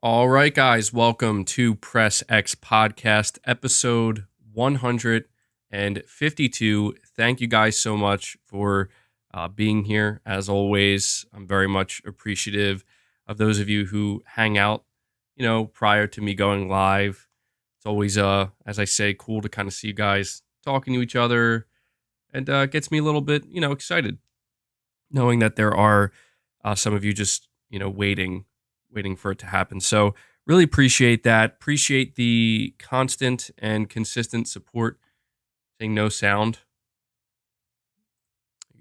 All right, guys, welcome to Press X Podcast, episode 152. Thank you guys so much for being here. As always, I'm very much appreciative of those of you who hang out, prior to me going live. It's always, as I say, cool to kind of see you guys talking to each other and gets me a little bit, excited knowing that there are some of you just, waiting for it to happen. So really appreciate that. Appreciate the constant and consistent support. Saying no sound.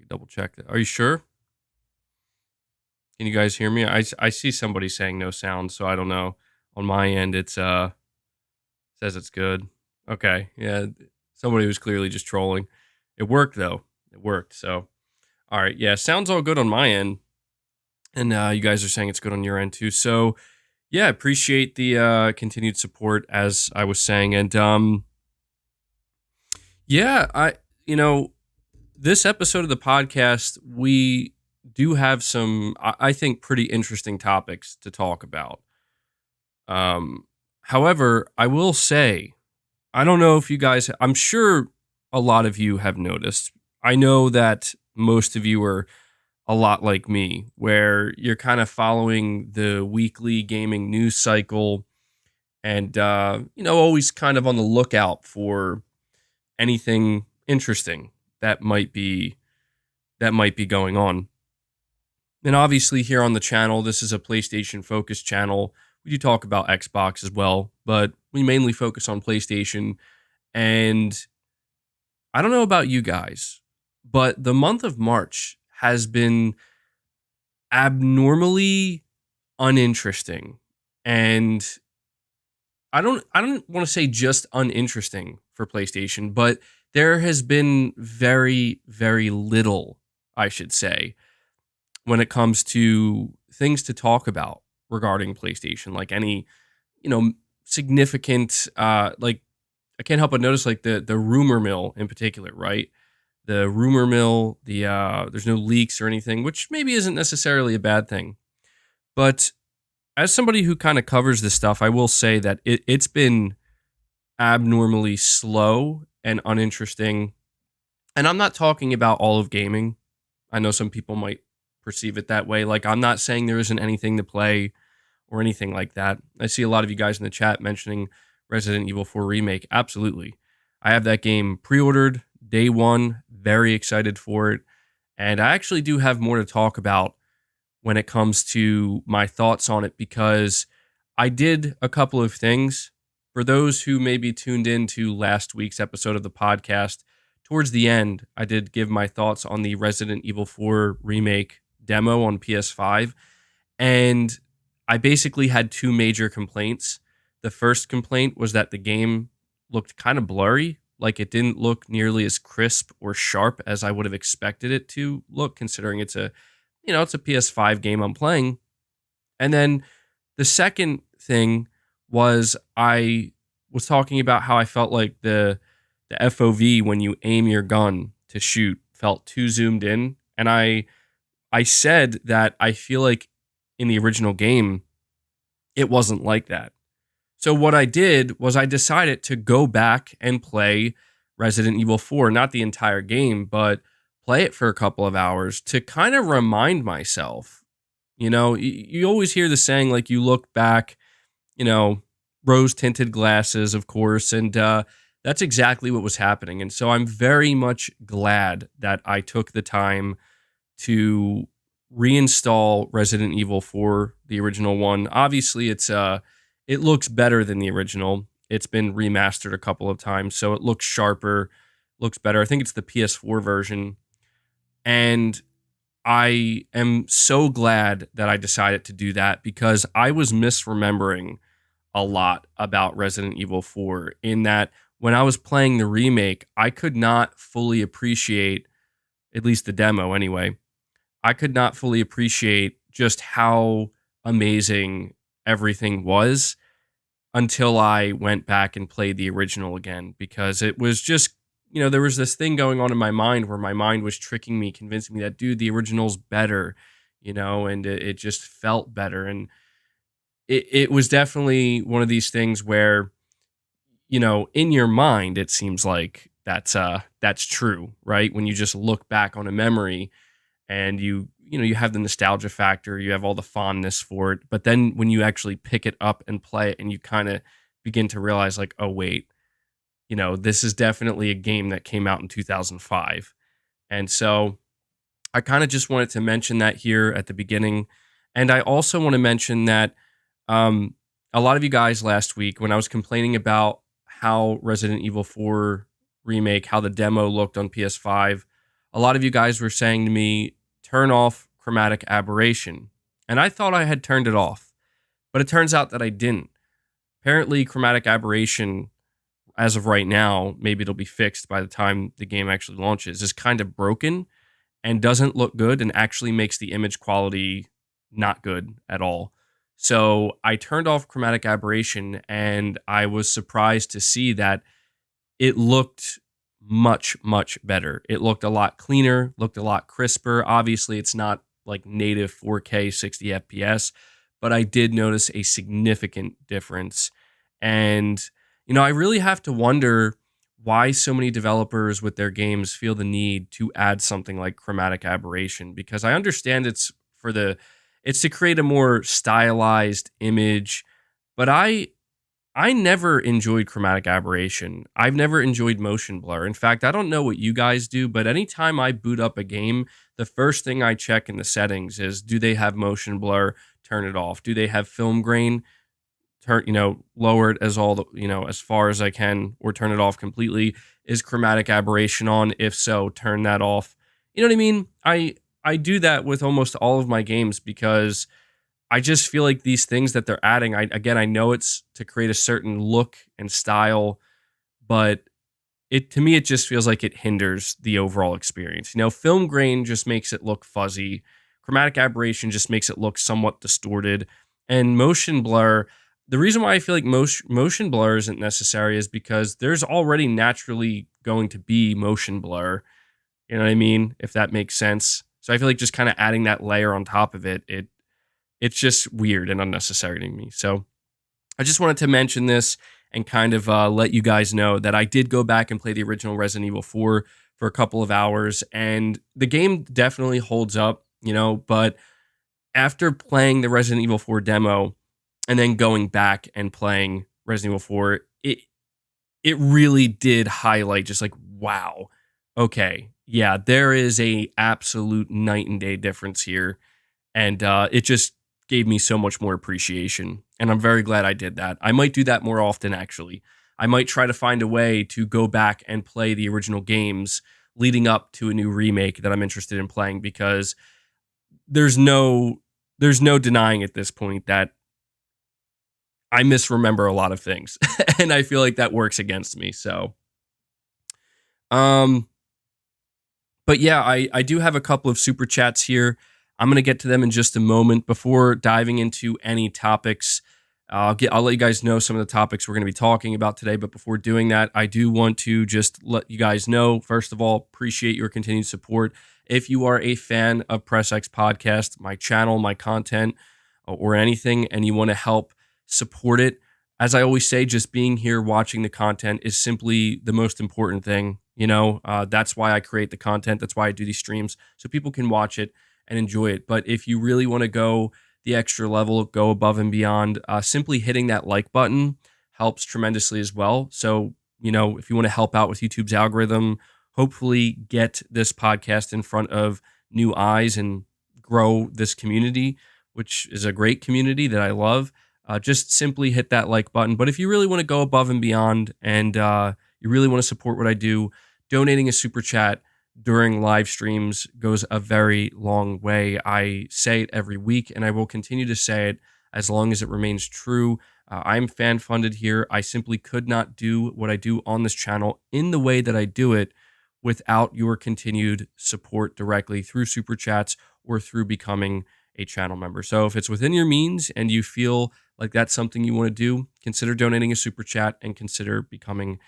Double check that. Are you sure? Can you guys hear me? I see somebody saying no sound, so I don't know. On my end, it's says it's good. Okay, yeah. Somebody was clearly just trolling. It worked though. It worked. So, all right, yeah. Sounds all good on my end, and you guys are saying it's good on your end too. So, yeah, appreciate the continued support, as I was saying, and yeah, this episode of the podcast, we do have some, I think, pretty interesting topics to talk about. However, I will say, I don't know if you guys, I'm sure a lot of you have noticed. I know that most of you are a lot like me, where you're kind of following the weekly gaming news cycle and, always kind of on the lookout for anything interesting that might be going on. And obviously here on the channel, this is a PlayStation focused channel. We do talk about Xbox as well, but we mainly focus on PlayStation. And I don't know about you guys, but the month of March has been abnormally uninteresting. And I don't want to say just uninteresting for PlayStation, but there has been very, very little, I should say, when it comes to things to talk about regarding PlayStation, like any, significant, like I can't help but notice like the rumor mill in particular, right? The rumor mill, there's no leaks or anything, which maybe isn't necessarily a bad thing. But as somebody who kind of covers this stuff, I will say that it's been abnormally slow and uninteresting. And I'm not talking about all of gaming. I know some people might perceive it that way. Like, I'm not saying there isn't anything to play or anything like that. I see a lot of you guys in the chat mentioning Resident Evil 4 Remake. Absolutely. I have that game pre-ordered day one, very excited for it. And I actually do have more to talk about when it comes to my thoughts on it, because I did a couple of things. For those who maybe tuned into last week's episode of the podcast, towards the end, I did give my thoughts on the Resident Evil 4 Remake demo on PS5. And I basically had two major complaints. The first complaint was that the game looked kind of blurry, like it didn't look nearly as crisp or sharp as I would have expected it to look, considering it's a PS5 game I'm playing. And then the second thing was I was talking about how I felt like the FOV when you aim your gun to shoot felt too zoomed in. And I said that I feel like in the original game, it wasn't like that. So what I did was I decided to go back and play Resident Evil 4, not the entire game, but play it for a couple of hours to kind of remind myself. You always hear the saying, like, you look back, rose tinted glasses, of course, and that's exactly what was happening. And so I'm very much glad that I took the time to reinstall Resident Evil 4, the original one. Obviously, it looks better than the original. It's been remastered a couple of times, so it looks sharper, looks better. I think it's the PS4 version. And I am so glad that I decided to do that, because I was misremembering a lot about Resident Evil 4, in that when I was playing the remake, I could not fully appreciate, at least the demo anyway, I could not fully appreciate just how amazing everything was until I went back and played the original again, because it was just, there was this thing going on in my mind where my mind was tricking me, convincing me that, dude, the original's better, and it just felt better. And it was definitely one of these things where, in your mind, it seems like that's true, right? When you just look back on a memory and you have the nostalgia factor, you have all the fondness for it, but then when you actually pick it up and play it and you kind of begin to realize like, oh wait, this is definitely a game that came out in 2005. And so I kind of just wanted to mention that here at the beginning. And I also want to mention that um, a lot of you guys last week, when I was complaining about how Resident Evil 4 remake, how the demo looked on PS5, a lot of you guys were saying to me, turn off chromatic aberration. And I thought I had turned it off, but it turns out that I didn't. Apparently, chromatic aberration, as of right now, maybe it'll be fixed by the time the game actually launches, is kind of broken and doesn't look good and actually makes the image quality not good at all. So I turned off chromatic aberration and I was surprised to see that it looked much, much better. It looked a lot cleaner, looked a lot crisper. Obviously, it's not like native 4K 60 FPS, but I did notice a significant difference. And, I really have to wonder why so many developers with their games feel the need to add something like chromatic aberration, because I understand it's to create a more stylized image, but I never enjoyed chromatic aberration. I've never enjoyed motion blur. In fact, I don't know what you guys do, but anytime I boot up a game, the first thing I check in the settings is, do they have motion blur? Turn it off. Do they have film grain? Lower it as as far as I can, or turn it off completely. Is chromatic aberration on? If so, turn that off. You know what I mean? I do that with almost all of my games because I just feel like these things that they're adding, I know it's to create a certain look and style, but to me it just feels like it hinders the overall experience. Film grain just makes it look fuzzy. Chromatic aberration just makes it look somewhat distorted. And motion blur, the reason why I feel like motion blur isn't necessary is because there's already naturally going to be motion blur. You know what I mean? If that makes sense. So I feel like just kind of adding that layer on top of it's just weird and unnecessary to me. So I just wanted to mention this and kind of let you guys know that I did go back and play the original Resident Evil 4 for a couple of hours, and the game definitely holds up, but after playing the Resident Evil 4 demo and then going back and playing Resident Evil 4, it really did highlight just like, wow, okay, yeah, there is a absolute night and day difference here, and it just gave me so much more appreciation, and I'm very glad I did that. I might do that more often, actually. I might try to find a way to go back and play the original games leading up to a new remake that I'm interested in playing, because there's no denying at this point that I misremember a lot of things, and I feel like that works against me. So, um, but yeah, I do have a couple of super chats here. I'm going to get to them in just a moment. Before diving into any topics, I'll let you guys know some of the topics we're going to be talking about today. But before doing that, I do want to just let you guys know, first of all, appreciate your continued support. If you are a fan of Press X Podcast, my channel, my content, or anything, and you want to help support it, as I always say, just being here watching the content is simply the most important thing. That's why I create the content. That's why I do these streams, so people can watch it and enjoy it. But if you really want to go the extra level, go above and beyond, simply hitting that like button helps tremendously as well. So, if you want to help out with YouTube's algorithm, hopefully get this podcast in front of new eyes and grow this community, which is a great community that I love, just simply hit that like button. But if you really want to go above and beyond, and you really want to support what I do, donating a super chat during live streams goes a very long way. I say it every week, and I will continue to say it as long as it remains true. I'm fan funded here. I simply could not do what I do on this channel in the way that I do it without your continued support directly through super chats or through becoming a channel member. So if it's within your means and you feel like that's something you want to do, consider donating a super chat and consider becoming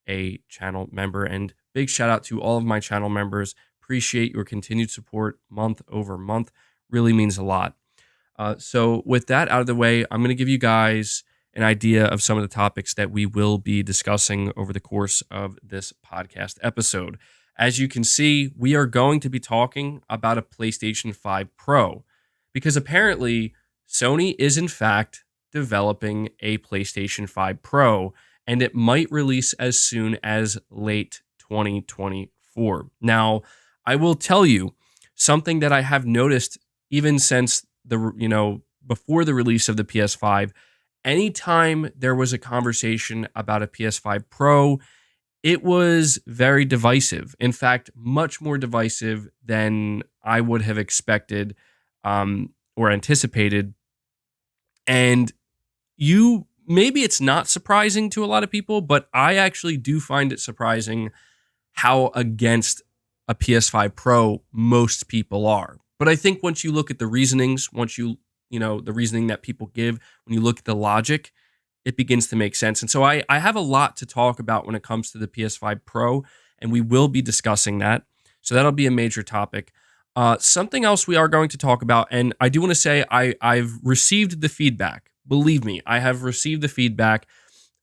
a channel member. And big shout out to all of my channel members. Appreciate your continued support month over month. Really means a lot. So with that out of the way, I'm going to give you guys an idea of some of the topics that we will be discussing over the course of this podcast episode. As you can see, we are going to be talking about a PlayStation 5 Pro because apparently Sony is in fact developing a PlayStation 5 Pro and it might release as soon as late 2024. Now, I will tell you something that I have noticed even since before the release of the PS5, anytime there was a conversation about a PS5 Pro, it was very divisive. In fact, much more divisive than I would have expected or anticipated. And maybe it's not surprising to a lot of people, but I actually do find it surprising how against a PS5 Pro most people are. But I think once you look at the reasonings, the reasoning that people give, when you look at the logic, it begins to make sense. And so I have a lot to talk about when it comes to the PS5 Pro, and we will be discussing that. So that'll be a major topic. Something else we are going to talk about, and I do want to say I've received the feedback. Believe me, I have received the feedback.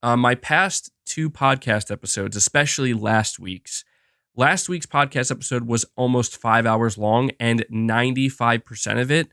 My past two podcast episodes, especially last week's podcast episode was almost 5 hours long, and 95% of it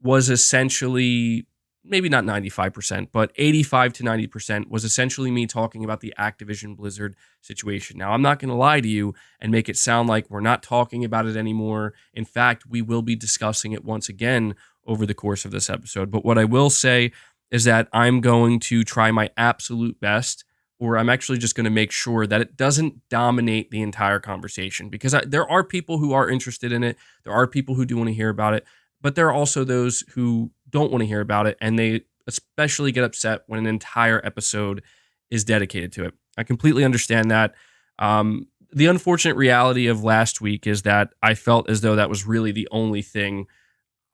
was essentially, maybe not 95%, but 85 to 90% was essentially me talking about the Activision Blizzard situation. Now, I'm not going to lie to you and make it sound like we're not talking about it anymore. In fact, we will be discussing it once again over the course of this episode. But what I will say is that I'm going to try my absolute best, or I'm actually just going to make sure that it doesn't dominate the entire conversation, because there are people who are interested in it. There are people who do want to hear about it, but there are also those who don't want to hear about it, and they especially get upset when an entire episode is dedicated to it. I completely understand that. The unfortunate reality of last week is that I felt as though that was really the only thing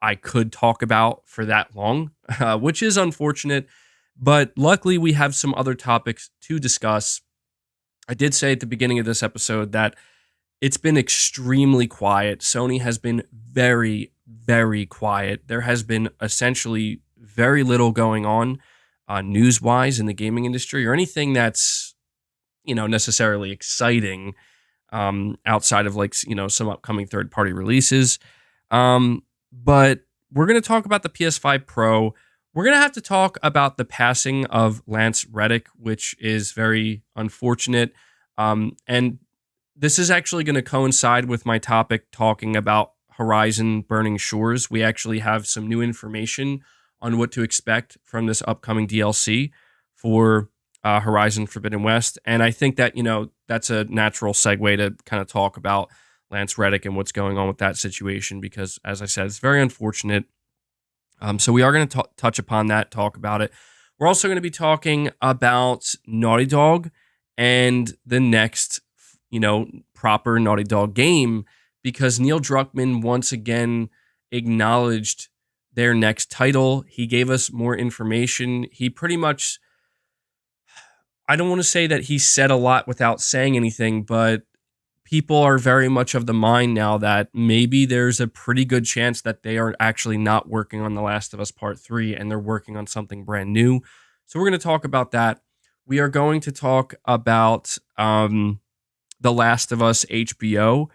I could talk about for that long, which is unfortunate. But luckily, we have some other topics to discuss. I did say at the beginning of this episode that it's been extremely quiet. Sony has been very, very quiet. There has been essentially very little going on news-wise in the gaming industry, or anything that's, necessarily exciting outside of some upcoming third-party releases. But we're going to talk about the PS5 Pro. We're going to have to talk about the passing of Lance Reddick, which is very unfortunate. And this is actually going to coincide with my topic talking about Horizon Burning Shores. We actually have some new information on what to expect from this upcoming DLC for Horizon Forbidden West. And I think that, that's a natural segue to kind of talk about Lance Reddick and what's going on with that situation, because, as I said, it's very unfortunate. So we are going to touch upon that, talk about it. We're also going to be talking about Naughty Dog and the next, proper Naughty Dog game, because Neil Druckmann once again acknowledged their next title. He gave us more information. He pretty much, I don't want to say that he said a lot without saying anything, but people are very much of the mind now that maybe there's a pretty good chance that they are actually not working on The Last of Us Part 3 and they're working on something brand new. So we're going to talk about that. We are going to talk about The Last of Us HBO.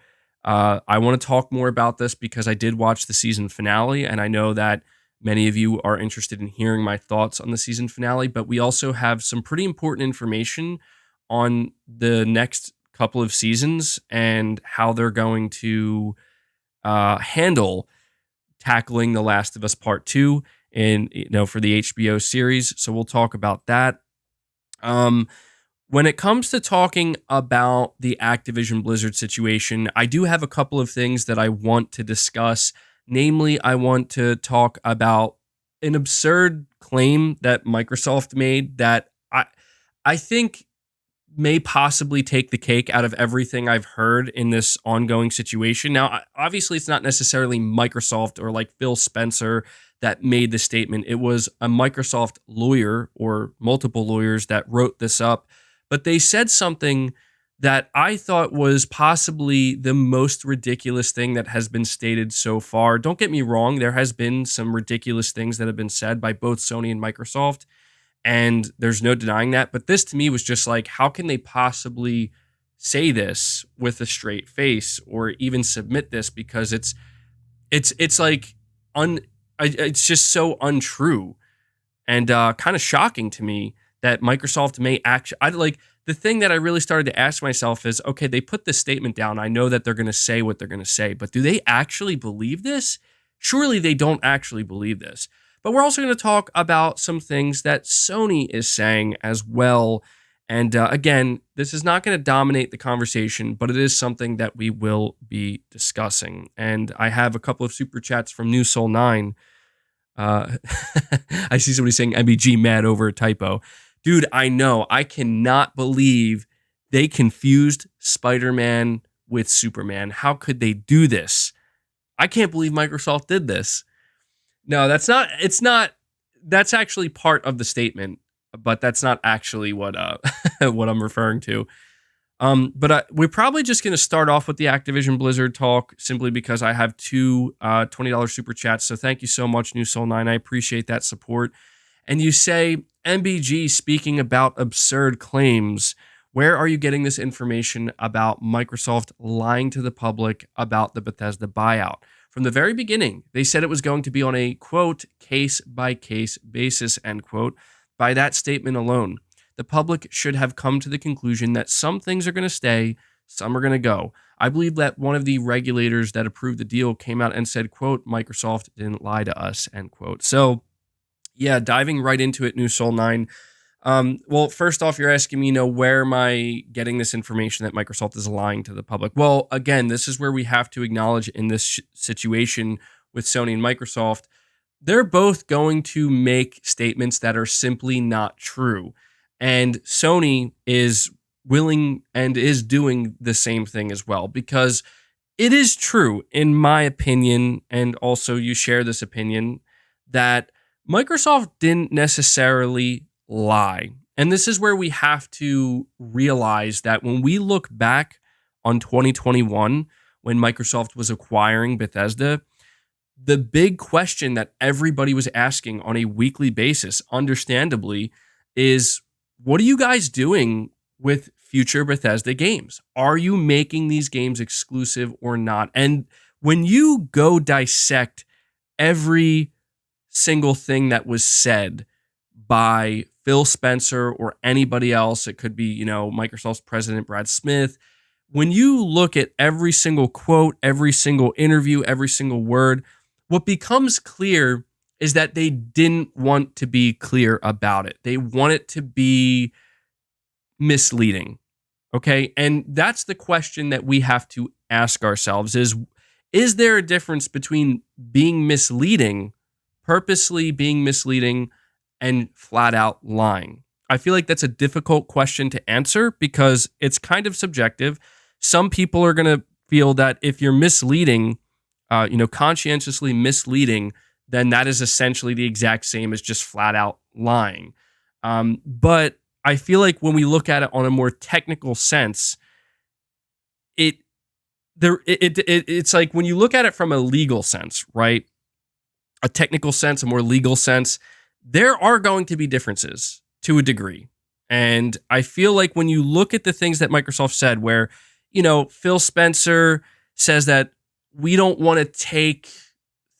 I want to talk more about this because I did watch the season finale, and I know that many of you are interested in hearing my thoughts on the season finale, but we also have some pretty important information on the next couple of seasons and how they're going to handle tackling The Last of Us Part 2 and for the HBO series. So we'll talk about that. When it comes to talking about the Activision Blizzard situation, I do have a couple of things that I want to discuss. Namely, I want to talk about an absurd claim that Microsoft made that I think may possibly take the cake out of everything I've heard in this ongoing situation. Now, obviously, it's not necessarily Microsoft or like Phil Spencer that made the statement. It was a Microsoft lawyer or multiple lawyers that wrote this up. But they said something that I thought was possibly the most ridiculous thing that has been stated so far. Don't get me wrong, there has been some ridiculous things that have been said by both Sony and Microsoft, and there's no denying that. But this to me was just like, how can they possibly say this with a straight face or even submit this? Because it's like it's just so untrue and kind of shocking to me that Microsoft may actually. I like the thing that I really started to ask myself is, okay, they put this statement down. I know that they're going to say what they're going to say, but do they actually believe this? Surely they don't actually believe this. But we're also going to talk about some things that Sony is saying as well. And again, this is not going to dominate the conversation, but it is something that we will be discussing. And I have a couple of super chats from New Soul 9. I see somebody saying MBG mad over a typo. Dude, I know. I cannot believe they confused Spider-Man with Superman. How could they do this? I can't believe Microsoft did this. No, that's actually part of the statement, but that's not actually what what I'm referring to. But we're probably just going to start off with the Activision Blizzard talk simply because I have two $20 super chats. So thank you so much, New Soul 9. I appreciate that support. And you say, MBG speaking about absurd claims. Where are you getting this information about Microsoft lying to the public about the Bethesda buyout? From the very beginning, they said it was going to be on a, quote, case-by-case basis, end quote. By that statement alone, the public should have come to the conclusion that some things are going to stay, some are going to go. I believe that one of the regulators that approved the deal came out and said, quote, Microsoft didn't lie to us, end quote. So, yeah, diving right into it, New Soul 9. Well, first off, you're asking me, where am I getting this information that Microsoft is lying to the public? Well, again, this is where we have to acknowledge in this situation with Sony and Microsoft, they're both going to make statements that are simply not true. And Sony is willing and is doing the same thing as well, because it is true, in my opinion, and also you share this opinion, that Microsoft didn't necessarily lie. And this is where we have to realize that when we look back on 2021, when Microsoft was acquiring Bethesda, the big question that everybody was asking on a weekly basis, understandably, is what are you guys doing with future Bethesda games? Are you making these games exclusive or not? And when you go dissect every single thing that was said by Phil Spencer or anybody else, it could be, Microsoft's president, Brad Smith. When you look at every single quote, every single interview, every single word, what becomes clear is that they didn't want to be clear about it. They want it to be misleading. Okay. And that's the question that we have to ask ourselves is there a difference between being misleading, purposely being misleading, and flat out lying? I feel like that's a difficult question to answer because it's kind of subjective. Some people are going to feel that if you're misleading, conscientiously misleading, then that is essentially the exact same as just flat out lying. But I feel like when we look at it on a more technical sense, it's like when you look at it from a legal sense, right? A technical sense, a more legal sense, there are going to be differences to a degree. And I feel like when you look at the things that Microsoft said, where, Phil Spencer says that we don't want to take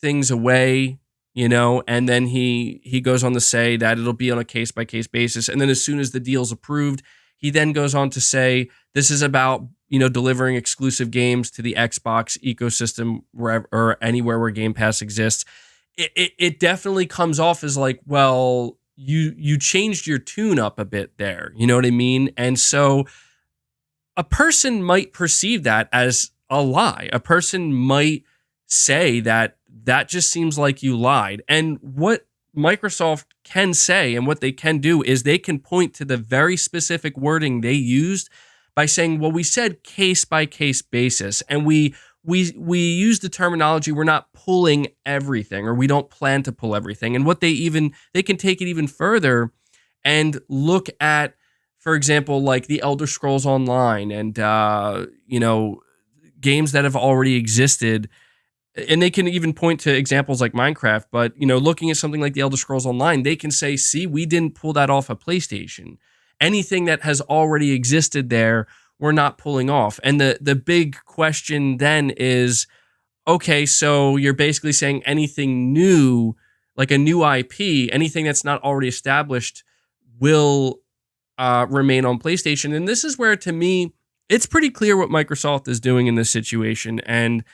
things away, and then he goes on to say that it'll be on a case-by-case basis. And then as soon as the deal's approved, he then goes on to say this is about, delivering exclusive games to the Xbox ecosystem wherever or anywhere where Game Pass exists. It definitely comes off as like, well, you changed your tune up a bit there. You know what I mean? And so a person might perceive that as a lie. A person might say that just seems like you lied. And what Microsoft can say and what they can do is they can point to the very specific wording they used by saying, well, we said case by case basis, and we use the terminology, we're not pulling everything, or we don't plan to pull everything. And what they can take it even further and look at, for example, like the Elder Scrolls Online and, games that have already existed. And they can even point to examples like Minecraft, but looking at something like the Elder Scrolls Online, they can say, see, we didn't pull that off a PlayStation. Anything that has already existed there, we're not pulling off. And the big question then is, okay, so you're basically saying anything new, like a new IP, anything that's not already established, will remain on PlayStation. And this is where, to me, it's pretty clear what Microsoft is doing in this situation. And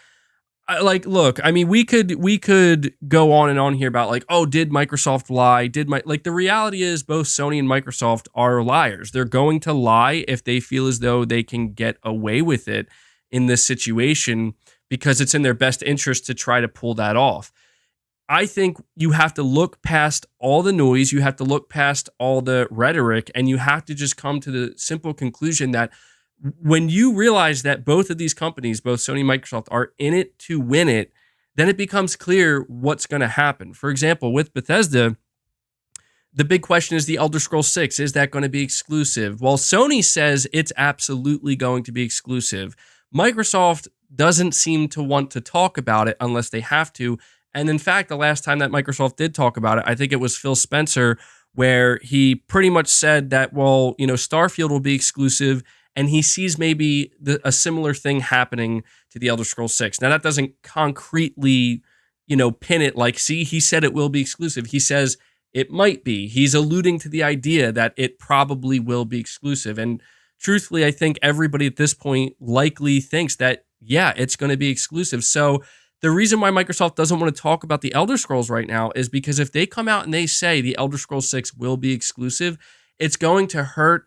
look, I mean, we could go on and on here about like, oh, did Microsoft lie? The reality is both Sony and Microsoft are liars. They're going to lie if they feel as though they can get away with it in this situation because it's in their best interest to try to pull that off. I think you have to look past all the noise, you have to look past all the rhetoric, and you have to just come to the simple conclusion that when you realize that both of these companies, both Sony and Microsoft, are in it to win it, then it becomes clear what's going to happen. For example, with Bethesda, the big question is the Elder Scrolls 6. Is that going to be exclusive? Well, Sony says it's absolutely going to be exclusive. Microsoft doesn't seem to want to talk about it unless they have to. And in fact, the last time that Microsoft did talk about it, I think it was Phil Spencer, where he pretty much said that, well, Starfield will be exclusive, and he sees maybe a similar thing happening to the Elder Scrolls 6. Now, that doesn't concretely, pin it like, see, he said it will be exclusive. He says it might be. He's alluding to the idea that it probably will be exclusive. And truthfully, I think everybody at this point likely thinks that, yeah, it's going to be exclusive. So the reason why Microsoft doesn't want to talk about the Elder Scrolls right now is because if they come out and they say the Elder Scrolls 6 will be exclusive, it's going to hurt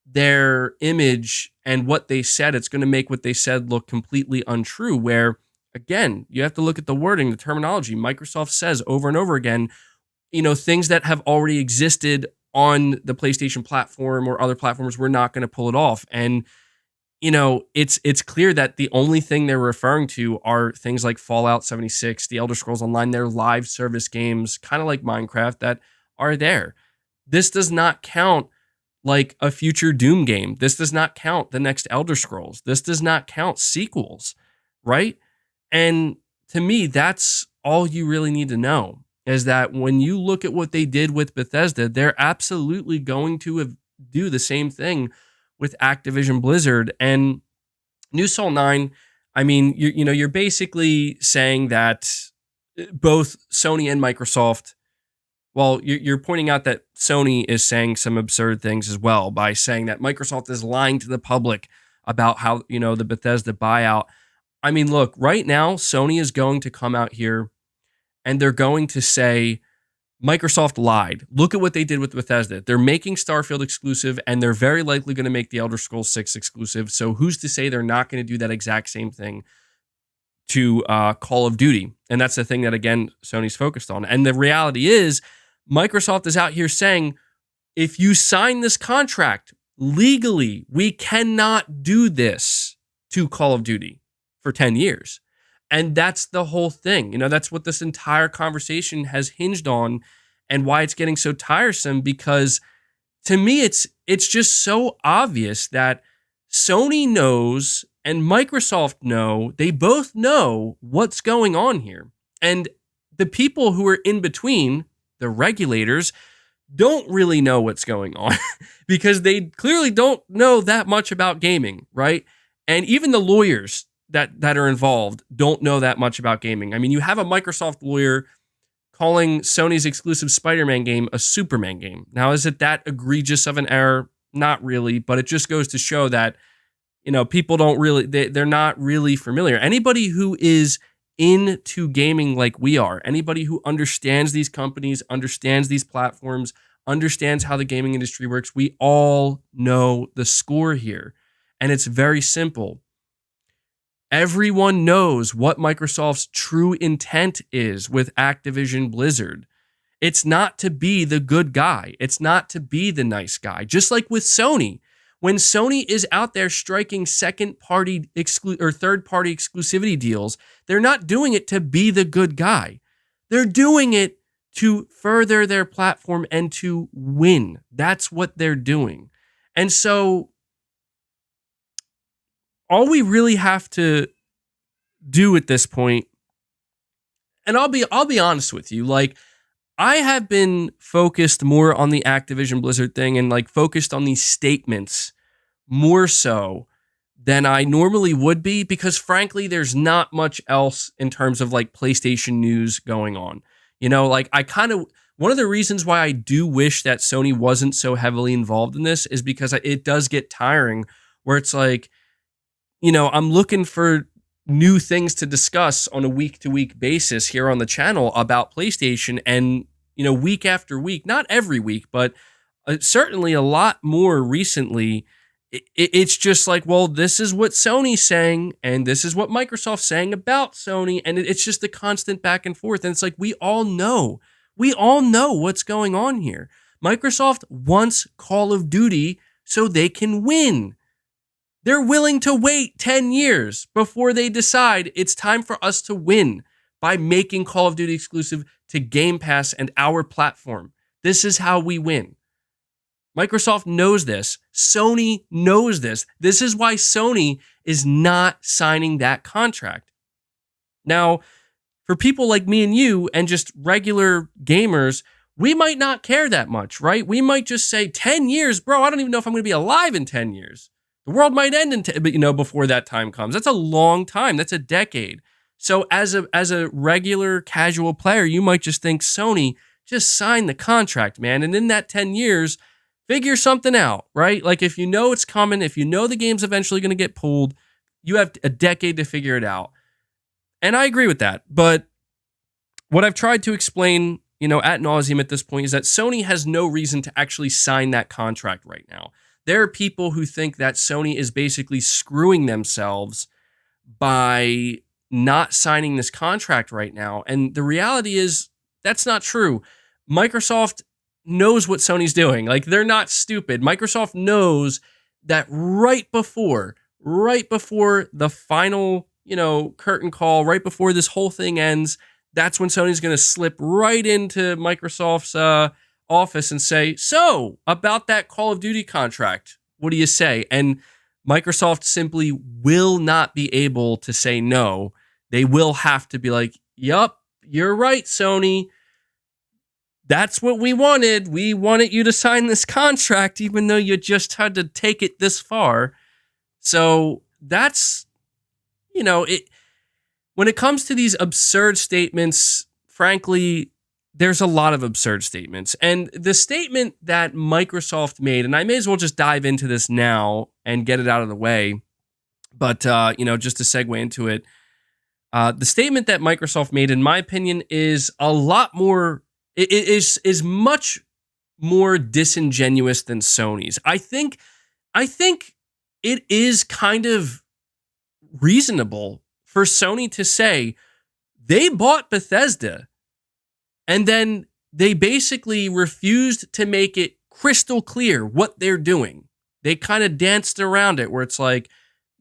their image and what they said. It's going to make what they said look completely untrue, where, again, you have to look at the wording, the terminology. Microsoft says over and over again, things that have already existed on the PlayStation platform or other platforms, we're not going to pull it off. And it's clear that the only thing they're referring to are things like Fallout 76, the Elder Scrolls Online, their live service games, kind of like Minecraft, that are there. This does not count like a future Doom game. This does not count the next Elder Scrolls. This does not count sequels, right? And to me, that's all you really need to know, is that when you look at what they did with Bethesda, they're absolutely going to do the same thing with Activision Blizzard. And New Soul 9, I mean, you're basically saying that both Sony and Microsoft, well, you're pointing out that Sony is saying some absurd things as well by saying that Microsoft is lying to the public about how, the Bethesda buyout. I mean, look, right now, Sony is going to come out here and they're going to say, Microsoft lied. Look at what they did with Bethesda. They're making Starfield exclusive, and they're very likely going to make the Elder Scrolls 6 exclusive. So who's to say they're not going to do that exact same thing to Call of Duty? And that's the thing that, again, Sony's focused on. And the reality is, Microsoft is out here saying, if you sign this contract legally, we cannot do this to Call of Duty for 10 years. And that's the whole thing. That's what this entire conversation has hinged on, and why it's getting so tiresome, because to me, it's just so obvious that Sony knows and Microsoft know, they both know what's going on here. And the people who are in between, the regulators, don't really know what's going on because they clearly don't know that much about gaming, right? And even the lawyers that are involved don't know that much about gaming. I mean, you have a Microsoft lawyer calling Sony's exclusive Spider-Man game a Superman game. Now, is it that egregious of an error? Not really, but it just goes to show that, people don't really, they're not really familiar. Anybody who is into gaming like we are, anybody who understands these companies, understands these platforms, understands how the gaming industry works, we all know the score here. And it's very simple. Everyone knows what Microsoft's true intent is with Activision Blizzard. It's not to be the good guy. It's not to be the nice guy. Just like with Sony. When Sony is out there striking second-party or third-party exclusivity deals, they're not doing it to be the good guy. They're doing it to further their platform and to win. That's what they're doing. And so all we really have to do at this point, and I'll be honest with you, like, I have been focused more on the Activision Blizzard thing and like focused on these statements more so than I normally would be, because frankly, there's not much else in terms of like PlayStation news going on. You know, like one of the reasons why I do wish that Sony wasn't so heavily involved in this is because it does get tiring where it's like, you know, I'm looking for new things to discuss on a week to week basis here on the channel about PlayStation. And, you know, week after week, not every week, but certainly a lot more recently, it's just like, well, this is what Sony's saying, and this is what Microsoft's saying about Sony. And it's just a constant back and forth. And it's like, we all know what's going on here. Microsoft wants Call of Duty so they can win. They're willing to wait 10 years before they decide it's time for us to win by making Call of Duty exclusive to Game Pass and our platform. This is how we win. Microsoft knows this. Sony knows this. This is why Sony is not signing that contract. Now, for people like me and you and just regular gamers, we might not care that much, right? We might just say 10 years, bro, I don't even know if I'm going to be alive in 10 years. The world might end before that time comes. That's a long time. That's a decade. So as a regular casual player, you might just think, Sony, just sign the contract, man. And in that 10 years, figure something out, right? Like if you know it's coming, if you know the game's eventually going to get pulled, you have a decade to figure it out. And I agree with that. But what I've tried to explain, you know, ad nauseum at this point is that Sony has no reason to actually sign that contract right now. There are people who think that Sony is basically screwing themselves by not signing this contract right now. And the reality is that's not true. Microsoft knows what Sony's doing. Like, they're not stupid. Microsoft knows that right before the final, you know, curtain call, right before this whole thing ends, that's when Sony's going to slip right into Microsoft's office and say, so about that Call of Duty contract, what do you say? And Microsoft simply will not be able to say no. They will have to be like, yup, you're right, Sony. That's what we wanted. We wanted you to sign this contract, even though you just had to take it this far. So that's, you know, it. When it comes to these absurd statements, frankly, there's a lot of absurd statements. And the statement that Microsoft made, and I may as well just dive into this now and get it out of the way, but, you know, just to segue into it, the statement that Microsoft made, in my opinion, is a lot more, it is much more disingenuous than Sony's. I think it is kind of reasonable for Sony to say they bought Bethesda and then they basically refused to make it crystal clear what they're doing. They kind of danced around it where it's like,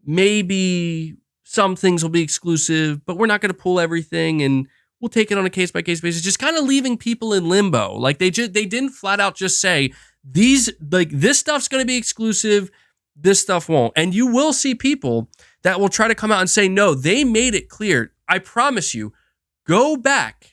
maybe some things will be exclusive, but we're not going to pull everything and we'll take it on a case-by-case basis, just kind of leaving people in limbo. Like they didn't flat out just say, this stuff's going to be exclusive, this stuff won't. And you will see people that will try to come out and say, no, they made it clear. I promise you, go back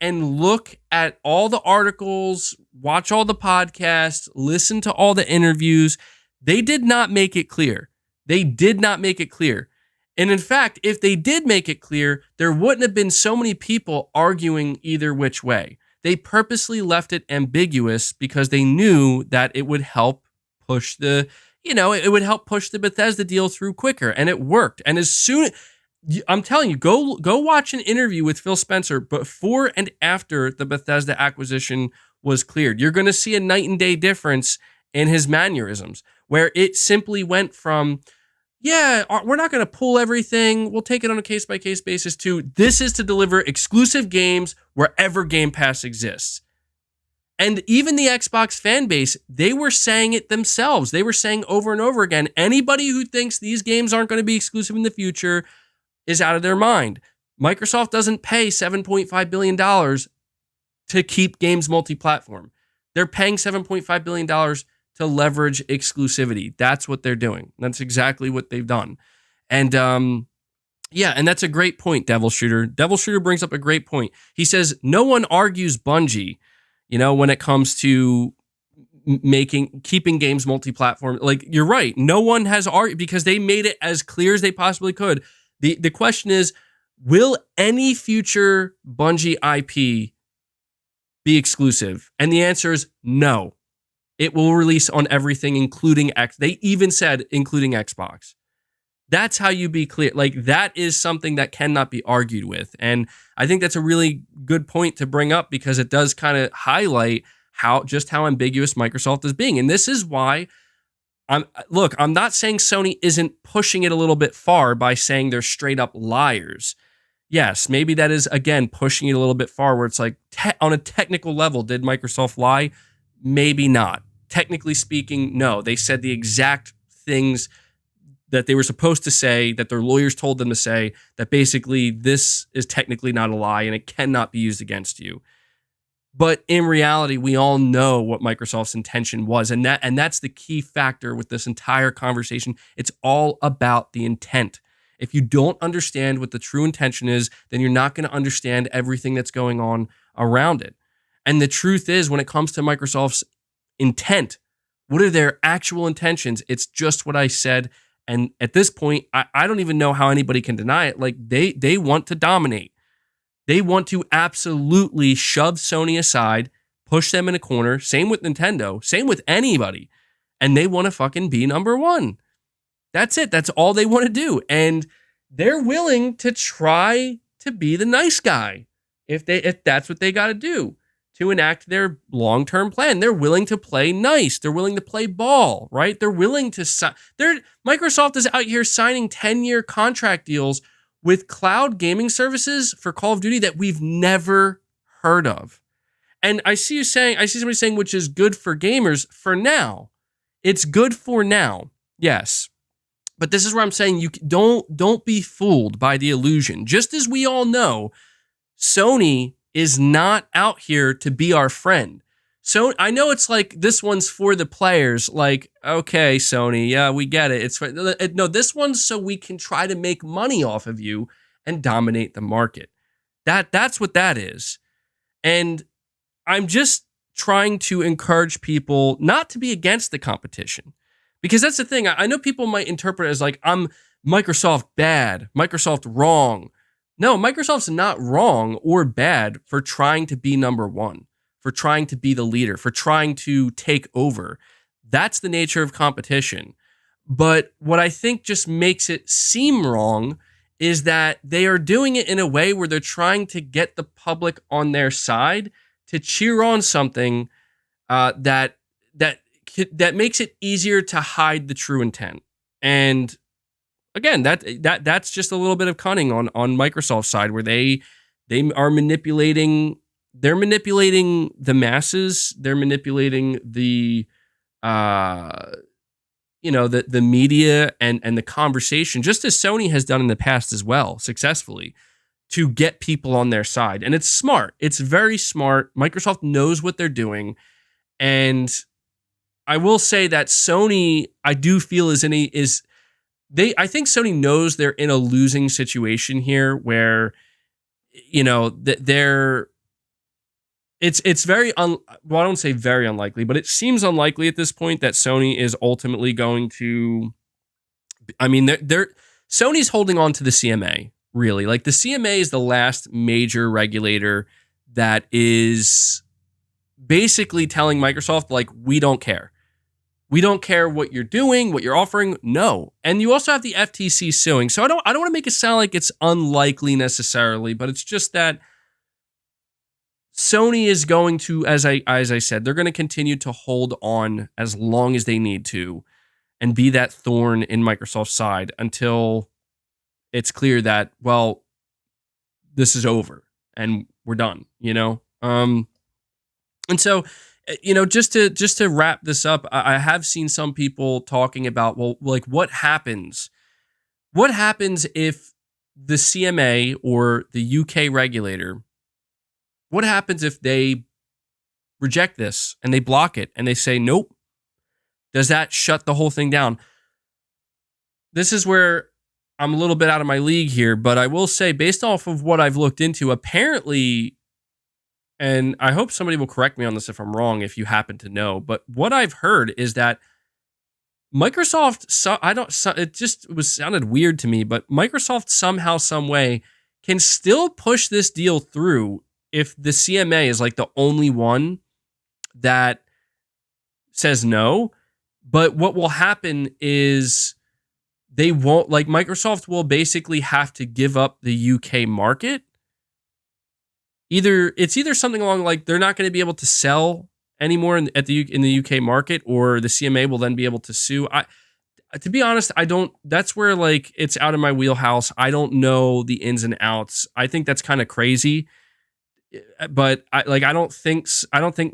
and look at all the articles, watch all the podcasts, listen to all the interviews. They did not make it clear. They did not make it clear. And in fact, if they did make it clear, there wouldn't have been so many people arguing either which way. They purposely left it ambiguous because they knew that it would help push the Bethesda deal through quicker, and it worked. And as soon, I'm telling you, go watch an interview with Phil Spencer before and after the Bethesda acquisition was cleared. You're going to see a night and day difference in his mannerisms, where it simply went from, yeah, we're not going to pull everything, we'll take it on a case-by-case basis, to this is to deliver exclusive games wherever Game Pass exists. And even the Xbox fan base, they were saying it themselves. They were saying over and over again, anybody who thinks these games aren't going to be exclusive in the future is out of their mind. Microsoft doesn't pay $7.5 billion to keep games multi-platform. They're paying $7.5 billion to leverage exclusivity. That's what they're doing. That's exactly what they've done. And yeah, and that's a great point, Devil Shooter. Devil Shooter brings up a great point. He says, no one argues Bungie, when it comes to keeping games multi-platform. Like, you're right. No one has argued because they made it as clear as they possibly could. The question is, will any future Bungie IP be exclusive? And the answer is no. It will release on everything, including X. They even said including Xbox. That's how you be clear. Like, that is something that cannot be argued with. And I think that's a really good point to bring up because it does kind of highlight how ambiguous Microsoft is being. And this is why I'm not saying Sony isn't pushing it a little bit far by saying they're straight up liars. Yes, maybe that is, again, pushing it a little bit far where it's like, on a technical level, did Microsoft lie? Maybe not. Technically speaking, no. They said the exact things that they were supposed to say, that their lawyers told them to say, that basically this is technically not a lie and it cannot be used against you. But in reality, we all know what Microsoft's intention was. And that's the key factor with this entire conversation. It's all about the intent. If you don't understand what the true intention is, then you're not going to understand everything that's going on around it. And the truth is, when it comes to Microsoft's intent, what are their actual intentions? It's just what I said. And at this point, I don't even know how anybody can deny it. Like, they want to dominate. They want to absolutely shove Sony aside, push them in a corner. Same with Nintendo. Same with anybody. And they want to fucking be number one. That's it. That's all they want to do. And they're willing to try to be the nice guy if that's what they got to do to enact their long-term plan. They're willing to play nice. They're willing to play ball, right? They're willing to Microsoft is out here signing 10-year contract deals with cloud gaming services for Call of Duty that we've never heard of. And I see somebody saying, which is good for gamers for now. It's good for now. Yes. But this is where I'm saying you don't be fooled by the illusion. Just as we all know, Sony is not out here to be our friend. So I know it's like this one's for the players. Like, okay, Sony, yeah, we get it. No, this one's so we can try to make money off of you and dominate the market. That's what that is. And I'm just trying to encourage people not to be against the competition. Because that's the thing. I know people might interpret it as like, I'm Microsoft bad, Microsoft wrong. No, Microsoft's not wrong or bad for trying to be number one, for trying to be the leader, for trying to take over. That's the nature of competition. But what I think just makes it seem wrong is that they are doing it in a way where they're trying to get the public on their side to cheer on something that makes it easier to hide the true intent. And again, that's just a little bit of cunning on Microsoft's side, where they are manipulating. They're manipulating the masses. They're manipulating the media and the conversation, just as Sony has done in the past as well, successfully, to get people on their side. And it's smart. It's very smart. Microsoft knows what they're doing. And I will say that Sony, I do feel I think Sony knows they're in a losing situation here where, it's very, well, I don't say very unlikely, but it seems unlikely at this point that Sony is ultimately going to, Sony's holding on to the CMA, really. Like, the CMA is the last major regulator that is basically telling Microsoft, like, we don't care. We don't care what you're doing, what you're offering. No. And you also have the FTC suing. So I don't want to make it sound like it's unlikely necessarily, but it's just that Sony is going to, as I said, they're going to continue to hold on as long as they need to and be that thorn in Microsoft's side until it's clear that, well, this is over and we're done, And so, just to wrap this up, I have seen some people talking about, well, like, what happens? What happens if the CMA or the UK regulator, what happens if they reject this and they block it and they say, nope, Does that shut the whole thing down? This is where I'm a little bit out of my league here, but I will say, based off of what I've looked into, apparently, and I hope somebody will correct me on this if I'm wrong, if you happen to know, but what I've heard is that Microsoft, it just sounded weird to me, but Microsoft somehow, some way can still push this deal through if the CMA is like the only one that says no. But what will happen is they won't, like, Microsoft will basically have to give up the UK market. It's either something along like they're not going to be able to sell anymore in the UK market, or the CMA will then be able to sue. To be honest, I don't. That's where, like, it's out of my wheelhouse. I don't know the ins and outs. I think that's kind of crazy, but I don't think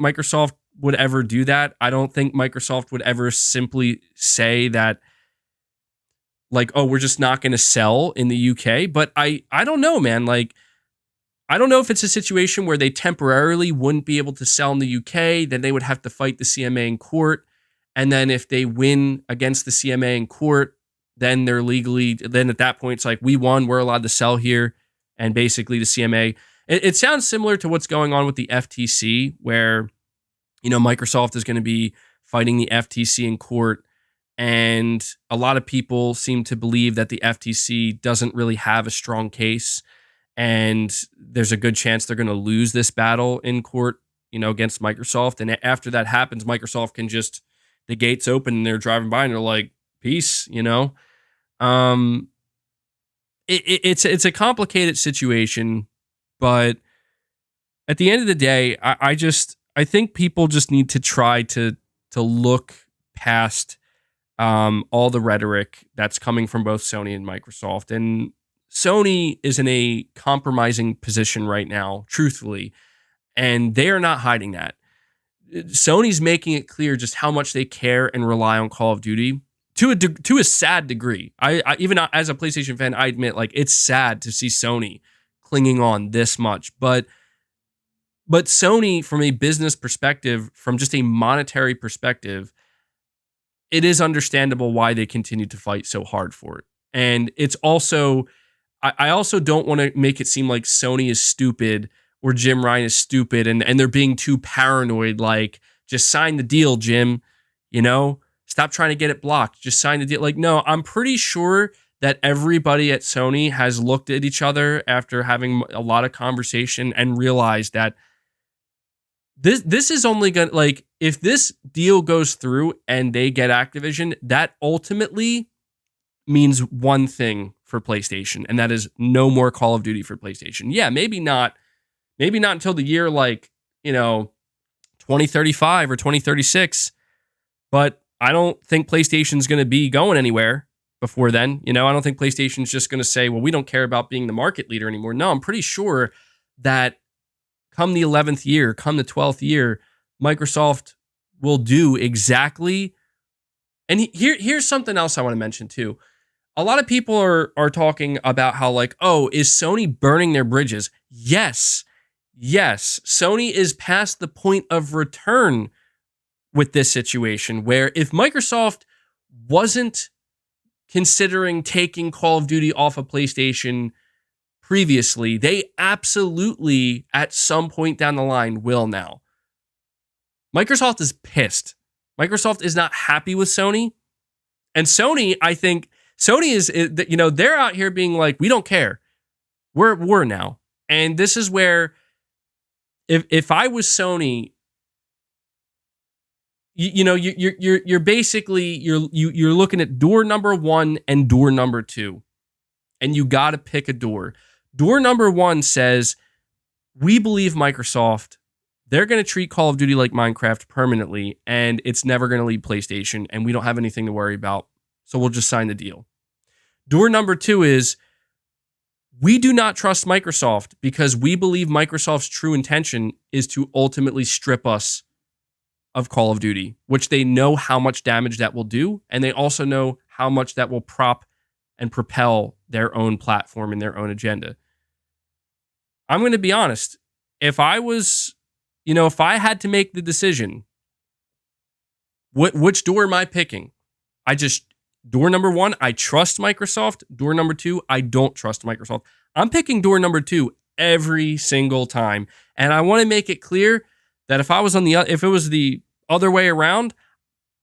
Microsoft would ever do that. I don't think Microsoft would ever simply say that, like, oh, we're just not going to sell in the UK. But I don't know, man. Like, I don't know if it's a situation where they temporarily wouldn't be able to sell in the UK, then they would have to fight the CMA in court. And then if they win against the CMA in court, then then at that point, it's like, we won, we're allowed to sell here. And basically the CMA, it sounds similar to what's going on with the FTC, where, Microsoft is going to be fighting the FTC in court. And a lot of people seem to believe that the FTC doesn't really have a strong case. And there's a good chance they're going to lose this battle in court, against Microsoft. And after that happens, Microsoft can just, the gates open and they're driving by and they're like, peace, It's a complicated situation, but at the end of the day, I think people just need to try to look past all the rhetoric that's coming from both Sony and Microsoft. And Sony is in a compromising position right now, truthfully, and they are not hiding that. Sony's making it clear just how much they care and rely on Call of Duty to a sad degree. I even as a PlayStation fan, I admit, like, it's sad to see Sony clinging on this much, but Sony, from a business perspective, from just a monetary perspective, it is understandable why they continue to fight so hard for it. And it's also, I also don't want to make it seem like Sony is stupid or Jim Ryan is stupid and they're being too paranoid. Like, just sign the deal, Jim. Stop trying to get it blocked. Just sign the deal. Like, no, I'm pretty sure that everybody at Sony has looked at each other after having a lot of conversation and realized that this is only going to, like, if this deal goes through and they get Activision, that ultimately means one thing for PlayStation, and that is no more Call of Duty for PlayStation. Yeah, maybe not until the year, like, 2035 or 2036, but I don't think PlayStation's going to be going anywhere before then. I don't think PlayStation's just going to say, well, we don't care about being the market leader anymore. No, I'm pretty sure that come the 11th year, come the 12th year, Microsoft will do exactly. And here's something else I want to mention too. A lot of people are talking about how, like, oh, is Sony burning their bridges? Yes. Sony is past the point of return with this situation, where if Microsoft wasn't considering taking Call of Duty off of PlayStation previously, they absolutely at some point down the line will now. Microsoft is pissed. Microsoft is not happy with Sony. And Sony, I think Sony is, they're out here being like, we don't care. We're now. And this is where, if I was Sony, you're basically you're looking at door number 1 and door number 2, and you got to pick a door. Door number 1 says, we believe Microsoft, they're going to treat Call of Duty like Minecraft permanently, and it's never going to leave PlayStation, and we don't have anything to worry about, so we'll just sign the deal. Door number 2 is, we do not trust Microsoft because we believe Microsoft's true intention is to ultimately strip us of Call of Duty, which they know how much damage that will do, and they also know how much that will prop and propel their own platform and their own agenda. I'm going to be honest. If I was, if I had to make the decision, Which door am I picking? Door number one, I trust Microsoft. Door number two, I don't trust Microsoft. I'm picking door number two every single time. And I want to make it clear that if it was the other way around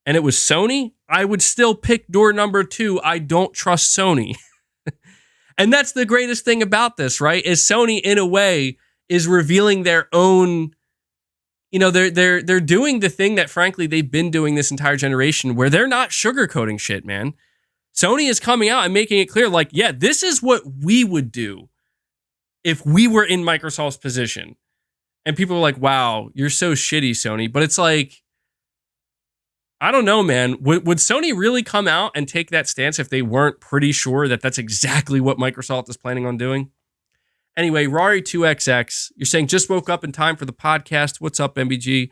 and it was Sony, I would still pick door number two. I don't trust Sony. And that's the greatest thing about this, right? Is Sony, in a way, is revealing their own, they're doing the thing that, frankly, they've been doing this entire generation, where they're not sugarcoating shit, man. Sony is coming out and making it clear, like, yeah, this is what we would do if we were in Microsoft's position. And people are like, wow, you're so shitty, Sony. But it's like, I don't know, man. Would Sony really come out and take that stance if they weren't pretty sure that that's exactly what Microsoft is planning on doing? Anyway, Rari2XX, you're saying just woke up in time for the podcast. What's up, MBG?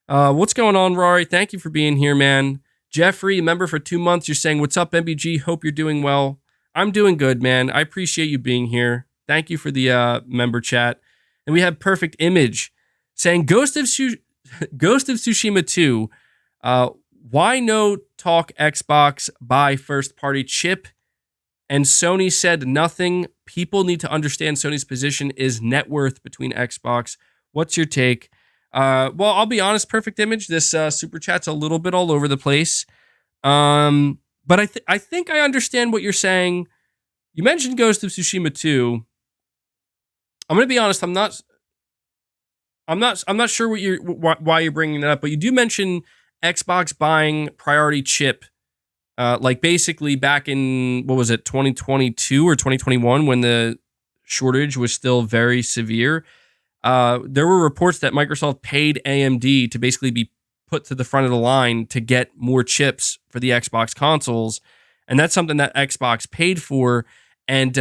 What's going on, Rari? Thank you for being here, man. Jeffrey, member for 2 months. You're saying, what's up, MBG? Hope you're doing well. I'm doing good, man. I appreciate you being here. Thank you for the member chat. And we have Perfect Image saying, Ghost of Tsushima 2, why no talk Xbox buy first-party chip? And Sony said nothing. People need to understand Sony's position is net worth between Xbox. What's your take? Well, I'll be honest, Perfect Image, this super chat's a little bit all over the place. But I think I understand what you're saying. You mentioned Ghost of Tsushima 2. I'm going to be honest, I'm not sure why you're bringing that up, but you do mention Xbox buying priority chip, like basically back in, 2022 or 2021, when the shortage was still very severe. There were reports that Microsoft paid AMD to basically be put to the front of the line to get more chips for the Xbox consoles. And that's something that Xbox paid for. And,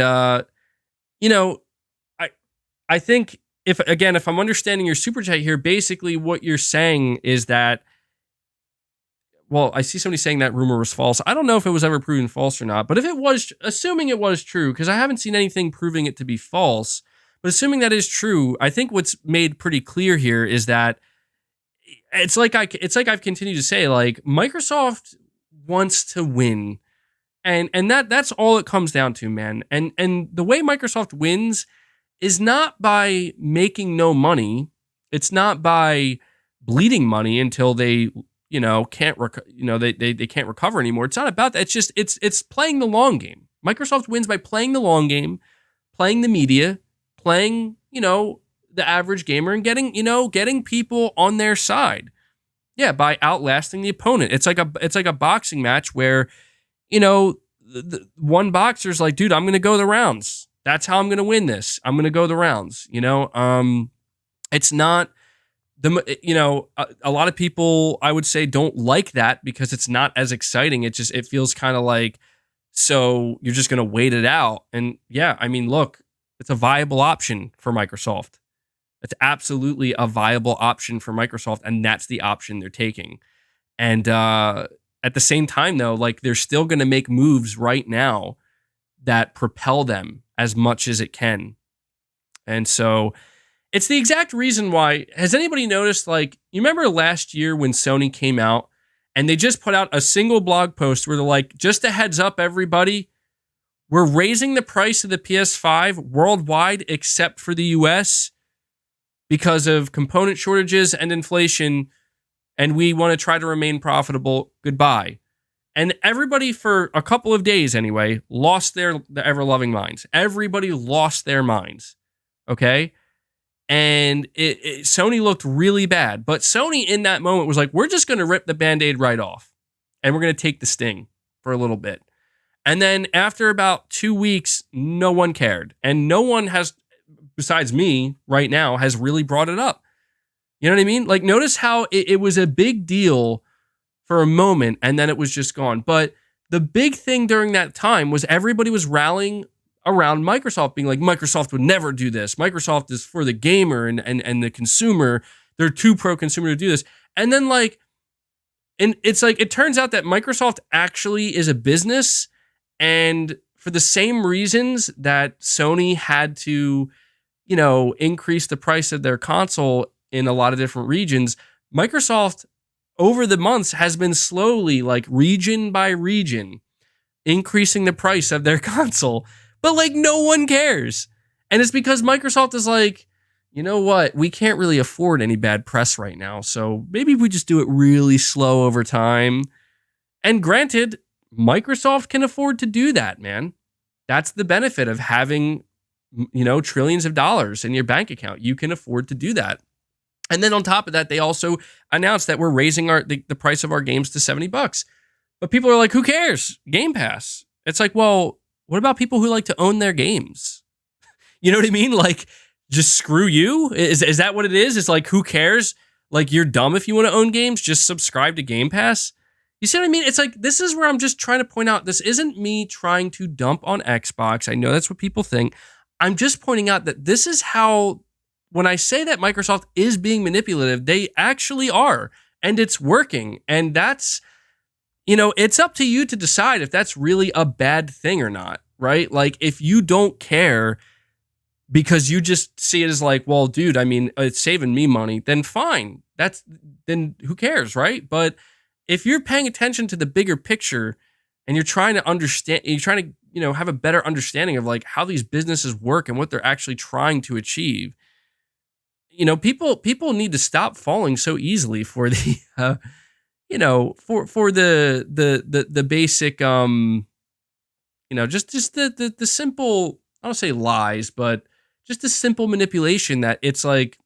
I think if I'm understanding your super chat here, basically what you're saying is that, well, I see somebody saying that rumor was false. I don't know if it was ever proven false or not, but if it was, assuming it was true, because I haven't seen anything proving it to be false, but assuming that is true, I think what's made pretty clear here is that it's like I've continued to say, like, Microsoft wants to win, and that's all it comes down to, man. And the way Microsoft wins is not by making no money. It's not by bleeding money until they can't they can't recover anymore. It's not about that. It's just it's playing the long game. Microsoft wins by playing the long game, playing the media, playing the average gamer, and getting people on their side. Yeah, by outlasting the opponent. It's like a boxing match where the one boxer's like, dude, I'm gonna go the rounds. That's how I'm gonna win this. I'm gonna go the rounds. It's not. A lot of people, I would say, don't like that because it's not as exciting. It feels kind of like, so you're just going to wait it out. And yeah, I mean, look, it's a viable option for Microsoft. It's absolutely a viable option for Microsoft, and that's the option they're taking. And at the same time, though, like, they're still going to make moves right now that propel them as much as it can. And so it's the exact reason why. Has anybody noticed, like, you remember last year when Sony came out and they just put out a single blog post where they're like, just a heads up, everybody, we're raising the price of the PS5 worldwide except for the US because of component shortages and inflation, and we want to try to remain profitable. Goodbye. And everybody, for a couple of days anyway, lost their ever-loving minds. Everybody lost their minds. Okay? And Sony looked really bad. But Sony in that moment was like, we're just going to rip the Band-Aid right off. And we're going to take the sting for a little bit. And then after about 2 weeks, no one cared. And no one has, besides me right now, has really brought it up. You know what I mean? Like, notice how it was a big deal for a moment, and then it was just gone. But the big thing during that time was everybody was rallying around Microsoft, being like, Microsoft would never do this. Microsoft is for the gamer and the consumer. They're too pro-consumer to do this. And then, like, and it's like, it turns out that Microsoft actually is a business, and for the same reasons that Sony had to, increase the price of their console in a lot of different regions, Microsoft over the months has been slowly, like region by region, increasing the price of their console, but like no one cares. And it's because Microsoft is like, you know what? We can't really afford any bad press right now. So maybe we just do it really slow over time. And granted, Microsoft can afford to do that, man. That's the benefit of having, trillions of dollars in your bank account. You can afford to do that. And then on top of that, they also announced that we're raising the price of our games to $70. But people are like, who cares? Game Pass. It's like, well, what about people who like to own their games? You know what I mean? Like, just screw you? Is that what it is? It's like, who cares? Like, you're dumb if you want to own games. Just subscribe to Game Pass. You see what I mean? It's like, this is where I'm just trying to point out, this isn't me trying to dump on Xbox. I know that's what people think. I'm just pointing out that this is how, when I say that Microsoft is being manipulative, they actually are. And it's working. And that's, it's up to you to decide if that's really a bad thing or not, right? Like, if you don't care because you just see it as like, well, dude, I mean, it's saving me money, then fine. Then who cares, right? But if you're paying attention to the bigger picture and you're trying to understand, you're trying to, have a better understanding of like how these businesses work and what they're actually trying to achieve, people need to stop falling so easily for the, for the basic, just the simple, I don't say lies, but just the simple manipulation that it's like,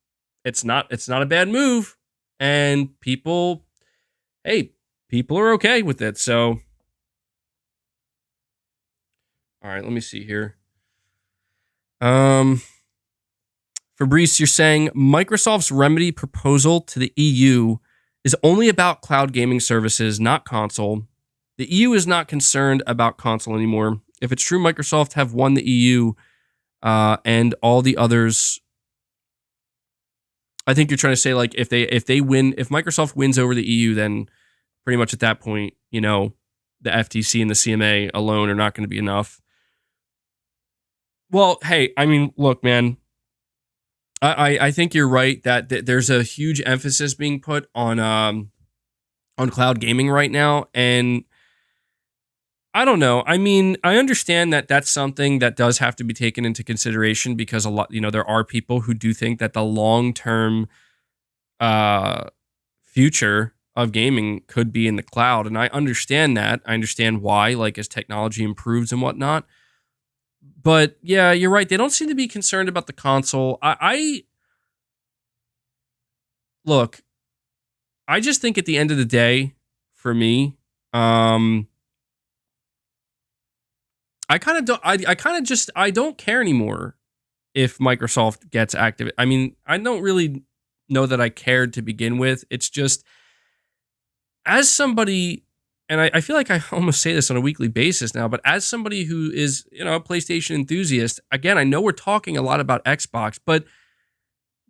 it's not a bad move, and people are okay with it. So, all right, let me see here. Fabrice, you're saying Microsoft's remedy proposal to the EU is only about cloud gaming services, not console. The EU is not concerned about console anymore. If it's true, Microsoft have won the EU, and all the others. I think you're trying to say like if Microsoft wins over the EU, then pretty much at that point, the FTC and the CMA alone are not going to be enough. Well, hey, I mean, look, man. I think you're right that there's a huge emphasis being put on cloud gaming right now, and I don't know. I mean, I understand that that's something that does have to be taken into consideration because a lot, there are people who do think that the long-term future of gaming could be in the cloud, and I understand that. I understand why, like as technology improves and whatnot. But yeah, you're right. They don't seem to be concerned about the console. I look. I just think at the end of the day, for me, I kind of don't. I don't care anymore if Microsoft gets active. I mean, I don't really know that I cared to begin with. It's just as somebody. And I feel like I almost say this on a weekly basis now, but as somebody who is, a PlayStation enthusiast, again, I know we're talking a lot about Xbox, but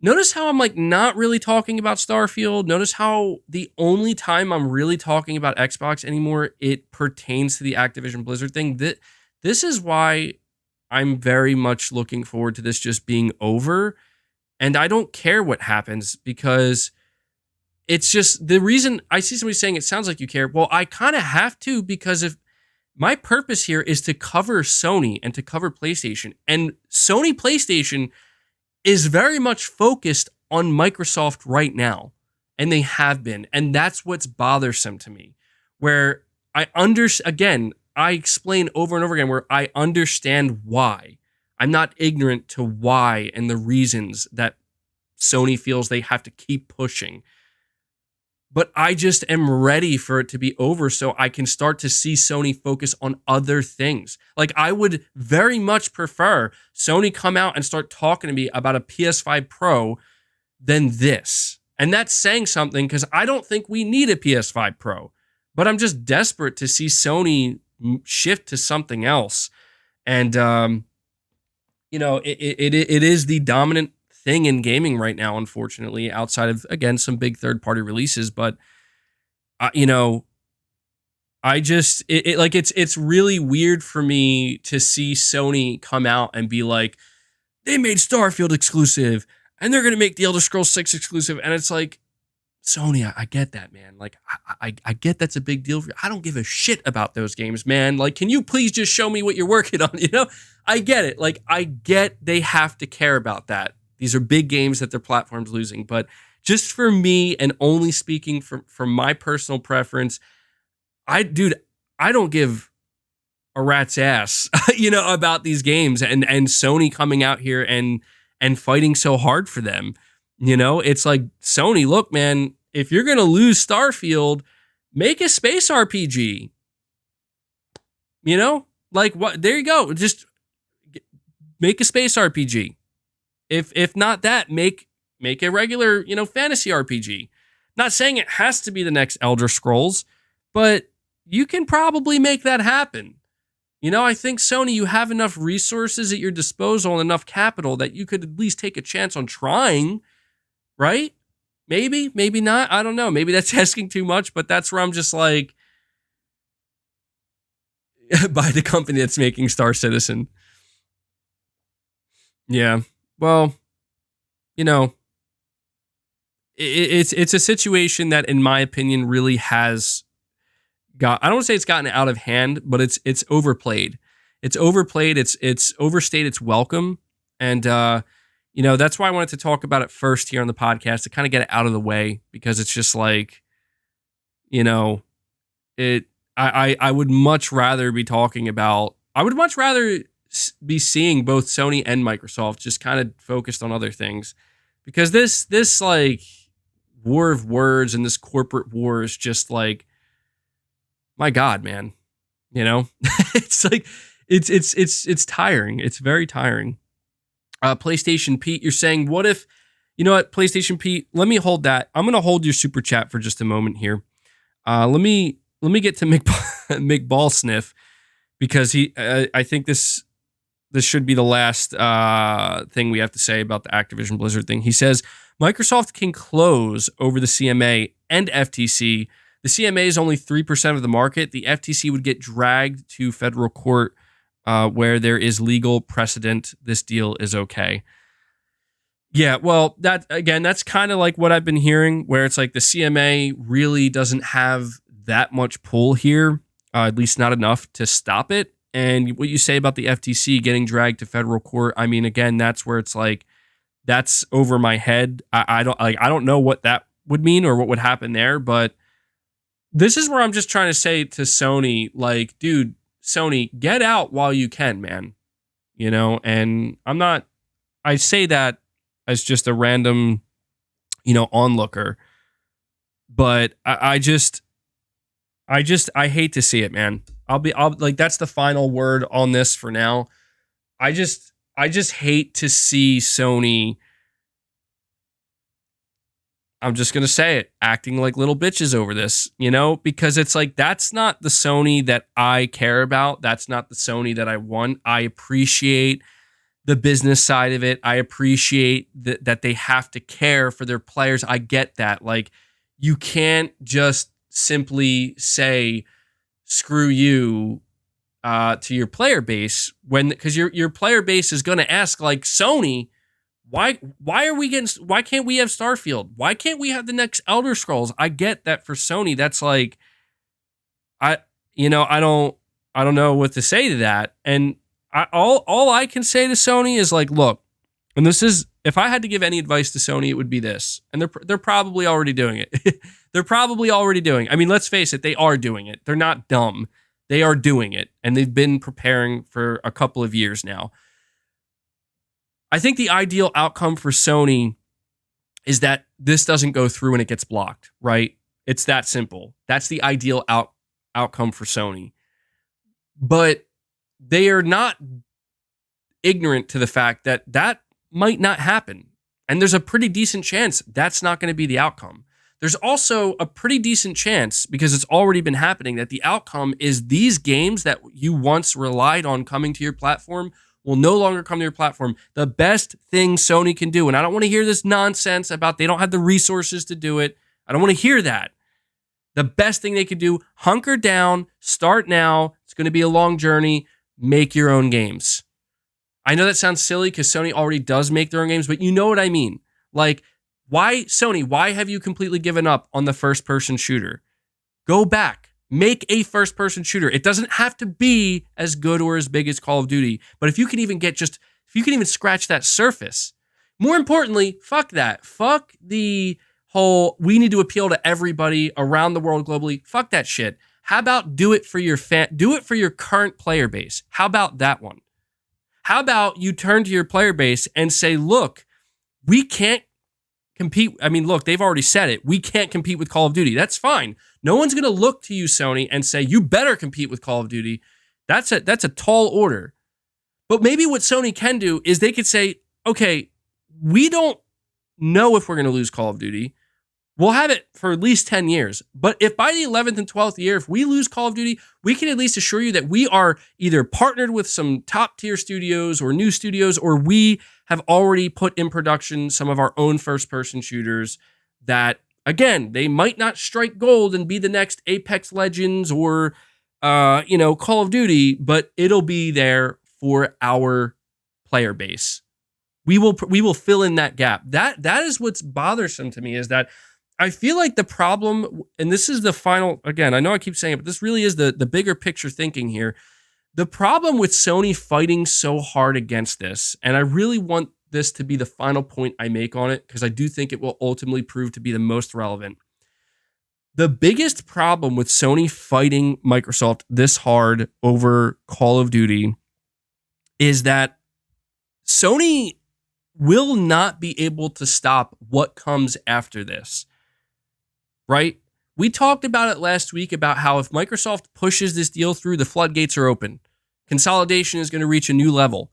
notice how I'm like not really talking about Starfield. Notice how the only time I'm really talking about Xbox anymore, it pertains to the Activision Blizzard thing. This is why I'm very much looking forward to this just being over. And I don't care what happens because it's just the reason I see somebody saying it sounds like you care. Well, I kind of have to because if my purpose here is to cover Sony and to cover PlayStation, and Sony PlayStation is very much focused on Microsoft right now, and they have been, and that's what's bothersome to me. Where I explain over and over again where I understand why. I'm not ignorant to why and the reasons that Sony feels they have to keep pushing. But I just am ready for it to be over so I can start to see Sony focus on other things. Like, I would very much prefer Sony come out and start talking to me about a PS5 Pro than this. And that's saying something because I don't think we need a PS5 Pro. But I'm just desperate to see Sony shift to something else. And, it is the dominant thing in gaming right now, unfortunately, outside of, again, some big third-party releases. But, I just, it's really weird for me to see Sony come out and be like, they made Starfield exclusive, and they're going to make the Elder Scrolls 6 exclusive. And it's like, Sony, I get that, man. Like, I get that's a big deal for you. I don't give a shit about those games, man. Like, can you please just show me what you're working on? You know, I get it. Like, I get they have to care about that. These are big games that their platform's losing. But just for me, and only speaking from my personal preference, dude, I don't give a rat's ass, you know, about these games and Sony coming out here and fighting so hard for them. You know, it's like, Sony, look, man, if you're going to lose Starfield, make a space RPG. You know, like, what? There you go. Just make a space RPG. If not that, make a regular, you know, fantasy RPG. Not saying it has to be the next Elder Scrolls, but you can probably make that happen. You know, I think Sony, you have enough resources at your disposal and enough capital that you could at least take a chance on trying, right? Maybe not. I don't know. Maybe that's asking too much, but that's where I'm just like, by the company that's making Star Citizen. Yeah. Well, you know, it's a situation that, in my opinion, really has I don't want to say it's gotten out of hand, but it's overplayed. It's overplayed. It's overstayed its welcome. And, you know, that's why I wanted to talk about it first here on the podcast, to kind of get it out of the way, because it's just like, you know, I would much rather be talking about, I would much rather be seeing both Sony and Microsoft just kind of focused on other things, because this like war of words and this corporate war is just like, my God, man, you know, it's like, it's tiring. It's very tiring. PlayStation Pete, you're saying, what if, you know what, PlayStation Pete, let me hold that. I'm going to hold your super chat for just a moment here. Let me get to Mick Ball Sniff, because I think this should be the last thing we have to say about the Activision Blizzard thing. He says, Microsoft can close over the CMA and FTC. The CMA is only 3% of the market. The FTC would get dragged to federal court where there is legal precedent. This deal is okay. Yeah, well, that's kind of like what I've been hearing, where it's like the CMA really doesn't have that much pull here, at least not enough to stop it. And what you say about the FTC getting dragged to federal court, I mean, again, that's where it's like, that's over my head. I don't know what that would mean or what would happen there, but this is where I'm just trying to say to Sony, like, dude, Sony, get out while you can, man. You know, and I say that as just a random, you know, onlooker, but I hate to see it, man. I'll like, that's the final word on this for now. I just hate to see Sony, I'm just going to say it, acting like little bitches over this, you know, because it's like, that's not the Sony that I care about. That's not the Sony that I want. I appreciate the business side of it. I appreciate that they have to care for their players. I get that. Like, you can't just simply say, screw you to your player base, because your player base is going to ask, like, Sony, why can't we have Starfield? Why can't we have the next Elder Scrolls? I get that for Sony, that's like, I don't know what to say to that. And all I can say to Sony is like, look, and this is, if I had to give any advice to Sony, it would be this. And they're probably already doing it. They're probably already doing it. I mean, let's face it, they are doing it. They're not dumb. They are doing it. And they've been preparing for a couple of years now. I think the ideal outcome for Sony is that this doesn't go through and it gets blocked, right? It's that simple. That's the ideal outcome for Sony. But they are not ignorant to the fact that might not happen. And there's a pretty decent chance that's not going to be the outcome. There's also a pretty decent chance, because it's already been happening, that the outcome is these games that you once relied on coming to your platform will no longer come to your platform. The best thing Sony can do, and I don't want to hear this nonsense about they don't have the resources to do it. I don't want to hear that. The best thing they could do, hunker down, start now. It's going to be a long journey. Make your own games. I know that sounds silly because Sony already does make their own games, but you know what I mean. Like, Why, Sony, why have you completely given up on the first-person shooter? Go back. Make a first-person shooter. It doesn't have to be as good or as big as Call of Duty, but if you can even scratch that surface. More importantly, fuck that. Fuck the whole, we need to appeal to everybody around the world globally. Fuck that shit. How about do it for your current player base? How about that one? How about you turn to your player base and say, look, we can't compete. I mean, look, they've already said it. We can't compete with Call of Duty. That's fine. No one's going to look to you, Sony, and say, you better compete with Call of Duty. That's a tall order. But maybe what Sony can do is they could say, okay, we don't know if we're going to lose Call of Duty. We'll have it for at least 10 years. But if by the 11th and 12th year, if we lose Call of Duty, we can at least assure you that we are either partnered with some top tier studios or new studios, or we have already put in production some of our own first person shooters that, again, they might not strike gold and be the next Apex Legends or, Call of Duty, but it'll be there for our player base. We will fill in that gap. That is what's bothersome to me, is that I feel like the problem, and this is the final, again, I know I keep saying it, but this really is the bigger picture thinking here. The problem with Sony fighting so hard against this, and I really want this to be the final point I make on it, because I do think it will ultimately prove to be the most relevant. The biggest problem with Sony fighting Microsoft this hard over Call of Duty is that Sony will not be able to stop what comes after this. Right? We talked about it last week about how if Microsoft pushes this deal through, the floodgates are open. Consolidation is going to reach a new level.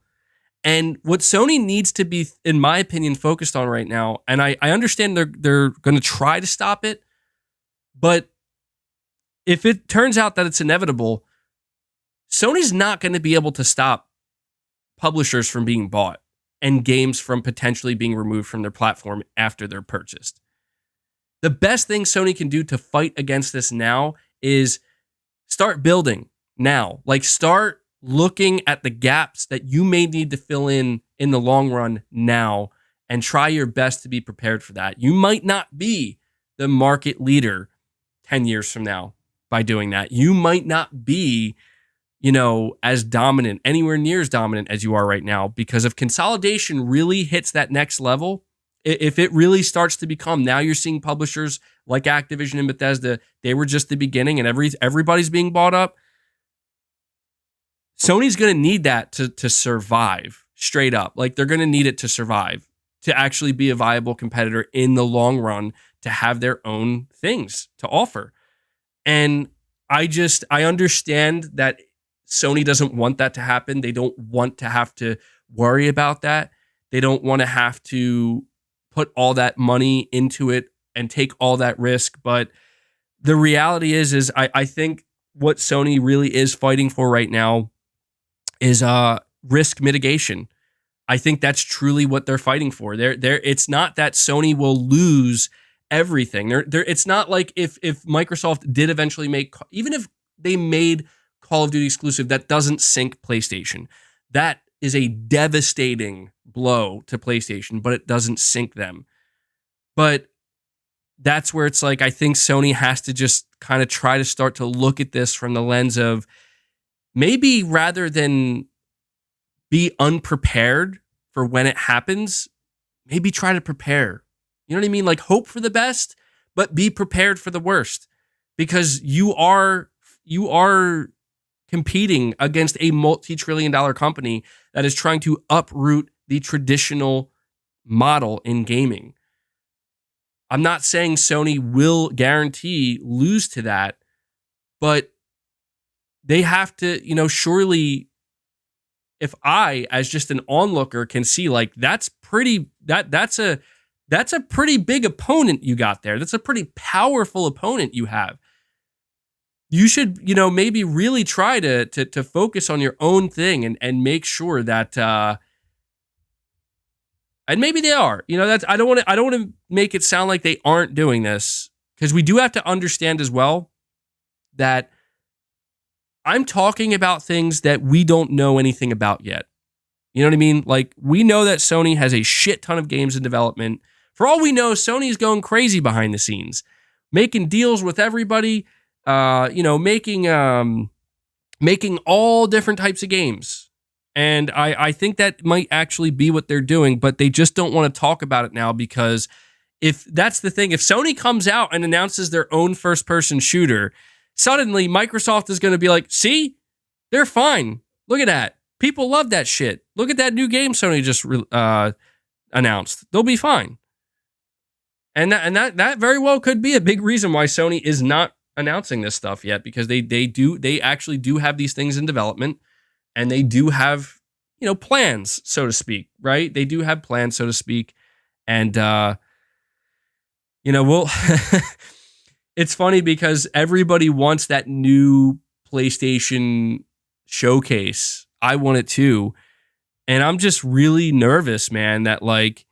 And what Sony needs to be, in my opinion, focused on right now, and I understand they're going to try to stop it, but if it turns out that it's inevitable, Sony's not going to be able to stop publishers from being bought and games from potentially being removed from their platform after they're purchased. The best thing Sony can do to fight against this now is start building now. Like, start looking at the gaps that you may need to fill in the long run now, and try your best to be prepared for that. You might not be the market leader 10 years from now by doing that. You might not be, as dominant, anywhere near as dominant as you are right now, because if consolidation really hits that next level, if it really starts to become, now you're seeing publishers like Activision and Bethesda, they were just the beginning and everybody's being bought up. Sony's going to need that to survive, straight up. Like, they're going to need it to survive, to actually be a viable competitor in the long run, to have their own things to offer. And I understand that Sony doesn't want that to happen. They don't want to have to worry about that. They don't want to have to put all that money into it and take all that risk. But the reality is I think what Sony really is fighting for right now is risk mitigation. I think that's truly what they're fighting for. It's not that Sony will lose everything. It's not like if Microsoft did eventually even if they made Call of Duty exclusive, that doesn't sink PlayStation. That is a devastating blow to PlayStation, but it doesn't sink them. But that's where it's like, I think Sony has to just kind of try to start to look at this from the lens of, maybe rather than be unprepared for when it happens, maybe try to prepare. You know what I mean? Like, hope for the best, but be prepared for the worst, because you are competing against a multi-trillion-dollar company that is trying to uproot the traditional model in gaming. I'm not saying Sony will guarantee lose to that, but they have to, surely, if I, as just an onlooker, can see, like, that's a pretty big opponent you got there. That's a pretty powerful opponent you have. You should, maybe really try to focus on your own thing and make sure that, and maybe they are, I don't want to make it sound like they aren't doing this, because we do have to understand as well that I'm talking about things that we don't know anything about yet. You know what I mean? Like, we know that Sony has a shit ton of games in development For all we know, Sony's going crazy behind the scenes, making deals with everybody, making all different types of games. And I think that might actually be what they're doing, but they just don't want to talk about it now because if that's the thing, if Sony comes out and announces their own first-person shooter, suddenly Microsoft is going to be like, see, they're fine. Look at that. People love that shit. Look at that new game Sony just announced. They'll be fine. And that very well could be a big reason why Sony is not announcing this stuff yet, because they actually do have these things in development, and they do have, plans, so to speak, right? They do have plans, so to speak. And, we'll, it's funny because everybody wants that new PlayStation showcase. I want it too. And I'm just really nervous, man, that like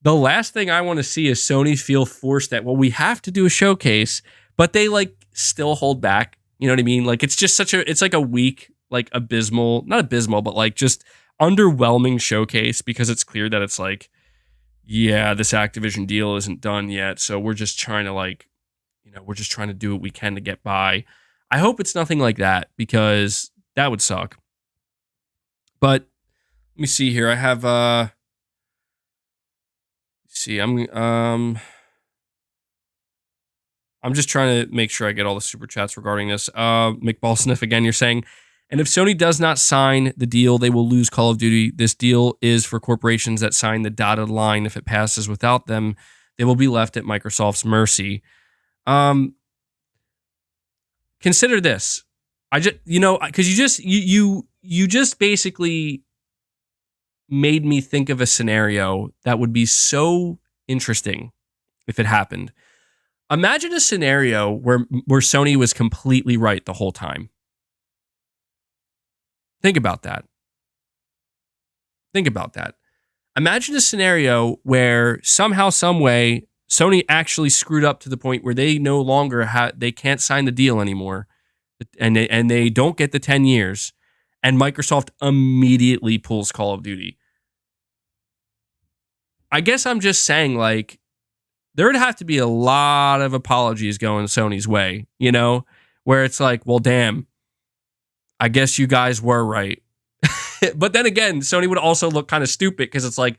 the last thing I want to see is Sony feel forced that, well, we have to do a showcase, but they like still hold back. You know what I mean? Like it's just it's like a weak, like not abysmal, but like just underwhelming showcase, because it's clear that it's like, yeah, this Activision deal isn't done yet. So we're just trying to we're just trying to do what we can to get by. I hope it's nothing like that, because that would suck. But let me see here. I have, I'm just trying to make sure I get all the super chats regarding this. McBall Sniff again, you're saying, and if Sony does not sign the deal, they will lose Call of Duty. This deal is for corporations that sign the dotted line. If it passes without them, they will be left at Microsoft's mercy. Consider this. Because you just basically made me think of a scenario that would be so interesting if it happened. Imagine a scenario where Sony was completely right the whole time. Think about that. Imagine a scenario where somehow, some way, Sony actually screwed up to the point where they no longer they can't sign the deal anymore, and they don't get the 10 years, and Microsoft immediately pulls Call of Duty. I guess I'm just saying, like, there would have to be a lot of apologies going Sony's way, where it's like, well, damn, I guess you guys were right. But then again, Sony would also look kind of stupid, because it's like,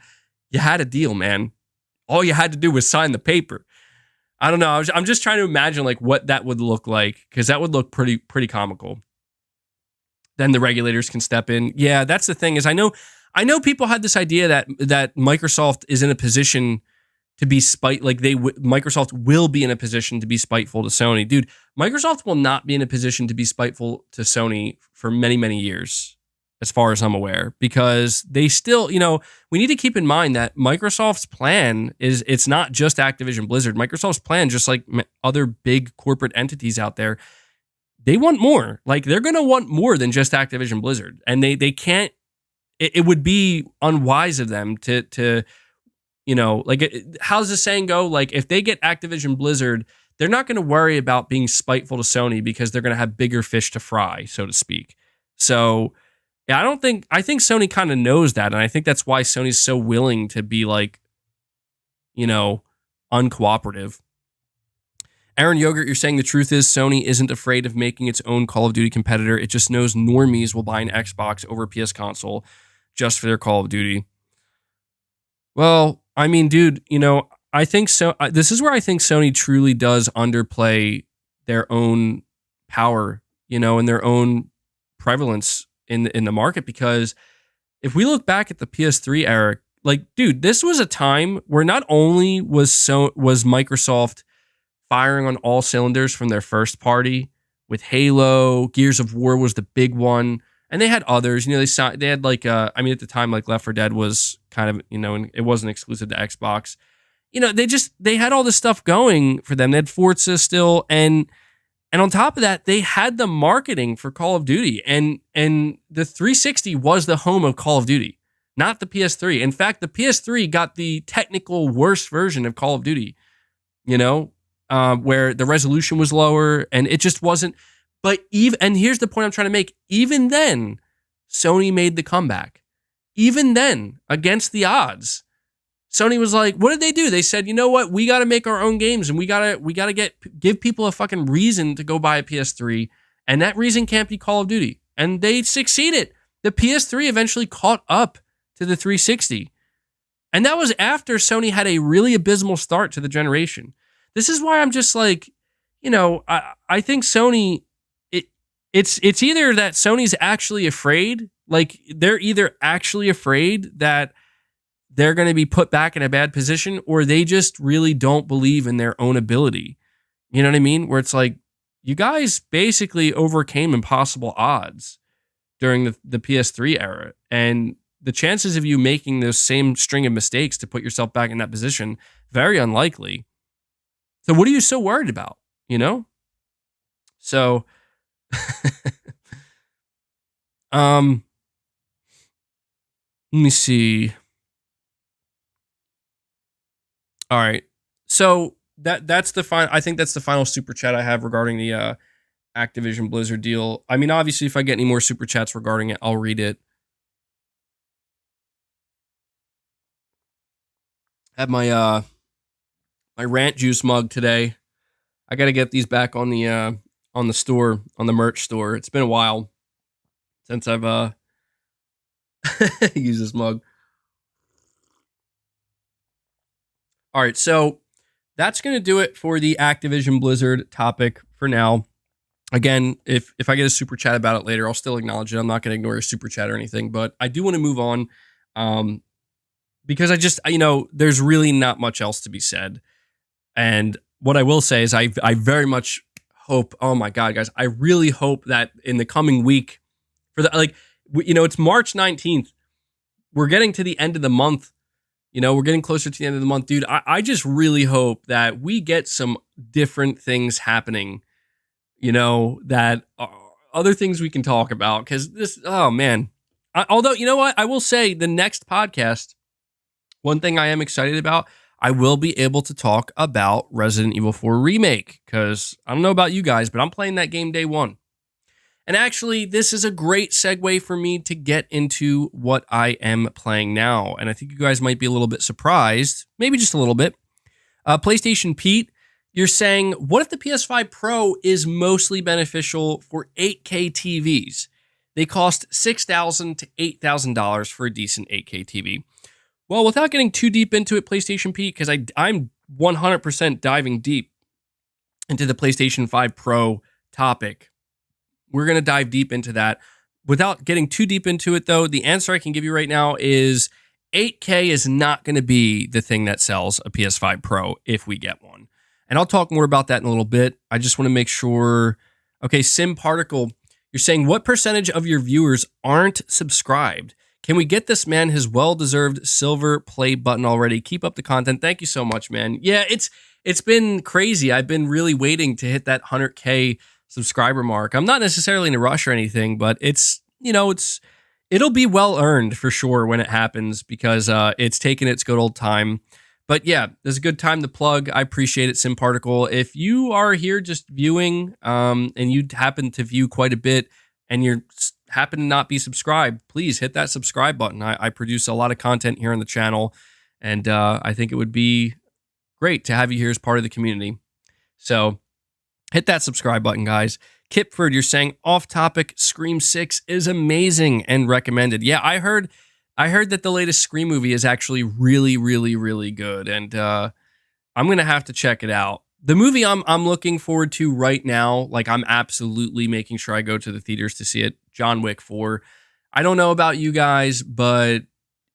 you had a deal, man. All you had to do was sign the paper. I don't know. I'm just trying to imagine like what that would look like, because that would look pretty comical. Then the regulators can step in. Yeah, that's the thing, is I know people had this idea that Microsoft is in a position to be Microsoft will be in a position to be spiteful to Sony. Dude, Microsoft will not be in a position to be spiteful to Sony for many, many years, as far as I'm aware, because they still, we need to keep in mind that Microsoft's plan it's not just Activision Blizzard. Microsoft's plan, just like other big corporate entities out there, they want more. Like, they're going to want more than just Activision Blizzard. And they can't, it would be unwise of them to how's the saying go? Like, if they get Activision Blizzard, they're not going to worry about being spiteful to Sony, because they're going to have bigger fish to fry, so to speak. So, yeah, I think Sony kind of knows that. And I think that's why Sony's so willing to be like, uncooperative. Aaron Yogurt, you're saying the truth is Sony isn't afraid of making its own Call of Duty competitor. It just knows normies will buy an Xbox over a PS console just for their Call of Duty. Well, I mean, dude, I think so. This is where I think Sony truly does underplay their own power, and their own prevalence in the market. Because if we look back at the PS3 era, like, dude, this was a time where not only was Microsoft firing on all cylinders from their first party with Halo, Gears of War was the big one, and they had others. They had like at the time, like Left 4 Dead was kind of, and it wasn't exclusive to Xbox. They had all this stuff going for them. They had Forza still, and on top of that, they had the marketing for Call of Duty, and the 360 was the home of Call of Duty, not the PS3. In fact, the PS3 got the technical worst version of Call of Duty, where the resolution was lower, and it just wasn't. But and here's the point I'm trying to make. Even then, Sony made the comeback. Even then, against the odds, Sony was like, what did they do? They said, you know what? We got to make our own games, and we gotta give people a fucking reason to go buy a PS3, and that reason can't be Call of Duty. And they succeeded. The PS3 eventually caught up to the 360. And that was after Sony had a really abysmal start to the generation. This is why I'm just like, I think Sony, it's either that Sony's actually afraid, like they're either actually afraid that they're going to be put back in a bad position, or they just really don't believe in their own ability. You know what I mean? Where it's like, you guys basically overcame impossible odds during the PS3 era. And the chances of you making those same string of mistakes to put yourself back in that position, very unlikely. So what are you so worried about? So, let me see. All right. So that's the final. I think that's the final super chat I have regarding the Activision Blizzard deal. I mean, obviously, if I get any more super chats regarding it, I'll read it. I had my my rant juice mug today. I got to get these back on the store, on the merch store. It's been a while since I've used this mug. All right, so that's going to do it for the Activision Blizzard topic for now. Again, if I get a super chat about it later, I'll still acknowledge it. I'm not going to ignore a super chat or anything, but I do want to move on because I just, there's really not much else to be said. And what I will say is I very much hope, oh my God, guys, I really hope that in the coming week it's March 19th. We're getting to the end of the month. We're getting closer to the end of the month, dude. I just really hope that we get some different things happening, that other things we can talk about. Because oh man. Although, you know what? I will say the next podcast, one thing I am excited about, I will be able to talk about Resident Evil 4 Remake. Because I don't know about you guys, but I'm playing that game day one. And actually, this is a great segue for me to get into what I am playing now. And I think you guys might be a little bit surprised, maybe just a little bit. PlayStation Pete, you're saying, what if the PS5 Pro is mostly beneficial for 8K TVs? They cost $6,000 to $8,000 for a decent 8K TV. Well, without getting too deep into it, PlayStation Pete, because I'm 100% diving deep into the PlayStation 5 Pro topic. We're going to dive deep into that. Without getting too deep into it, though, the answer I can give you right now is 8K is not going to be the thing that sells a PS5 Pro if we get one. And I'll talk more about that in a little bit. I just want to make sure. Okay, Sim Particle, you're saying, what percentage of your viewers aren't subscribed? Can we get this man his well-deserved silver play button already? Keep up the content. Thank you so much, man. Yeah, it's been crazy. I've been really waiting to hit that 100K subscriber mark. I'm not necessarily in a rush or anything, but it'll be well earned for sure when it happens because it's taken its good old time. But yeah, there's a good time to plug. I appreciate it, Sim Particle. If you are here just viewing and you happen to view quite a bit and you happen to not be subscribed, please hit that subscribe button. I produce a lot of content here on the channel, and I think it would be great to have you here as part of the community. So hit that subscribe button, guys. Kipford, you're saying off topic, Scream 6 is amazing and recommended. Yeah, I heard that the latest Scream movie is actually really, really, really good, and I'm gonna have to check it out. The movie I'm looking forward to right now, like I'm absolutely making sure I go to the theaters to see it, John Wick 4. I don't know about you guys, but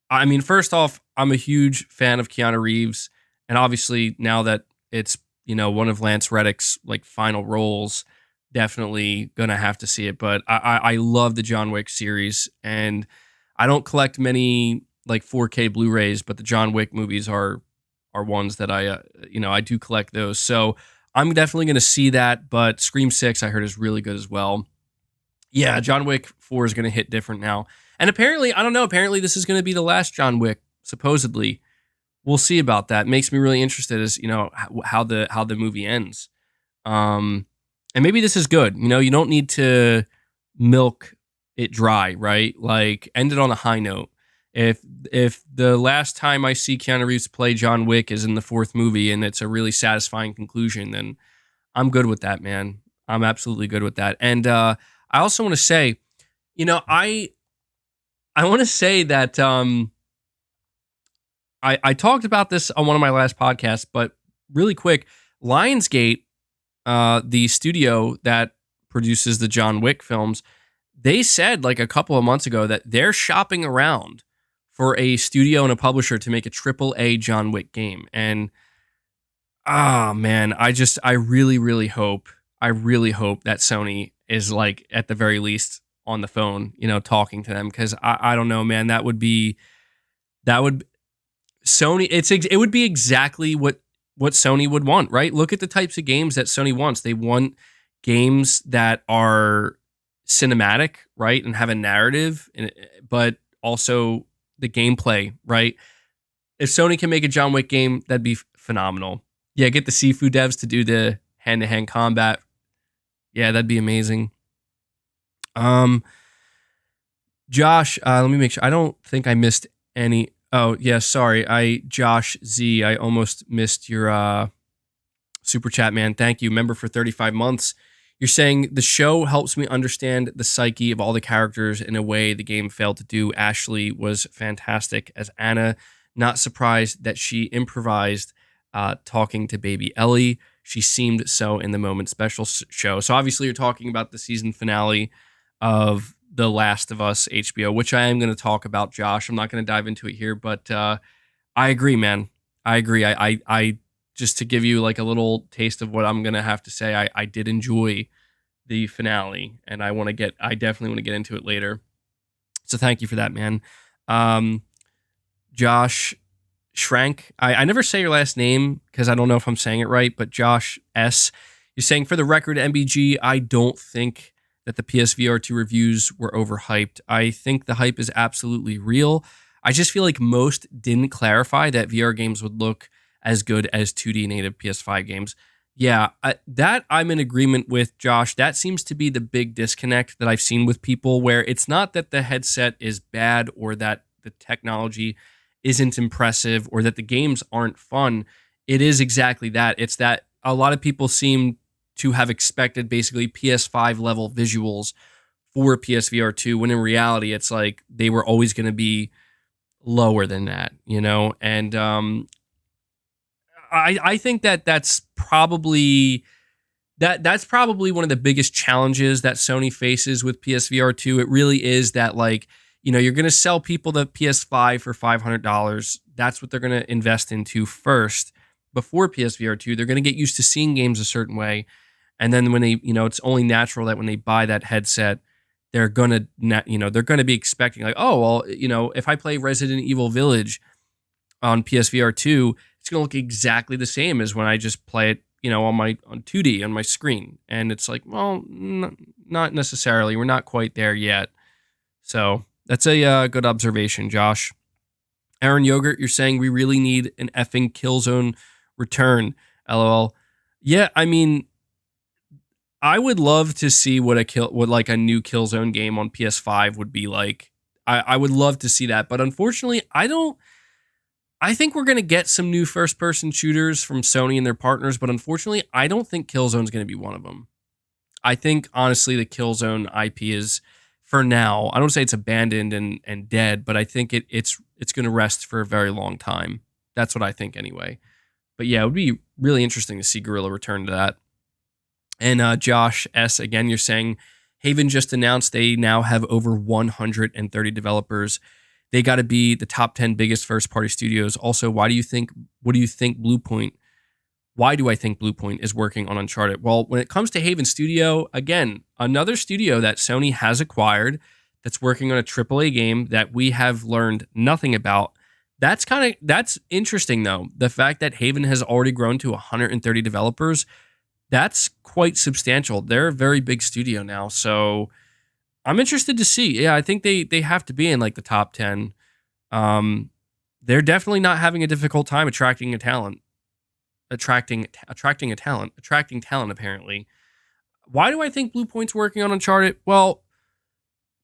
I mean, first off, I'm a huge fan of Keanu Reeves, and obviously now that it's one of Lance Reddick's like final roles, definitely gonna have to see it. But I love the John Wick series, and I don't collect many like 4K Blu-rays, but the John Wick movies are ones that I do collect those. So I'm definitely gonna see that. But Scream 6 I heard is really good as well. Yeah, John Wick 4 is gonna hit different now, and apparently I don't know. Apparently this is gonna be the last John Wick, supposedly. We'll see about that. It makes me really interested as how the movie ends. And maybe this is good. You don't need to milk it dry, right? Like end it on a high note. If the last time I see Keanu Reeves play John Wick is in the fourth movie and it's a really satisfying conclusion, then I'm good with that, man. I'm absolutely good with that. And I also want to say, I want to say that I talked about this on one of my last podcasts, but really quick, Lionsgate, the studio that produces the John Wick films, they said like a couple of months ago that they're shopping around for a studio and a publisher to make a triple A John Wick game. And man, I really hope that Sony is like at the very least on the phone, talking to them, because I don't know, man, that would Sony. It would be exactly what Sony would want, right? Look at the types of games that Sony wants. They want games that are cinematic, right, and have a narrative, but also the gameplay, right? If Sony can make a John Wick game, that'd be phenomenal. Yeah, get the Sifu devs to do the hand-to-hand combat. Yeah, that'd be amazing. Josh, let me make sure. I don't think I missed any. Oh, yeah, sorry. Josh Z, I almost missed your super chat, man. Thank you. Member for 35 months. You're saying the show helps me understand the psyche of all the characters in a way the game failed to do. Ashley was fantastic as Anna. Not surprised that she improvised talking to baby Ellie. She seemed so in the moment. Special show. So obviously you're talking about the season finale of The Last of Us HBO, which I am going to talk about, Josh. I'm not going to dive into it here, but I agree, man. I agree. I just to give you like a little taste of what I'm going to have to say, I did enjoy the finale, and I definitely want to get into it later. So thank you for that, man. Josh Shrank. I never say your last name because I don't know if I'm saying it right, but Josh S. You're saying, for the record, MBG, I don't think that the PSVR 2 reviews were overhyped. I think the hype is absolutely real. I just feel like most didn't clarify that VR games would look as good as 2D native PS5 games. Yeah, that I'm in agreement with, Josh. That seems to be the big disconnect that I've seen with people, where it's not that the headset is bad or that the technology isn't impressive or that the games aren't fun. It is exactly that. It's that a lot of people seem to have expected basically PS5 level visuals for PSVR 2, when in reality, it's like they were always going to be lower than that, And I think that's probably that's probably one of the biggest challenges that Sony faces with PSVR 2. It really is that, like, you're going to sell people the PS5 for $500. That's what they're going to invest into first before PSVR 2. They're going to get used to seeing games a certain way. And then when they, it's only natural that when they buy that headset, they're going to, they're going to be expecting like, oh, well, if I play Resident Evil Village on PSVR 2, it's going to look exactly the same as when I just play it, on 2D on my screen. And it's like, well, not necessarily. We're not quite there yet. So that's a good observation, Josh. Aaron Yogurt, you're saying we really need an effing Killzone return. LOL. Yeah, I mean, I would love to see what a new Killzone game on PS5 would be like. I would love to see that, but unfortunately, I think we're going to get some new first-person shooters from Sony and their partners, but unfortunately, I don't think Killzone's going to be one of them. I think, honestly, the Killzone IP is, for now, I don't say it's abandoned and dead, but I think it's going to rest for a very long time. That's what I think anyway. But yeah, it would be really interesting to see Guerrilla return to that. And Josh S., again, you're saying Haven just announced they now have over 130 developers. They got to be the top 10 biggest first-party studios. Also, what do you think Bluepoint is working on Uncharted? Well, when it comes to Haven Studio, again, another studio that Sony has acquired that's working on a AAA game that we have learned nothing about. That's interesting, though. The fact that Haven has already grown to 130 developers, that's quite substantial. They're a very big studio now, so I'm interested to see. Yeah, I think they have to be in like the top 10. They're definitely not having a difficult time attracting talent, apparently. Why do I think Bluepoint's working on Uncharted? Well,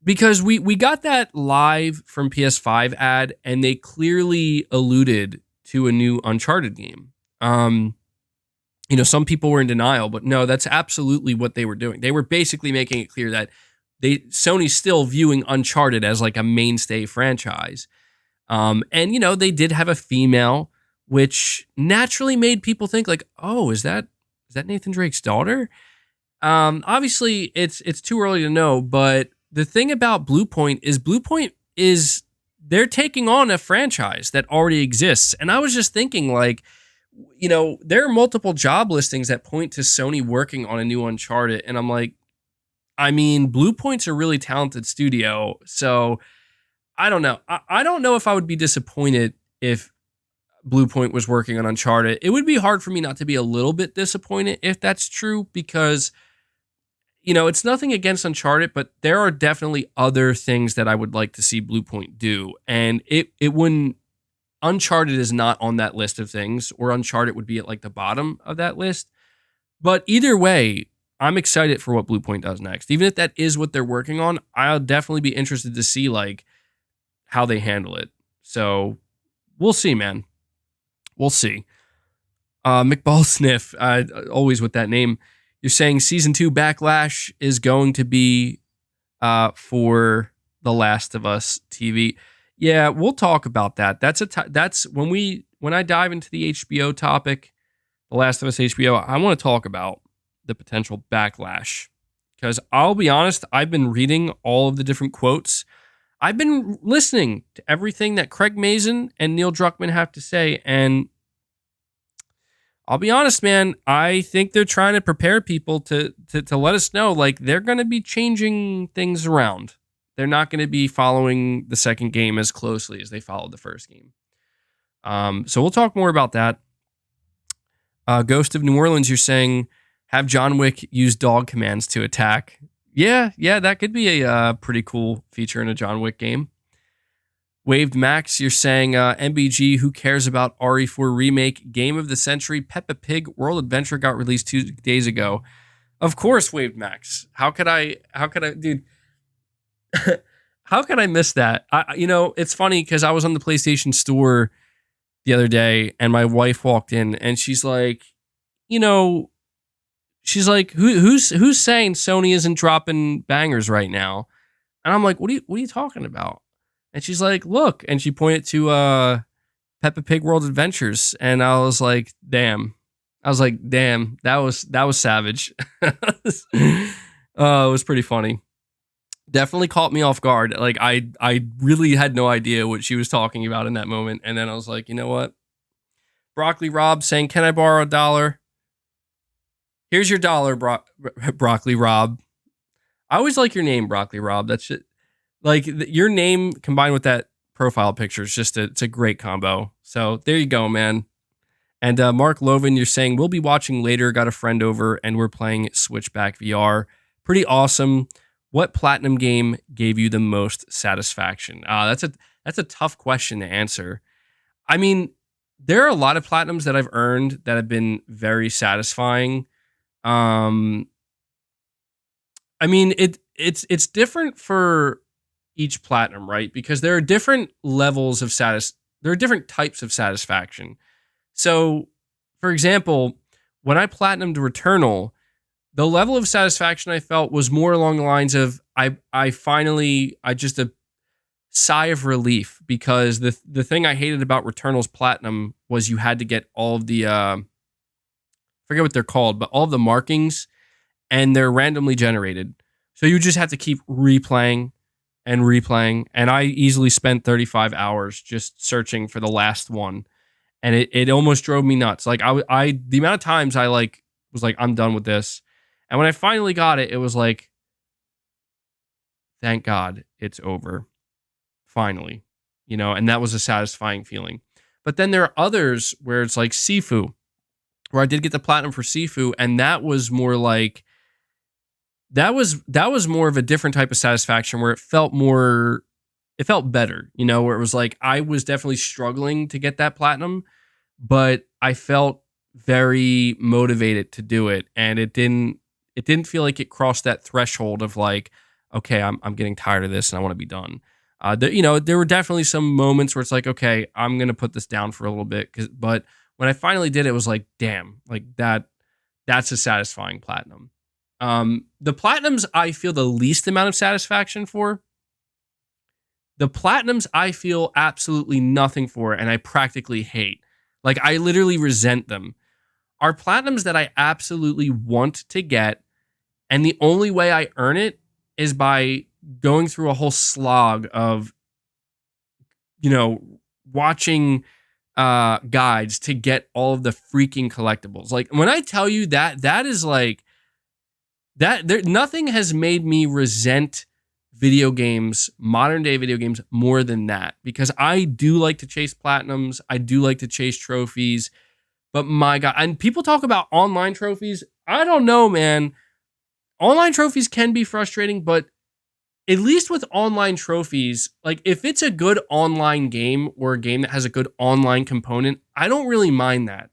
because we got that live from PS5 ad, and they clearly alluded to a new Uncharted game. Some people were in denial, but no, that's absolutely what they were doing. They were basically making it clear that Sony's still viewing Uncharted as like a mainstay franchise. And they did have a female, which naturally made people think like, oh, is that Nathan Drake's daughter? Obviously it's too early to know, but the thing about Bluepoint is they're taking on a franchise that already exists. And I was just thinking like, there are multiple job listings that point to Sony working on a new Uncharted. And I'm like, I mean, Bluepoint's a really talented studio. So I don't know. I don't know if I would be disappointed if Bluepoint was working on Uncharted. It would be hard for me not to be a little bit disappointed if that's true, because it's nothing against Uncharted, but there are definitely other things that I would like to see Bluepoint do. And it wouldn't, Uncharted is not on that list of things, or Uncharted would be at like the bottom of that list. But either way, I'm excited for what Bluepoint does next. Even if that is what they're working on, I'll definitely be interested to see like how they handle it. So we'll see, man. We'll see. McBall Sniff, always with that name. You're saying season 2 backlash is going to be for The Last of Us TV. Yeah, we'll talk about that. That's when I dive into the HBO topic, The Last of Us HBO. I want to talk about the potential backlash, because I'll be honest, I've been reading all of the different quotes. I've been listening to everything that Craig Mazin and Neil Druckmann have to say, and I'll be honest, man, I think they're trying to prepare people to let us know, like, they're going to be changing things around. They're not going to be following the second game as closely as they followed the first game. So we'll talk more about that. Ghost of New Orleans, you're saying, have John Wick use dog commands to attack. Yeah, that could be a pretty cool feature in a John Wick game. Waved Max, you're saying, MBG, who cares about RE4 remake, game of the century, Peppa Pig World Adventure got released 2 days ago. Of course, Waved Max. How could I, dude? How could I miss that? It's funny because I was on the PlayStation Store the other day, and my wife walked in, and she's like, who's saying Sony isn't dropping bangers right now? And I'm like, what are you talking about? And she's like, look, and she pointed to Peppa Pig World Adventures, and I was like, damn. That was savage. It was pretty funny. Definitely caught me off guard. Like I really had no idea what she was talking about in that moment. And then I was like, you know what? Broccoli Rob saying, can I borrow $1? Here's your dollar, Broccoli Rob. I always like your name, Broccoli Rob. That's it. Like your name combined with that profile picture is just it's a great combo. So there you go, man. And Mark Loven, you're saying, we'll be watching later. Got a friend over and we're playing Switchback VR. Pretty awesome. What platinum game gave you the most satisfaction? That's a tough question to answer. I mean, there are a lot of platinums that I've earned that have been very satisfying. I mean, it's different for each platinum, right? Because there are different levels of there are different types of satisfaction. So, for example, when I platinumed Returnal, the level of satisfaction I felt was more along the lines of I just a sigh of relief, because the thing I hated about Returnal's platinum was you had to get all of the forget what they're called, but all of the markings, and they're randomly generated. So you just have to keep replaying and replaying. And I easily spent 35 hours just searching for the last one. And it almost drove me nuts. Like the amount of times I was like, I'm done with this. And when I finally got it, it was like, thank God it's over. Finally, and that was a satisfying feeling. But then there are others where it's like Sifu, where I did get the platinum for Sifu. And that was more like, that was more of a different type of satisfaction, where it felt better, where it was like, I was definitely struggling to get that platinum, but I felt very motivated to do it. And it didn't feel like it crossed that threshold of like, okay, I'm getting tired of this and I want to be done. There were definitely some moments where it's like, okay, I'm gonna put this down for a little bit. But when I finally did, it was like, damn, like that's a satisfying platinum. The platinums I feel the least amount of satisfaction for. The platinums I feel absolutely nothing for, and I practically hate. Like I literally resent them. Are platinums that I absolutely want to get, and the only way I earn it is by going through a whole slog of, you know, watching guides to get all of the freaking collectibles. Like when I tell you that is like that there nothing has made me resent video games, modern day video games, more than that. Because I do like to chase platinums, I do like to chase trophies, but my God, and people talk about online trophies. I don't know, man. Online trophies can be frustrating, but at least with online trophies, like if it's a good online game or a game that has a good online component, I don't really mind that.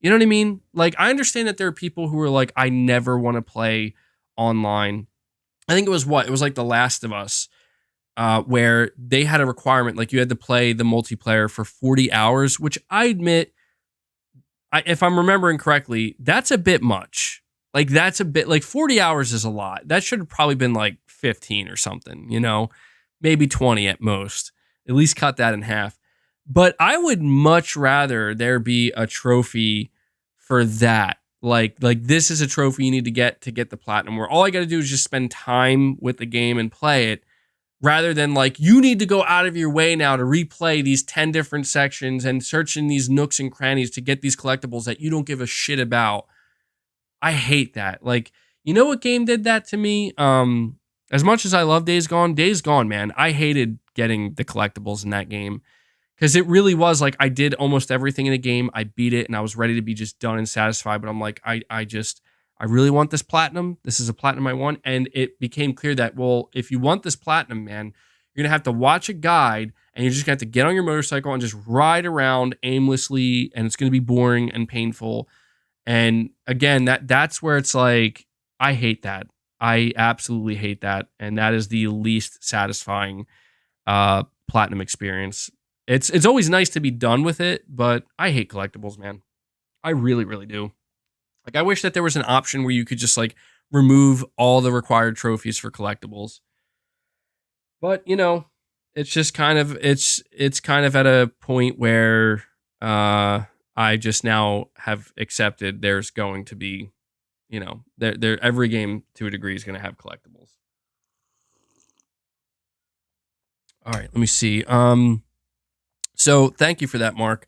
You know what I mean? Like I understand that there are people who are like, I never want to play online. I think it was what? It was like The Last of Us, where they had a requirement, like you had to play the multiplayer for 40 hours, which I admit, if I'm remembering correctly, that's a bit much. Like that's a bit like 40 hours is a lot. That should have probably been like 15 or something, maybe 20 at most. At least cut that in half. But I would much rather there be a trophy for that. Like this is a trophy you need to get the platinum, where all I got to do is just spend time with the game and play it, rather than like you need to go out of your way now to replay these 10 different sections and search in these nooks and crannies to get these collectibles that you don't give a shit about. I hate that. Like, you know what game did that to me? As much as I love Days Gone, man, I hated getting the collectibles in that game. Because it really was like I did almost everything in the game. I beat it and I was ready to be just done and satisfied. But I'm like, I really want this platinum. This is a platinum I want. And it became clear that, well, if you want this platinum, man, you're going to have to watch a guide and you're just going to have to get on your motorcycle and just ride around aimlessly. And it's going to be boring and painful. And again, that's where it's like, I hate that. I absolutely hate that. And that is the least satisfying platinum experience. It's always nice to be done with it, but I hate collectibles, man. I really, really do. Like, I wish that there was an option where you could just like remove all the required trophies for collectibles. But it's just kind of it's kind of at a point where I just now have accepted there's going to be, there every game to a degree is going to have collectibles. All right, let me see. So thank you for that, Mark.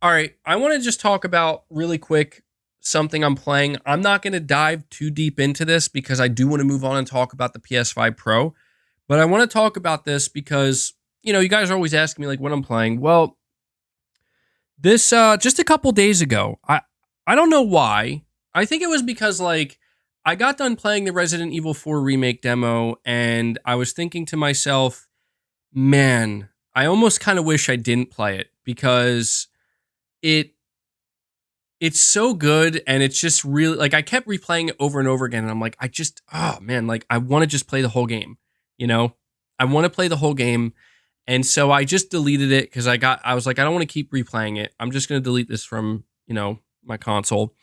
All right, I want to just talk about really quick something I'm playing. I'm not going to dive too deep into this because I do want to move on and talk about the PS5 Pro. But I want to talk about this because, you guys are always asking me like what I'm playing. Well, this just a couple days ago, I don't know why. I think it was because like I got done playing the Resident Evil 4 remake demo and I was thinking to myself, man, I almost kind of wish I didn't play it because it's so good and it's just really like I kept replaying it over and over again and I'm like oh man, like I want to just play the whole game, I want to play the whole game. And so I just deleted it because I was like, I don't want to keep replaying it. I'm just going to delete this from, my console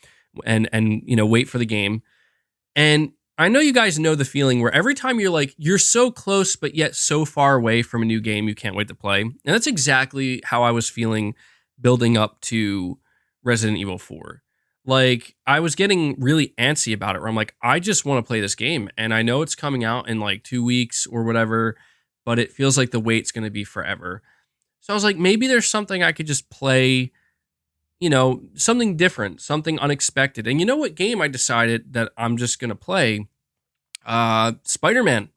and wait for the game. And I know you guys know the feeling where every time you're so close, but yet so far away from a new game you can't wait to play. And that's exactly how I was feeling building up to Resident Evil 4. Like, I was getting really antsy about it where I'm like, I just want to play this game. And I know it's coming out in like 2 weeks or whatever, but it feels like the wait's going to be forever. So I was like, maybe there's something I could just play, something different, something unexpected. And you know what game I decided that I'm just going to play? Spider-Man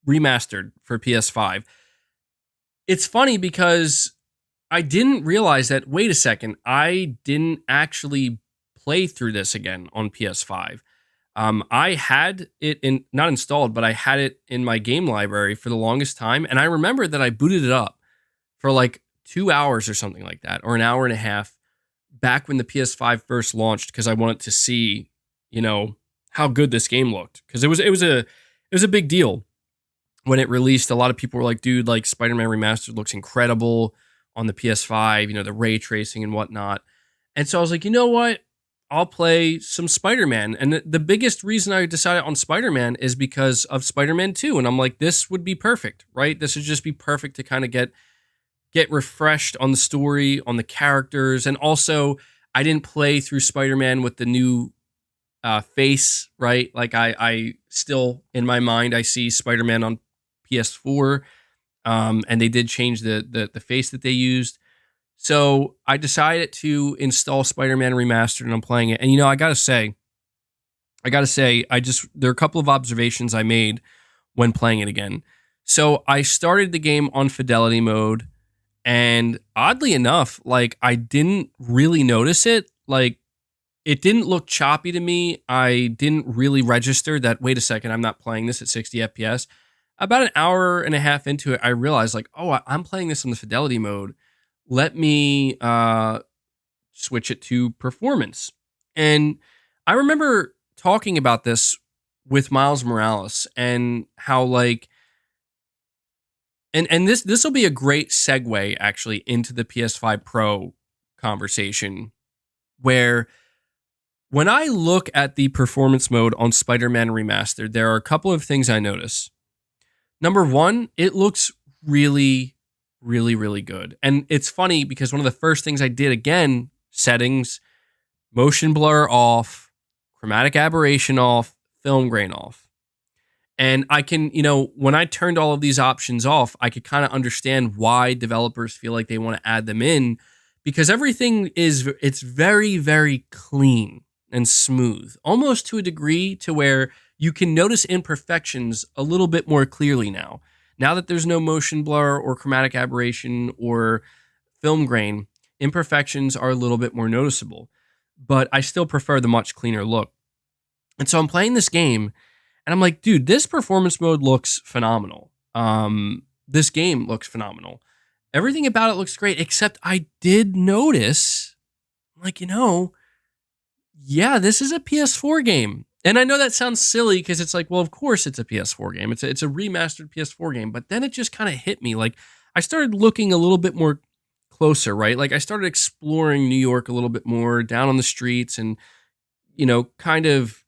remastered for PS5. It's funny because I didn't realize that, wait a second, I didn't actually play through this again on PS5. I had it not installed, but I had it in my game library for the longest time. And I remember that I booted it up for like 2 hours or something like that, or an hour and a half back when the PS5 first launched, because I wanted to see, how good this game looked. Because it was it was a big deal when it released. A lot of people were like, dude, like Spider-Man Remastered looks incredible on the PS5, the ray tracing and whatnot. And so I was like, you know what? I'll play some Spider-Man. And the biggest reason I decided on Spider-Man is because of Spider-Man 2. And I'm like, this would be perfect, right? This would just be perfect to kind of get refreshed on the story, on the characters. And also, I didn't play through Spider-Man with the new face, right? Like I still, in my mind, I see Spider-Man on PS4, and they did change the face that they used. So I decided to install Spider-Man Remastered, and I'm playing it. And I gotta say, there are a couple of observations I made when playing it again. So I started the game on fidelity mode, and oddly enough, like I didn't really notice it. Like it didn't look choppy to me. I didn't really register that, wait a second, I'm not playing this at 60 FPS. About an hour and a half into it, I realized like, oh, I'm playing this on the fidelity mode. Let me switch it to performance. And I remember talking about this with Miles Morales and how like, and this will be a great segue actually into the PS5 Pro conversation, where when I look at the performance mode on Spider-Man Remastered, there are a couple of things I notice. Number one, it looks really, really, really good. And it's funny because one of the first things I did, again, settings, motion blur off, chromatic aberration off, film grain off. And I can, when I turned all of these options off, I could kind of understand why developers feel like they want to add them in, because everything it's very, very clean and smooth, almost to a degree to where you can notice imperfections a little bit more clearly now. Now that there's no motion blur or chromatic aberration or film grain, imperfections are a little bit more noticeable. But I still prefer the much cleaner look. And so I'm playing this game, and I'm like, dude, this performance mode looks phenomenal. This game looks phenomenal. Everything about it looks great, except I did notice, like, yeah, this is a PS4 game. And I know that sounds silly because it's like, well, of course it's a PS4 game. It's a remastered PS4 game. But then it just kind of hit me. Like, I started looking a little bit more closer, right? Like, I started exploring New York a little bit more, down on the streets, and, kind of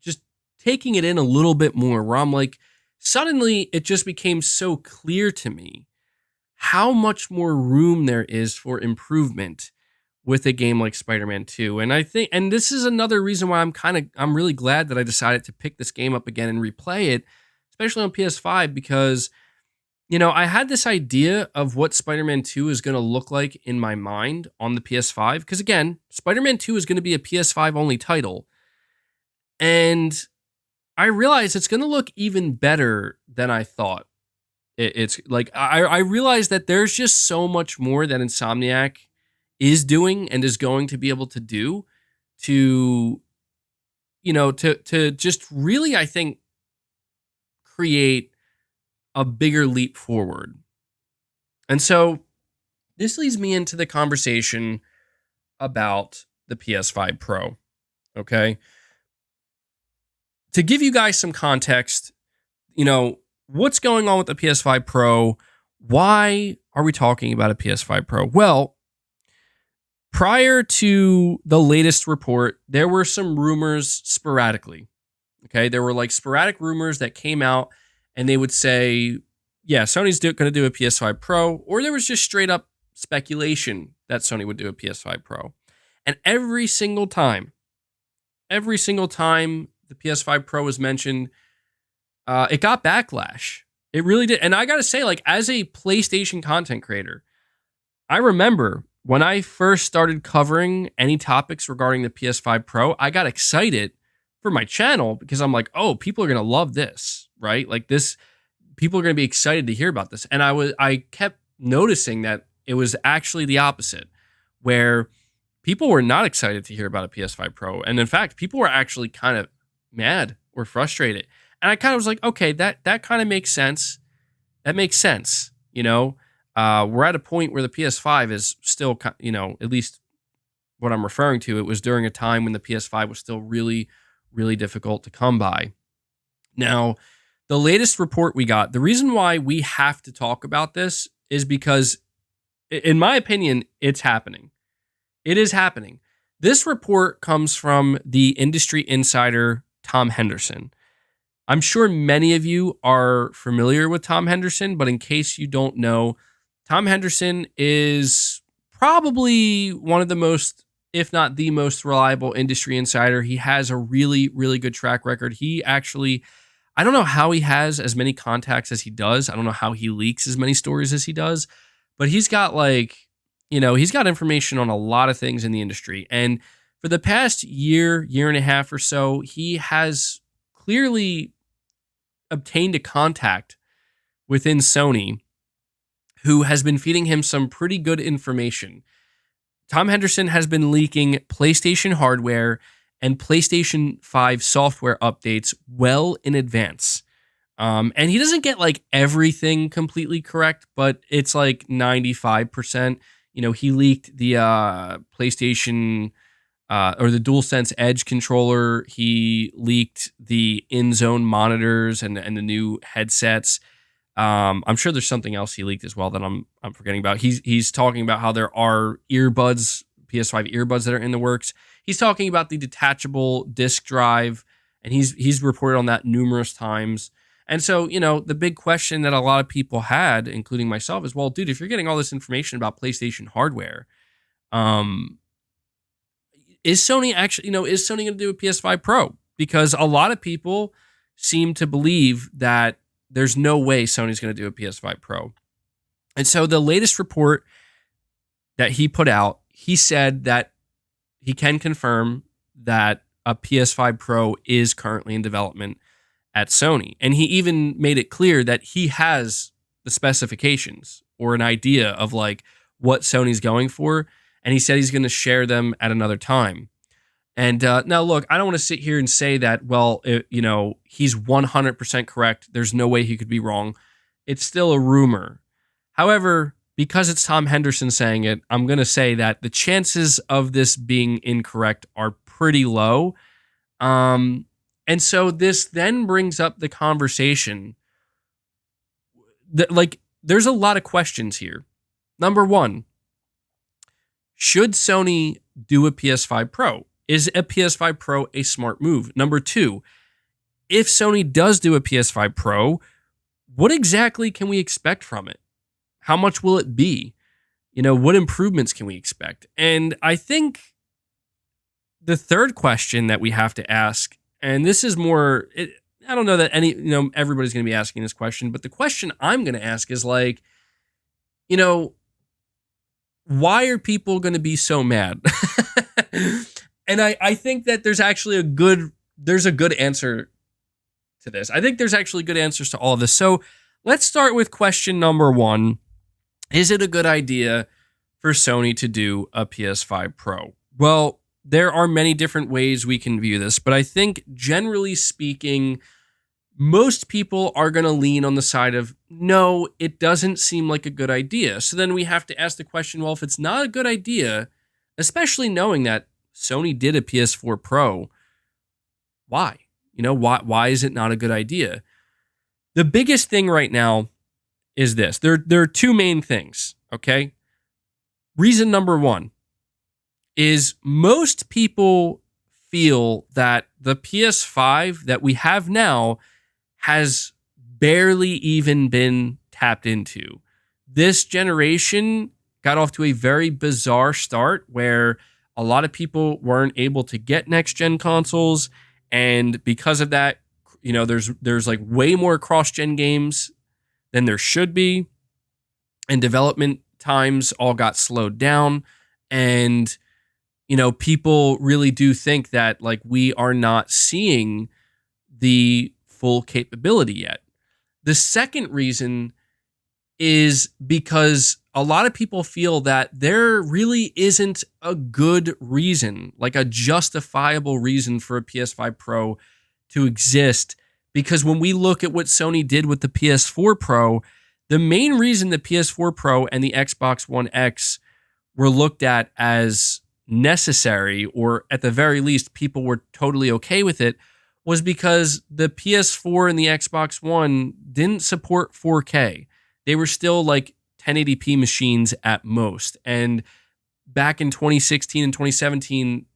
just taking it in a little bit more, where I'm like, suddenly it just became so clear to me how much more room there is for improvement with a game like Spider-Man 2. And I think, and this is another reason why I'm really glad that I decided to pick this game up again and replay it, especially on PS5, because, I had this idea of what Spider-Man 2 is going to look like in my mind on the PS5. Because again, Spider-Man 2 is going to be a PS5 only title. And I realized it's going to look even better than I thought. It's like, I realized that there's just so much more that Insomniac is doing and is going to be able to do to just really, I think, create a bigger leap forward. And so this leads me into the conversation about the PS5 Pro. Okay. To give you guys some context, what's going on with the PS5 Pro? Why are we talking about a PS5 Pro? Well, prior to the latest report, there were some rumors sporadically. Okay, there were like sporadic rumors that came out, and they would say, yeah, Sony's going to do a PS5 Pro, or there was just straight up speculation that Sony would do a PS5 Pro. And every single time the PS5 Pro was mentioned, it got backlash. It really did. And I got to say, like, as a PlayStation content creator, I remember when I first started covering any topics regarding the PS5 Pro, I got excited for my channel because I'm like, oh, people are going to love this, right? Like this, people are going to be excited to hear about this. And I kept noticing that it was actually the opposite, where people were not excited to hear about a PS5 Pro. And in fact, people were actually kind of mad or frustrated. And I kind of was like, okay, that kind of makes sense. That makes sense. We're at a point where the PS5 is still, at least what I'm referring to, it was during a time when the PS5 was still really, really difficult to come by. Now, the latest report we got, the reason why we have to talk about this is because, in my opinion, it's happening. It is happening. This report comes from the industry insider, Tom Henderson. I'm sure many of you are familiar with Tom Henderson, but in case you don't know, Tom Henderson is probably one of the most, if not the most reliable industry insider. He has a really, really good track record. He actually, I don't know how he has as many contacts as he does. I don't know how he leaks as many stories as he does, but he's got he's got information on a lot of things in the industry. And for the past year, year and a half or so, he has clearly obtained a contact within Sony who has been feeding him some pretty good information. Tom Henderson has been leaking PlayStation hardware and PlayStation 5 software updates well in advance. And he doesn't get like everything completely correct, but it's like 95%. He leaked the PlayStation or the DualSense Edge controller. He leaked the in-zone monitors and the new headsets. I'm sure there's something else he leaked as well that I'm forgetting about. He's talking about how there are earbuds, PS5 earbuds that are in the works. He's talking about the detachable disk drive, and he's reported on that numerous times. And so, the big question that a lot of people had, including myself, is, well, dude, if you're getting all this information about PlayStation hardware, is Sony actually, is Sony going to do a PS5 Pro? Because a lot of people seem to believe that there's no way Sony's going to do a PS5 Pro. And so the latest report that he put out, he said that he can confirm that a PS5 Pro is currently in development at Sony. And he even made it clear that he has the specifications or an idea of like what Sony's going for. And he said he's going to share them at another time. And now, look, I don't want to sit here and say that, well, he's 100% correct. There's no way he could be wrong. It's still a rumor. However, because it's Tom Henderson saying it, I'm going to say that the chances of this being incorrect are pretty low. And so this then brings up the conversation that, there's a lot of questions here. Number one, should Sony do a PS5 Pro? Is a PS5 Pro a smart move? Number two, if Sony does do a PS5 Pro, what exactly can we expect from it? How much will it be? What improvements can we expect? And I think the third question that we have to ask, and this is more, I don't know that everybody's going to be asking this question, but the question I'm going to ask is why are people going to be so mad? And I think that there's actually a good answer to this. I think there's actually good answers to all of this. So let's start with question number one. Is it a good idea for Sony to do a PS5 Pro? Well, there are many different ways we can view this, but I think generally speaking, most people are going to lean on the side of, no, it doesn't seem like a good idea. So then we have to ask the question, well, if it's not a good idea, especially knowing that Sony did a PS4 Pro, why? Why is it not a good idea? The biggest thing right now is this. There are two main things, okay? Reason number one is most people feel that the PS5 that we have now has barely even been tapped into. This generation got off to a very bizarre start where a lot of people weren't able to get next-gen consoles, and because of that, there's like way more cross-gen games than there should be, and development times all got slowed down, and people really do think that we are not seeing the full capability yet. The second reason is because a lot of people feel that there really isn't a good reason, like a justifiable reason for a PS5 Pro to exist. Because when we look at what Sony did with the PS4 Pro, the main reason the PS4 Pro and the Xbox One X were looked at as necessary, or at the very least, people were totally okay with it, was because the PS4 and the Xbox One didn't support 4K. They were still like 1080p machines at most. And back in 2016 and 2017,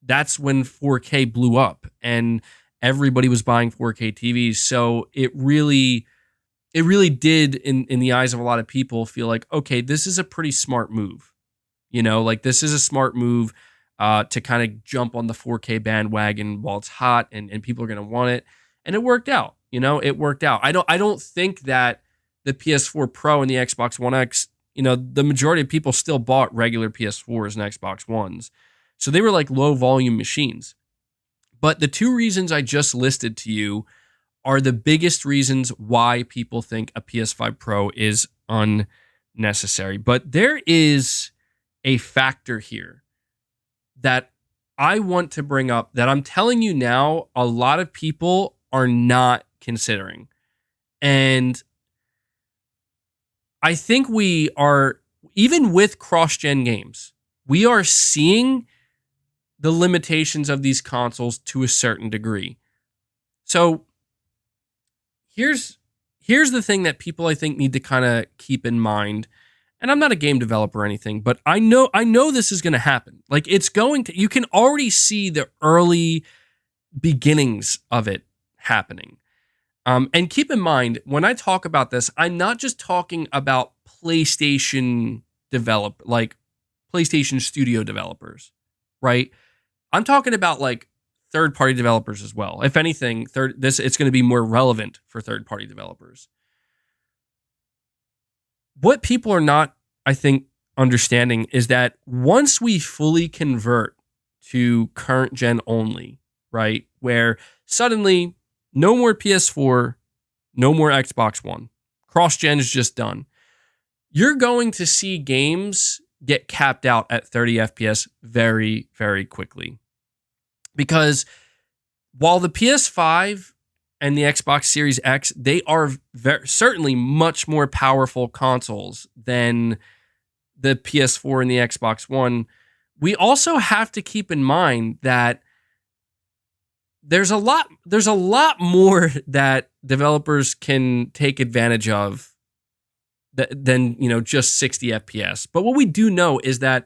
that's when 4K blew up and everybody was buying 4K TVs. So it really did in the eyes of a lot of people feel like, okay, this is a pretty smart move. Like this is a smart move to kind of jump on the 4K bandwagon while it's hot and people are going to want it. And it worked out. It worked out. I don't think that the PS4 Pro and the Xbox One X, the majority of people still bought regular PS4s and Xbox Ones. So they were like low volume machines. But the two reasons I just listed to you are the biggest reasons why people think a PS5 Pro is unnecessary. But there is a factor here that I want to bring up that I'm telling you now, a lot of people are not considering. And I think we are, even with cross-gen games, we are seeing the limitations of these consoles to a certain degree. So here's the thing that people I think need to kind of keep in mind. And I'm not a game developer or anything, but I know this is going to happen. Like you can already see the early beginnings of it happening. And keep in mind, when I talk about this, I'm not just talking about PlayStation PlayStation Studio developers, right? I'm talking about like third-party developers as well. If anything, it's going to be more relevant for third-party developers. What people are not, I think, understanding is that once we fully convert to current gen only, right, where suddenly no more PS4, no more Xbox One, cross-gen is just done, you're going to see games get capped out at 30 FPS very, very quickly. Because while the PS5 and the Xbox Series X, they are certainly much more powerful consoles than the PS4 and the Xbox One, we also have to keep in mind that there's a lot more that developers can take advantage of than just 60 FPS. But what we do know is that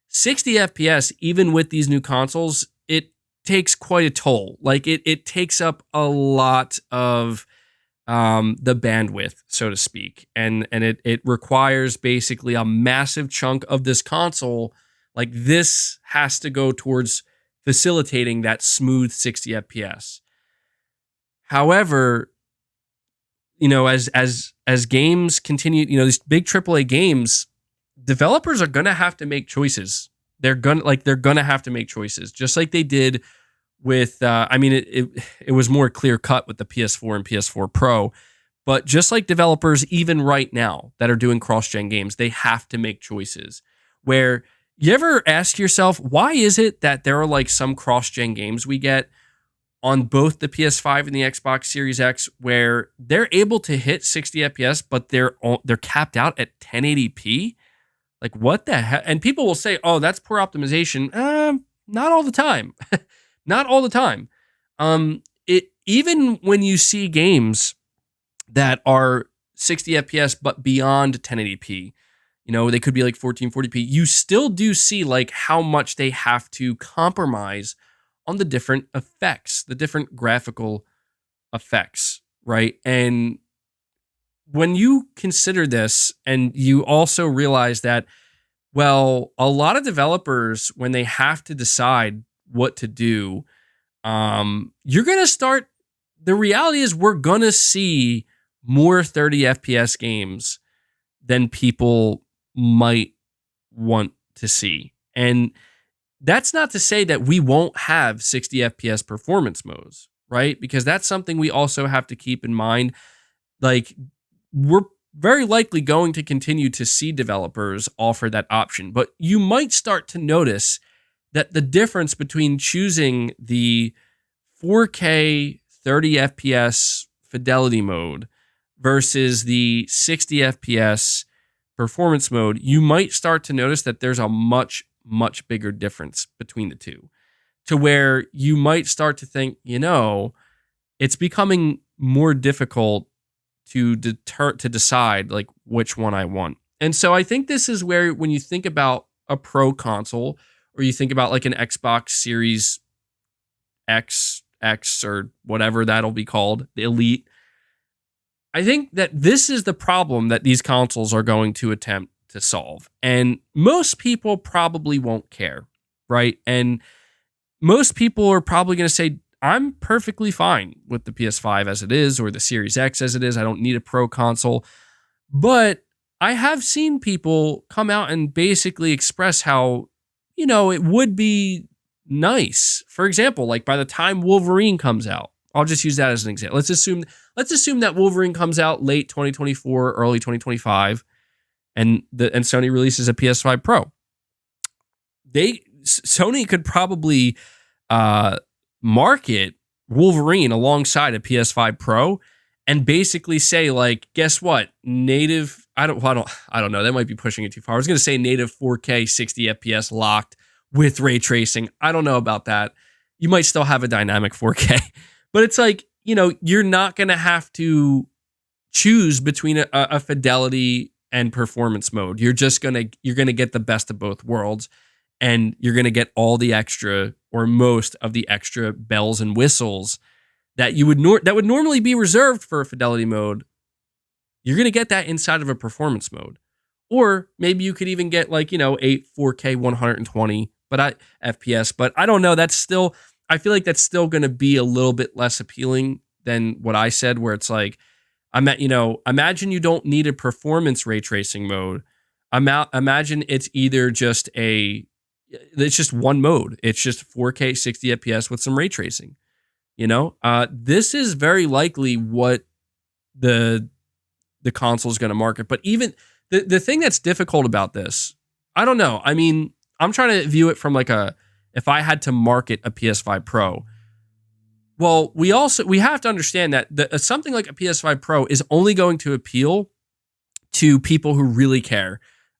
60 FPS, even with these new consoles, it takes quite a toll. Like it takes up a lot of the bandwidth, so to speak, and it requires basically a massive chunk of this console. Like this has to go towards facilitating that smooth 60 FPS. However, as games continue, these big AAA games, developers are gonna have to make choices. They're gonna have to make choices, just like they did with. It was more clear cut with the PS4 and PS4 Pro, but just like developers, even right now that are doing cross-gen games, they have to make choices. Where you ever ask yourself, why is it that there are like some cross-gen games we get on both the PS5 and the Xbox Series X where they're able to hit 60 FPS, but they're capped out at 1080p? Like what the heck? And people will say, "Oh, that's poor optimization." Not all the time. Not all the time. Even when you see games that are 60 FPS but beyond 1080p, they could be like 1440p. You still do see like how much they have to compromise on the different effects, the different graphical effects, right? And when you consider this and you also realize that, well, a lot of developers, when they have to decide what to do, you're going to start, the reality is we're going to see more 30 FPS games than people might want to see. And that's not to say that we won't have 60 FPS performance modes, right? Because that's something we also have to keep in mind. Like, we're very likely going to continue to see developers offer that option, but you might start to notice that the difference between choosing the 4K 30 FPS fidelity mode versus the 60 FPS performance mode, you might start to notice that there's a much bigger difference between the two, to where you might start to think, it's becoming more difficult to decide like which one I want. And so I think this is where when you think about a pro console or you think about like an Xbox Series X or whatever that'll be called, the Elite, I think that this is the problem that these consoles are going to attempt to solve. And most people probably won't care, right? And most people are probably going to say, I'm perfectly fine with the PS5 as it is or the Series X as it is. I don't need a pro console. But I have seen people come out and basically express how, it would be nice. For example, like by the time Wolverine comes out, I'll just use that as an example. Let's assume that Wolverine comes out late 2024, early 2025, and Sony releases a PS5 Pro. Sony could probably market Wolverine alongside a PS5 Pro and basically say, like, guess what? Native, I don't know. That might be pushing it too far. I was going to say native 4K 60 FPS locked with ray tracing. I don't know about that. You might still have a dynamic 4K, but it's like, you're not going to have to choose between a fidelity and performance mode. You're going to get the best of both worlds, and you're going to get all the extra or most of the extra bells and whistles that that would normally be reserved for a fidelity mode. You're going to get that inside of a performance mode. Or maybe you could even get like, 4K 120 FPS, but I don't know. I feel like that's still going to be a little bit less appealing than what I said, where it's like, imagine you don't need a performance ray tracing mode. Imagine it's either just it's just one mode. It's just 4K 60 FPS with some ray tracing. This is very likely what the console is going to market. But even the thing that's difficult about this, I don't know. I mean, I'm trying to view it from like if I had to market a PS5 Pro. Well, we have to understand that something like a PS5 Pro is only going to appeal to people who really care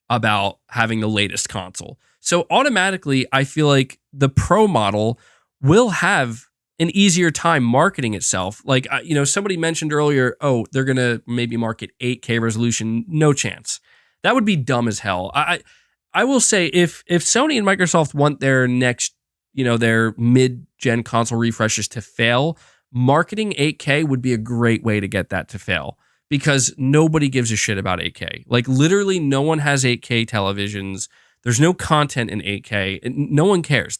about having the latest console. So automatically, I feel like the Pro model will have an easier time marketing itself. Like, somebody mentioned earlier, they're going to maybe market 8K resolution. No chance. That would be dumb as hell. I will say if Sony and Microsoft want their next, their mid-gen console refreshes to fail, marketing 8K would be a great way to get that to fail, because nobody gives a shit about 8K. Like, literally no one has 8K televisions. There's no content in 8K. No one cares.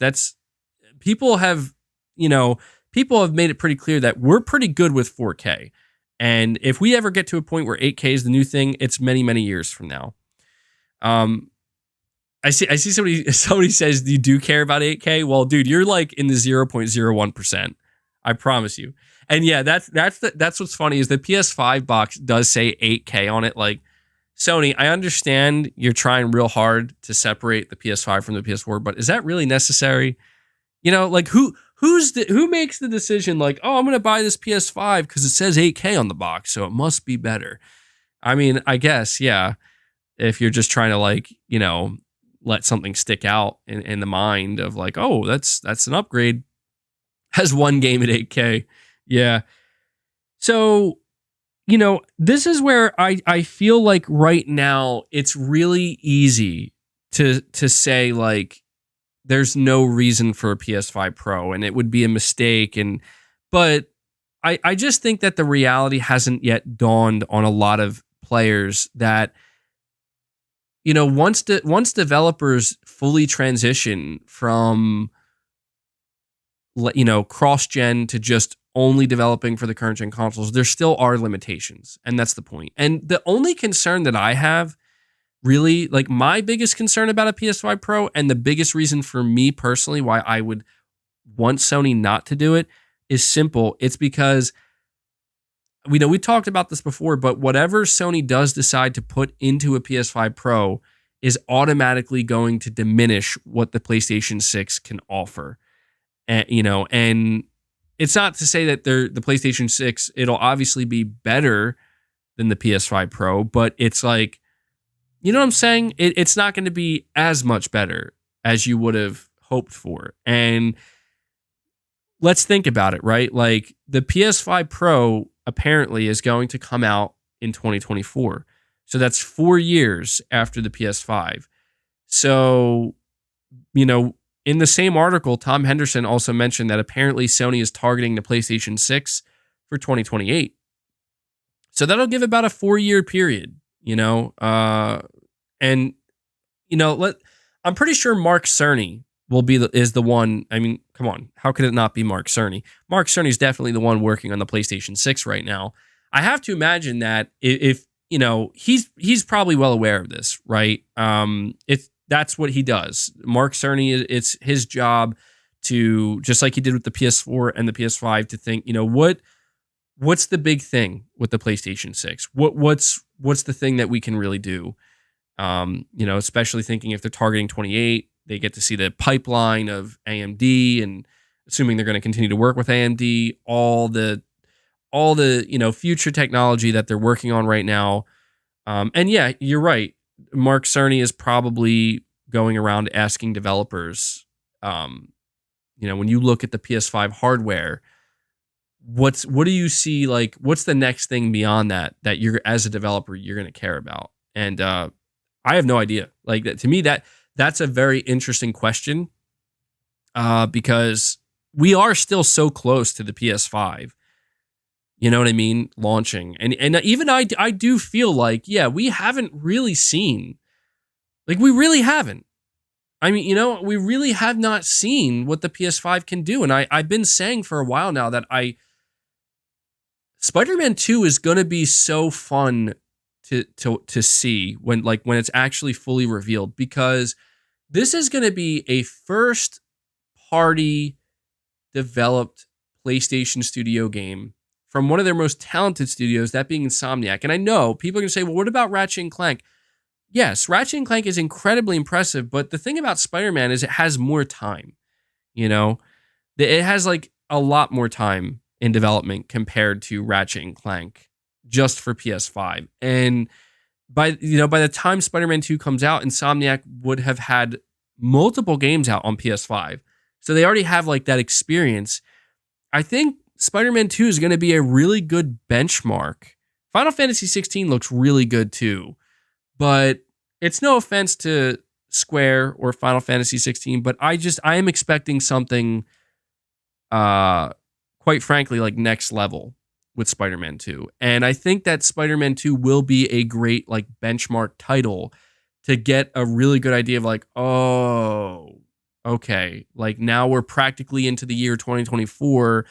People have made it pretty clear that we're pretty good with 4K. And if we ever get to a point where 8K is the new thing, it's many, many years from now. I see somebody says you do care about 8K. Well, dude, you're like in the 0.01%. I promise you. And yeah, that's what's funny is the PS5 box does say 8K on it. Like, Sony, I understand you're trying real hard to separate the PS5 from the PS4, but is that really necessary? Like who makes the decision like, oh, I'm going to buy this PS5 because it says 8K on the box, so it must be better. I mean, I guess, yeah, if you're just trying to like, let something stick out in the mind of like, oh, that's an upgrade. Has one game at 8K. Yeah. So, this is where I feel like right now it's really easy to say like there's no reason for a PS5 Pro and it would be a mistake. But I just think that the reality hasn't yet dawned on a lot of players that, once developers fully transition from, cross-gen to just only developing for the current gen consoles, there still are limitations. And that's the point. And the only concern that I have, really, like my biggest concern about a PS5 Pro and the biggest reason for me personally why I would want Sony not to do it is simple. It's because we talked about this before, but whatever Sony does decide to put into a PS5 Pro is automatically going to diminish what the PlayStation 6 can offer. And it's not to say that the PlayStation 6, it'll obviously be better than the PS5 Pro, but it's like, you know what I'm saying? It's not going to be as much better as you would have hoped for. And let's think about it, right? Like the PS5 Pro apparently is going to come out in 2024. So that's 4 years after the PS5. So, you know, in the same article, Tom Henderson also mentioned that apparently Sony is targeting the PlayStation 6 for 2028. So that'll give about a 4-year period, and I'm pretty sure Mark Cerny is the one. I mean, come on, how could it not be Mark Cerny? Mark Cerny is definitely the one working on the PlayStation 6 right now. I have to imagine that if he's probably well aware of this, right? That's what he does. Mark Cerny, it's his job to, just like he did with the PS4 and the PS5, to think, what's the big thing with the PlayStation 6? What's the thing that we can really do? Especially thinking if they're targeting 28, they get to see the pipeline of AMD, and assuming they're going to continue to work with AMD, all the future technology that they're working on right now. And yeah, you're right. Mark Cerny is probably going around asking developers, when you look at the PS5 hardware, what do you see, like, what's the next thing beyond that you're, as a developer, you're going to care about? And I have no idea. Like, that, to me, that's a very interesting question, because we are still so close to the PS5. You know what I mean? Launching. And even I do feel like, yeah, we haven't really seen, like, we really haven't. I mean, we really have not seen what the PS5 can do. And I've been saying for a while now that Spider-Man 2 is going to be so fun to see when it's actually fully revealed, because this is going to be a first party developed PlayStation Studio game from one of their most talented studios, that being Insomniac. And I know people are going to say, well, what about Ratchet and Clank? Yes, Ratchet and Clank is incredibly impressive, but the thing about Spider-Man is it has more time. It has like a lot more time in development compared to Ratchet and Clank just for PS5. And by the time Spider-Man 2 comes out, Insomniac would have had multiple games out on PS5. So they already have like that experience. I think Spider-Man 2 is going to be a really good benchmark. Final Fantasy 16 looks really good too, but it's no offense to Square or Final Fantasy 16, but I am expecting something, quite frankly, like next level with Spider-Man 2. And I think that Spider-Man 2 will be a great like benchmark title to get a really good idea of like, oh, okay, like now we're practically into the year 2024.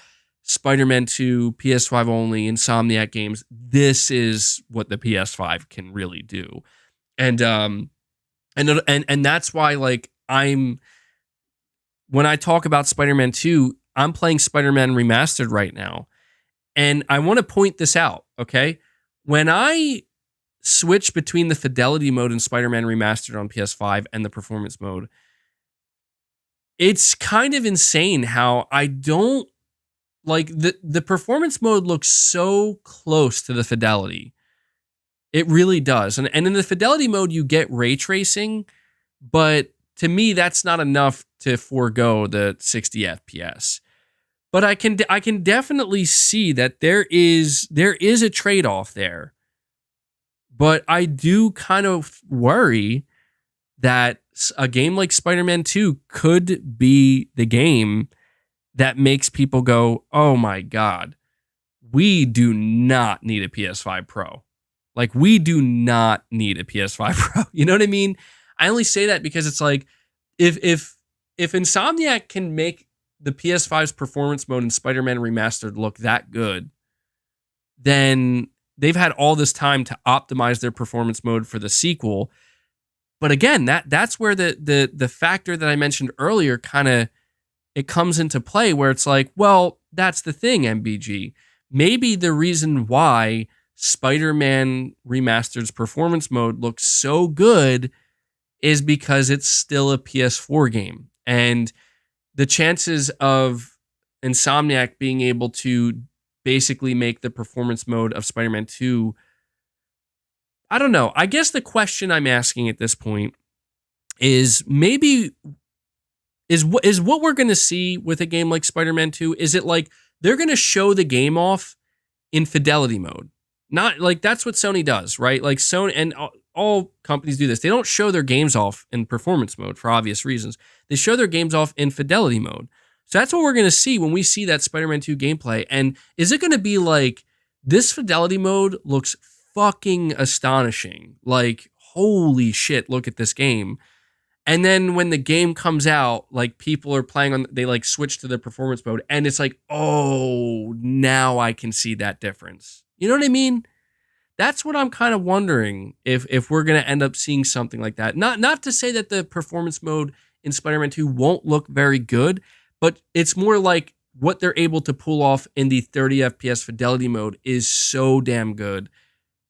Spider-Man 2, PS5 only, Insomniac games. This is what the PS5 can really do. And that's why, like, when I talk about Spider-Man 2, I'm playing Spider-Man Remastered right now. And I want to point this out, okay? When I switch between the fidelity mode in Spider-Man Remastered on PS5 and the performance mode, it's kind of insane how I don't like the performance mode looks so close to the fidelity. It really does. And in the fidelity mode, you get ray tracing, but to me, that's not enough to forego the 60 FPS. But I can definitely see that there is a trade-off there. But I do kind of worry that a game like Spider-Man 2 could be the game that makes people go, oh my God, we do not need a PS5 Pro. Like, we do not need a PS5 Pro. You know what I mean? I only say that because it's like, if Insomniac can make the PS5's performance mode in Spider-Man Remastered look that good, then they've had all this time to optimize their performance mode for the sequel. But again, that's where the factor that I mentioned earlier kind of, it comes into play, where it's like, well, that's the thing, MBG. Maybe the reason why Spider-Man Remastered's performance mode looks so good is because it's still a PS4 game. And the chances of Insomniac being able to basically make the performance mode of Spider-Man 2, I don't know. I guess the question I'm asking at this point is, maybe is what we're going to see with a game like Spider-Man 2. Is it like they're going to show the game off in fidelity mode? Not like that's what Sony does, right? Like Sony and all companies do this. They don't show their games off in performance mode for obvious reasons. They show their games off in fidelity mode. So that's what we're going to see when we see that Spider-Man 2 gameplay. And is it going to be like, this fidelity mode looks fucking astonishing. Like, holy shit, look at this game. And then when the game comes out, like people are playing on, they like switch to the performance mode and it's like, oh, now I can see that difference. You know what I mean? That's what I'm kind of wondering if we're going to end up seeing something like that. Not to say that the performance mode in Spider-Man 2 won't look very good, but it's more like what they're able to pull off in the 30 FPS fidelity mode is so damn good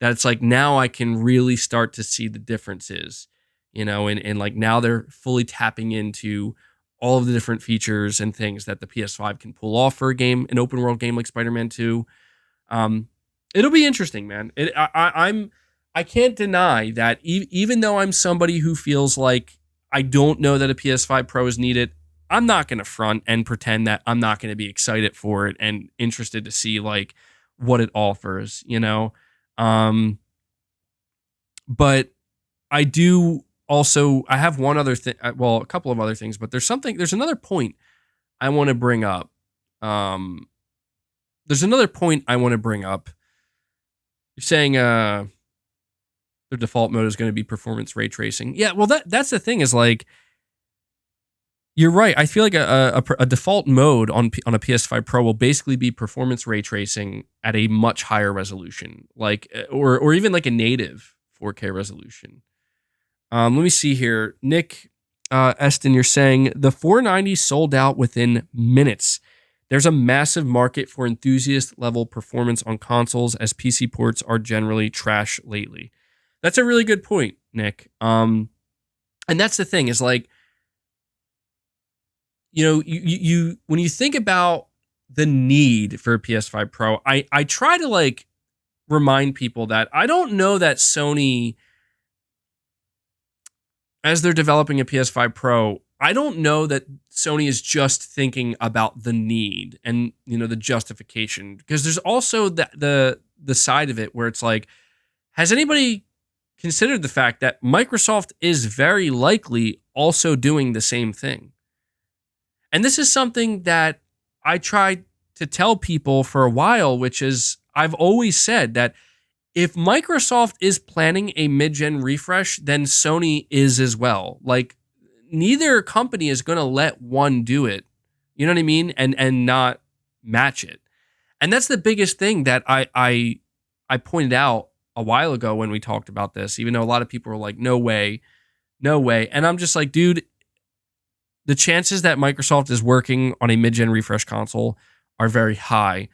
that it's like, now I can really start to see the differences. You know, and like now they're fully tapping into all of the different features and things that the PS5 can pull off for a game, an open world game like Spider-Man 2. It'll be interesting, man. I can't deny that even though I'm somebody who feels like I don't know that a PS5 Pro is needed, I'm not going to front and pretend that I'm not going to be excited for it and interested to see like what it offers, you know? But I do also, I have one other thing, well, a couple of other things, but there's another point I want to bring up. There's another point I want to bring up. You're saying their default mode is going to be performance ray tracing. Yeah, well, that's the thing is like, you're right. I feel like a default mode on a PS5 Pro will basically be performance ray tracing at a much higher resolution, like or even like a native 4K resolution. Let me see here. Nick Eston, you're saying the 490 sold out within minutes. There's a massive market for enthusiast level performance on consoles as PC ports are generally trash lately. That's a really good point, Nick. And that's the thing is like, you know, you when you think about the need for a PS5 Pro, I try to like remind people that I don't know that Sony, as they're developing a PS5 Pro, I don't know that Sony is just thinking about the need and, you know, the justification, because there's also the side of it where it's like, has anybody considered the fact that Microsoft is very likely also doing the same thing? And this is something that I tried to tell people for a while, which is I've always said that if Microsoft is planning a mid-gen refresh, then Sony is as well. Like, neither company is going to let one do it. You know what I mean? And not match it. And that's the biggest thing that I pointed out a while ago when we talked about this, even though a lot of people were like, no way, no way. And I'm just like, dude, the chances that Microsoft is working on a mid-gen refresh console are very high.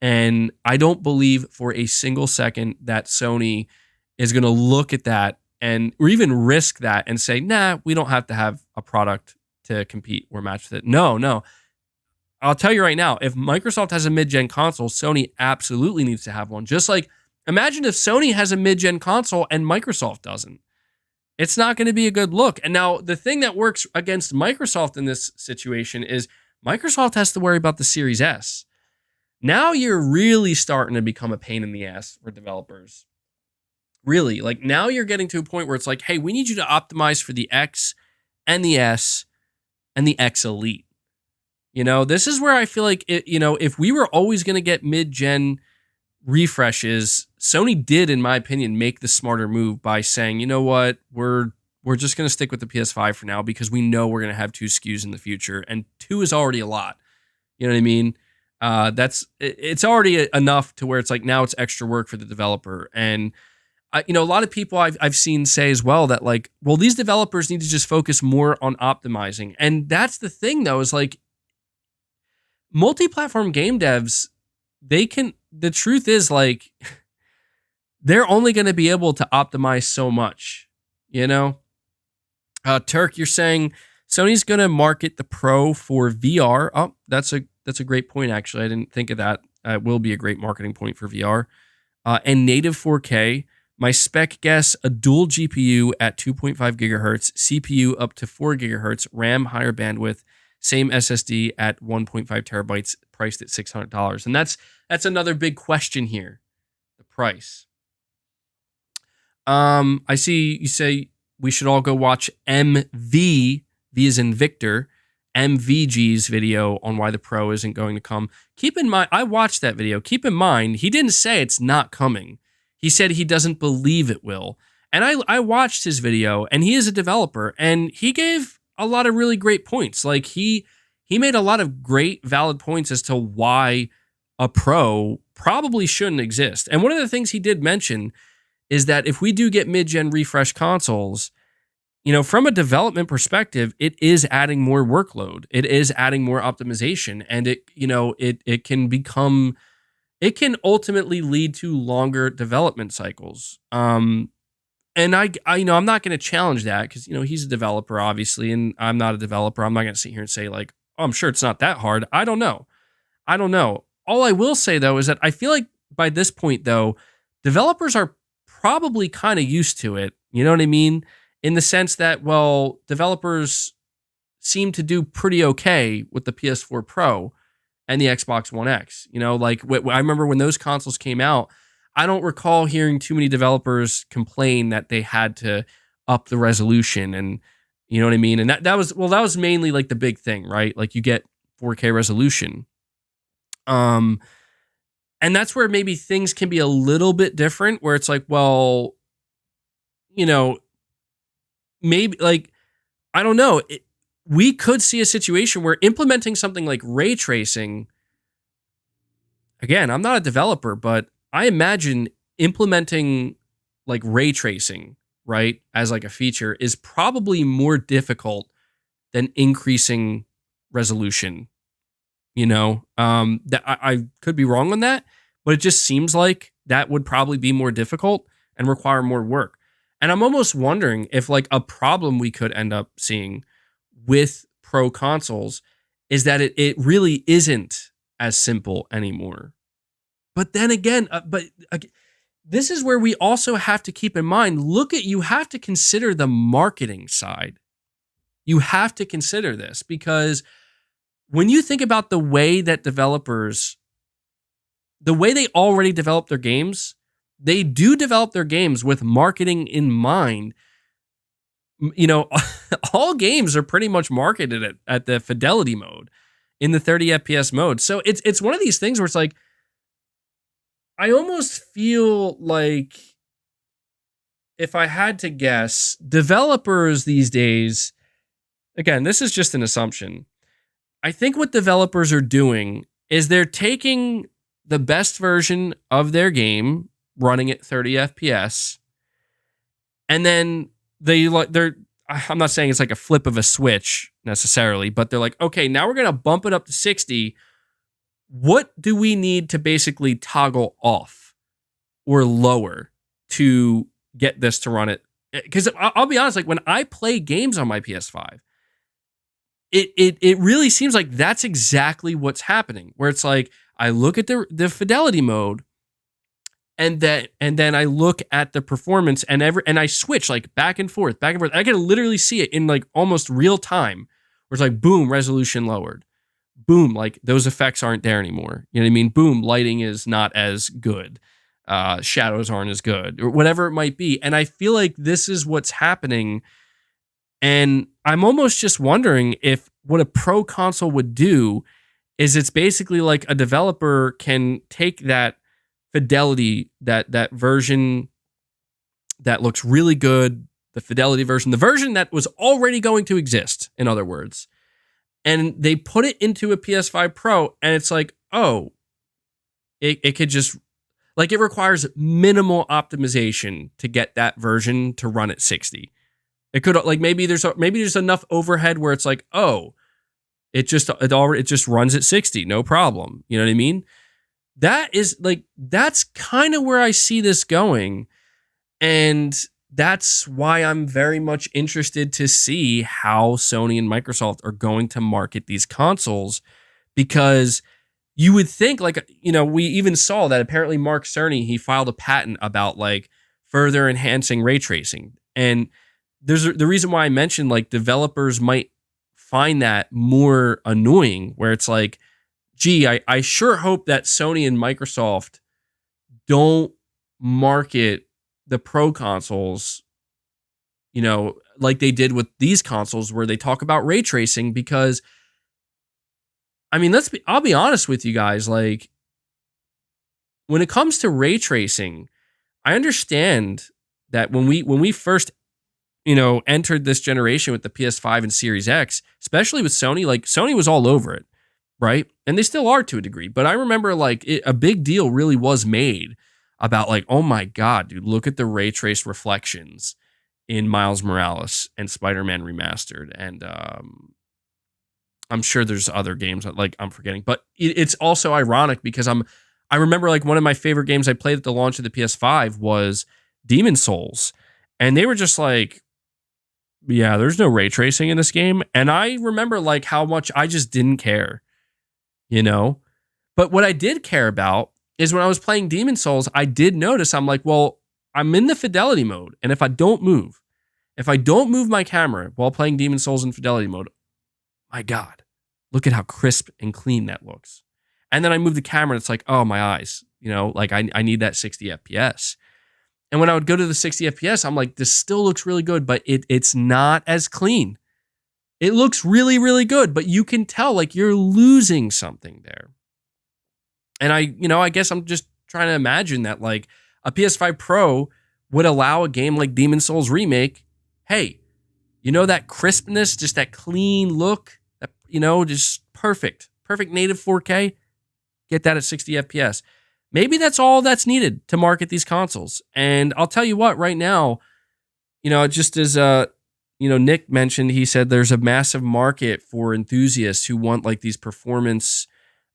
And I don't believe for a single second that Sony is going to look at that or even risk that and say, nah, we don't have to have a product to compete or match with it. No. I'll tell you right now, if Microsoft has a mid-gen console, Sony absolutely needs to have one. Just like, imagine if Sony has a mid-gen console and Microsoft doesn't. It's not going to be a good look. And now the thing that works against Microsoft in this situation is Microsoft has to worry about the Series S. Now you're really starting to become a pain in the ass for developers. Really, like now you're getting to a point where it's like, hey, we need you to optimize for the X and the S and the X Elite. You know, this is where I feel like, if we were always going to get mid-gen refreshes, Sony did, in my opinion, make the smarter move by saying, you know what, we're just going to stick with the PS5 for now because we know we're going to have 2 SKUs in the future, and 2 is already a lot. You know what I mean? It's already enough to where it's like now it's extra work for the developer. And a lot of people I've seen say as well that like, well, these developers need to just focus more on optimizing. And that's the thing though, is like multi-platform game devs, the truth is like, they're only going to be able to optimize so much, you know? Turk, you're saying Sony's going to market the Pro for VR. Oh, that's a great point, actually. I didn't think of that. It will be a great marketing point for VR. And native 4K. My spec guess, a dual GPU at 2.5 gigahertz, CPU up to 4 gigahertz, RAM higher bandwidth, same SSD at 1.5 terabytes, priced at $600. And that's another big question here, the price. I see you say we should all go watch MV, V as in Victor, MVG's video on why the Pro isn't going to come. Keep in mind, I watched that video. Keep in mind, he didn't say it's not coming. He said he doesn't believe it will. And I watched his video, and he is a developer, and he gave a lot of really great points. Like he made a lot of great, valid points as to why a Pro probably shouldn't exist. And one of the things he did mention is that if we do get mid-gen refresh consoles, you know, from a development perspective, it is adding more workload. It is adding more optimization, and it can ultimately lead to longer development cycles. And I'm not going to challenge that because, he's a developer, obviously, and I'm not a developer. I'm not going to sit here and say like, oh, I'm sure it's not that hard. I don't know. All I will say though is that I feel like by this point though, developers are probably kind of used to it. You know what I mean? In the sense that, well, developers seem to do pretty okay with the PS4 Pro and the Xbox One X. I remember when those consoles came out, I don't recall hearing too many developers complain that they had to up the resolution, and you know what I mean? And that was mainly like the big thing, right? Like you get 4K resolution. And that's where maybe things can be a little bit different, where it's like, well, maybe like, I don't know. We could see a situation where implementing something like ray tracing, again, I'm not a developer, but I imagine implementing like ray tracing, right, as like a feature is probably more difficult than increasing resolution. That I could be wrong on that, but it just seems like that would probably be more difficult and require more work. And I'm almost wondering if like a problem we could end up seeing with Pro consoles is that it really isn't as simple anymore. But then again, this is where we also have to keep in mind, you have to consider the marketing side. You have to consider this because when you think about the way that developers, the way they already develop their games, they do develop their games with marketing in mind. All games are pretty much marketed at the fidelity mode, in the 30 FPS mode. So it's one of these things where it's like, I almost feel like, if I had to guess, developers these days, again, this is just an assumption. I think what developers are doing is they're taking the best version of their game, running at 30 FPS, and then I'm not saying it's like a flip of a switch necessarily, but they're like, okay, now we're going to bump it up to 60. What do we need to basically toggle off or lower to get this to run it? Because I'll be honest, like when I play games on my PS5, it really seems like that's exactly what's happening. Where it's like I look at the fidelity mode, and then I look at the performance, and I switch like back and forth. I can literally see it in like almost real time. Where it's like boom, resolution lowered. Boom, like those effects aren't there anymore. You know what I mean? Boom, lighting is not as good. Shadows aren't as good, or whatever it might be. And I feel like this is what's happening. And I'm almost just wondering if what a Pro console would do is it's basically like a developer can take that fidelity, that version that looks really good, the fidelity version, the version that was already going to exist, in other words, and they put it into a PS5 Pro, and it's like, oh, it could just, like, it requires minimal optimization to get that version to run at 60. It could, like, maybe there's enough overhead where it's like, oh, it just runs at 60, no problem. You know what I mean? That's kind of where I see this going. And that's why I'm very much interested to see how Sony and Microsoft are going to market these consoles, because you would think, like, we even saw that apparently Mark Cerny, he filed a patent about like further enhancing ray tracing. And there's the reason why I mentioned like developers might find that more annoying, where it's like, gee, I sure hope that Sony and Microsoft don't market the pro consoles, like they did with these consoles where they talk about ray tracing. Because I mean, I'll be honest with you guys, like when it comes to ray tracing, I understand that when we first entered this generation with the PS5 and Series X, especially with Sony, like Sony was all over it, right? And they still are to a degree. But I remember like a big deal really was made about like, oh my God, dude, look at the ray trace reflections in Miles Morales and Spider-Man Remastered. And I'm sure there's other games that like I'm forgetting. But it's also ironic because I remember like one of my favorite games I played at the launch of the PS5 was Demon Souls. And they were just like, yeah, there's no ray tracing in this game. And I remember like how much I just didn't care, But what I did care about is when I was playing Demon Souls, I did notice, I'm like, well, I'm in the fidelity mode. And if I don't move my camera while playing Demon Souls in fidelity mode, my God, look at how crisp and clean that looks. And then I move the camera and it's like, oh, my eyes, like I need that 60 FPS. And when I would go to the 60 FPS, I'm like, this still looks really good, but it's not as clean. It looks really, really good, but you can tell like you're losing something there. And I guess I'm just trying to imagine that like a PS5 Pro would allow a game like Demon Souls Remake. Hey, that crispness, just that clean look, that, just perfect native 4K. Get that at 60 FPS. Maybe that's all that's needed to market these consoles. And I'll tell you what, right now, just as Nick mentioned, he said there's a massive market for enthusiasts who want like these performance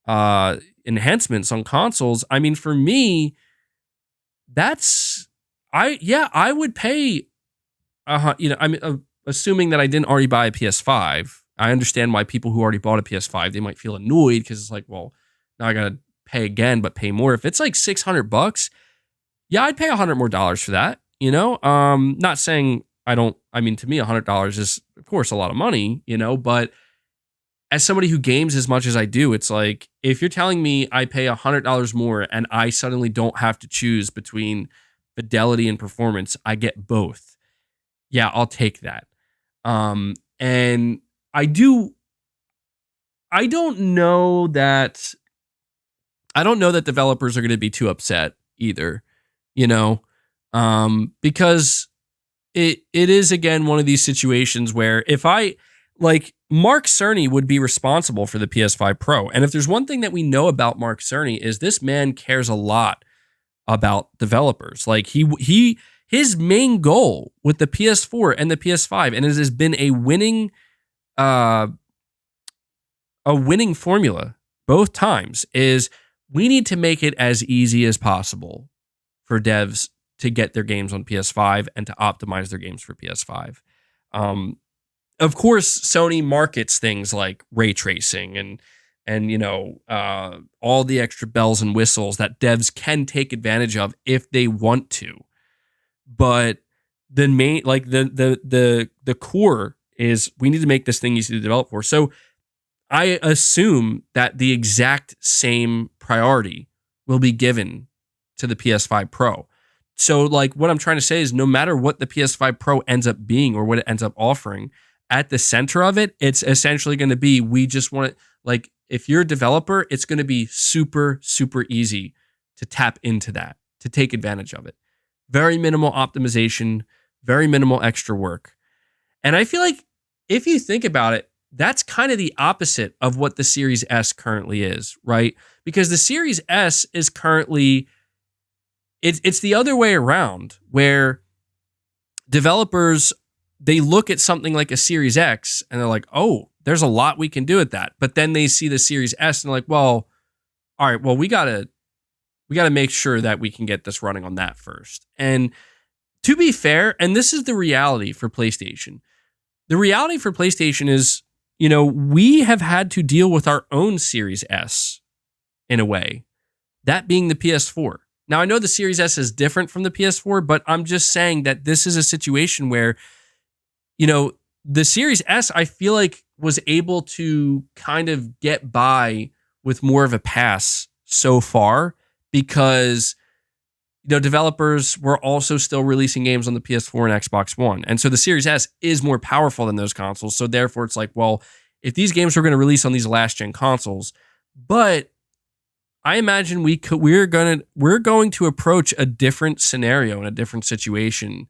enhancements on consoles. I mean, for me, I would pay. Assuming that I didn't already buy a PS5. I understand why people who already bought a PS5, they might feel annoyed because it's like, well, now I gotta pay again, but pay more. If it's like $600, yeah, I'd pay $100 more for that. Not saying I don't. I mean, to me, $100 is of course a lot of money. But as somebody who games as much as I do, it's like if you're telling me I pay $100 more and I suddenly don't have to choose between fidelity and performance, I get both. Yeah, I'll take that. And I don't know that developers are going to be too upset either, because it is again one of these situations where if I like Mark Cerny would be responsible for the PS5 Pro. And if there's one thing that we know about Mark Cerny is this man cares a lot about developers. Like his main goal with the PS4 and the PS5, and it has been a winning formula both times, is we need to make it as easy as possible for devs to get their games on PS5 and to optimize their games for PS5. Of course, Sony markets things like ray tracing and all the extra bells and whistles that devs can take advantage of if they want to. But the main, like the core is we need to make this thing easy to develop for. So I assume that the exact same priority will be given to the PS5 Pro. So like what I'm trying to say is no matter what the PS5 Pro ends up being or what it ends up offering, at the center of it, it's essentially going to be, we just want it, like if you're a developer, it's going to be super, super easy to tap into that, to take advantage of it. Very minimal optimization, very minimal extra work. And I feel like if you think about it, that's kind of the opposite of what the Series S currently is, right? Because the Series S is currently, it's the other way around, where developers, they look at something like a Series X and they're like, oh, there's a lot we can do with that. But then they see the Series S and they're like, well, all right, well, we gotta make sure that we can get this running on that first. And to be fair, and this is the reality for PlayStation. The reality for PlayStation is, we have had to deal with our own Series S in a way, that being the PS4. Now, I know the Series S is different from the PS4, but I'm just saying that this is a situation where, the Series S, I feel like, was able to kind of get by with more of a pass so far because, developers were also still releasing games on the PS4 and Xbox One. And so the Series S is more powerful than those consoles. So therefore, it's like, well, if these games were going to release on these last gen consoles, but I imagine we're going to approach a different scenario and a different situation.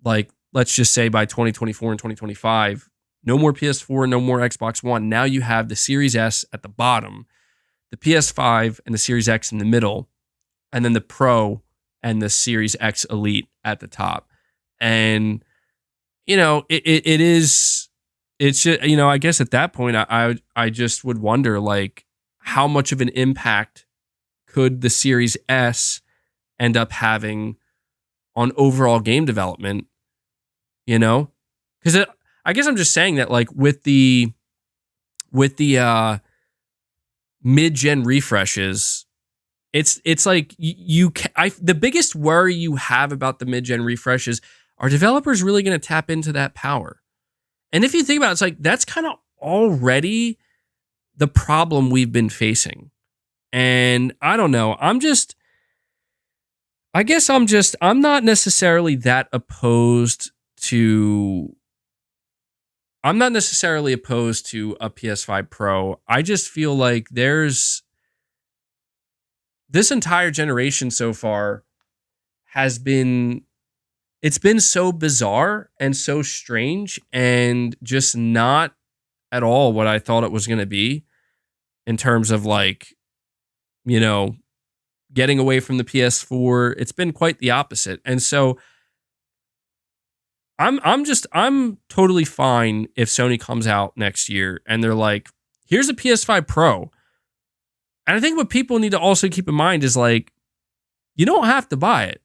Like, let's just say by 2024 and 2025, no more PS4, no more Xbox One. Now you have the Series S at the bottom, the PS5 and the Series X in the middle, and then the Pro and the Series X Elite at the top. And it's just, I guess at that point I just would wonder, like, how much of an impact could the Series S end up having on overall game development, Because I guess I'm just saying that, like, with the mid-gen refreshes, it's like the biggest worry you have about the mid-gen refreshes, are developers really going to tap into that power? And if you think about it, it's like that's kind of already the problem we've been facing. And I don't know. I'm not necessarily that opposed to. I'm not necessarily opposed to a PS5 Pro. I just feel like there's this entire generation so far it's been so bizarre and so strange and just not at all what I thought it was going to be in terms of, like, getting away from the PS4. It's been quite the opposite. And so I'm totally fine if Sony comes out next year and they're like, here's a PS5 Pro. And I think what people need to also keep in mind is, like, you don't have to buy it.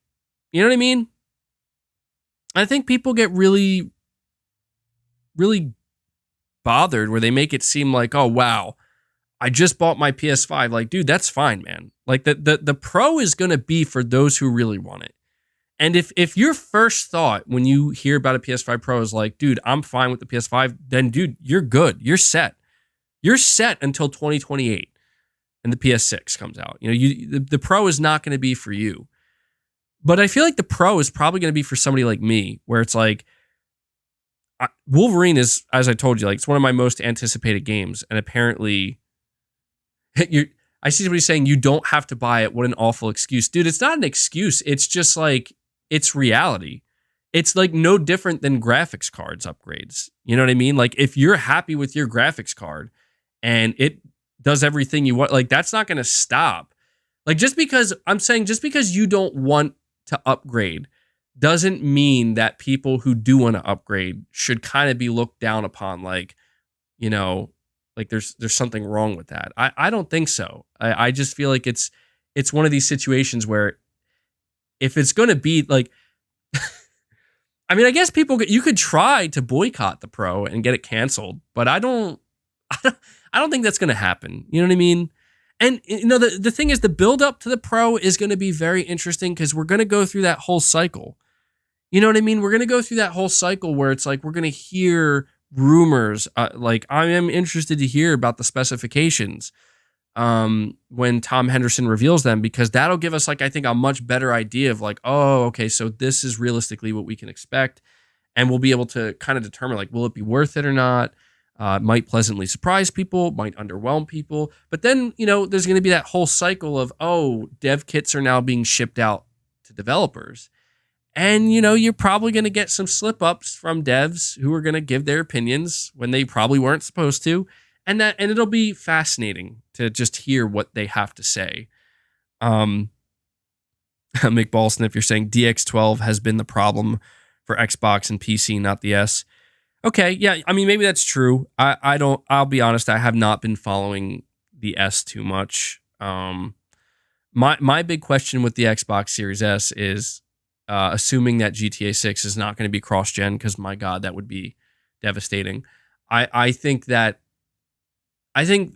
You know what I mean? I think people get really, really bothered where they make it seem like, oh, wow, I just bought my PS5. Like, dude, that's fine, man. Like, the Pro is going to be for those who really want it. And if your first thought when you hear about a PS5 Pro is like, dude, I'm fine with the PS5, then, dude, you're good. You're set. You're set until 2028 and the PS6 comes out. The Pro is not going to be for you. But I feel like the Pro is probably going to be for somebody like me, where it's like, Wolverine is, as I told you, like, it's one of my most anticipated games. And apparently, I see somebody saying you don't have to buy it. What an awful excuse. Dude, it's not an excuse. It's just like, it's reality. It's like no different than graphics cards upgrades. You know what I mean? Like, if you're happy with your graphics card and it does everything you want, like, that's not going to stop. Like, just because you don't want to upgrade doesn't mean that people who do want to upgrade should kind of be looked down upon. Like, like there's something wrong with that. I don't think so. I just feel like it's one of these situations where if it's going to be like, I mean, I guess you could try to boycott the Pro and get it canceled, but I don't think that's going to happen. You know what I mean? And, the thing is, the build up to the Pro is going to be very interesting because we're going to go through that whole cycle. You know what I mean? We're going to go through that whole cycle where it's like, we're going to hear rumors. Like, I am interested to hear about the specifications when Tom Henderson reveals them, because that'll give us, like, I think, a much better idea of, like, oh, okay, so this is realistically what we can expect. And we'll be able to kind of determine, like, will it be worth it or not? Might pleasantly surprise people, might underwhelm people. But then, there's going to be that whole cycle of, oh, dev kits are now being shipped out to developers. And, you're probably going to get some slip ups from devs who are going to give their opinions when they probably weren't supposed to. And it'll be fascinating to just hear what they have to say. Mick Ballsniff, you're saying DX12 has been the problem for Xbox and PC, not the S. Okay, yeah, I mean, maybe that's true. I'll be honest, I have not been following the S too much. My big question with the Xbox Series S is, assuming that GTA 6 is not going to be cross-gen, because, my God, that would be devastating. I think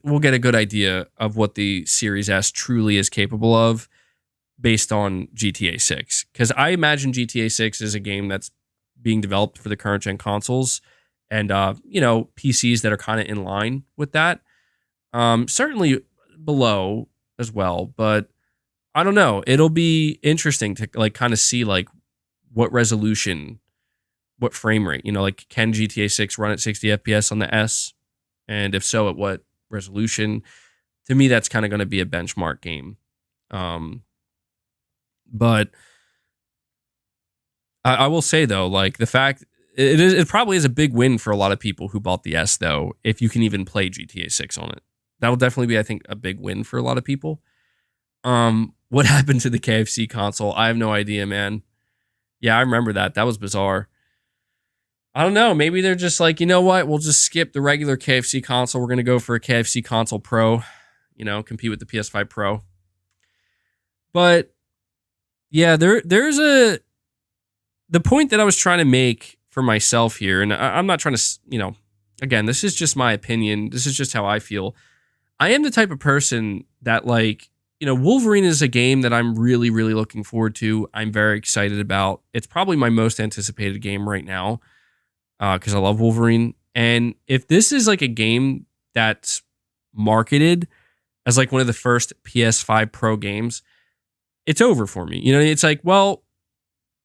we'll get a good idea of what the Series S truly is capable of based on GTA 6. Because I imagine GTA 6 is a game that's being developed for the current gen consoles and, PCs that are kind of in line with that. Certainly below as well, but I don't know. It'll be interesting to like kind of see like what resolution, what frame rate, like can GTA 6 run at 60 FPS on the S? And if so, at what resolution? To me, that's kind of going to be a benchmark game. Um, but I will say though, like the fact it probably is a big win for a lot of people who bought the S though, if you can even play GTA 6 on it. That'll definitely be, I think, a big win for a lot of people. What happened to the KFC console? I have no idea, man. Yeah, I remember that. That was bizarre. I don't know. Maybe they're just like, you know what? We'll just skip the regular KFC console. We're going to go for a KFC console Pro, compete with the PS5 Pro. But yeah, there's the point that I was trying to make for myself here, and I'm not trying to, again, this is just my opinion. This is just how I feel. I am the type of person that like, Wolverine is a game that I'm really, really looking forward to. I'm very excited about. It's probably my most anticipated game right now because I love Wolverine. And if this is like a game that's marketed as like one of the first PS5 Pro games, it's over for me. It's like, well,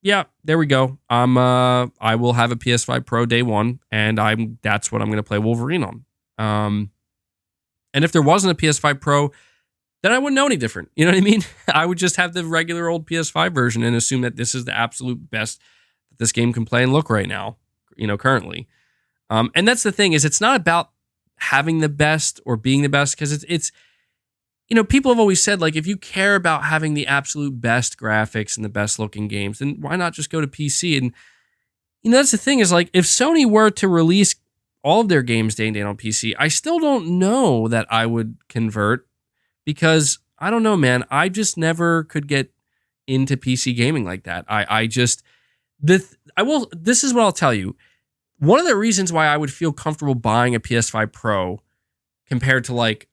yeah, there we go. I will have a PS5 Pro day one, and that's what I'm going to play Wolverine on. And if there wasn't a PS5 Pro, then I wouldn't know any different. You know what I mean? I would just have the regular old PS5 version and assume that this is the absolute best that this game can play and look right now, currently. And that's the thing is it's not about having the best or being the best because it's people have always said, like, if you care about having the absolute best graphics and the best looking games, then why not just go to PC? And, that's the thing is, like, if Sony were to release all of their games day and date on PC, I still don't know that I would convert because I don't know, man. I just never could get into PC gaming like that. This is what I'll tell you. One of the reasons why I would feel comfortable buying a PS5 Pro compared to like,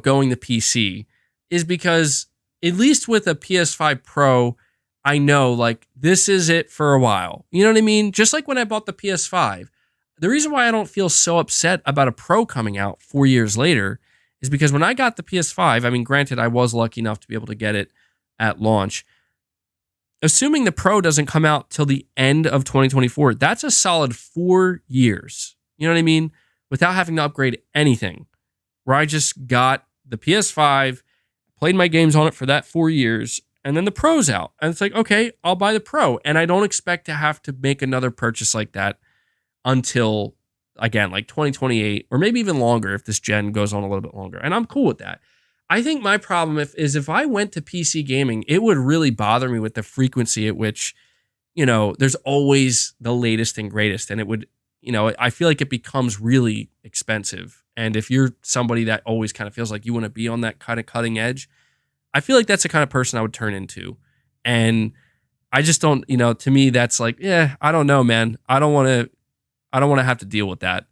going to PC is because at least with a PS5 Pro, I know like this is it for a while. You know what I mean? Just like when I bought the PS5, the reason why I don't feel so upset about a Pro coming out 4 years later is because when I got the PS5, I mean, granted, I was lucky enough to be able to get it at launch. Assuming the Pro doesn't come out till the end of 2024, that's a solid 4 years. You know what I mean? Without having to upgrade anything. Where I just got the PS5, played my games on it for that 4 years, and then the Pro's out. And it's like, okay, I'll buy the Pro. And I don't expect to have to make another purchase like that until, again, like 2028, or maybe even longer if this gen goes on a little bit longer. And I'm cool with that. I think my problem is if I went to PC gaming, it would really bother me with the frequency at which, there's always the latest and greatest. And it would, I feel like it becomes really expensive. And if you're somebody that always kind of feels like you want to be on that kind of cutting edge, I feel like that's the kind of person I would turn into. And I just don't, to me, that's like, yeah, I don't know, man. I don't want to have to deal with that,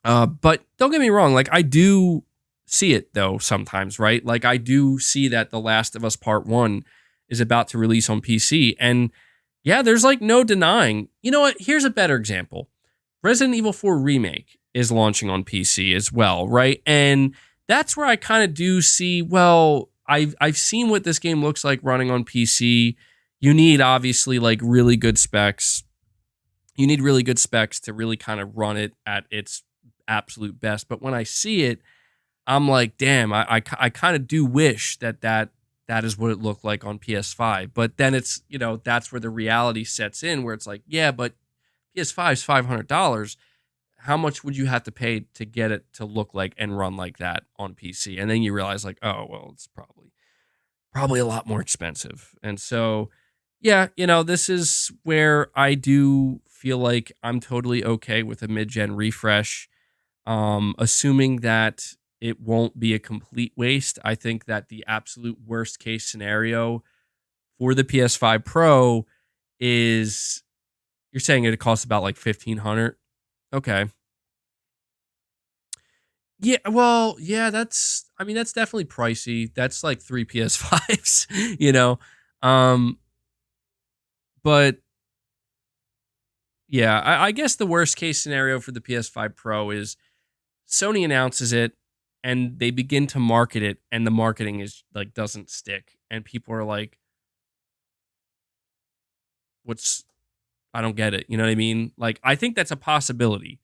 But don't get me wrong. Like I do see it though sometimes, right? Like I do see that The Last of Us Part 1 is about to release on PC. And yeah, there's like no denying. You know what? Here's a better example. Resident Evil 4 Remake is launching on PC as well, right? And that's where I kind of do see, well, I've seen what this game looks like running on PC. You need obviously like really good specs. You need really good specs to really kind of run it at its absolute best. But when I see it, I'm like, damn, I kind of do wish that is what it looked like on PS5. But then it's, that's where the reality sets in where it's like, yeah, but PS5 is $500. How much would you have to pay to get it to look like and run like that on PC? And then you realize like, oh, well, it's probably a lot more expensive. And so, yeah, this is where I do feel like I'm totally okay with a mid-gen refresh, assuming that it won't be a complete waste. I think that the absolute worst case scenario for the PS5 Pro is, you're saying it costs about like $1,500. Okay. Yeah, well, yeah, I mean, that's definitely pricey. That's like 3 PS5s, you know? Um, but yeah, I guess the worst case scenario for the PS5 Pro is Sony announces it and they begin to market it and the marketing is like doesn't stick and people are like, what's I don't get it. You know what I mean? Like I think that's a possibility.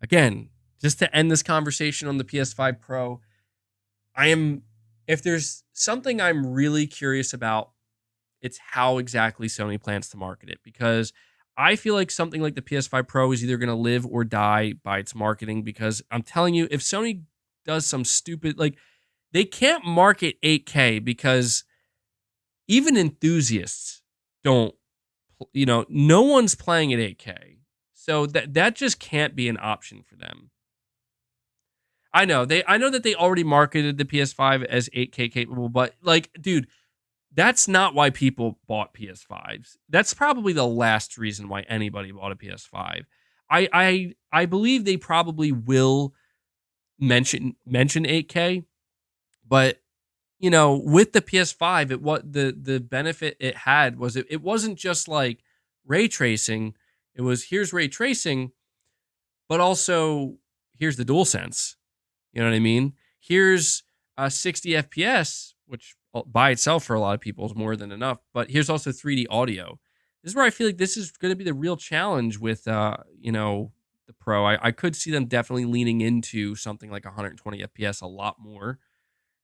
Again, just to end this conversation on the PS5 Pro, I am if there's something I'm really curious about, it's how exactly Sony plans to market it because I feel like something like the PS5 Pro is either going to live or die by its marketing because I'm telling you if Sony does some stupid like they can't market 8K because even enthusiasts don't no one's playing at 8K. So that just can't be an option for them. I know that they already marketed the PS5 as 8K capable, but like dude, that's not why people bought PS5s. That's probably the last reason why anybody bought a PS5. I believe they probably will mention 8K, but with the PS5, it what the benefit it had was it wasn't just like ray tracing. It was here's ray tracing, but also here's the dual sense. You know what I mean? Here's 60 FPS, which by itself for a lot of people is more than enough. But here's also 3D audio. This is where I feel like this is going to be the real challenge with, the Pro. I could see them definitely leaning into something like 120 FPS a lot more.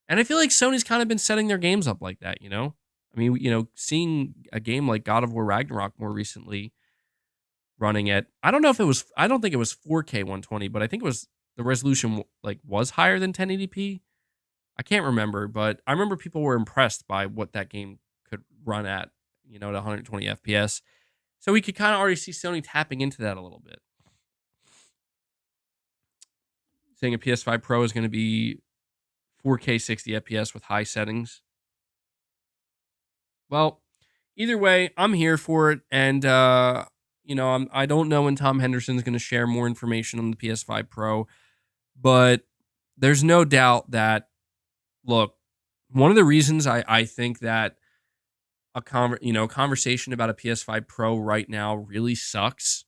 And I feel like Sony's kind of been setting their games up like that, you know? I mean, seeing a game like God of War Ragnarok more recently running at I don't think it was 4K 120, but I think it was the resolution like was higher than 1080p. I can't remember, but I remember people were impressed by what that game could run at, at 120 FPS. So we could kind of already see Sony tapping into that a little bit. Saying a PS5 Pro is going to be 4K 60 FPS with high settings. Well, either way, I'm here for it, and I don't know when Tom Henderson's going to share more information on the PS5 Pro, but there's no doubt that look, one of the reasons I think that conversation about a PS5 Pro right now really sucks.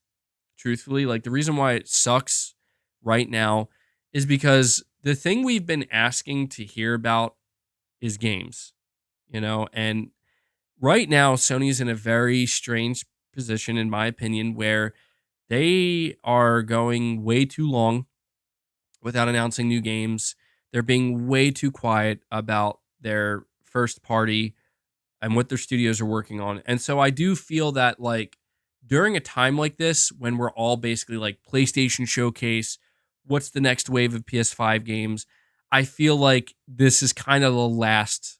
Truthfully, like the reason why it sucks right now is because the thing we've been asking to hear about is games, and right now Sony's in a very strange position in my opinion where they are going way too long without announcing new games. They're being way too quiet about their first party and what their studios are working on. And so I do feel that like during a time like this when we're all basically like PlayStation showcase, what's the next wave of PS5 games? I feel like this is kind of the last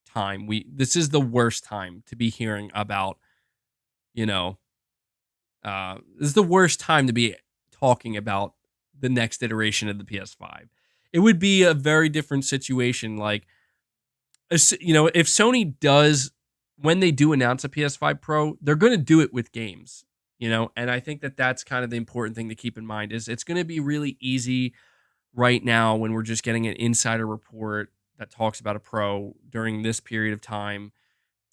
time this is the worst time to be hearing about, you know, this is the worst time to be talking about the next iteration of the PS5. It would be a very different situation like if Sony does when they do announce a PS5 Pro, they're going to do it with games, and I think that that's kind of the important thing to keep in mind is it's going to be really easy right now when we're just getting an insider report that talks about a pro during this period of time.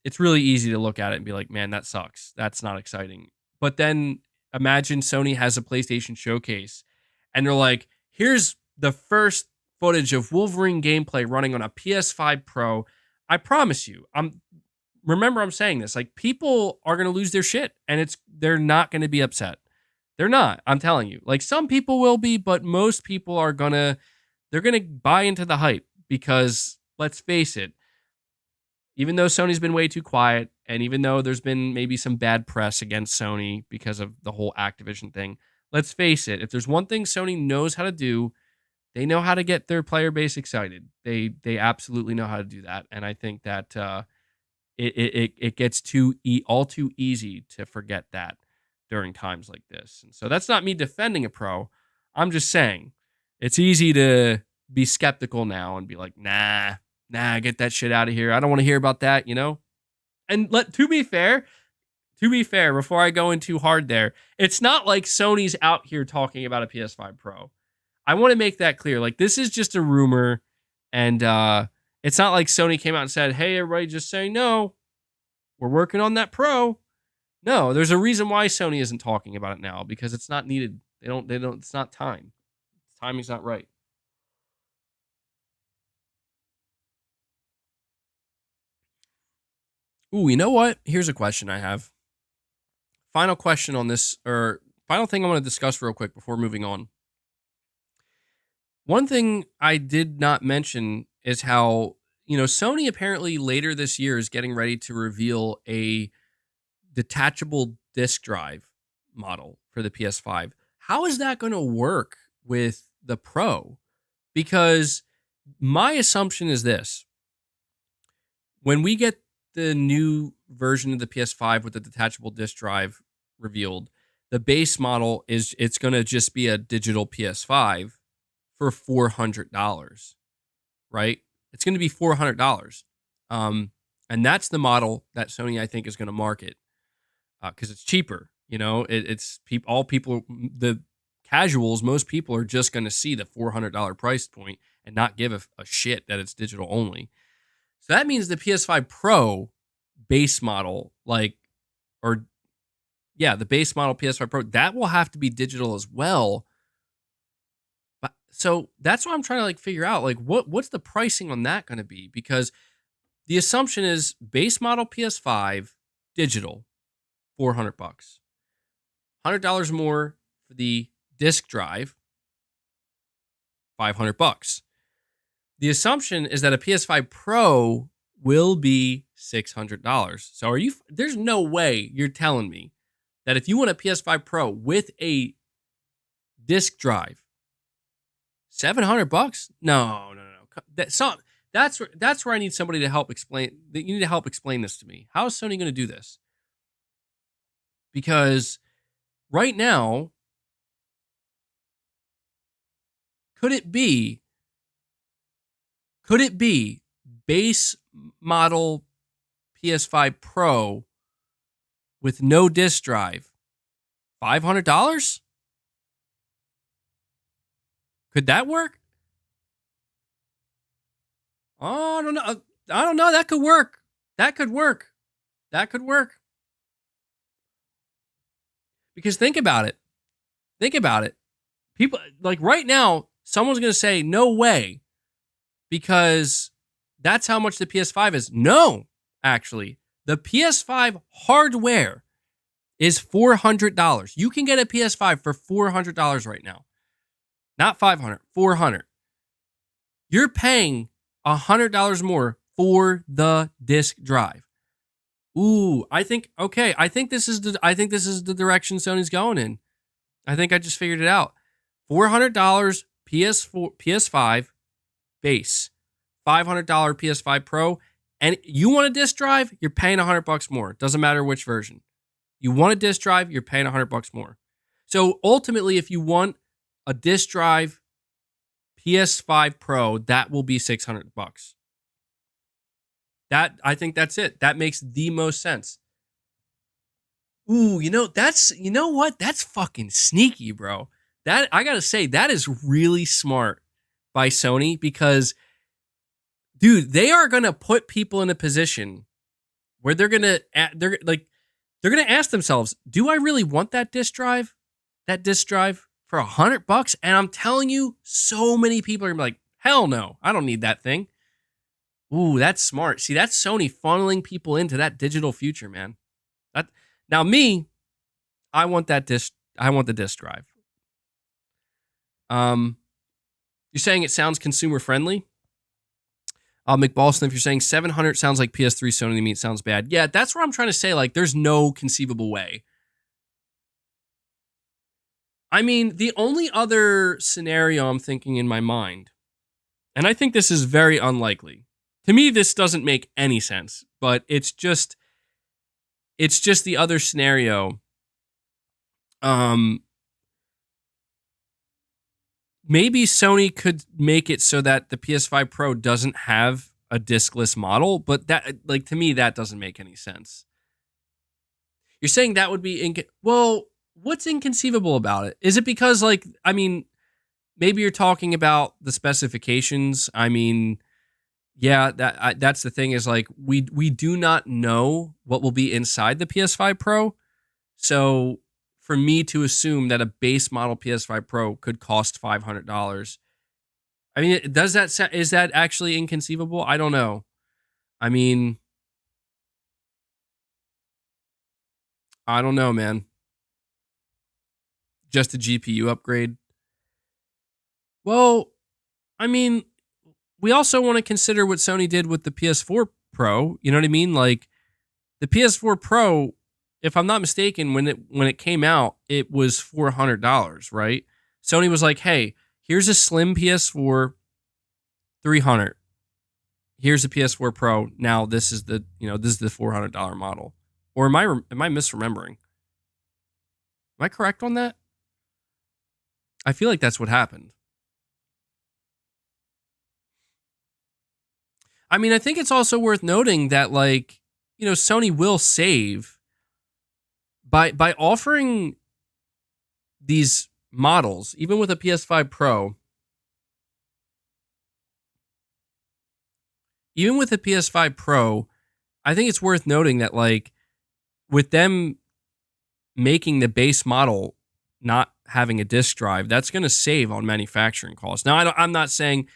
It's really easy to look at it and be like, man, that sucks. That's not exciting. But then imagine Sony has a PlayStation showcase and they're like, here's the first footage of Wolverine gameplay running on a PS5 Pro. I promise you, I'm saying this, like people are going to lose their shit and they're not going to be upset. They're not. I'm telling you. Like some people will be, but most people they're going to buy into the hype because let's face it, even though Sony's been way too quiet, and even though there's been maybe some bad press against Sony because of the whole Activision thing, let's face it, if there's one thing Sony knows how to do, they know how to get their player base excited. They absolutely know how to do that, and I think that it gets all too easy to forget that during times like this. And so that's not me defending a pro. I'm just saying it's easy to be skeptical now and be like, nah, get that shit out of here. I don't want to hear about that. And to be fair, before I go in too hard there, it's not like Sony's out here talking about a PS5 Pro. I want to make that clear. Like, this is just a rumor, and it's not like Sony came out and said, "Hey, everybody, just say no. We're working on that Pro." No, there's a reason why Sony isn't talking about it now, because it's not needed. They don't. It's not time. Timing's not right. Ooh, you know what? Here's a question I have. Final question on this, or final thing I want to discuss real quick before moving on. One thing I did not mention is how, Sony apparently later this year is getting ready to reveal a detachable disk drive model for the PS5. How is that going to work with the Pro? Because my assumption is this: when we get the new version of the PS5 with the detachable disk drive revealed, the base model it's going to just be a digital PS5 for $400, right? It's going to be $400. And that's the model that Sony, I think, is going to market, because it's cheaper. It's all people, the casuals, most people are just going to see the $400 price point and not give a shit that it's digital only. So that means the PS5 Pro base model, the base model PS5 Pro, that will have to be digital as well. But so that's what I'm trying to figure out. What's the pricing on that going to be? Because the assumption is base model PS5 digital, $400. $100 more for the disk drive, $500. The assumption is that a PS5 Pro will be $600. So there's no way you're telling me that if you want a PS5 Pro with a disk drive, $700? No. That's where I need somebody to help explain. You need to help explain this to me. How is Sony going to do this? Because right now, could it be base model PS5 Pro with no disk drive, $500? Could that work? Oh, I don't know. That could work. That could work. Because think about it. People, right now, someone's going to say, no way, because that's how much the PS5 is. No, actually, the PS5 hardware is $400. You can get a PS5 for $400 right now. Not $500, $400. You're paying $100 more for the disk drive. Ooh, I think this is the direction Sony's going in. I think I just figured it out. $400 PS5 base, $500 PS5 Pro, and you want a disk drive, you're paying $100 more. Doesn't matter which version. You want a disk drive, you're paying $100 more. So ultimately, if you want a disk drive PS5 Pro, that will be $600. I think that's it. That makes the most sense. Ooh, you know what? That's fucking sneaky, bro. That, I gotta say, that is really smart by Sony, because, dude, they are gonna put people in a position where they're gonna ask themselves, do I really want that disk drive? That disk drive for $100? And I'm telling you, so many people are gonna be like, hell no, I don't need that thing. Ooh, that's smart. See, that's Sony funneling people into that digital future, man. Now me, I want that disc. I want the disk drive. You're saying it sounds consumer friendly? McBalston, if you're saying 700 sounds like PS3 Sony to me, it sounds bad. Yeah, that's what I'm trying to say. There's no conceivable way. I mean, the only other scenario I'm thinking in my mind, and I think this is very unlikely. To me, this doesn't make any sense, but it's just the other scenario. Maybe Sony could make it so that the PS5 Pro doesn't have a diskless model, but that, to me, that doesn't make any sense. You're saying that would be well, what's inconceivable about it? Is it because maybe you're talking about the specifications. I mean, yeah, that's the thing is like we do not know what will be inside the PS5 Pro. So for me to assume that a base model PS5 Pro could cost $500, I mean, is that actually inconceivable? I don't know. I mean, I don't know, man. Just a GPU upgrade. Well, I mean, we also want to consider what Sony did with the PS4 Pro. You know what I mean? Like the PS4 Pro, if I'm not mistaken, when it came out, it was $400, right? Sony was like, "Hey, here's a slim PS4, 300. Here's the PS4 Pro. Now this is the $400 model." Or am I misremembering? Am I correct on that? I feel like that's what happened. I mean, I think it's also worth noting that like, Sony will save by offering these models, even with a PS5 Pro, even with a PS5 Pro, I think it's worth noting that like with them making the base model not having a disk drive, that's going to save on manufacturing costs. Now, I'm not saying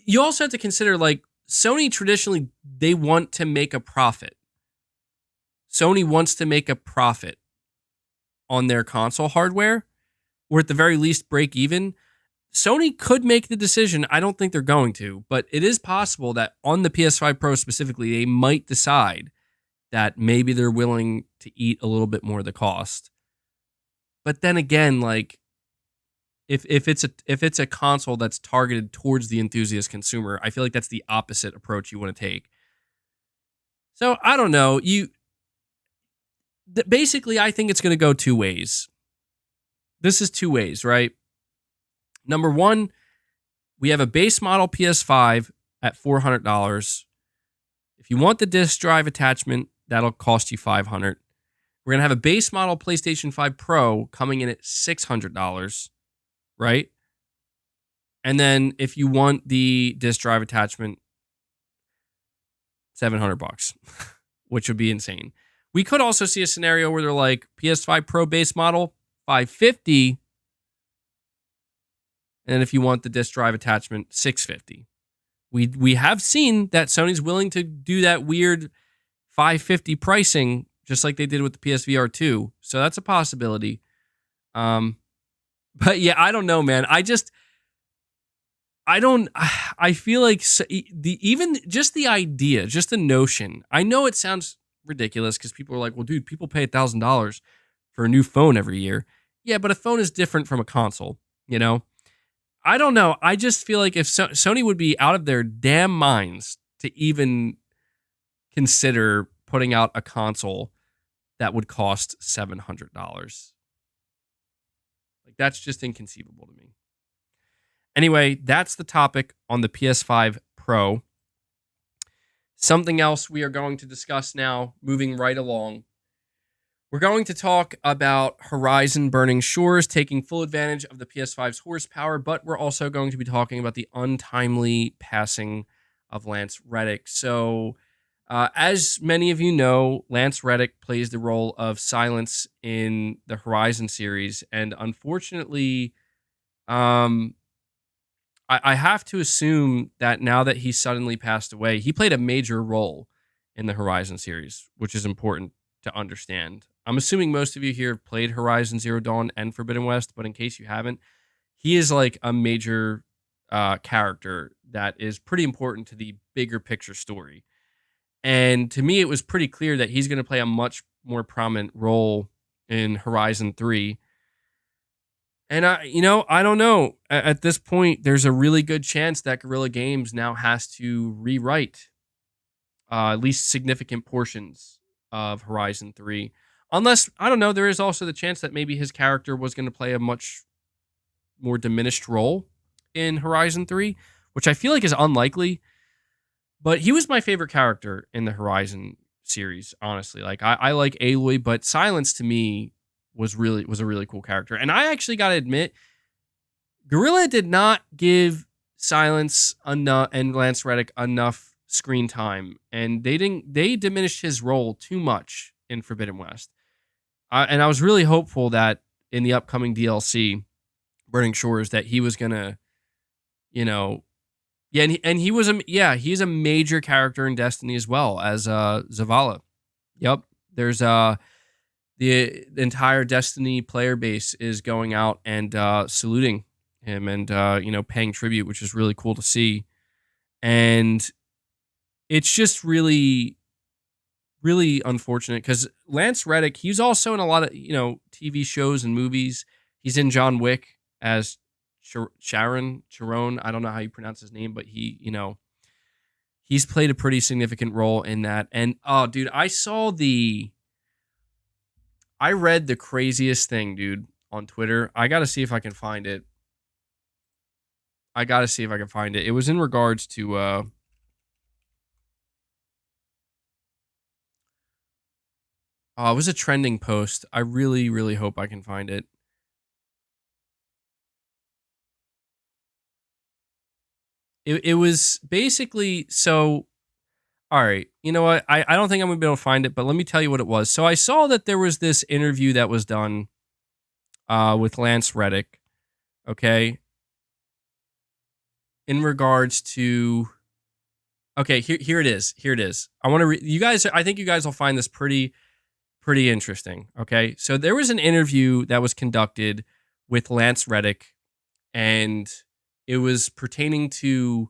you also have to consider like Sony traditionally they want to make a profit. Sony wants to make a profit on their console hardware, or at the very least break even. Sony could make the decision. I don't think they're going to, but it is possible that on the PS5 Pro specifically, they might decide that maybe they're willing to eat a little bit more of the cost. But then again, like if it's a console that's targeted towards the enthusiast consumer, I feel like that's the opposite approach you want to take. So I don't know. Basically, I think it's going to go two ways. This is two ways, right? Number one, we have a base model PS5 at $400. If you want the disc drive attachment, that'll cost you $500. We're going to have a base model PlayStation 5 Pro coming in at $600, right? And then if you want the disc drive attachment, $700, which would be insane. We could also see a scenario where they're like PS5 Pro base model, $550. And if you want the disc drive attachment, $650. We have seen that Sony's willing to do that weird $550 pricing, just like they did with the PSVR 2. So that's a possibility. But yeah, I don't know, man. I feel like even just the idea, just the notion. I know it sounds ridiculous because people are like, well, dude, people pay $1,000 for a new phone every year. Yeah, but a phone is different from a console, you know? I don't know. I just feel like if Sony would be out of their damn minds to even consider putting out a console that would cost $700. Like, that's just inconceivable to me. Anyway, that's the topic on the PS5 Pro. Something else we are going to discuss now, moving right along. We're going to talk about Horizon Burning Shores taking full advantage of the PS5's horsepower, but we're also going to be talking about the untimely passing of Lance Reddick. So, as many of you know, Lance Reddick plays the role of Silence in the Horizon series, and unfortunately, I have to assume that now that he suddenly passed away, he played a major role in the Horizon series, which is important to understand. I'm assuming most of you here have played Horizon Zero Dawn and Forbidden West, but in case you haven't, he is like a major character that is pretty important to the bigger picture story. And to me, it was pretty clear that he's going to play a much more prominent role in Horizon 3. And I don't know. At this point, there's a really good chance that Guerrilla Games now has to rewrite at least significant portions of Horizon 3. Unless, I don't know, there is also the chance that maybe his character was going to play a much more diminished role in Horizon 3, which I feel like is unlikely. But he was my favorite character in the Horizon series, honestly. Like, I like Aloy, but Silence to me was a really cool character. And I actually got to admit, Gorilla did not give Silence enough and Lance Reddick enough screen time, and they diminished his role too much in Forbidden West. And I was really hopeful that in the upcoming DLC, Burning Shores, that he was gonna, you know, yeah, and he was he's a major character in Destiny as well as Zavala. Yep, there's the entire Destiny player base is going out and saluting him and paying tribute, which is really cool to see. And it's just really, really unfortunate because Lance Reddick, he's also in a lot of TV shows and movies. He's in John Wick as Charon. I don't know how you pronounce his name, but he's played a pretty significant role in that. And oh, dude, I read the craziest thing, dude, on Twitter. I got to see if I can find it. It was in regards to it was a trending post. I really, really hope I can find it. It was basically so. All right, you know what? I don't think I'm gonna be able to find it, but let me tell you what it was. So I saw that there was this interview that was done with Lance Reddick. Okay, in regards to okay, here it is. Here it is. I want to you guys. I think you guys will find this pretty interesting. Okay, so there was an interview that was conducted with Lance Reddick, and it was pertaining to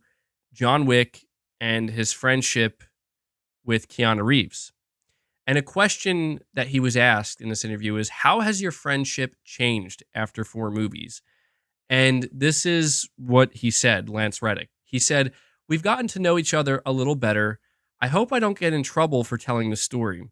John Wick and his friendship with Keanu Reeves. And a question that he was asked in this interview is, how has your friendship changed after 4 movies? And this is what he said, Lance Reddick. He said, "We've gotten to know each other a little better. I hope I don't get in trouble for telling the story.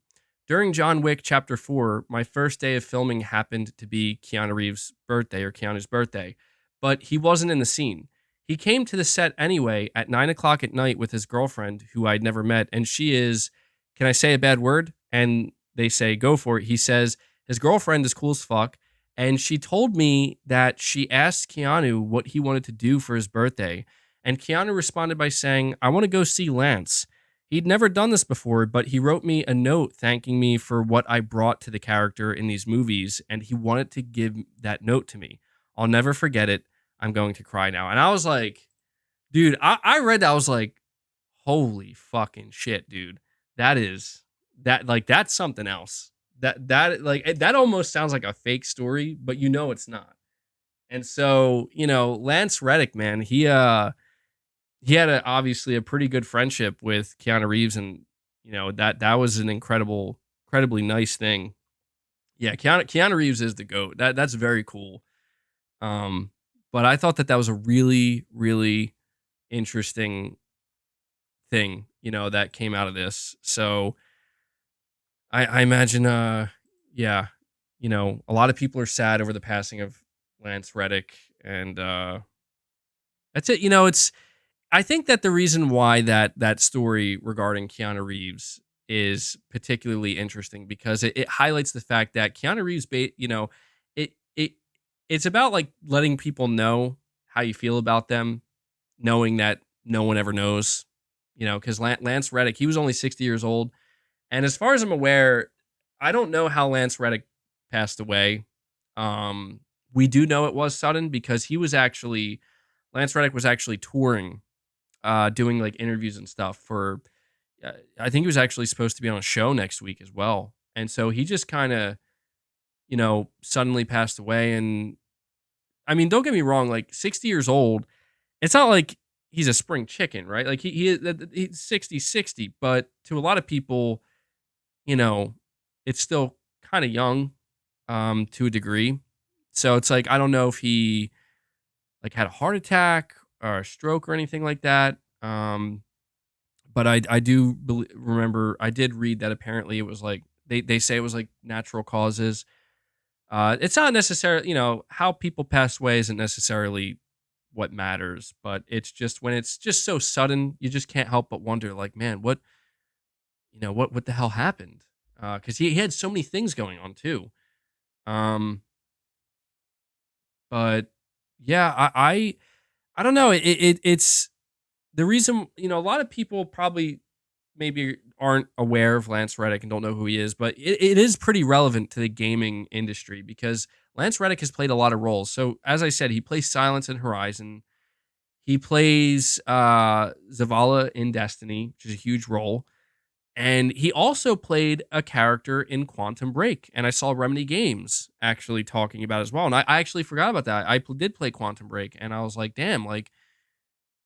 During John Wick Chapter 4, my first day of filming happened to be Keanu's birthday, but he wasn't in the scene. He came to the set anyway at 9 o'clock at night with his girlfriend, who I'd never met, and she is, can I say a bad word?" And they say, "Go for it." He says, his girlfriend is cool as fuck, and she told me that she asked Keanu what he wanted to do for his birthday. And Keanu responded by saying, "I want to go see Lance." He'd never done this before, but he wrote me a note thanking me for what I brought to the character in these movies, and he wanted to give that note to me. I'll never forget it. I'm going to cry now. And I was like, dude, I read that. I was like, holy fucking shit, dude. That is that's something else. That almost sounds like a fake story, but it's not. And so, Lance Reddick, man, he had obviously a pretty good friendship with Keanu Reeves, and that was an incredibly nice thing. Yeah, Keanu Reeves is the goat. That's very cool. Um, but I thought that was a really, really interesting thing, that came out of this. So I imagine, yeah, a lot of people are sad over the passing of Lance Reddick, and that's it. I think that the reason why that story regarding Keanu Reeves is particularly interesting because it highlights the fact that Keanu Reeves, it it it's about like letting people know how you feel about them, knowing that no one ever knows, because Lance Reddick, he was only 60 years old, and as far as I'm aware, I don't know how Lance Reddick passed away. We do know it was sudden because Lance Reddick was actually touring, doing like interviews and stuff for. I think he was actually supposed to be on a show next week as well, and so he just kind of, suddenly passed away. And I mean, don't get me wrong, like 60 years old, it's not like he's a spring chicken, right? Like he's 60, but to a lot of people, it's still kind of young, to a degree. So it's like I don't know if he like had a heart attack or a stroke or anything like that. But I do remember I did read that apparently it was like they say it was like natural causes. It's not necessarily, how people pass away isn't necessarily what matters, but it's just when it's just so sudden, you just can't help but wonder, like, man, what the hell happened? Because he had so many things going on too. Um, but Yeah, I don't know. It's the reason, a lot of people probably maybe aren't aware of Lance Reddick and don't know who he is, but it is pretty relevant to the gaming industry because Lance Reddick has played a lot of roles. So as I said, he plays Silence in Horizon. He plays Zavala in Destiny, which is a huge role. And he also played a character in Quantum Break. And I saw Remedy Games actually talking about it as well. And I actually forgot about that. Did play Quantum Break, and I was like, damn, like,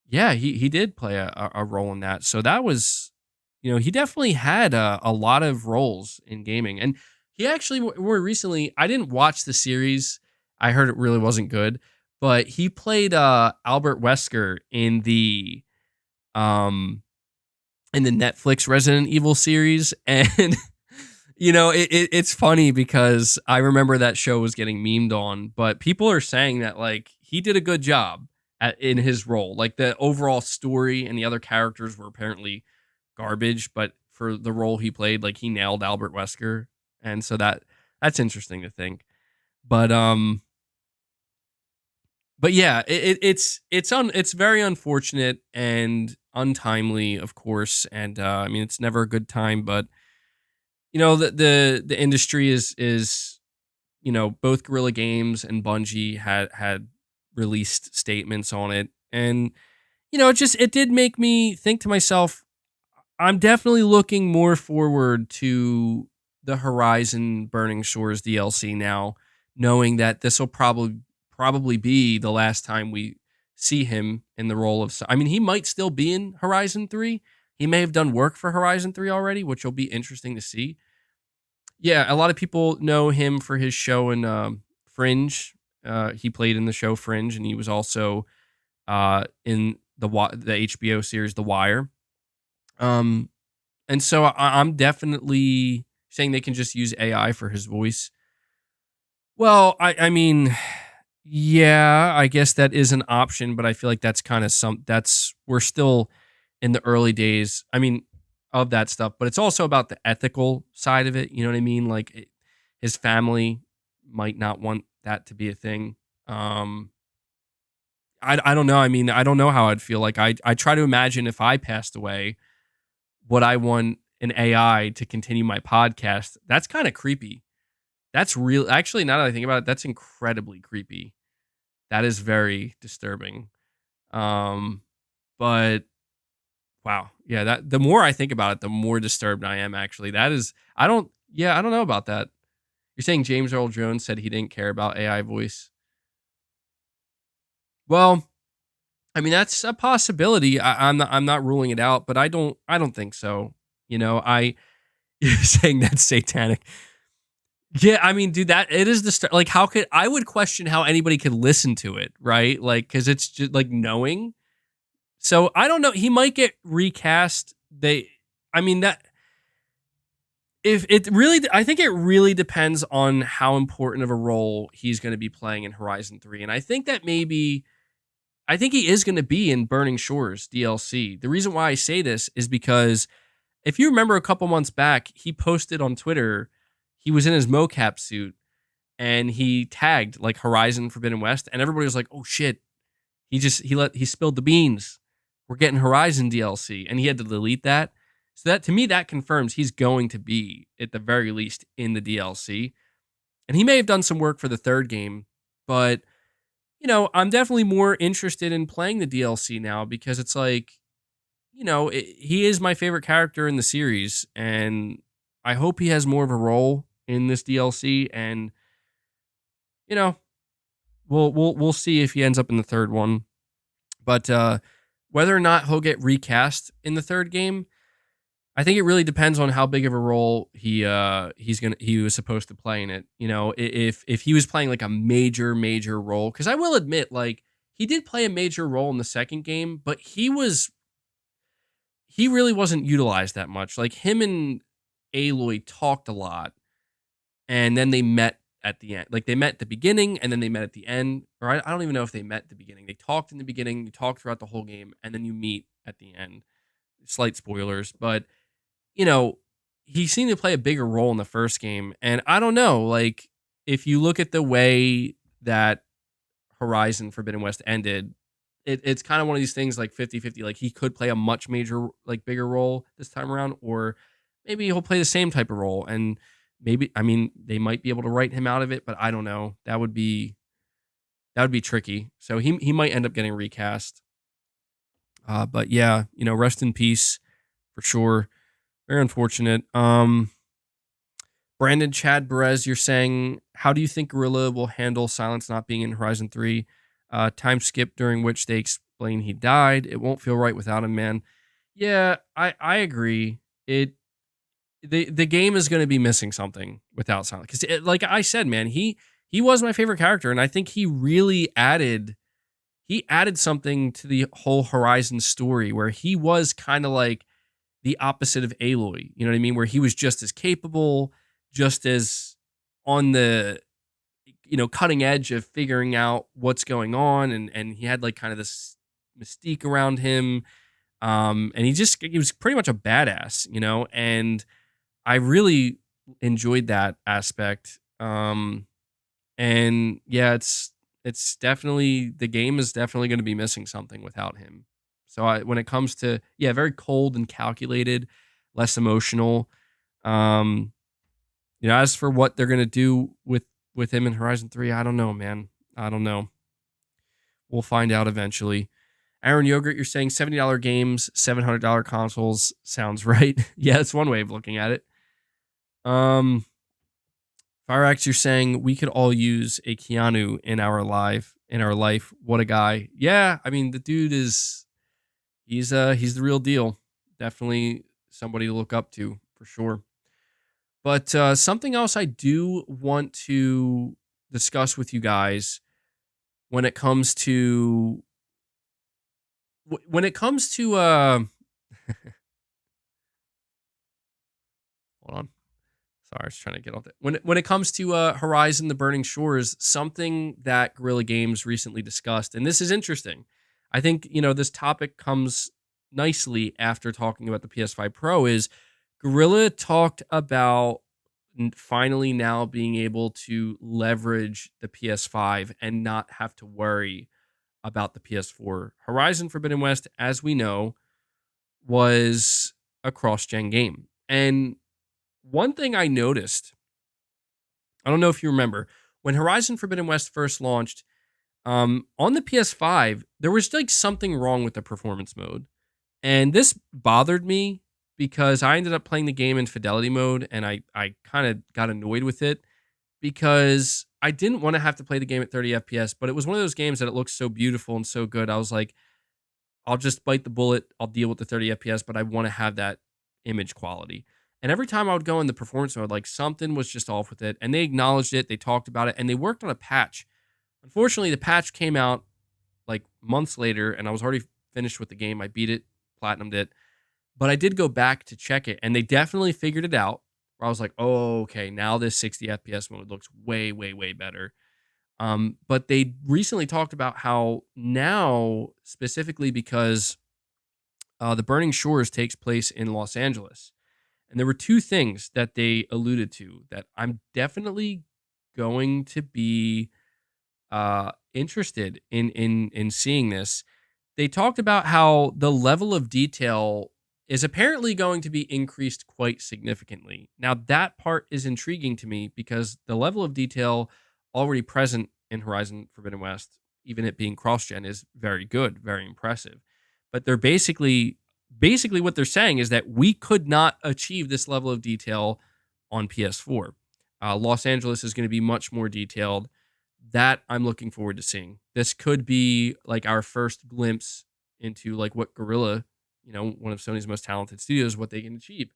yeah, he did play a role in that. So that was, he definitely had a lot of roles in gaming. And he actually, more recently, I didn't watch the series. I heard it really wasn't good, but he played Albert Wesker um, in the Netflix Resident Evil series. And it's funny because I remember that show was getting memed on, but people are saying that like he did a good job in his role. Like the overall story and the other characters were apparently garbage, but for the role he played, like he nailed Albert Wesker, and so that's interesting to think. But yeah, it's very unfortunate and untimely, of course, and I mean it's never a good time, but the industry is both Guerrilla Games and Bungie had released statements on it, and it did make me think to myself, I'm definitely looking more forward to the Horizon Burning Shores DLC now, knowing that this will probably be the last time we see him in the role of. I mean, he might still be in Horizon 3. He may have done work for Horizon 3 already, which will be interesting to see. Yeah, a lot of people know him for his show in Fringe. He played in the show Fringe, and he was also in the HBO series The Wire. Um, and so I'm definitely saying they can just use AI for his voice. Well, I mean, yeah, I guess that is an option, but I feel like that's kind of we're still in the early days. I mean, of that stuff, but it's also about the ethical side of it. You know what I mean? Like his family might not want that to be a thing. I don't know. I mean, I don't know how I'd feel. Like I try to imagine if I passed away, would I want an AI to continue my podcast? That's kind of creepy. That's real. Actually, now that I think about it, that's incredibly creepy. That is very disturbing. Um, but wow, yeah. That the more I think about it, the more disturbed I am. Actually, that is. I don't. Yeah, I don't know about that. You're saying James Earl Jones said he didn't care about AI voice. Well, I mean that's a possibility. I'm not ruling it out, but I don't think so. You're saying that's satanic. Yeah, I mean, dude, that it is the start. Like, how could I would question how anybody could listen to it, right? Like, because it's just like knowing. So I don't know. He might get recast. I mean, that if it really, I think it really depends on how important of a role he's going to be playing in Horizon 3. And I think that I think he is going to be in Burning Shores DLC. The reason why I say this is because if you remember a couple months back, he posted on Twitter, he was in his mocap suit and he tagged like Horizon Forbidden West, and everybody was like, "Oh shit, he spilled the beans. We're getting Horizon DLC," and he had to delete that. So that to me that confirms he's going to be at the very least in the DLC, and he may have done some work for the third game, but I'm definitely more interested in playing the DLC now because it's like, he is my favorite character in the series, and I hope he has more of a role in this DLC, and you know, we'll see if he ends up in the third one. But whether or not he'll get recast in the third game, I think it really depends on how big of a role he was supposed to play in it. If he was playing like a major role, because I will admit, like he did play a major role in the second game, but he really wasn't utilized that much. Like him and Aloy talked a lot, and then they met at the end. Like they met at the beginning, and then they met at the end. Or I don't even know if they met at the beginning. They talked in the beginning, you talk throughout the whole game, and then you meet at the end. Slight spoilers, but you know, he seemed to play a bigger role in the first game. And I don't know, like if you look at the way that Horizon Forbidden West ended, it's kind of one of these things like 50-50. Like he could play a much major, like bigger role this time around, or maybe he'll play the same type of role. And maybe, I mean, they might be able to write him out of it, but I don't know. That would be tricky. So he might end up getting recast. But yeah, rest in peace for sure. Very unfortunate. Brandon Chad Perez, you're saying, how do you think Gorilla will handle Silence not being in Horizon 3? Time skip during which they explain he died. It won't feel right without him, man. Yeah, I agree. The game is going to be missing something without Silence. Because like I said, man, he was my favorite character, and I think he added something to the whole Horizon story where he was kind of like the opposite of Aloy. You know what I mean? Where he was just as capable, just as on the cutting edge of figuring out what's going on, and he had like kind of this mystique around him. And he was pretty much a badass, and I really enjoyed that aspect. And yeah, it's definitely, the game is definitely going to be missing something without him. So when it comes to, yeah, very cold and calculated, less emotional. Um, as for what they're going to do with him in Horizon 3, I don't know, man. I don't know. We'll find out eventually. Aaron Yogurt, you're saying $70 games, $700 consoles sounds right. Yeah, that's one way of looking at it. Fireax, you're saying we could all use a Keanu in our life. What a guy. Yeah, I mean the dude he's the real deal. Definitely somebody to look up to for sure. But something else I do want to discuss with you guys when it comes to hold on. Sorry, I was trying to get off that. When it comes to Horizon: The Burning Shores, something that Guerrilla Games recently discussed, and this is interesting. I think this topic comes nicely after talking about the PS5 Pro. Is Guerrilla talked about finally now being able to leverage the PS5 and not have to worry about the PS4. Horizon Forbidden West, as we know, was a cross-gen game, and one thing I noticed, I don't know if you remember, when Horizon Forbidden West first launched, on the PS5, there was like something wrong with the performance mode. And this bothered me because I ended up playing the game in fidelity mode, and I kind of got annoyed with it because I didn't want to have to play the game at 30 FPS, but it was one of those games that it looks so beautiful and so good. I was like, I'll just bite the bullet. I'll deal with the 30 FPS, but I want to have that image quality. And every time I would go in the performance mode, like something was just off with it. And they acknowledged it, they talked about it, and they worked on a patch. Unfortunately, the patch came out like months later, and I was already finished with the game. I beat it, platinumed it. But I did go back to check it, and they definitely figured it out. Where I was like, oh, okay, now this 60 FPS mode looks way, way, way better. But they recently talked about how now, specifically because the Burning Shores takes place in Los Angeles. And there were two things that they alluded to that I'm definitely going to be interested in seeing this. They talked about how the level of detail is apparently going to be increased quite significantly. Now, that part is intriguing to me because the level of detail already present in Horizon Forbidden West, even it being cross-gen, is very good, very impressive. But they're basically what they're saying is that we could not achieve this level of detail on PS4. Los Angeles is going to be much more detailed. That I'm looking forward to seeing. This could be like our first glimpse into like what Guerrilla, one of Sony's most talented studios, what they can achieve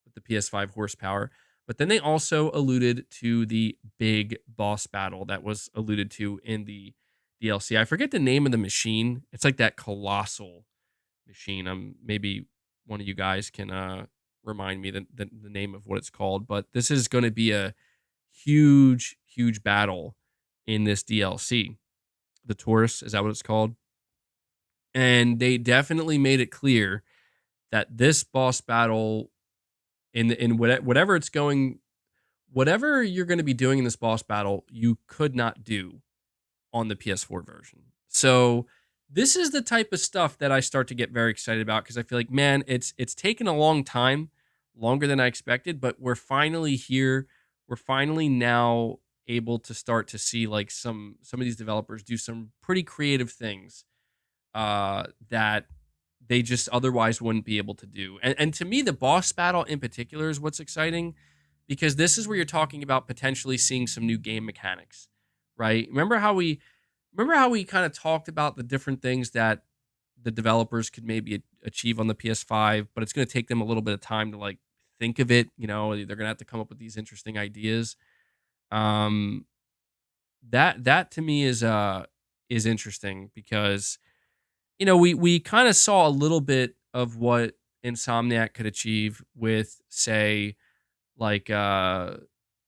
with the PS5 horsepower. But then they also alluded to the big boss battle that was alluded to in the DLC. I forget the name of the machine. It's like that colossal machine. Maybe one of you guys can remind me the name of what it's called. But this is going to be a huge, huge battle in this DLC. The Taurus, is that what it's called? And they definitely made it clear that this boss battle in whatever it's going, whatever you're going to be doing in this boss battle, you could not do on the PS4 version. So this is the type of stuff that I start to get very excited about because I feel like, man, it's taken a long time, longer than I expected, but we're finally here. We're finally now able to start to see like some of these developers do some pretty creative things that they just otherwise wouldn't be able to do. And to me, the boss battle in particular is what's exciting because this is where you're talking about potentially seeing some new game mechanics, right? Remember how we kind of talked about the different things that the developers could maybe achieve on the PS5, but it's going to take them a little bit of time to like think of it. You know, they're going to have to come up with these interesting ideas. Um, that to me is interesting because we kind of saw a little bit of what Insomniac could achieve with, say, like Ratchet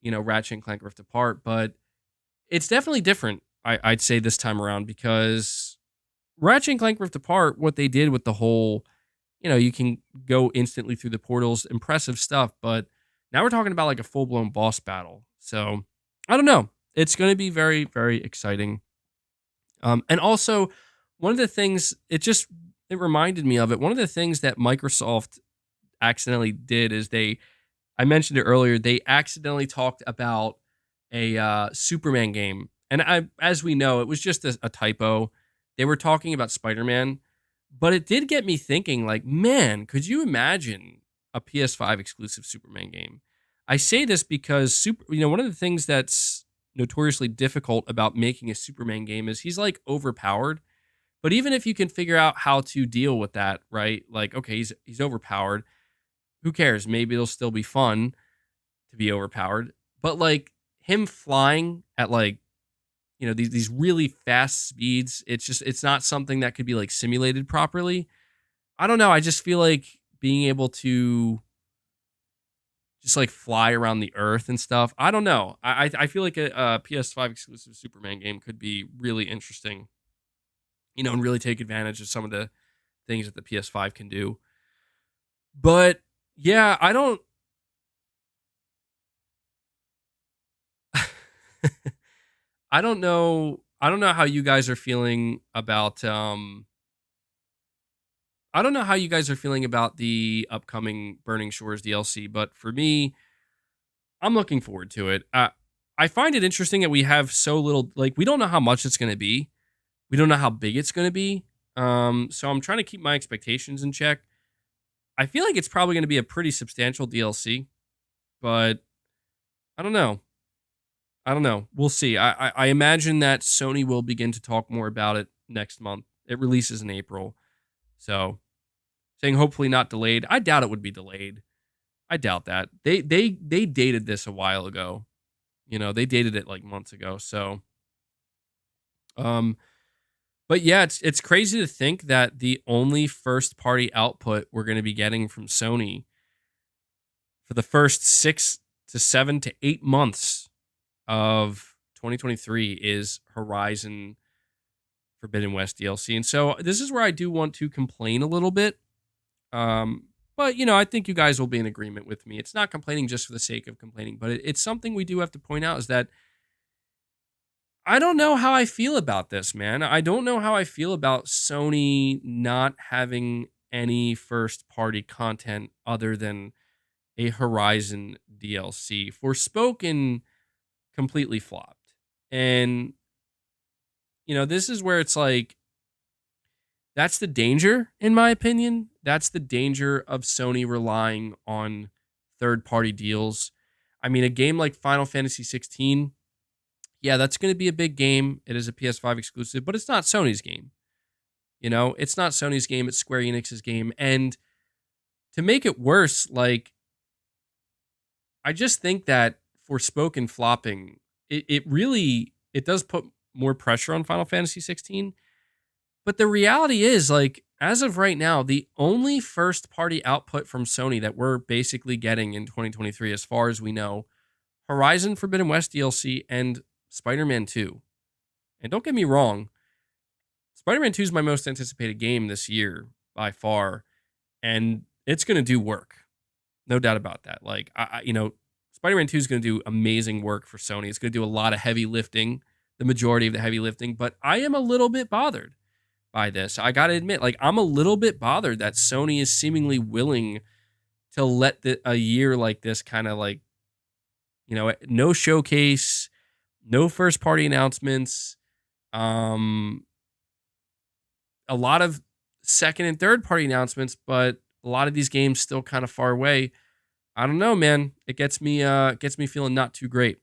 and Clank Rift Apart, but it's definitely different. I'd say this time around because Ratchet and Clank Rift Apart, what they did with the whole, you can go instantly through the portals, impressive stuff. But now we're talking about like a full blown boss battle. So I don't know. It's going to be very, very exciting. And also, one of the things it reminded me of it. One of the things that Microsoft accidentally did is I mentioned it earlier. They accidentally talked about a Superman game, and as we know, it was just a typo. They were talking about Spider-Man, but it did get me thinking. Like, man, could you imagine a PS5 exclusive Superman game? I say this because one of the things that's notoriously difficult about making a Superman game is he's like overpowered. But even if you can figure out how to deal with that, right? Like, okay, he's overpowered. Who cares? Maybe it'll still be fun to be overpowered. But like him flying at like, these really fast speeds, it's not something that could be like simulated properly. I don't know. I just feel like being able to just like fly around the earth and stuff. I don't know. I feel like a PS5 exclusive Superman game could be really interesting, and really take advantage of some of the things that the PS5 can do. But yeah, I don't. I don't know. I don't know how you guys are feeling about. I don't know how you guys are feeling about the upcoming Burning Shores DLC, but for me, I'm looking forward to it. I find it interesting that we have so little. Like, we don't know how much it's going to be. We don't know how big it's going to be. So I'm trying to keep my expectations in check. I feel like it's probably going to be a pretty substantial DLC, but I don't know. I don't know. We'll see. I imagine that Sony will begin to talk more about it next month. It releases in April, so saying hopefully not delayed. I doubt it would be delayed. I doubt that. They dated this a while ago. They dated it like months ago. So, um, but yeah, it's crazy to think that the only first party output we're going to be getting from Sony for the first 6 to 7 to 8 months of 2023 is Horizon Forbidden West DLC. And so this is where I do want to complain a little bit. But I think you guys will be in agreement with me. It's not complaining just for the sake of complaining, but it's something we do have to point out is that I don't know how I feel about this, man. I don't know how I feel about Sony not having any first party content other than a Horizon DLC. Forspoken completely flopped. And this is where it's like that's the danger, in my opinion. That's the danger of Sony relying on third party deals. I mean, a game like Final Fantasy 16, yeah, that's going to be a big game. It is a PS5 exclusive, but it's not Sony's game. It's not Sony's game. It's Square Enix's game. And to make it worse, like, I just think that Forspoken flopping, it really, it does put more pressure on Final Fantasy 16. But the reality is, like, as of right now, the only first party output from Sony that we're basically getting in 2023, as far as we know, Horizon Forbidden West DLC and Spider-Man 2. And don't get me wrong, Spider-Man 2 is my most anticipated game this year by far, and it's going to do work. No doubt about that. Like, Spider-Man 2 is going to do amazing work for Sony. It's going to do a lot of heavy lifting the majority of the heavy lifting, but I am a little bit bothered by this. I got to admit, like, I'm a little bit bothered that Sony is seemingly willing to let a year like this kind of like, no showcase, no first party announcements, um, a lot of second and third party announcements, but a lot of these games still kind of far away. I don't know, man. It gets me feeling not too great.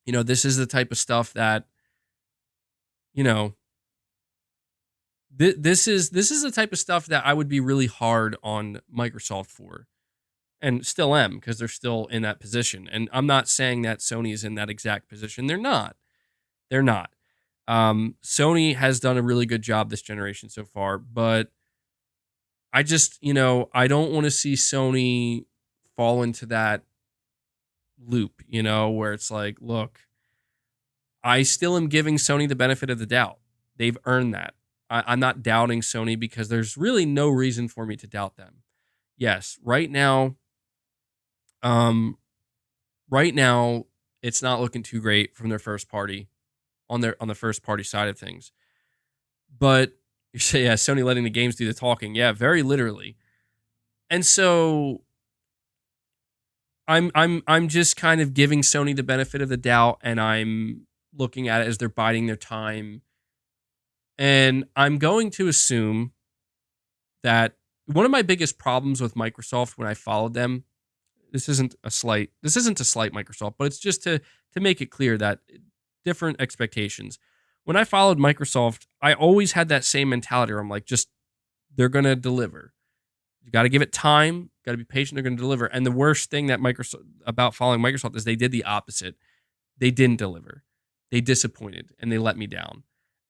This is the type of stuff that, you know, this is the type of stuff that I would be really hard on Microsoft for, and still am, because they're still in that position. And I'm not saying that Sony is in that exact position. They're not. They're not. Sony has done a really good job this generation so far, but I just, I don't want to see Sony fall into that loop, where it's like, look, I still am giving Sony the benefit of the doubt. They've earned that. I'm not doubting Sony because there's really no reason for me to doubt them. Yes, um, right now, it's not looking too great from their first party on the first party side of things. But you say, yeah, Sony letting the games do the talking. Yeah, very literally. And so I'm just kind of giving Sony the benefit of the doubt, and I'm looking at it as they're biding their time. And I'm going to assume that one of my biggest problems with Microsoft when I followed them, this isn't a slight Microsoft, but it's just to make it clear that different expectations. When I followed Microsoft, I always had that same mentality where I'm like, just, they're going to deliver. You got to give it time, got to be patient, they're going to deliver. And the worst thing that Microsoft about following Microsoft is they did the opposite. They didn't deliver. They disappointed and they let me down.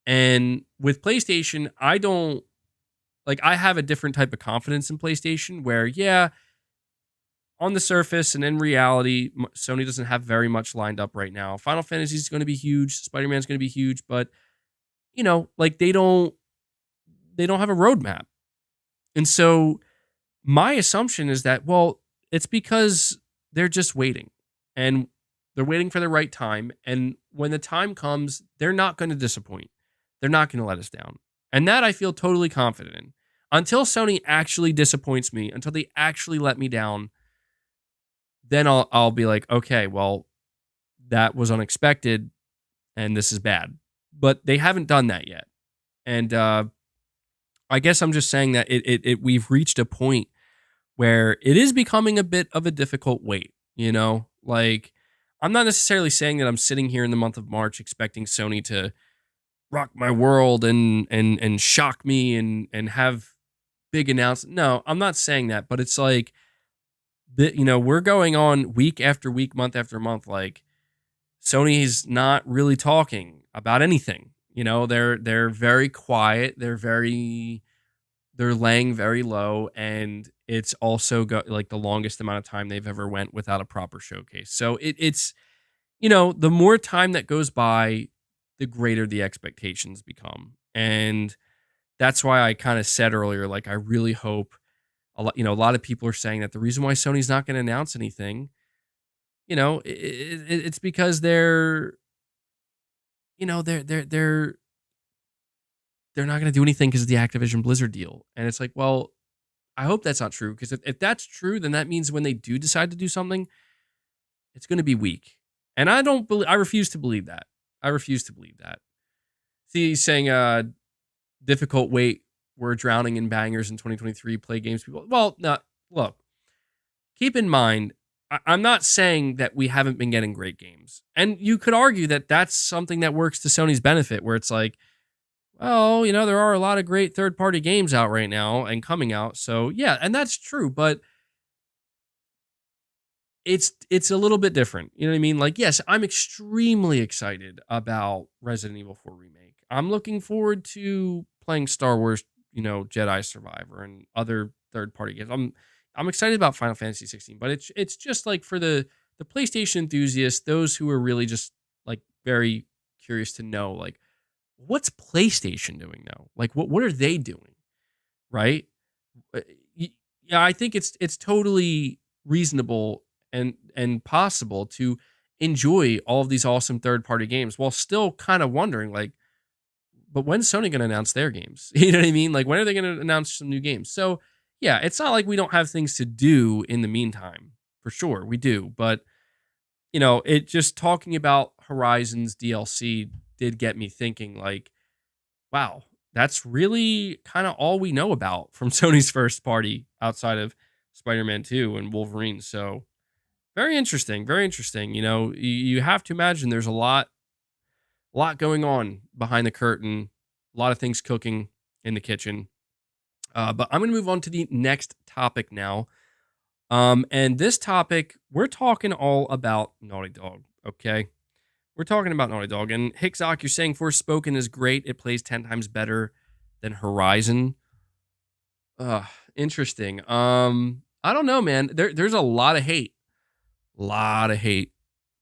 And with PlayStation, I have a different type of confidence in PlayStation where, yeah, on the surface and in reality, Sony doesn't have very much lined up right now. Final Fantasy is going to be huge. Spider-Man's going to be huge, but like they don't have a roadmap. And so my assumption is that, well, it's because they're just waiting, and they're waiting for the right time. And when the time comes, they're not going to disappoint. They're not going to let us down. And that I feel totally confident in. Until Sony actually disappoints me, until they actually let me down, then I'll be like, okay, well, that was unexpected and this is bad. But they haven't done that yet. And I guess I'm just saying that we've reached a point where it is becoming a bit of a difficult wait, Like, I'm not necessarily saying that I'm sitting here in the month of March expecting Sony to rock my world and shock me and have big announcements. No, I'm not saying that, but it's like, we're going on week after week, month after month. Like, Sony's not really talking about anything. They're very quiet. They're laying very low, and it's also like the longest amount of time they've ever went without a proper showcase. So it's the more time that goes by, the greater the expectations become. And that's why I kind of said earlier, like, I really hope a lot of people are saying that the reason why Sony's not going to announce anything, it's because they're not going to do anything because of the Activision Blizzard deal. And it's like, well, I hope that's not true, because if that's true, then that means when they do decide to do something, it's going to be weak. And I refuse to believe that. I refuse to believe that. See, he's saying, difficult wait. We're drowning in bangers in 2023. Play games, people. Well, no, look, keep in mind, I'm not saying that we haven't been getting great games. And you could argue that that's something that works to Sony's benefit, where it's like, well, there are a lot of great third-party games out right now and coming out. So, yeah, and that's true, but it's a little bit different. You know what I mean? Like, yes, I'm extremely excited about Resident Evil 4 Remake. I'm looking forward to playing Star Wars, Jedi Survivor and other third-party games. I'm excited about Final Fantasy 16, but it's just like for the PlayStation enthusiasts, those who are really just like very curious to know, like, what's PlayStation doing now? Like, what are they doing? Right? Yeah, I think it's totally reasonable and possible to enjoy all of these awesome third-party games while still kind of wondering, like, but when's Sony going to announce their games? You know what I mean? Like, when are they going to announce some new games? So, yeah, it's not like we don't have things to do in the meantime. For sure, we do. But, it just talking about Horizon's DLC did get me thinking, like, wow, that's really kind of all we know about from Sony's first party outside of Spider-Man 2 and Wolverine. So, very interesting. Very interesting. You have to imagine there's a lot going on behind the curtain, a lot of things cooking in the kitchen. But I'm going to move on to the next topic now. And this topic, we're talking all about Naughty Dog, okay? We're talking about Naughty Dog. And Hicksock, you're saying Forspoken is great. It plays 10 times better than Horizon. Interesting. I don't know, man. There's a lot of hate.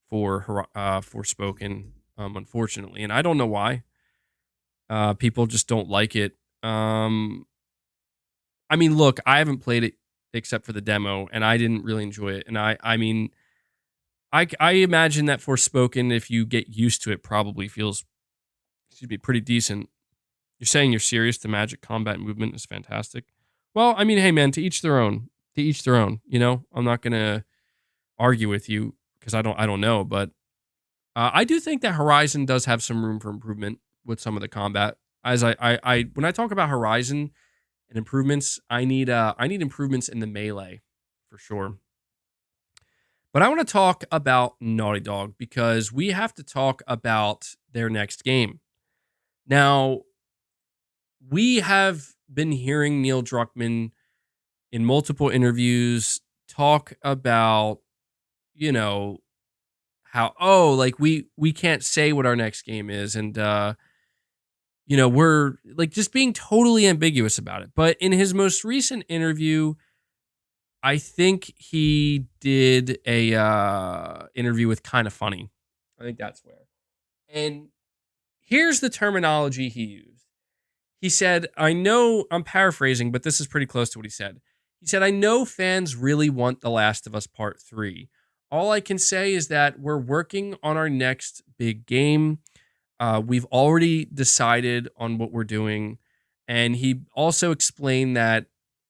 For Forspoken, unfortunately. And I don't know why. People just don't like it. I mean, look, I haven't played it except for the demo, and I didn't really enjoy it. And I mean, I imagine that Forspoken, if you get used to it, probably feels, pretty decent. You're saying you're serious. The magic combat movement is fantastic. Well, I mean, hey, man, to each their own. To each their own. I'm not gonna argue with you because I don't know, but I do think that Horizon does have some room for improvement with some of the combat. As I when I talk about Horizon and improvements, I need improvements in the melee for sure. But I want to talk about Naughty Dog because we have to talk about their next game. Now, we have been hearing Neil Druckmann in multiple interviews talk about, how, like we can't say what our next game is. And, we're like just being totally ambiguous about it. But in his most recent interview, I think he did a interview with Kinda Funny. I think that's where. And here's the terminology he used. He said, I'm paraphrasing, but this is pretty close to what he said. He said, I know fans really want The Last of Us Part 3. All I can say is that we're working on our next big game. We've already decided on what we're doing. And he also explained that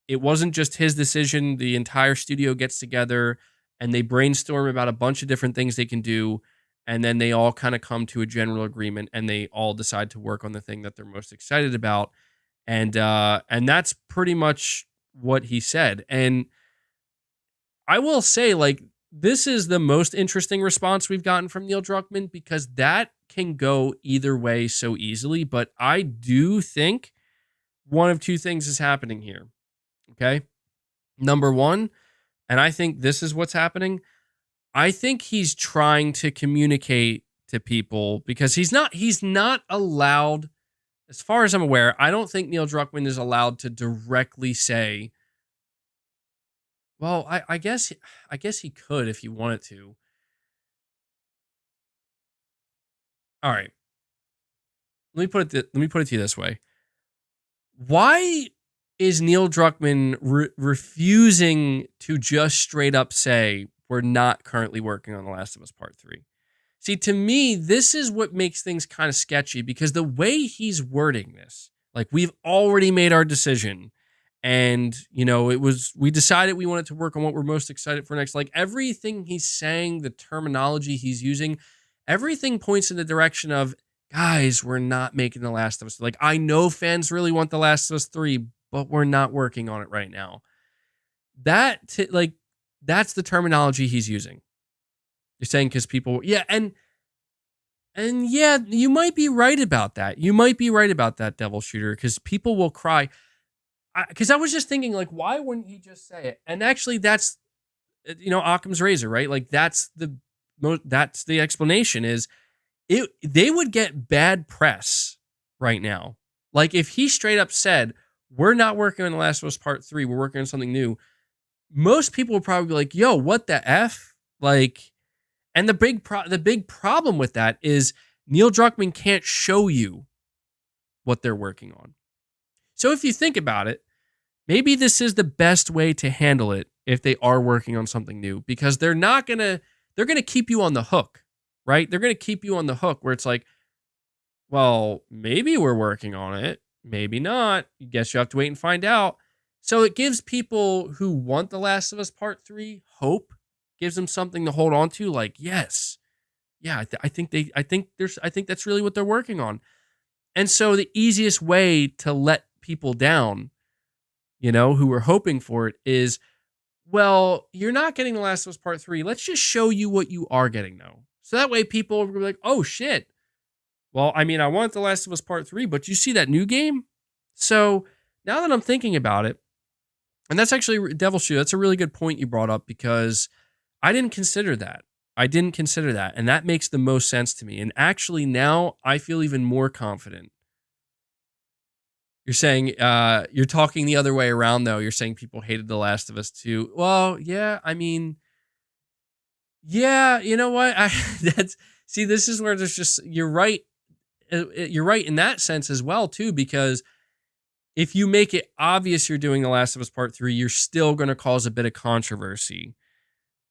it wasn't just his decision. The entire studio gets together and they brainstorm about a bunch of different things they can do. And then they all kind of come to a general agreement and they all decide to work on the thing that they're most excited about. And that's pretty much what he said. And I will say, like, this is the most interesting response we've gotten from Neil Druckmann because that can go either way so easily. But I do think one of two things is happening here. Okay. Number one, and I think this is what's happening. I think he's trying to communicate to people because he's not allowed, as far as I'm aware, I don't think Neil Druckmann is allowed to directly say, well, I guess he could if he wanted to. All right. Let me put it to you this way. Why is Neil Druckmann refusing to just straight up say we're not currently working on The Last of Us Part 3? See, to me, this is what makes things kind of sketchy because the way he's wording this, like we've already made our decision and, we decided we wanted to work on what we're most excited for next. Like everything he's saying, the terminology he's using, everything points in the direction of, guys, we're not making The Last of Us. Like, I know fans really want The Last of Us 3, but we're not working on it right now. That's the terminology he's using. You're saying because people, yeah, and yeah, you might be right about that. You might be right about that, Devil Shooter, because people will cry. Because I was just thinking, like, why wouldn't he just say it? And actually, that's, Occam's razor, right? Like, that's the explanation is they would get bad press right now. Like, if he straight up said, we're not working on The Last of Us Part 3, we're working on something new, most people would probably be like, yo, what the F? Like, and the big problem with that is Neil Druckmann can't show you what they're working on. So if you think about it, maybe this is the best way to handle it if they are working on something new, because they're not gonna they're going to keep you on the hook, right? They're going to keep you on the hook where it's like, well, maybe we're working on it. Maybe not. I guess you have to wait and find out. So it gives people who want The Last of Us Part 3 hope, gives them something to hold on to. Like, yes, yeah, I think that's really what they're working on. And so the easiest way to let people down, who are hoping for it is, well, you're not getting The Last of Us Part 3. Let's just show you what you are getting, though. So that way people will be like, oh, shit. Well, I mean, I want The Last of Us Part 3, but you see that new game? So now that I'm thinking about it, and that's actually Devil Shoe, that's a really good point you brought up because I didn't consider that. And that makes the most sense to me. And actually now I feel even more confident. You're saying, you're talking the other way around though. You're saying people hated The Last of Us too. Well, yeah, I mean, yeah, you know what? This is where there's just, you're right. You're right in that sense as well too, because if you make it obvious you're doing The Last of Us Part 3, you're still going to cause a bit of controversy.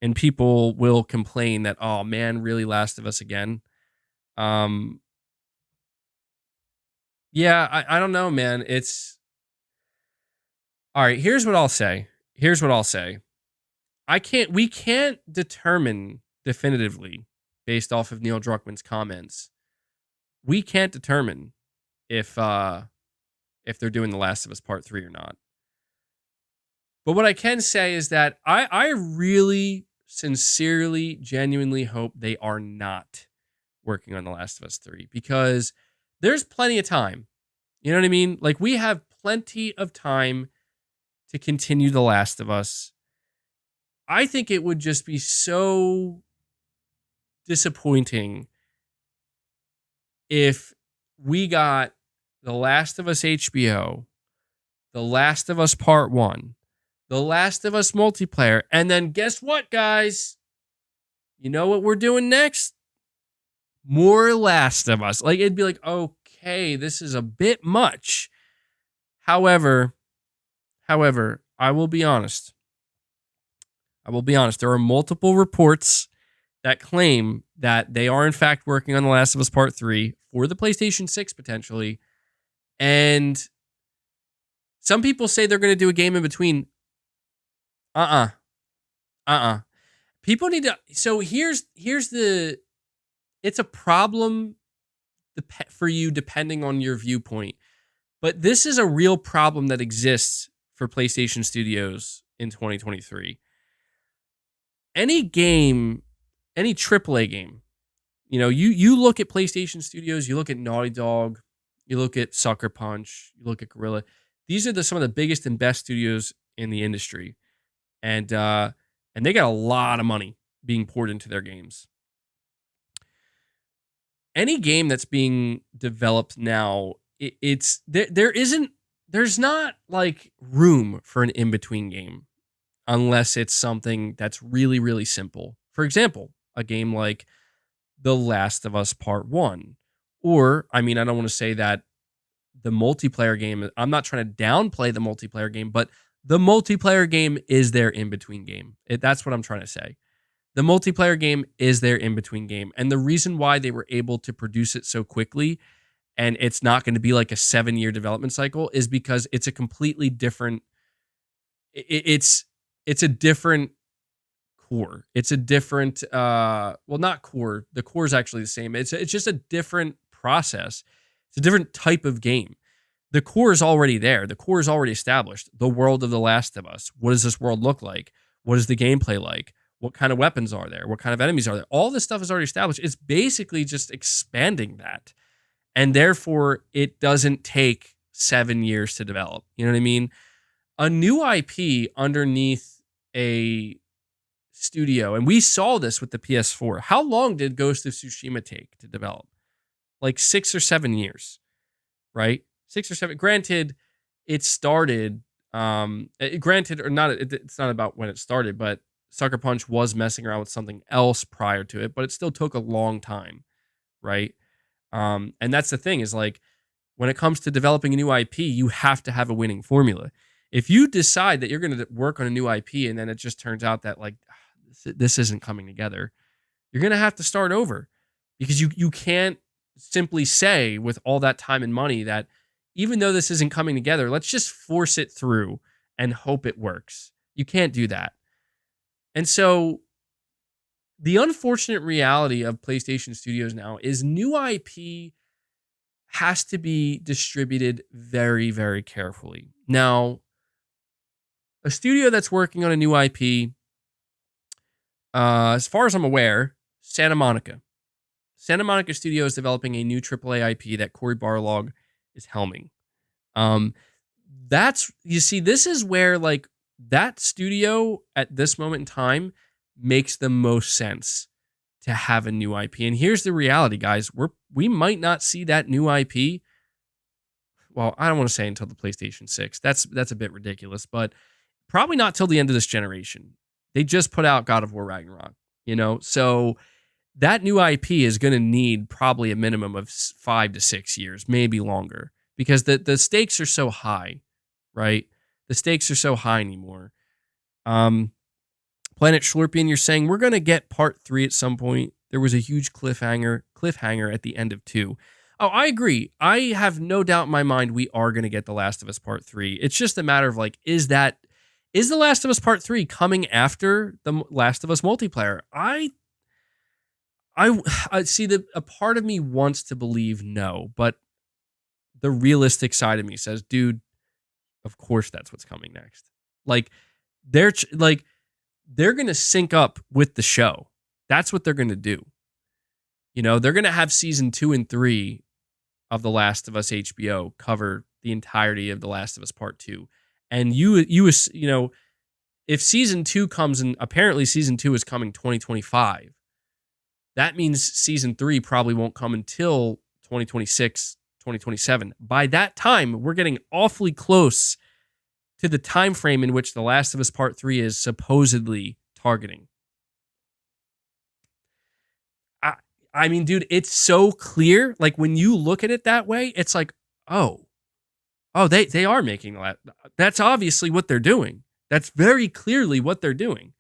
And people will complain that, oh man, really Last of Us again. Yeah, I don't know, man. It's all right. Here's what I'll say. We can't determine definitively based off of Neil Druckmann's comments. We can't determine if they're doing The Last of Us Part 3 or not. But what I can say is that I really, sincerely, genuinely hope they are not working on The Last of Us 3 because there's plenty of time. You know what I mean? Like, we have plenty of time to continue The Last of Us. I think it would just be so disappointing if we got The Last of Us HBO, The Last of Us Part 1, The Last of Us multiplayer, and then guess what, guys? You know what we're doing next? More Last of Us. Like, it'd be like, okay, this is a bit much. However, I will be honest. There are multiple reports that claim that they are in fact working on The Last of Us Part 3 for the PlayStation 6 potentially. And some people say they're going to do a game in between. People need to. So here's the. It's a problem for you depending on your viewpoint, but this is a real problem that exists for PlayStation Studios in 2023. Any game, any AAA game, you look at PlayStation Studios, you look at Naughty Dog, you look at Sucker Punch, you look at Guerrilla. These are some of the biggest and best studios in the industry. And they got a lot of money being poured into their games. Any game that's being developed now, there's not like room for an in-between game unless it's something that's really, really simple. For example, a game like The Last of Us Part 1. Or, I mean, I don't want to say that the multiplayer game, I'm not trying to downplay the multiplayer game, but the multiplayer game is their in-between game. That's what I'm trying to say. The multiplayer game is their in-between game. And the reason why they were able to produce it so quickly and it's not going to be like a 7-year development cycle is because it's a completely different... It's a different core. It's a different... well, not core. The core is actually the same. It's just a different process. It's a different type of game. The core is already there. The core is already established. The world of The Last of Us. What does this world look like? What is the gameplay like? What kind of weapons are there? What kind of enemies are there? All this stuff is already established. It's basically just expanding that. And therefore, it doesn't take 7 years to develop. You know what I mean? A new IP underneath a studio, and we saw this with the PS4. How long did Ghost of Tsushima take to develop? Like 6 or 7 years, right? 6 or 7. Granted, it started. Granted or not, it's not about when it started, but Sucker Punch was messing around with something else prior to it, but it still took a long time, right? And that's the thing is like when it comes to developing a new IP, you have to have a winning formula. If you decide that you're going to work on a new IP and then it just turns out that like this isn't coming together, You're going to have to start over because you can't simply say with all that time and money that even though this isn't coming together, let's just force it through and hope it works. You can't do that. And so the unfortunate reality of PlayStation Studios now is new IP has to be distributed very, very carefully. Now, a studio that's working on a new IP, as far as I'm aware, Santa Monica. Santa Monica Studio is developing a new AAA IP that Cory Barlog is helming. This is where like that studio at this moment in time makes the most sense to have a new IP. And here's the reality, guys. We might not see that new IP. Well, I don't want to say until the PlayStation 6. That's a bit ridiculous, but probably not till the end of this generation. They just put out God of War Ragnarok, so that new IP is going to need probably a minimum of 5 to 6 years, maybe longer, because the stakes are so high, right? The stakes are so high anymore. Planet Schlorpian, you're saying we're going to get part 3 at some point. There was a huge cliffhanger at the end of 2. Oh, I agree. I have no doubt in my mind we are going to get The Last of Us Part 3. It's just a matter of like, is The Last of Us Part 3 coming after The Last of Us multiplayer? I see that a part of me wants to believe no, but the realistic side of me says, dude, of course that's what's coming next. Like they're going to sync up with the show. That's what they're going to do. They're going to have season 2 and 3 of The Last of Us HBO cover the entirety of The Last of Us Part 2. And if season 2 comes, and apparently season 2 is coming 2025, that means season 3 probably won't come until 2026, 2027. By that time, we're getting awfully close to the time frame in which The Last of Us Part 3 is supposedly targeting. I mean, dude, it's so clear. Like when you look at it that way, it's like, oh, they are making that. That's obviously what they're doing. That's very clearly what they're doing.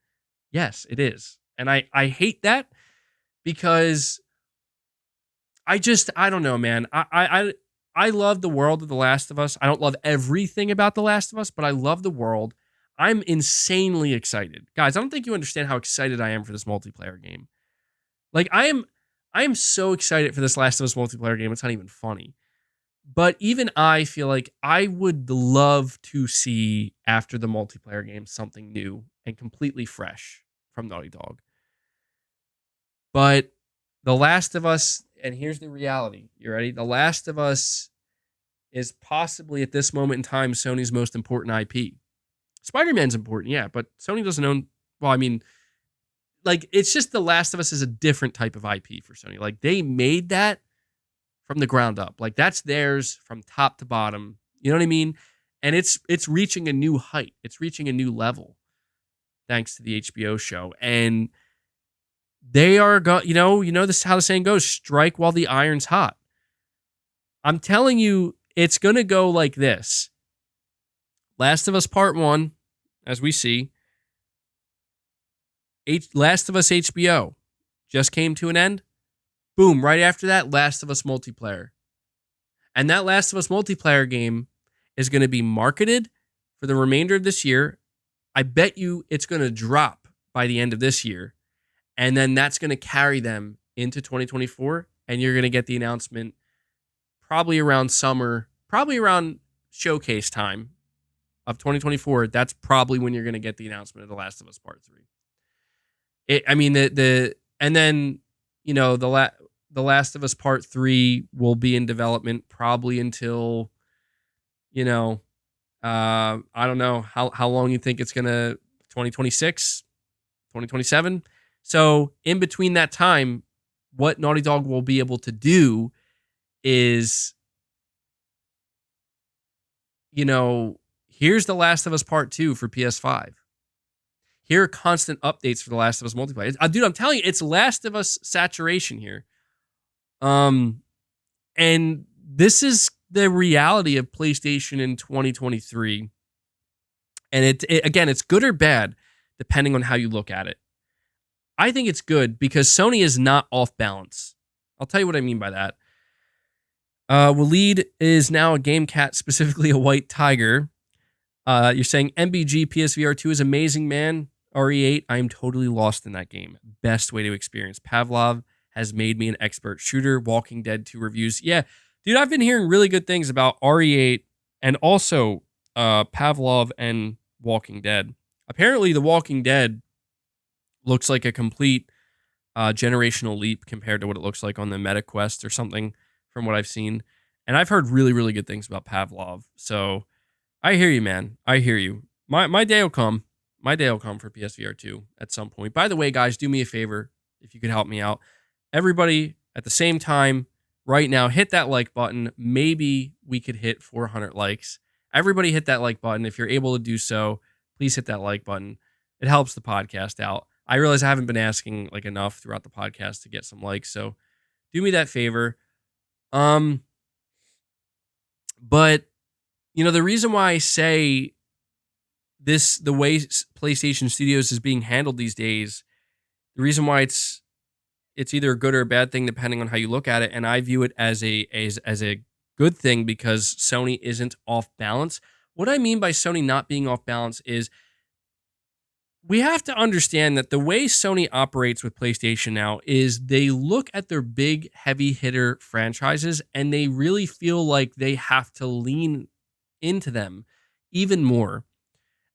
Yes, it is. And I hate that because I don't know, man. I love the world of The Last of Us. I don't love everything about The Last of Us, but I love the world. I'm insanely excited. Guys, I don't think you understand how excited I am for this multiplayer game. Like I am so excited for this Last of Us multiplayer game. It's not even funny. But even I feel like I would love to see after the multiplayer game something new and completely fresh from Naughty Dog. But The Last of Us, and here's the reality. You ready? The Last of Us is possibly at this moment in time Sony's most important IP. Spider-Man's important, yeah, but Sony doesn't own, well, I mean, like it's just The Last of Us is a different type of IP for Sony. Like they made that from the ground up. Like that's theirs from top to bottom. You know what I mean? And it's reaching a new height. It's reaching a new level thanks to the HBO show. And they are this is how the saying goes, strike while the iron's hot. I'm telling you, it's going to go like this. Last of Us Part 1, as we see, Last of Us HBO just came to an end. Boom, right after that, Last of Us multiplayer. And that Last of Us multiplayer game is going to be marketed for the remainder of this year. I bet you it's going to drop by the end of this year. And then that's going to carry them into 2024. And you're going to get the announcement probably around summer, probably around showcase time of 2024. That's probably when you're going to get the announcement of The Last of Us Part 3. The Last of Us Part 3 will be in development probably until, I don't know how long you think it's going to, 2026, 2027. So in between that time, what Naughty Dog will be able to do is, here's The Last of Us Part 2 for PS5. Here are constant updates for The Last of Us multiplayer. Dude, I'm telling you, it's Last of Us saturation here. And this is the reality of PlayStation in 2023. And again, it's good or bad, depending on how you look at it. I think it's good because Sony is not off balance. I'll tell you what I mean by that. Waleed is now a game cat, specifically a white tiger. You're saying MBG PSVR 2 is amazing, man. RE8, I'm totally lost in that game. Best way to experience. Pavlov has made me an expert shooter. Walking Dead 2 reviews. Yeah, dude, I've been hearing really good things about RE8 and also Pavlov and Walking Dead. Apparently, The Walking Dead looks like a complete generational leap compared to what it looks like on the MetaQuest or something from what I've seen. And I've heard really, really good things about Pavlov. So I hear you, man. I hear you. My day will come. My day will come for PSVR 2 at some point. By the way, guys, do me a favor if you could help me out. Everybody at the same time right now, hit that like button. Maybe we could hit 400 likes. Everybody hit that like button. If you're able to do so, please hit that like button. It helps the podcast out. I realize I haven't been asking like enough throughout the podcast to get some likes, so do me that favor. But you know, the reason why I say this, the way PlayStation Studios is being handled these days, the reason why it's either a good or a bad thing depending on how you look at it, and I view it as a good thing because Sony isn't off balance. What I mean by Sony not being off balance is we have to understand that the way Sony operates with PlayStation now is they look at their big heavy hitter franchises and they really feel like they have to lean into them even more.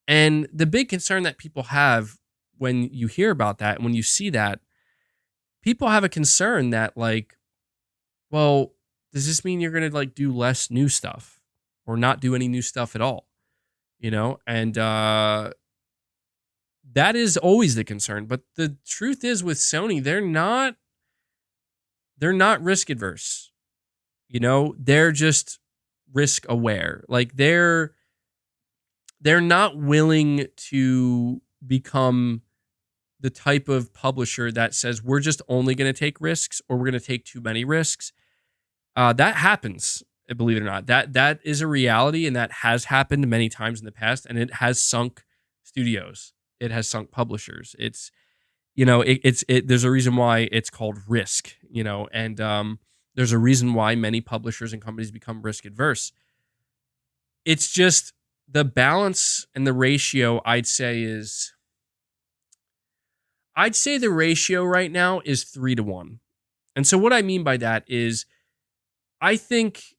And the big concern that people have when you hear about that and when you see that, people have a concern that like, well, does this mean you're going to like do less new stuff or not do any new stuff at all? You know, and that is always the concern. But the truth is with Sony, they're not risk adverse. You know, they're just risk aware. Like they're not willing to become the type of publisher that says we're just only going to take risks or we're going to take too many risks. That happens, believe it or not. That is a reality, and that has happened many times in the past, and it has sunk studios. It has sunk publishers. It's, you know, there's a reason why it's called risk, you know, and there's a reason why many publishers and companies become risk adverse. It's just the balance and the ratio, I'd say the ratio right now is 3-1. And so what I mean by that is I think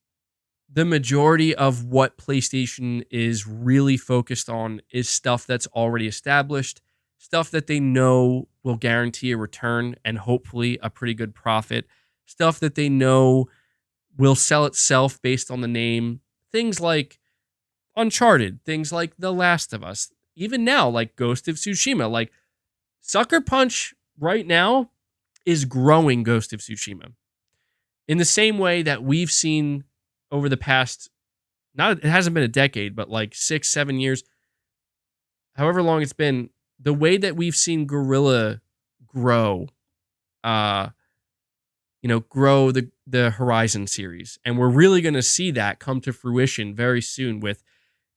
the majority of what PlayStation is really focused on is stuff that's already established, stuff that they know will guarantee a return and hopefully a pretty good profit, stuff that they know will sell itself based on the name, things like Uncharted, things like The Last of Us, even now, like Ghost of Tsushima. Like Sucker Punch right now is growing Ghost of Tsushima in the same way that we've seen over the past, it hasn't been a decade, but like 6-7 years, however long it's been, the way that we've seen Guerrilla grow, grow the Horizon series. And we're really going to see that come to fruition very soon with,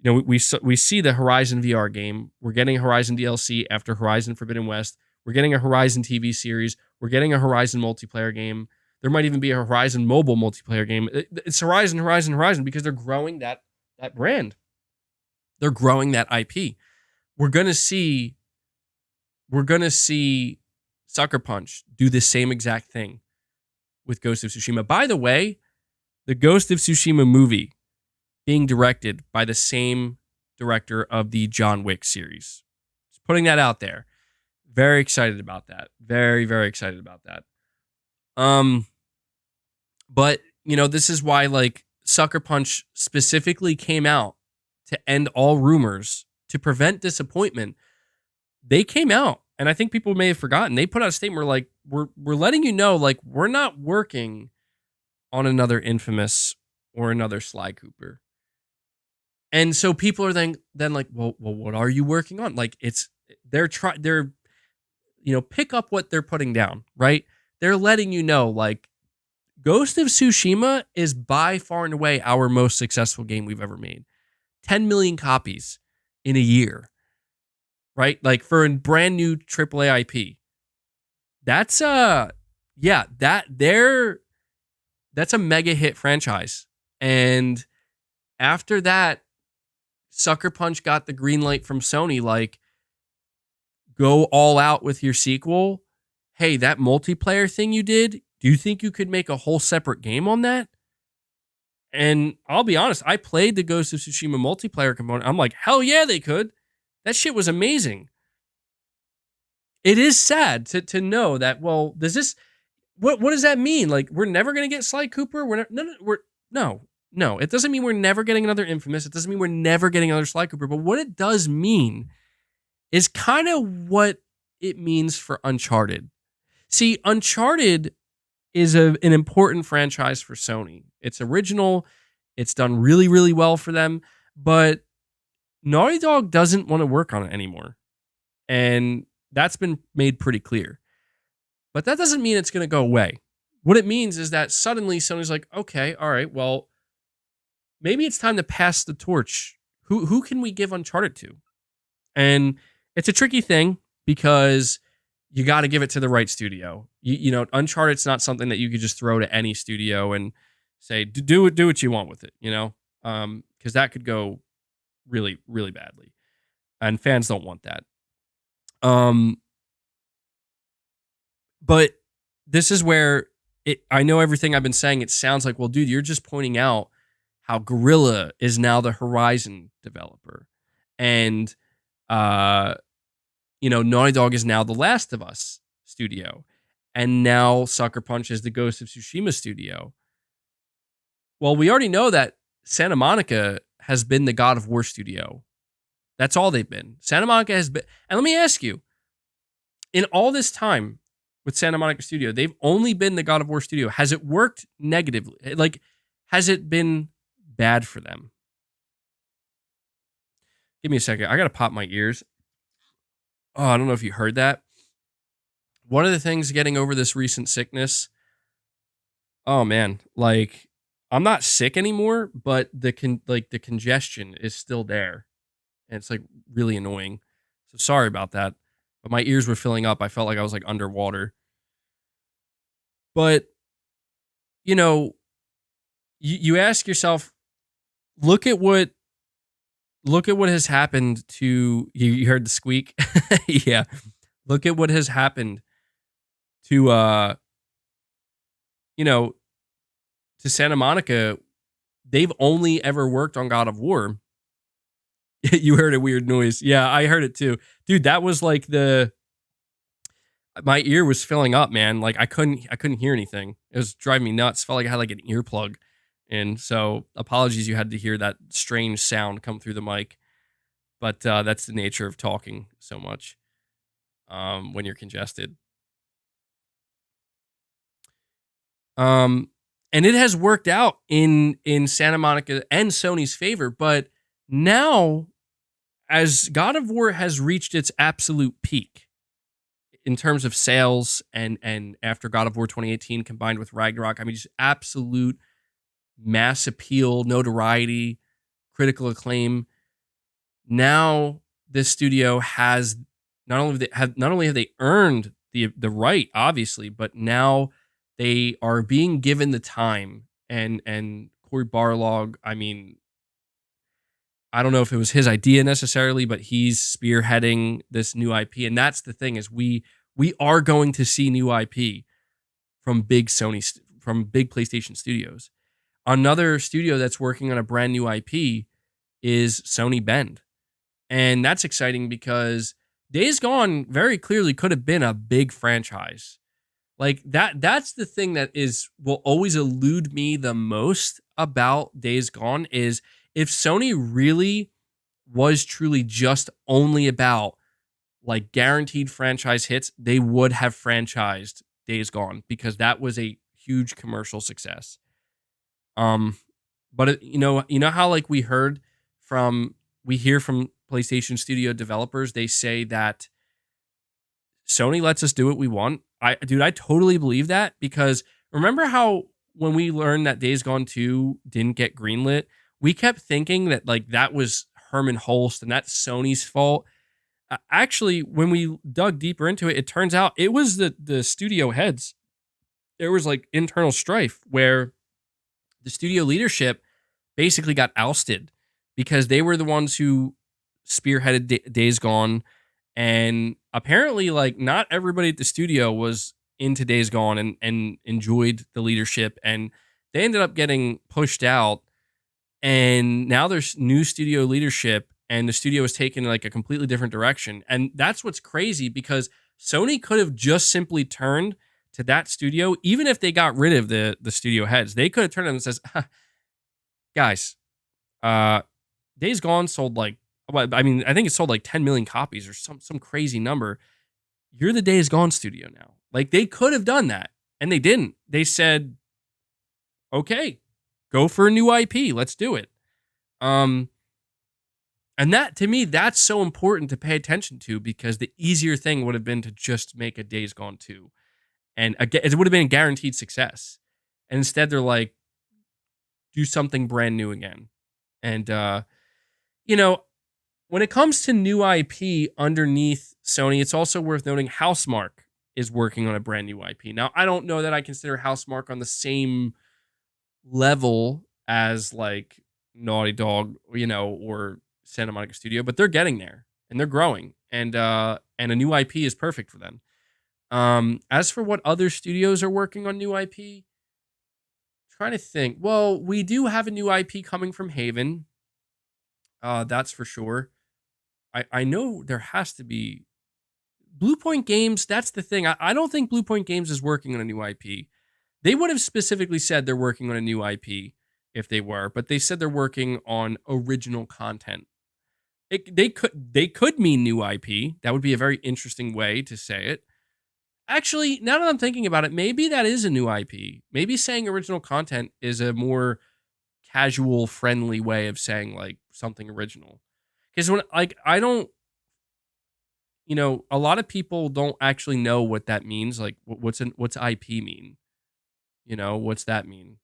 you know, we see the Horizon VR game. We're getting a Horizon DLC after Horizon Forbidden West. We're getting a Horizon TV series. We're getting a Horizon multiplayer game. There might even be a Horizon mobile multiplayer game. It's Horizon because they're growing that brand. They're growing that IP. We're gonna see Sucker Punch do the same exact thing with Ghost of Tsushima. By the way, the Ghost of Tsushima movie being directed by the same director of the John Wick series. Just putting that out there. Very excited about that. Very, very excited about that. But, you know, this is why, like, Sucker Punch specifically came out to end all rumors, to prevent disappointment. They came out, and I think people may have forgotten. They put out a statement where, like, we're letting you know, like, we're not working on another Infamous or another Sly Cooper. And so people are then like, well, what are you working on? Like, they're pick up what they're putting down, right? They're letting you know, like, Ghost of Tsushima is by far and away our most successful game we've ever made. 10 million copies in a year, right? Like for a brand new AAA IP. That's yeah, that's a mega hit franchise. And after that, Sucker Punch got the green light from Sony, like, go all out with your sequel. Hey, that multiplayer thing you did, do you think you could make a whole separate game on that? And I'll be honest, I played the Ghost of Tsushima multiplayer component. I'm like, hell yeah, they could. That shit was amazing. It is sad to know that, well, does this, what does that mean? Like, we're never going to get Sly Cooper? No. It doesn't mean we're never getting another Infamous. It doesn't mean we're never getting another Sly Cooper. But what it does mean is kind of what it means for Uncharted. See, Uncharted is an important franchise for Sony. It's original. It's done really, really well for them. But Naughty Dog doesn't want to work on it anymore. And that's been made pretty clear. But that doesn't mean it's going to go away. What it means is that suddenly Sony's like, okay, all right, well, maybe it's time to pass the torch. Who can we give Uncharted to? And it's a tricky thing because you got to give it to the right studio. You know, Uncharted's not something that you could just throw to any studio and say, do what you want with it, you know? Because that could go really, really badly. And fans don't want that. But this is where I know everything I've been saying, it sounds like, well, dude, you're just pointing out how Guerrilla is now the Horizon developer. And, you know, Naughty Dog is now the Last of Us studio. And now Sucker Punch is the Ghost of Tsushima studio. Well, we already know that Santa Monica has been the God of War studio. That's all they've been. Santa Monica has been, and let me ask you, in all this time with Santa Monica Studio, they've only been the God of War studio. Has it worked negatively? Like, has it been bad for them? Give me a second. I got to pop my ears. Oh, I don't know if you heard that. One of the things getting over this recent sickness, oh man, like, I'm not sick anymore, but the congestion is still there. And it's like really annoying. So sorry about that. But my ears were filling up. I felt like I was like underwater. But, you know, you ask yourself, look at what has happened to you heard the squeak? Yeah. Look at what has happened to you know, to Santa Monica. They've only ever worked on God of War. You heard a weird noise. Yeah, I heard it too. Dude, that was like my ear was filling up, man. Like I couldn't hear anything. It was driving me nuts. Felt like I had like an earplug. And so apologies you had to hear that strange sound come through the mic. But that's the nature of talking so much when you're congested. And it has worked out in Santa Monica and Sony's favor, but now as God of War has reached its absolute peak in terms of sales and after God of War 2018 combined with Ragnarok, I mean, just absolute mass appeal, notoriety, critical acclaim. Now this studio has not only have they earned the right, obviously, but now they are being given the time and Cory Barlog, I mean, I don't know if it was his idea necessarily, but he's spearheading this new IP. And that's the thing is we are going to see new IP from big PlayStation studios. Another studio that's working on a brand new IP is Sony Bend. And that's exciting because Days Gone very clearly could have been a big franchise. Like that's the thing that will always elude me the most about Days Gone is if Sony really was truly just only about like guaranteed franchise hits, they would have franchised Days Gone because that was a huge commercial success. But you know how like we hear from PlayStation Studio developers, they say that Sony lets us do what we want. I totally believe that because remember how when we learned that Days Gone 2 didn't get greenlit, we kept thinking that like that was Herman Holst and that's Sony's fault. Actually, when we dug deeper into it, it turns out it was the studio heads. There was like internal strife where the studio leadership basically got ousted because they were the ones who spearheaded Days Gone, and apparently, like, not everybody at the studio was into Days Gone and enjoyed the leadership, and they ended up getting pushed out. And now there's new studio leadership, and the studio is taken like a completely different direction. And that's what's crazy because Sony could have just simply turned to that studio, even if they got rid of the studio heads. They could have turned to them and says, guys, uh, Days Gone sold like, well, I mean, I think it sold like 10 million copies or some crazy number. You're the Days Gone studio now. Like, they could have done that, and they didn't. They said, okay, go for a new IP. Let's do it. And that, to me, that's so important to pay attention to, because the easier thing would have been to just make a Days Gone 2. And again, it would have been a guaranteed success. And instead, they're like, do something brand new again. And, you know, when it comes to new IP underneath Sony, it's also worth noting Housemarque is working on a brand new IP. Now, I don't know that I consider Housemarque on the same level as like Naughty Dog, or Santa Monica Studio, but they're getting there and they're growing, and a new IP is perfect for them. As for what other studios are working on new IP, trying to think. Well, we do have a new IP coming from Haven. That's for sure. I know there has to be Blue Point Games. That's the thing. I don't think Blue Point Games is working on a new IP. They would have specifically said they're working on a new IP if they were, but they said they're working on original content. They could mean new IP. That would be a very interesting way to say it. Actually, now that I'm thinking about it, maybe that is a new IP. Maybe saying original content is a more casual, friendly way of saying like something original. Because when I don't, a lot of people don't actually know what that means. Like, what's IP mean? What's that mean?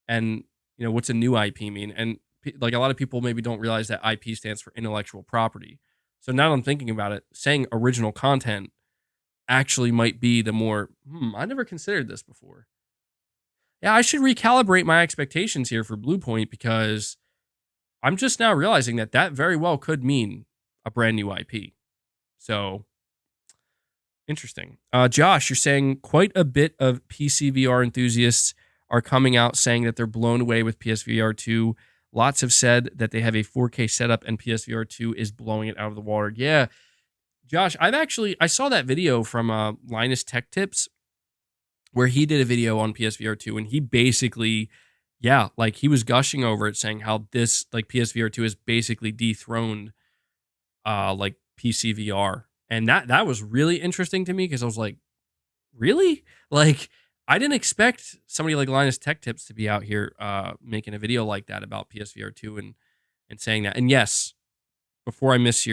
And what's a new IP mean? And like a lot of people maybe don't realize that IP stands for intellectual property. So now that I'm thinking about it, saying original content actually might be the more, I never considered this before. Yeah, I should recalibrate my expectations here for Blue Point, because I'm just now realizing that very well could mean a brand new IP. So, interesting. Josh, you're saying quite a bit of PC VR enthusiasts are coming out saying that they're blown away with PSVR 2. Lots have said that they have a 4K setup and PSVR 2 is blowing it out of the water. Yeah, Josh, I saw that video from Linus Tech Tips, where he did a video on PSVR 2, and he basically, like, he was gushing over it, saying how this, like, PSVR 2 has basically dethroned like PC VR. And that was really interesting to me, because I was like, really? Like, I didn't expect somebody like Linus Tech Tips to be out here making a video like that about PSVR 2 and saying that. And yes, before I miss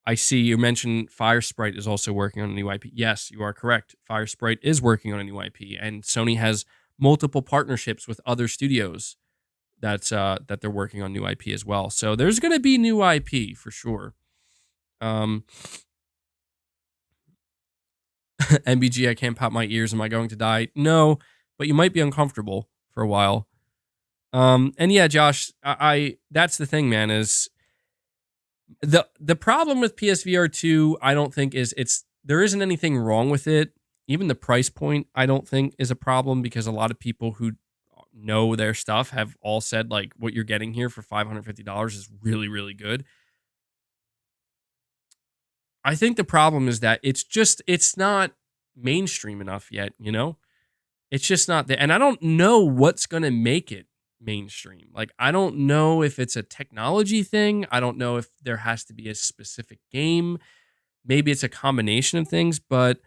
I see you mentioned Fire Sprite is also working on a new IP. Yes, you are correct. Fire Sprite is working on a new IP, and Sony has multiple partnerships with other studios that they're working on new IP as well. So there's going to be new IP for sure. MBG, I can't pop my ears. Am I going to die? No, but you might be uncomfortable for a while. And yeah, Josh, I that's the thing, man, is the problem with PSVR 2, I don't think there isn't anything wrong with it. Even the price point, I don't think is a problem, because a lot of people who know their stuff have all said like what you're getting here for $550 is really, really good. I think the problem is that it's not mainstream enough yet, It's just not there. And I don't know what's going to make it mainstream. Like, I don't know if it's a technology thing. I don't know if there has to be a specific game. Maybe it's a combination of things, but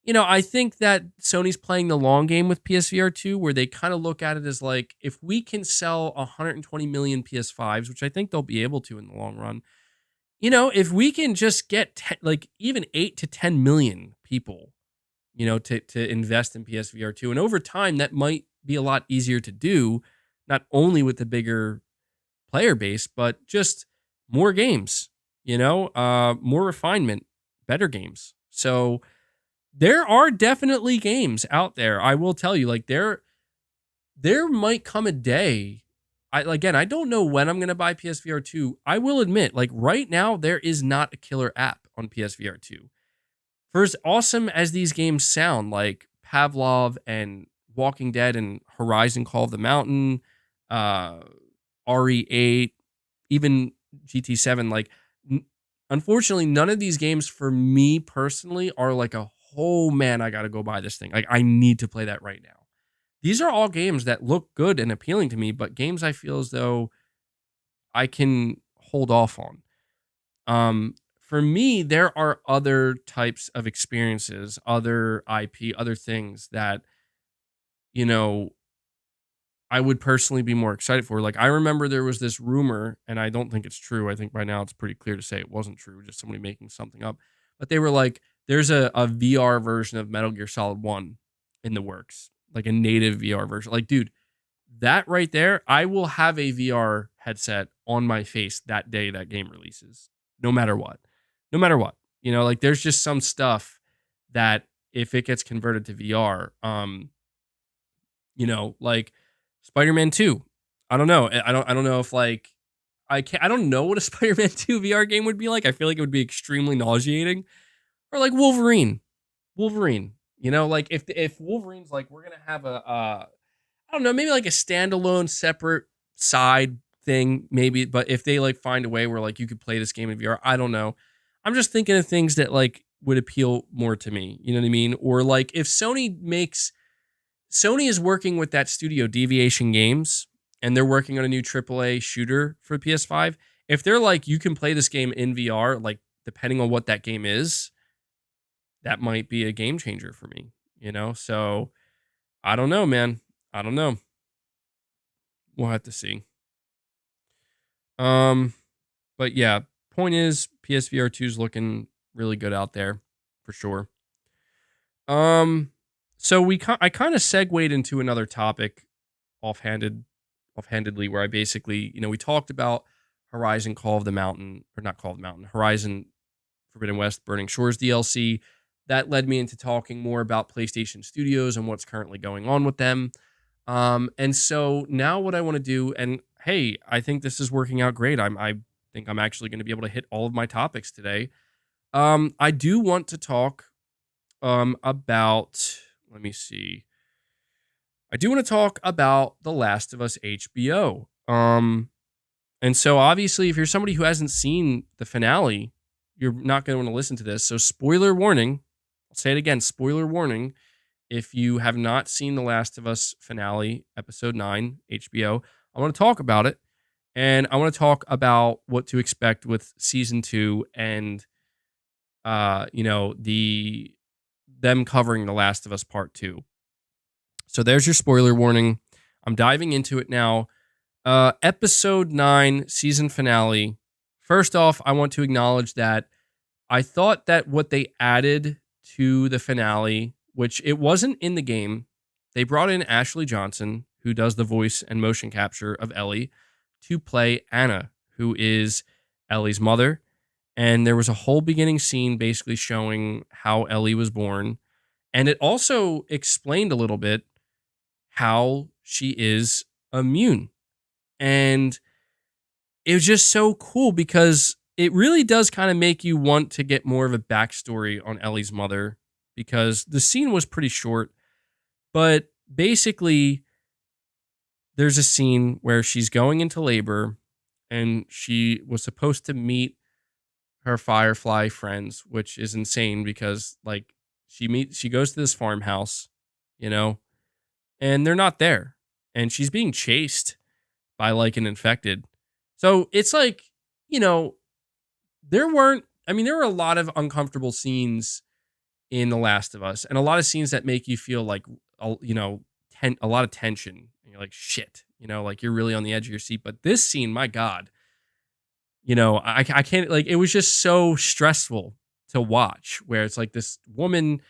I think that Sony's playing the long game with PSVR 2, where they kind of look at it as like, if we can sell 120 million PS5s, which I think they'll be able to in the long run, if we can just get like even 8 to 10 million people, to invest in PSVR 2, and over time that might be a lot easier to do, not only with the bigger player base, but just more games. more refinement, better games. So there are definitely games out there. I will tell you, like there might come a day. I don't know when I'm gonna buy PSVR 2. I will admit, like right now, there is not a killer app on PSVR 2. For as awesome as these games sound, like Pavlov and Walking Dead and Horizon Call of the Mountain, uh, RE8, even GT7, like unfortunately, none of these games for me personally are like oh man, I gotta go buy this thing. Like I need to play that right now. These are all games that look good and appealing to me, but games I feel as though I can hold off on. For me, there are other types of experiences, other IP, other things that, you know, I would personally be more excited for. Like, I remember there was this rumor, and I don't think it's true. I think by now it's pretty clear to say it wasn't true, just somebody making something up. But they were like, there's a VR version of Metal Gear Solid 1 in the works, like a native VR version. Like, dude, that right there, I will have a VR headset on my face that day that game releases, no matter what. No matter what. Like there's just some stuff that if it gets converted to VR, like Spider-Man 2. I don't know. I don't know if like I don't know what a Spider-Man 2 VR game would be like. I feel like it would be extremely nauseating. Or like Wolverine. Wolverine. Like if Wolverine's like we're gonna have I don't know, maybe like a standalone separate side thing, maybe. But if they like find a way where like you could play this game in VR, I don't know. I'm just thinking of things that like would appeal more to me. You know what I mean? Or like if Sony is working with that studio, Deviation Games, and they're working on a new AAA shooter for PS5. If they're like, you can play this game in VR, like depending on what that game is, that might be a game changer for me. So I don't know, man. I don't know. We'll have to see. Um, but yeah, point is PSVR 2 is looking really good out there for sure. So I kind of segued into another topic offhandedly, where I basically, we talked about Horizon Call of the Mountain, or not Call of the Mountain, Horizon Forbidden West Burning Shores DLC. That led me into talking more about PlayStation Studios and what's currently going on with them. And so now what I want to do, and hey, I think this is working out great. I think I'm actually going to be able to hit all of my topics today. I do want to talk about, let me see. I do want to talk about The Last of Us HBO. And so obviously, if you're somebody who hasn't seen the finale, you're not going to want to listen to this. So spoiler warning. I'll say it again, spoiler warning. If you have not seen The Last of Us finale, episode 9, HBO, I want to talk about it. And I want to talk about what to expect with season 2 and them covering The Last of Us Part 2. So there's your spoiler warning. I'm diving into it now. Episode 9, season finale. First off, I want to acknowledge that I thought that what they added to the finale, which it wasn't in the game, they brought in Ashley Johnson, who does the voice and motion capture of Ellie, to play Anna, who is Ellie's mother. And there was a whole beginning scene basically showing how Ellie was born. And it also explained a little bit how she is immune. And it was just so cool because it really does kind of make you want to get more of a backstory on Ellie's mother, because the scene was pretty short. But basically, there's a scene where she's going into labor and she was supposed to meet her Firefly friends, which is insane because like she goes to this farmhouse, and they're not there. And she's being chased by like an infected. So it's like, there were a lot of uncomfortable scenes in The Last of Us, and a lot of scenes that make you feel like, a lot of tension. And you're like, shit, like you're really on the edge of your seat. But this scene, my God, I can't, like, it was just so stressful to watch, where it's like this woman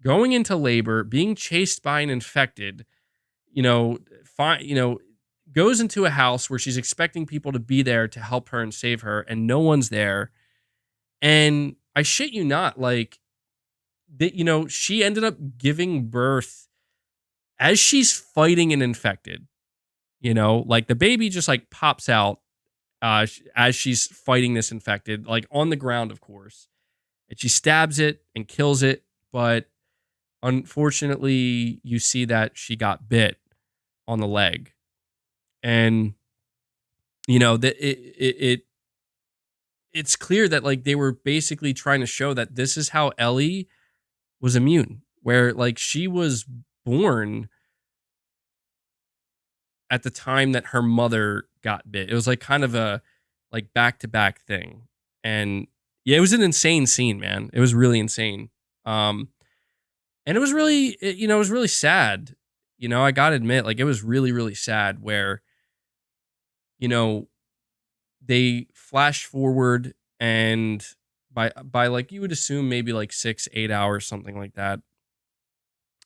going into labor, being chased by an infected, goes into a house where she's expecting people to be there to help her and save her, and no one's there. And I shit you not, like, that, she ended up giving birth as she's fighting an infected, like the baby just like pops out as she's fighting this infected, like on the ground, of course. And she stabs it and kills it. But unfortunately, you see that she got bit on the leg. And, that it's clear that like they were basically trying to show that this is how Ellie was immune, where like she was born at the time that her mother got bit. It was like kind of a like back to back thing. And yeah, it was an insane scene, man. It was really insane. Um and it was really it was really sad. I got to admit, like, it was really really sad where you know they flash forward, and by like you would assume maybe like 6-8 hours, something like that.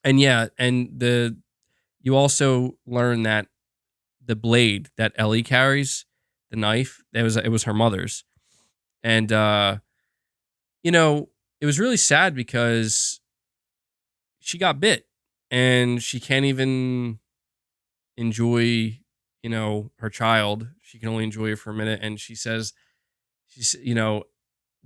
And yeah, and you also learn that the blade that Ellie carries, the knife, it was her mother's. And you know, it was really sad because she got bit and she can't even enjoy, her child. She can only enjoy it for a minute, and she's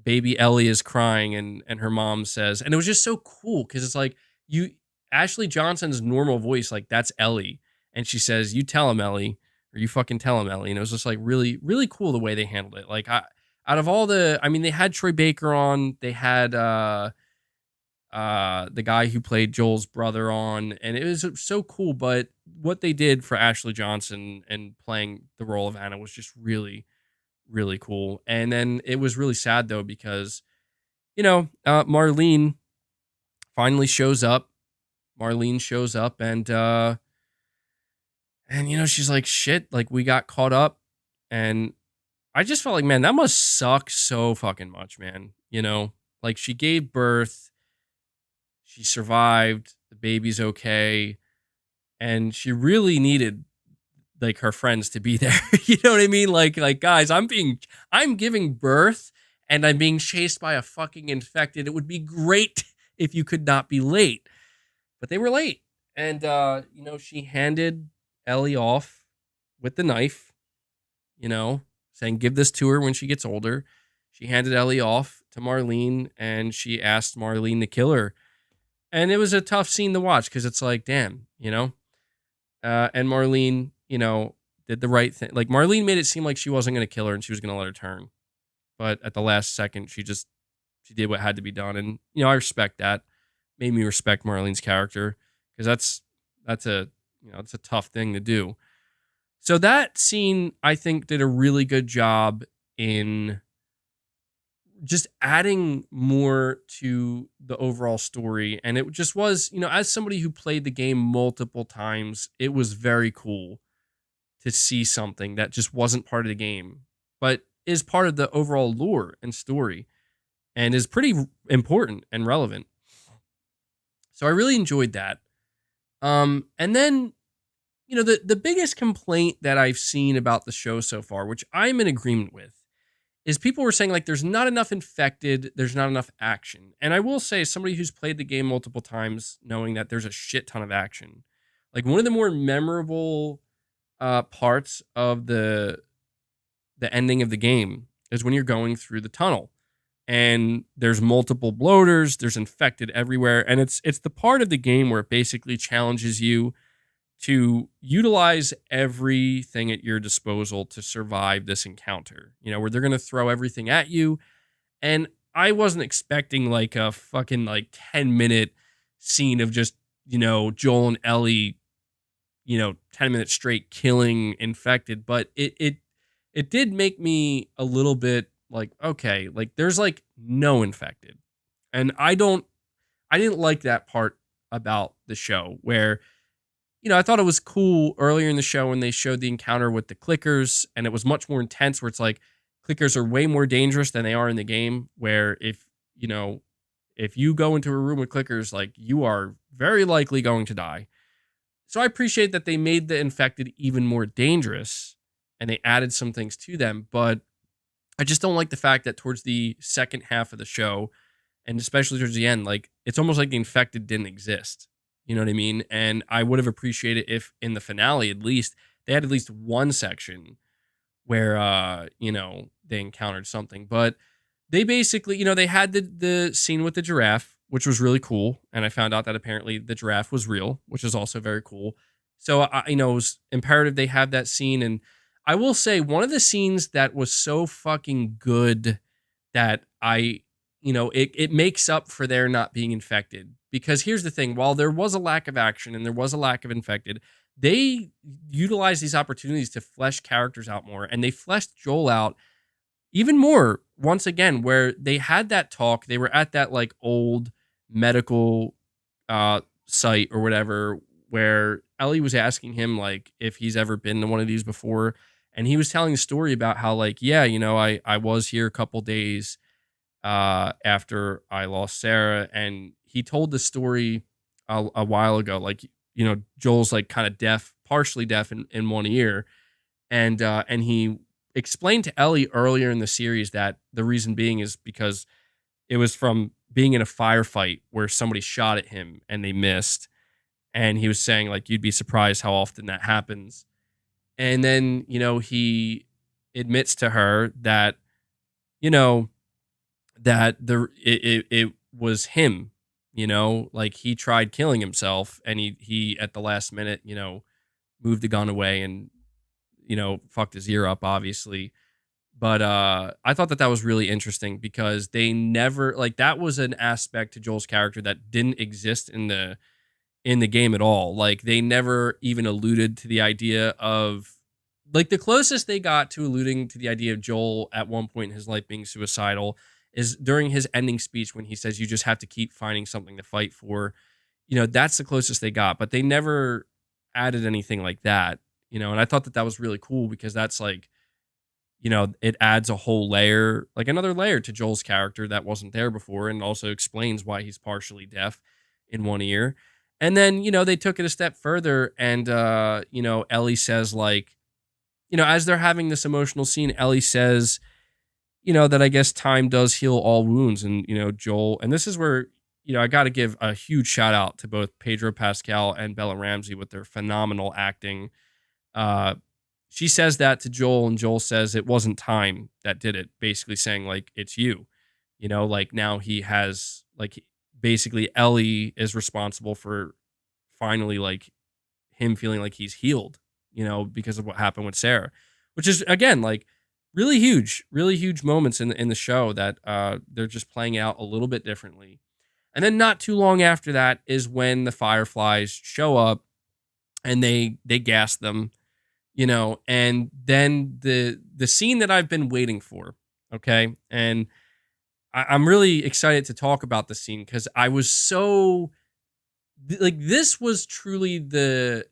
baby Ellie is crying, and her mom says, and it was just so cool because it's like you Ashley Johnson's normal voice, like that's Ellie, and she says, "You tell him, Ellie," or "You fucking tell him, Ellie," and it was just like really really cool the way they handled it. Like out of all I mean, they had Troy Baker on, they had the guy who played Joel's brother on, and it was so cool. But what they did for Ashley Johnson and playing the role of Anna was just really really cool. And then it was really sad though because Marlene finally shows up. Marlene shows up, and she's like, shit, like we got caught up. And I just felt like, man, that must suck so fucking much, man. Like she gave birth, she survived, the baby's okay, and she really needed like her friends to be there. You know what I mean? Like guys, I'm giving birth and I'm being chased by a fucking infected. It would be great if you could not be late. But they were late. And she handed Ellie off with the knife, saying give this to her when she gets older. She handed Ellie off to Marlene, and she asked Marlene to kill her. And it was a tough scene to watch because it's like, damn, and Marlene, did the right thing. Like Marlene made it seem like she wasn't going to kill her and she was going to let her turn. But at the last second, she did what had to be done. And, I respect that. Made me respect Marlene's character because it's a tough thing to do. So that scene, I think, did a really good job in just adding more to the overall story. And it just was, as somebody who played the game multiple times, it was very cool to see something that just wasn't part of the game, but is part of the overall lore and story and is pretty important and relevant. So I really enjoyed that. And then, the biggest complaint that I've seen about the show so far, which I'm in agreement with, is people were saying like there's not enough infected, there's not enough action. And I will say, as somebody who's played the game multiple times, knowing that there's a shit ton of action, like one of the more memorable parts of the ending of the game is when you're going through the tunnel and there's multiple bloaters, there's infected everywhere, and it's the part of the game where it basically challenges you to utilize everything at your disposal to survive this encounter. Where they're going to throw everything at you. And I wasn't expecting like a fucking like 10-minute scene of just, Joel and Ellie, 10 minutes straight killing infected, but it did make me a little bit like, okay, like there's like no infected. And I didn't like that part about the show where, I thought it was cool earlier in the show when they showed the encounter with the clickers, and it was much more intense where it's like clickers are way more dangerous than they are in the game, where if you go into a room with clickers, like you are very likely going to die. So I appreciate that they made the infected even more dangerous and they added some things to them. But I just don't like the fact that towards the second half of the show, and especially towards the end, like it's almost like the infected didn't exist. You know what I mean? And I would have appreciated if in the finale at least they had at least one section where they encountered something. But they basically, they had the scene with the giraffe, which was really cool, and I found out that apparently the giraffe was real, which is also very cool. So it was imperative they have that scene. And I will say one of the scenes that was so fucking good that it makes up for their not being infected. Because here's the thing, while there was a lack of action and there was a lack of infected, they utilized these opportunities to flesh characters out more, and they fleshed Joel out even more once again, where they had that talk. They were at that like old medical site or whatever, where Ellie was asking him like if he's ever been to one of these before, and he was telling a story about how like, yeah, I was here a couple days after I lost Sarah, and he told the story a while ago. Like, Joel's like kind of deaf, partially deaf in one ear, and he explained to Ellie earlier in the series that the reason being is because it was from being in a firefight where somebody shot at him and they missed, and he was saying like you'd be surprised how often that happens. And then he admits to her that you know that it was him, like he tried killing himself, and he at the last minute, moved the gun away and fucked his ear up, obviously. But I thought that was really interesting because they never, like, that was an aspect to Joel's character that didn't exist in the game at all. Like, they never even alluded to the idea of, like, the closest they got to alluding to the idea of Joel at one point in his life being suicidal is during his ending speech when he says you just have to keep finding something to fight for. That's the closest they got, but they never added anything like that. And I thought that was really cool because that's like, it adds a whole layer, like another layer to Joel's character that wasn't there before, and also explains why he's partially deaf in one ear. And then, they took it a step further, and Ellie says, like, as they're having this emotional scene, Ellie says, that I guess time does heal all wounds. And, Joel, and this is where, I got to give a huge shout out to both Pedro Pascal and Bella Ramsey with their phenomenal acting. She says that to Joel, and Joel says it wasn't time that did it, basically saying like, it's you, like now he has like, basically Ellie is responsible for finally like him feeling like he's healed, because of what happened with Sarah, which is again, like really huge moments in the show that they're just playing out a little bit differently. And then not too long after that is when the Fireflies show up and they gas them, and then the scene that I've been waiting for. Okay. And I'm really excited to talk about the scene because I was so like, this was truly the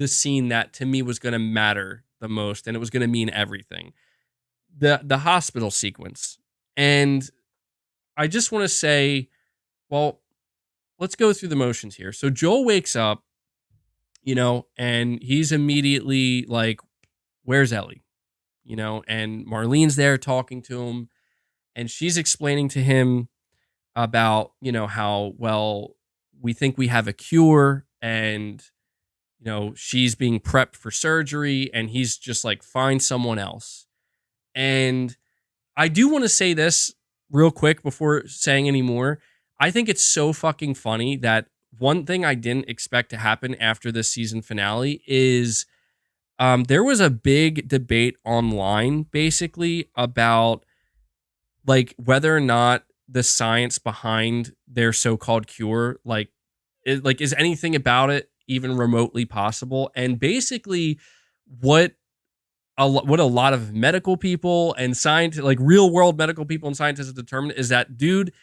scene that to me was going to matter the most, and it was going to mean everything. The hospital sequence. And I just want to say, well, let's go through the motions here. So Joel wakes up, and he's immediately like, where's Ellie? And Marlene's there talking to him, and she's explaining to him about, how, well, we think we have a cure, and, she's being prepped for surgery, and he's just like, find someone else. And I do want to say this real quick before saying any more. I think it's so fucking funny that one thing I didn't expect to happen after this season finale is there was a big debate online basically about like whether or not the science behind their so-called cure, like, is anything about it even remotely possible? And basically what what a lot of medical people and scientists, like real world medical people and scientists have determined is that, dude,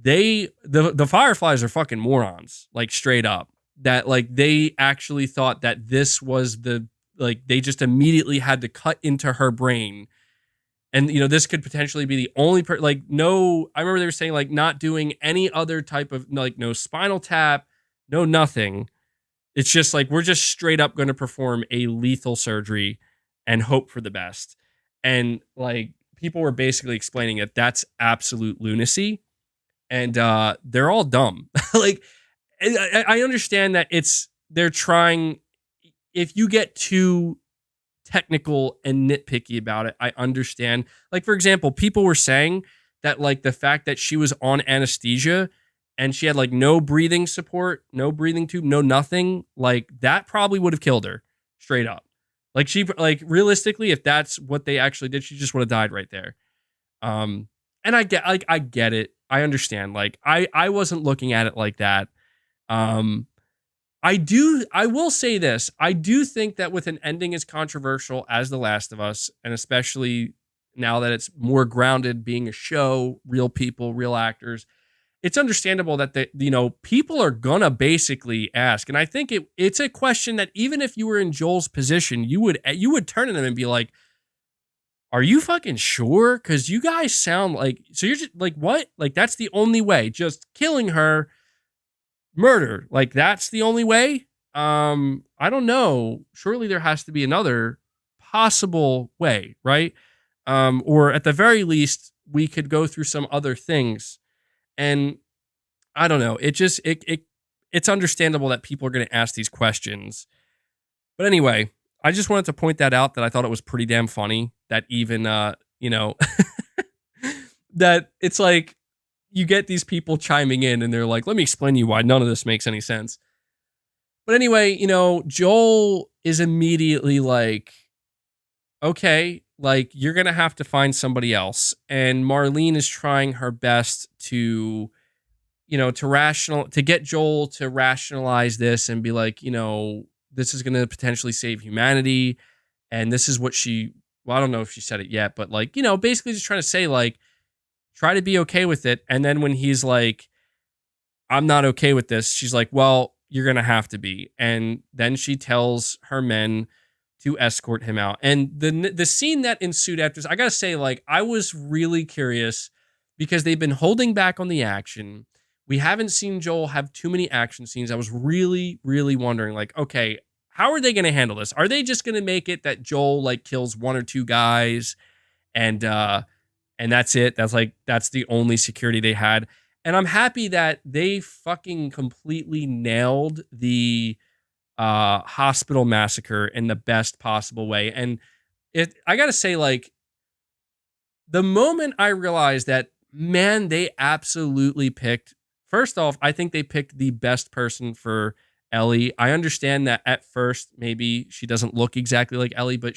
the Fireflies are fucking morons, like straight up. That like they actually thought that this was like they just immediately had to cut into her brain, and this could potentially be the only like, no, I remember they were saying like not doing any other type of, like, no spinal tap, no nothing. It's just like we're just straight up going to perform a lethal surgery and hope for the best. And like people were basically explaining that that's absolute lunacy, and they're all dumb. Like, I understand that they're trying. If you get too technical and nitpicky about it, I understand. Like, for example, people were saying that like the fact that she was on anesthesia and she had like no breathing support, no breathing tube, no nothing, like that probably would have killed her straight up. Like like realistically, if that's what they actually did, she just would have died right there. Um, and I get it. I understand. Like I wasn't looking at it like that. Um, I will say this. I do think that with an ending as controversial as The Last of Us, and especially now that it's more grounded being a show, real people, real actors, it's understandable that people are gonna basically ask. And I think it's a question that even if you were in Joel's position, you would turn to them and be like, "Are you fucking sure? Because you guys sound like, so you're just like, what? Like that's the only way, just killing her, murder, like that's the only way." I don't know, surely there has to be another possible way, right? Or at the very least we could go through some other things. And I don't know, it's understandable that people are going to ask these questions. But anyway, I just wanted to point that out, that I thought it was pretty damn funny that even that it's like you get these people chiming in and they're like, let me explain to you why none of this makes any sense. But anyway, Joel is immediately like, okay, like you're going to have to find somebody else. And Marlene is trying her best to, to get Joel to rationalize this and be like, this is going to potentially save humanity. And this is what well, I don't know if she said it yet, but like, basically just trying to say like, try to be okay with it. And then when he's like, I'm not okay with this, she's like, well, you're going to have to be. And then she tells her men to escort him out. And the scene that ensued after this, I got to say, like, I was really curious because they've been holding back on the action. We haven't seen Joel have too many action scenes. I was really, really wondering, like, okay, how are they going to handle this? Are they just going to make it that Joel like kills one or two guys and that's it? That's the only security they had. And I'm happy that they fucking completely nailed the hospital massacre in the best possible way. And I gotta say, like, the moment I realized that, man, they absolutely picked, first off, I think they picked the best person for Ellie. I understand that at first maybe she doesn't look exactly like Ellie, but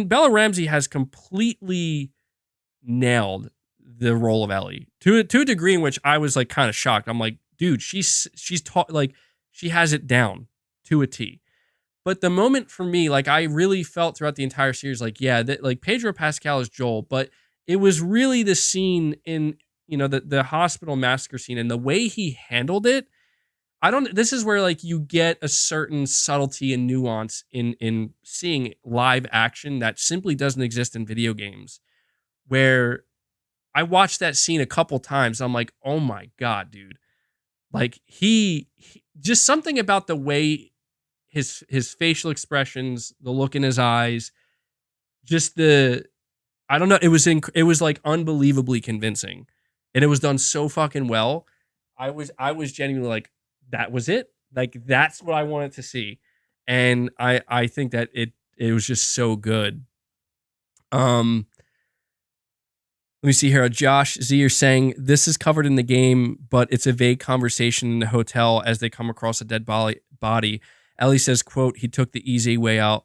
Bella Ramsey has completely nailed the role of Ellie to a degree in which I was like kind of shocked. I'm like, dude, she's taught, like, she has it down to a T. But the moment for me, like, I really felt throughout the entire series, like, yeah, that like Pedro Pascal is Joel, but it was really the scene in, the hospital massacre scene and the way he handled it. This is where like you get a certain subtlety and nuance in seeing live action that simply doesn't exist in video games, where I watched that scene a couple times. I'm like, oh my God, dude. Like he just something about the way his facial expressions, the look in his eyes, just I don't know. It was like unbelievably convincing, and it was done so fucking well. I was genuinely like, that was it. Like that's what I wanted to see, and I think that it was just so good. Let me see here. Josh Z are saying this is covered in the game, but it's a vague conversation in the hotel as they come across a dead body. Ellie says, quote, he took the easy way out.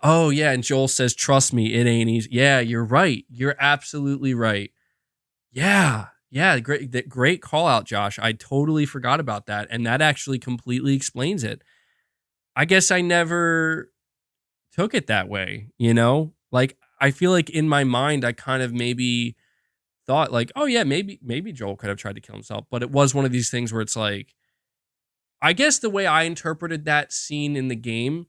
Oh, yeah. And Joel says, trust me, it ain't easy. Yeah, you're right. You're absolutely right. Yeah. Yeah. Great call out, Josh. I totally forgot about that. And that actually completely explains it. I guess I never took it that way, Like, I feel like in my mind, I kind of maybe thought like, oh yeah, maybe Joel could have tried to kill himself. But it was one of these things where it's like, I guess the way I interpreted that scene in the game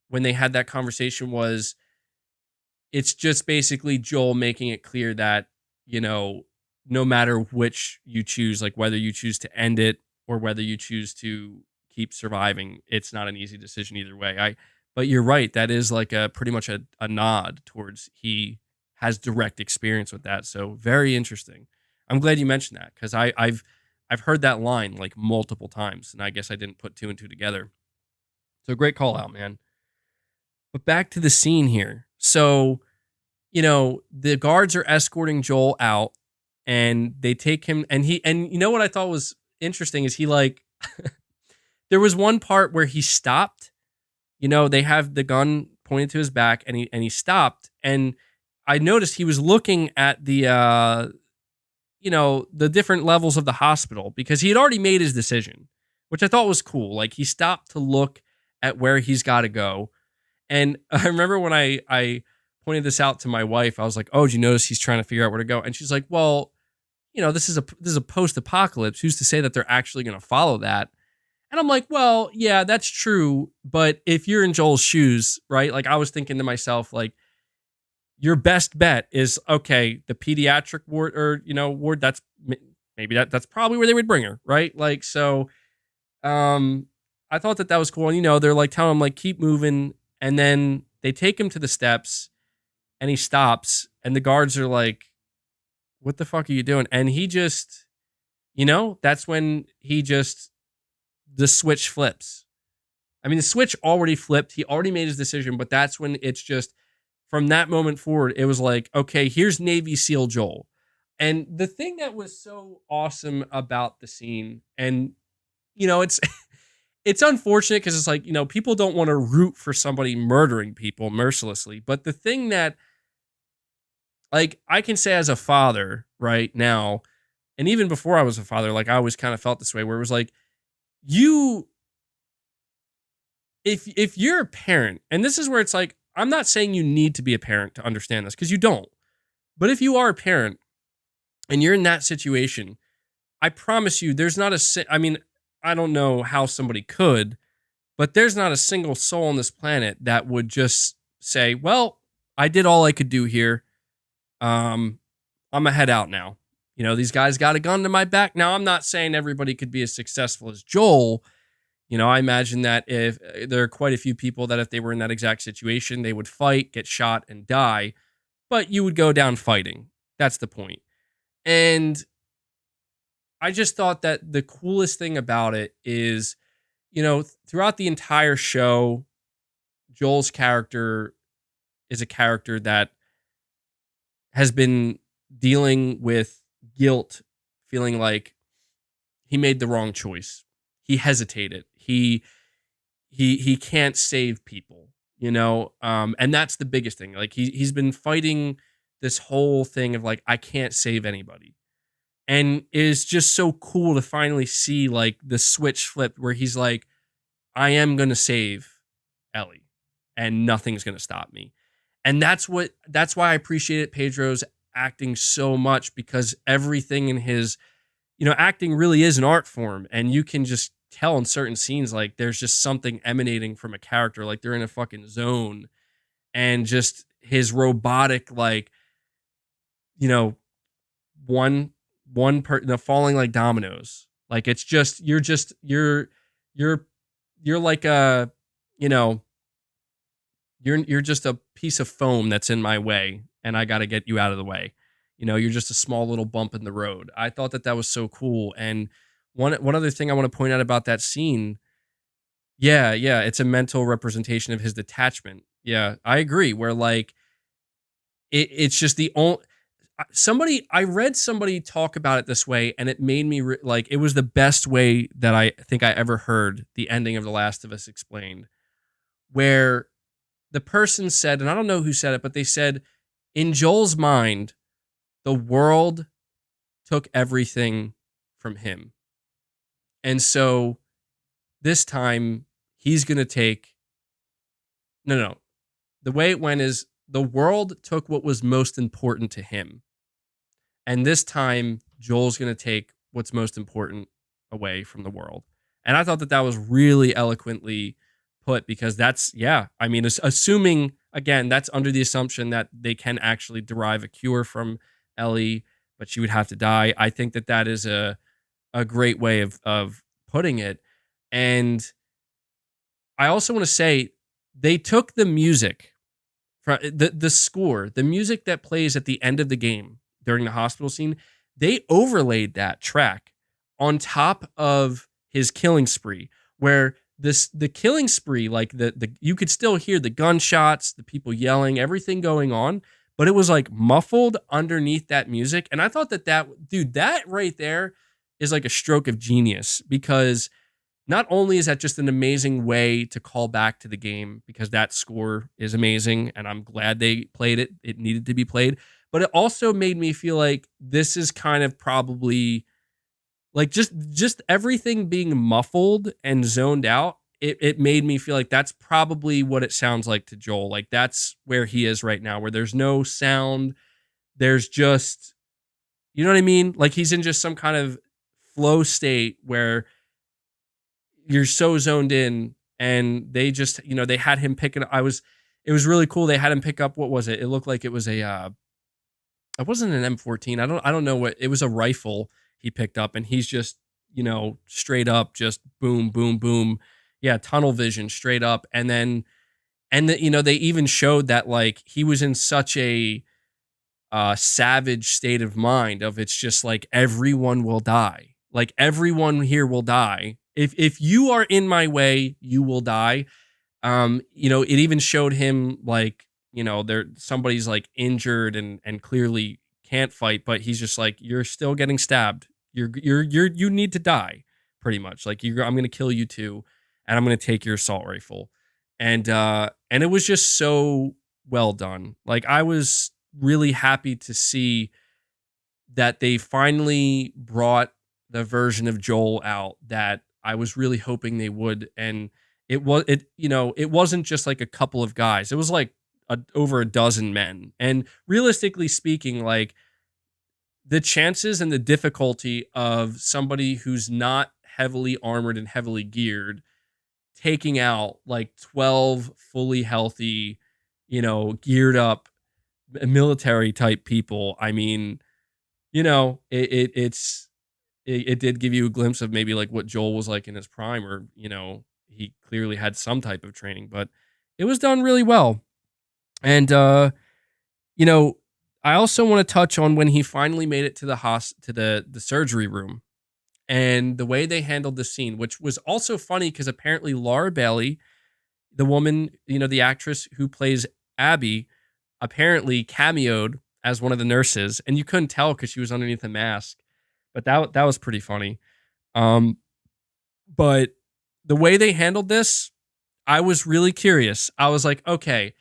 when they had that conversation was, it's just basically Joel making it clear that, no matter which you choose, like whether you choose to end it or whether you choose to keep surviving, it's not an easy decision either way. But you're right. That is like a pretty much a nod towards he has direct experience with that. So very interesting. I'm glad you mentioned that because I've heard that line like multiple times, and I guess I didn't put two and two together. So great call out, man. But back to the scene here. So, the guards are escorting Joel out and they take him and you know what I thought was interesting is he like there was one part where he stopped. They have the gun pointed to his back and he stopped and I noticed he was looking at the different levels of the hospital because he had already made his decision, which I thought was cool. Like he stopped to look at where he's got to go. And I remember when I pointed this out to my wife, I was like, "Oh, did you notice he's trying to figure out where to go?" And she's like, "Well, this is a post-apocalypse. Who's to say that they're actually going to follow that?" And I'm like, "Well, yeah, that's true, but if you're in Joel's shoes, right? Like I was thinking to myself like your best bet is okay, the pediatric ward or ward maybe that's probably where they would bring her, right? Like so I thought that was cool. And they're like telling him like keep moving and then they take him to the steps and he stops and the guards are like what the fuck are you doing? And he just that's when the switch flips. I mean, the switch already flipped. He already made his decision, but that's when it's just from that moment forward, it was like, okay, here's Navy SEAL Joel. And the thing that was so awesome about the scene, and it's it's unfortunate because it's like, people don't want to root for somebody murdering people mercilessly. But the thing that like I can say as a father right now, and even before I was a father, like I always kind of felt this way, where it was like, you if you're a parent, and this is where it's like, I'm not saying you need to be a parent to understand this because you don't. But if you are a parent and you're in that situation, I promise you, there's not I mean, I don't know how somebody could, but there's not a single soul on this planet that would just say, well, I did all I could do here. I'm going to head out now. These guys got a gun to my back. Now, I'm not saying everybody could be as successful as Joel. I imagine that if there are quite a few people that if they were in that exact situation, they would fight, get shot, and die. But you would go down fighting. That's the point. And I just thought that the coolest thing about it is, throughout the entire show, Joel's character is a character that has been dealing with guilt, feeling like he made the wrong choice. He hesitated. He can't save people, and that's the biggest thing. Like he's been fighting this whole thing of like I can't save anybody, and it's just so cool to finally see like the switch flip where he's like, I am gonna save Ellie, and nothing's gonna stop me, and that's why I appreciated Pedro's acting so much because everything in his acting really is an art form, and you can just tell in certain scenes like there's just something emanating from a character, like they're in a fucking zone, and just his robotic like you know falling like dominoes, like it's just you're like a you know you're just a piece of foam that's in my way and I got to get you out of the way. You're just a small little bump in the road. I thought that was so cool. And one other thing I want to point out about that scene, yeah, it's a mental representation of his detachment. Yeah, I agree. Where like it's just the only somebody I read somebody talk about it this way, and it made me like it was the best way that I think I ever heard the ending of The Last of Us explained, where the person said, and I don't know who said it, but they said in Joel's mind, the world took everything from him. And so this time he's going to take, no. The way it went is the world took what was most important to him. And this time Joel's going to take what's most important away from the world. And I thought that was really eloquently put because I mean, assuming, again, that's under the assumption that they can actually derive a cure from Ellie, but she would have to die. I think that is a great way of putting it. And I also want to say they took the music from the score, the music that plays at the end of the game during the hospital scene. They overlaid that track on top of his killing spree, where the killing spree, like the you could still hear the gunshots, the people yelling, everything going on, but it was like muffled underneath that music. And I thought that dude, that right there is like a stroke of genius, because not only is that just an amazing way to call back to the game, because that score is amazing and I'm glad they played it. It needed to be played, but it also made me feel like this is kind of probably like just everything being muffled and zoned out. It made me feel like that's probably what it sounds like to Joel. Like that's where he is right now, where there's no sound. There's just, you know what I mean? Like he's in just some kind of flow state where you're so zoned in, and they just, they had him picking it was really cool. They had him pick up, what was it? It looked like it was it wasn't an M14. I don't know what, it was a rifle he picked up, and he's just, straight up just boom, boom, boom. Yeah, tunnel vision straight up. And then, they even showed that like he was in such a savage state of mind of, it's just like everyone will die. Like everyone here will die. If you are in my way, you will die. It even showed him like, there somebody's like injured and clearly can't fight, but he's just like, you're still getting stabbed. You need to die, pretty much. Like I'm gonna kill you too, and I'm gonna take your assault rifle. And it was just so well done. Like I was really happy to see that they finally brought the version of Joel out that I was really hoping they would. And it wasn't just like a couple of guys. It was like over a dozen men. And realistically speaking, like the chances and the difficulty of somebody who's not heavily armored and heavily geared taking out like 12 fully healthy, geared up military type people. I mean, it did give you a glimpse of maybe like what Joel was like in his prime, or he clearly had some type of training, but it was done really well. And you know, I also want to touch on when he finally made it to the surgery room, and the way they handled the scene, which was also funny because apparently Laura Bailey, the woman, the actress who plays Abby, apparently cameoed as one of the nurses, and you couldn't tell because she was underneath a mask. But that was pretty funny. But the way they handled this, I was really curious. I was like, okay,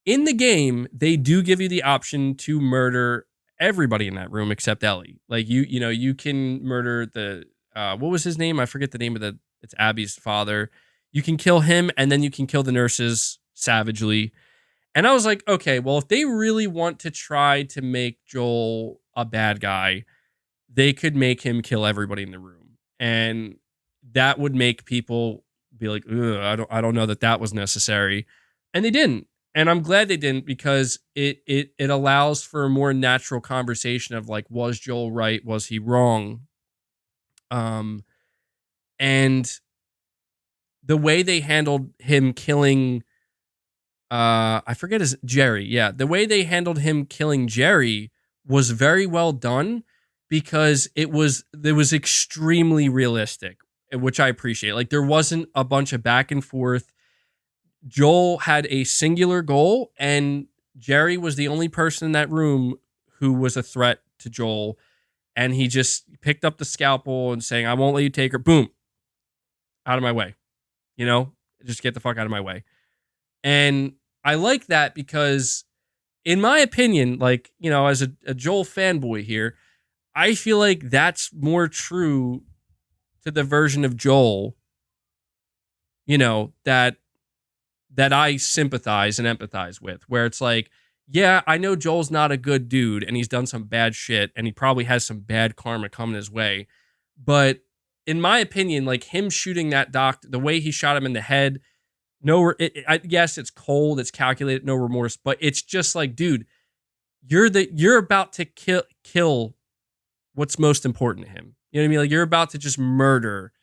in the game, they do give you the option to murder everybody in that room except Ellie. Like you can murder the what was his name? I forget the name of it's Abby's father. You can kill him, and then you can kill the nurses savagely. And I was like, okay, well, if they really want to try to make Joel a bad guy, they could make him kill everybody in the room. And that would make people be like, ugh, I don't know that was necessary. And they didn't. And I'm glad they didn't, because it allows for a more natural conversation of like, was Joel right? Was he wrong? And the way they handled him killing I forget his Jerry. Yeah, the way they handled him killing Jerry was very well done, because it was extremely realistic, which I appreciate. Like there wasn't a bunch of back and forth. Joel had a singular goal, and Jerry was the only person in that room who was a threat to Joel, and he just picked up the scalpel and saying, "I won't let you take her." Boom, out of my way. Just get the fuck out of my way. And I like that because, in my opinion, like, as a Joel fanboy here, I feel like that's more true to the version of Joel, that I sympathize and empathize with, where it's like, yeah, I know Joel's not a good dude and he's done some bad shit and he probably has some bad karma coming his way. But in my opinion, like him shooting that doctor, the way he shot him in the head, yes, it's cold, it's calculated, no remorse, but it's just like, dude, you're about to kill what's most important to him. You know what I mean? Like you're about to just murder,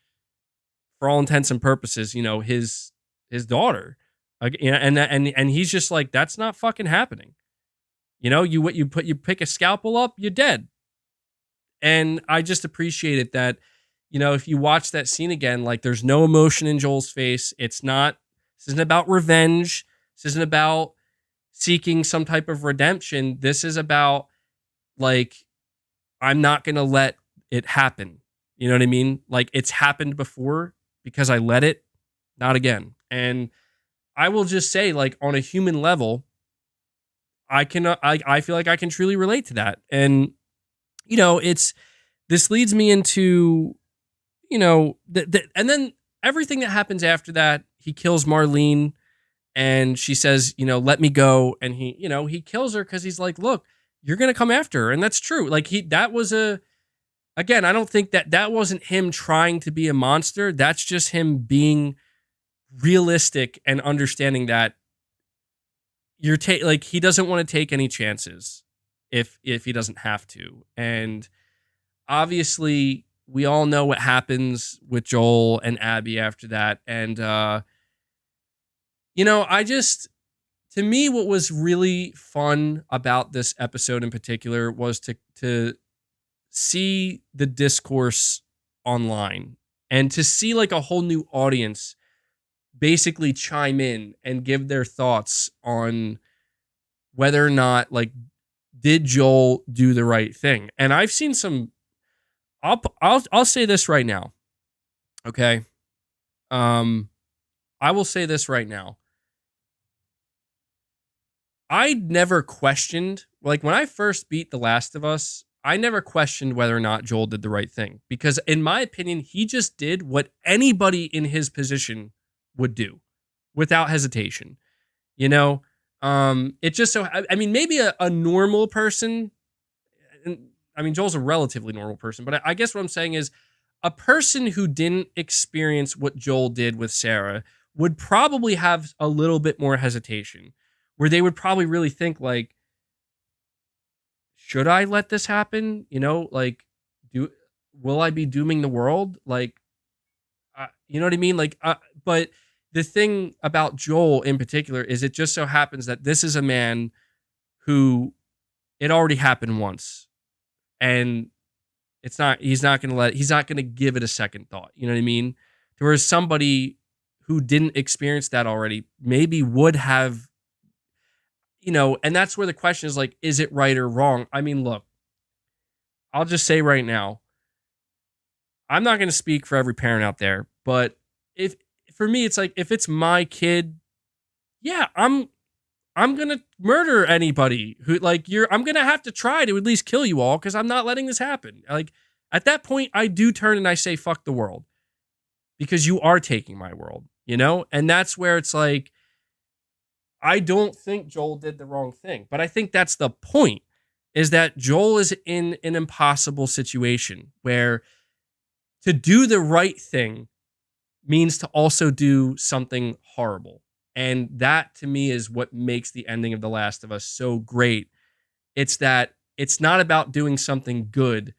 for all intents and purposes, his daughter. And he's just like, that's not fucking happening. You know, you pick a scalpel up, you're dead. And I just appreciate it that, you know, if you watch that scene again, like there's no emotion in Joel's face. This isn't about revenge. This isn't about seeking some type of redemption. This is about like, I'm not going to let it happen. You know what I mean? Like it's happened before because I let it, not again. And I will just say, like, on a human level, I feel like I can truly relate to that. And, you know, this leads me into, you know, and then everything that happens after that, he kills Marlene and she says, you know, let me go. And he kills her because he's like, look, you're going to come after her. And that's true. Like again, I don't think that wasn't him trying to be a monster. That's just him being realistic and understanding that he doesn't want to take any chances if he doesn't have to. And obviously we all know what happens with Joel and Abby after that. And you know, to me, what was really fun about this episode in particular was to see the discourse online and to see like a whole new audience basically chime in and give their thoughts on whether or not, like, did Joel do the right thing. And I've seen some. I'll say this right now. Okay. I will say this right now. I never questioned, like when I first beat The Last of Us, I never questioned whether or not Joel did the right thing, because in my opinion, he just did what anybody in his position would do without hesitation. You know, it just so, I mean, maybe a normal person, and I mean, Joel's a relatively normal person, but I guess what I'm saying is a person who didn't experience what Joel did with Sarah would probably have a little bit more hesitation, where they would probably really think like, should I let this happen? You know, like, will I be dooming the world? Like, you know what I mean? Like, but the thing about Joel in particular is it just so happens that this is a man who it already happened once, and he's not going to give it a second thought. You know what I mean? Whereas somebody who didn't experience that already maybe would have, you know, and that's where the question is like, is it right or wrong? I mean, look, I'll just say right now, I'm not going to speak for every parent out there, but if for me, it's like, if it's my kid, yeah, I'm going to murder anybody who like I'm going to have to try to at least kill you all, because I'm not letting this happen. Like at that point, I do turn and I say, fuck the world, because you are taking my world, you know? And that's where it's like, I don't think Joel did the wrong thing, but I think that's the point, is that Joel is in an impossible situation where to do the right thing means to also do something horrible. And that to me is what makes the ending of The Last of Us so great. It's that it's not about doing something good.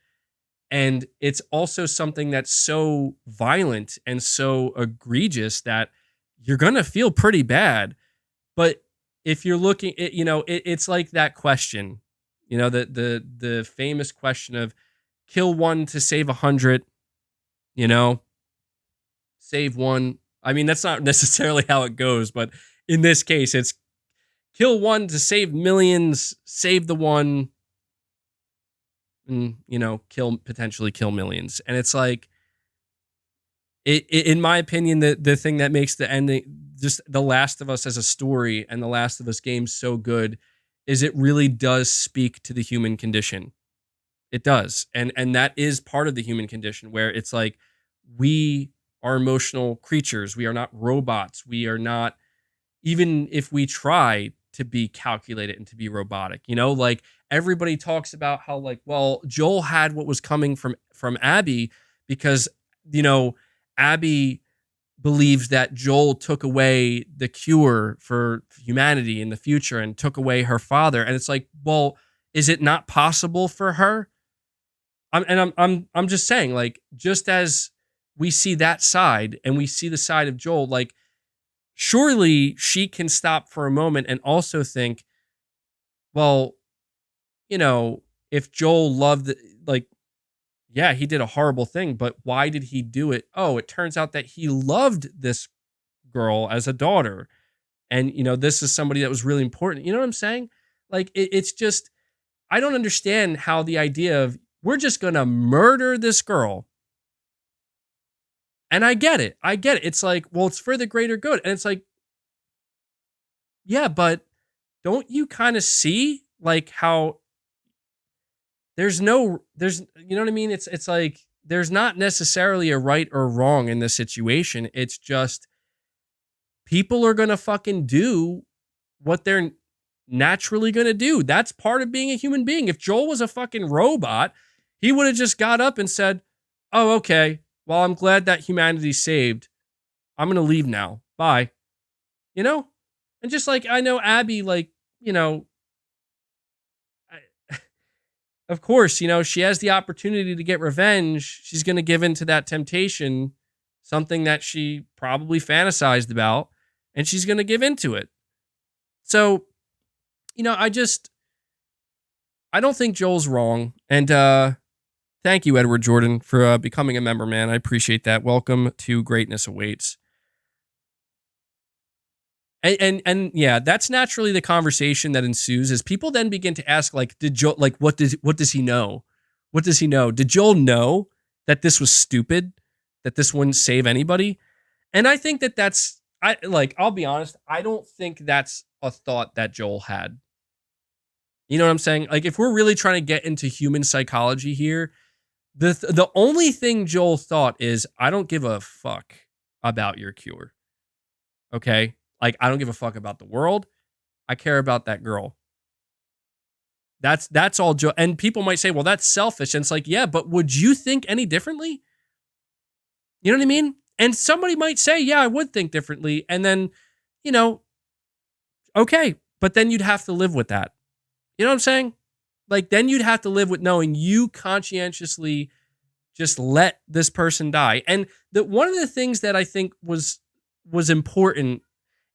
And it's also something that's so violent and so egregious that you're going to feel pretty bad. But if you're looking at, you know, it's like that question, you know, the famous question of kill one to save 100, you know, save one. I mean, that's not necessarily how it goes, but in this case, it's kill one to save millions, save the one, and, you know, potentially kill millions. And it's like, in my opinion, the thing that makes the ending, just The Last of Us as a story and The Last of Us games so good, is it really does speak to the human condition. It does. And that is part of the human condition, where it's like, we are emotional creatures. We are not robots. We are not, even if we try to be calculated and to be robotic, you know, like everybody talks about how like, well, Joel had what was coming from Abby because, you know, Abby believes that Joel took away the cure for humanity in the future and took away her father. And it's like, well, is it not possible for her? I'm just saying, like, just as we see that side and we see the side of Joel, like, surely she can stop for a moment and also think, well, you know, if Joel loved, like, yeah, he did a horrible thing, but why did he do it? Oh, it turns out that he loved this girl as a daughter. And, this is somebody that was really important. You know what I'm saying? Like, it's just, I don't understand how the idea of we're just going to murder this girl. And I get it. I get it. It's like, well, it's for the greater good. And it's like, yeah, but don't you kind of see like how you know what I mean? It's like there's not necessarily a right or wrong in this situation. It's just people are going to fucking do what they're naturally going to do. That's part of being a human being. If Joel was a fucking robot, he would have just got up and said, "Oh, okay. Well, I'm glad that humanity's saved. I'm going to leave now. Bye." You know? And just like I know Abby, like, of course, she has the opportunity to get revenge. She's going to give in to that temptation, something that she probably fantasized about, and she's going to give into it. So, I don't think Joel's wrong. And thank you, Edward Jordan, for becoming a member, man. I appreciate that. Welcome to Greatness Awaits. And yeah, that's naturally the conversation that ensues as people then begin to ask, like, did Joel, like, what does he know? What does he know? Did Joel know that this was stupid, that this wouldn't save anybody? And I think I'll be honest, I don't think that's a thought that Joel had. You know what I'm saying? Like, if we're really trying to get into human psychology here, the only thing Joel thought is, I don't give a fuck about your cure. Okay? Like, I don't give a fuck about the world. I care about that girl. That's all Joel. And people might say, well, that's selfish. And it's like, yeah, but would you think any differently? You know what I mean? And somebody might say, yeah, I would think differently. And then, okay, but then you'd have to live with that. You know what I'm saying? Like, then you'd have to live with knowing you conscientiously just let this person die. And one of the things that I think was important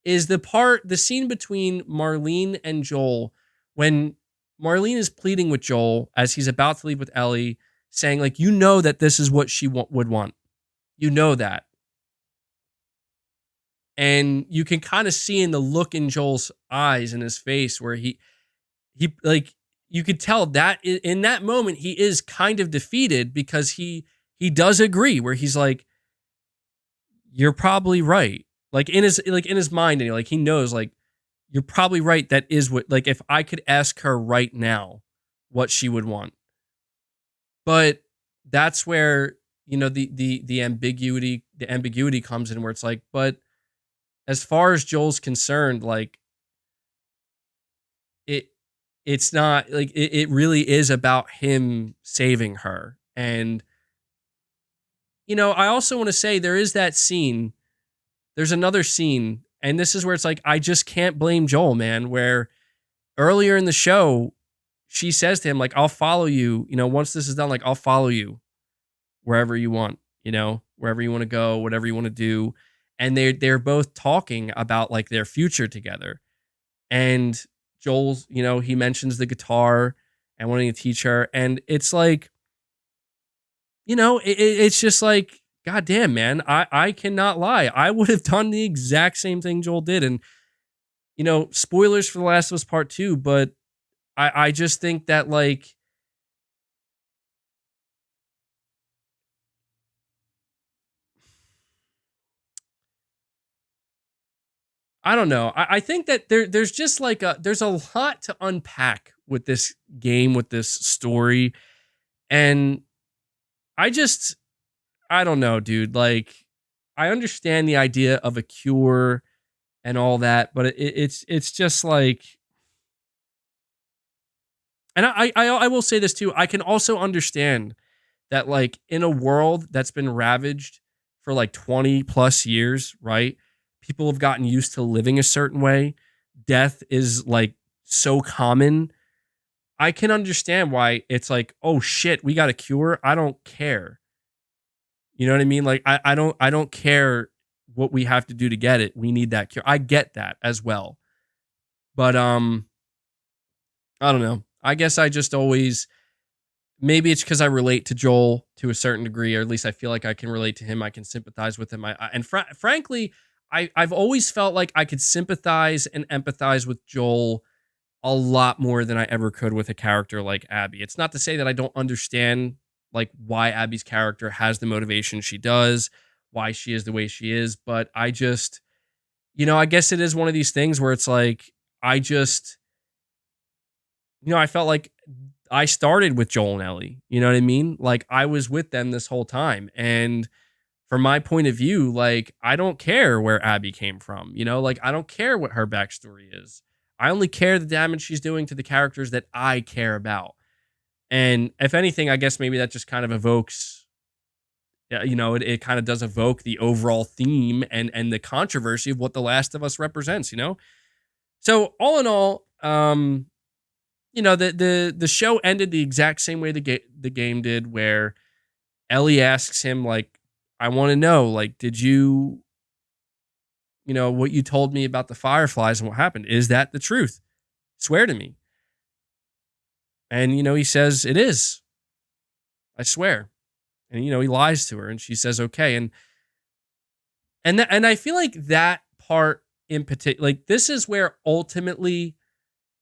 is the scene between Marlene and Joel, when Marlene is pleading with Joel as he's about to leave with Ellie, saying, like, that this is what she would want. You know that. And you can kind of see in the look in Joel's eyes and his face where he like, you could tell that in that moment he is kind of defeated, because he does agree, where he's like, you're probably right. Like, in his mind, and like, he knows, like, you're probably right. That is what, like, if I could ask her right now what she would want. But that's where, the ambiguity comes in, where it's like, but as far as Joel's concerned, like, it's not like it really is about him saving her. And, I also want to say there is that scene. There's another scene, and this is where it's like, I just can't blame Joel, man, where earlier in the show, she says to him, like, I'll follow you, once this is done, like, I'll follow you wherever you want, wherever you want to go, whatever you want to do. And they're both talking about, like, their future together. And Joel's, he mentions the guitar and wanting to teach her. And it's like, it's just like, God damn, man, I cannot lie. I would have done the exact same thing Joel did. And, spoilers for The Last of Us Part 2, but I just think that, like, I don't know. I think that there's just like there's a lot to unpack with this game, with this story. And I don't know, dude. Like, I understand the idea of a cure and all that, but it's just like, and I will say this too. I can also understand that, like, in a world that's been ravaged for like 20 plus years, right? People have gotten used to living a certain way. Death is, like, so common. I can understand why it's like, oh shit, we got a cure. I don't care. You know what I mean? Like, I don't care what we have to do to get it. We need that cure. I get that as well. But I don't know. I guess I just always, maybe it's because I relate to Joel to a certain degree, or at least I feel like I can relate to him. I can sympathize with him. Frankly, I've always felt like I could sympathize and empathize with Joel a lot more than I ever could with a character like Abby. It's not to say that I don't understand like why Abby's character has the motivation she does, why she is the way she is, but I just, I guess it is one of these things where it's like I just, I felt like I started with Joel and Ellie. You know what I mean? Like I was with them this whole time. And from my point of view, like I don't care where Abby came from. Like I don't care what her backstory is. I only care the damage she's doing to the characters that I care about. And if anything, I guess maybe that just kind of evokes, it kind of does evoke the overall theme and the controversy of what The Last of Us represents. So all in all, the show ended the exact same way the game did, where Ellie asks him, like, I want to know, like, did you, what you told me about the Fireflies and what happened, is that the truth? Swear to me. And, he says, it is. I swear. And, he lies to her and she says, okay. And I feel like that part in particular, like, this is where ultimately,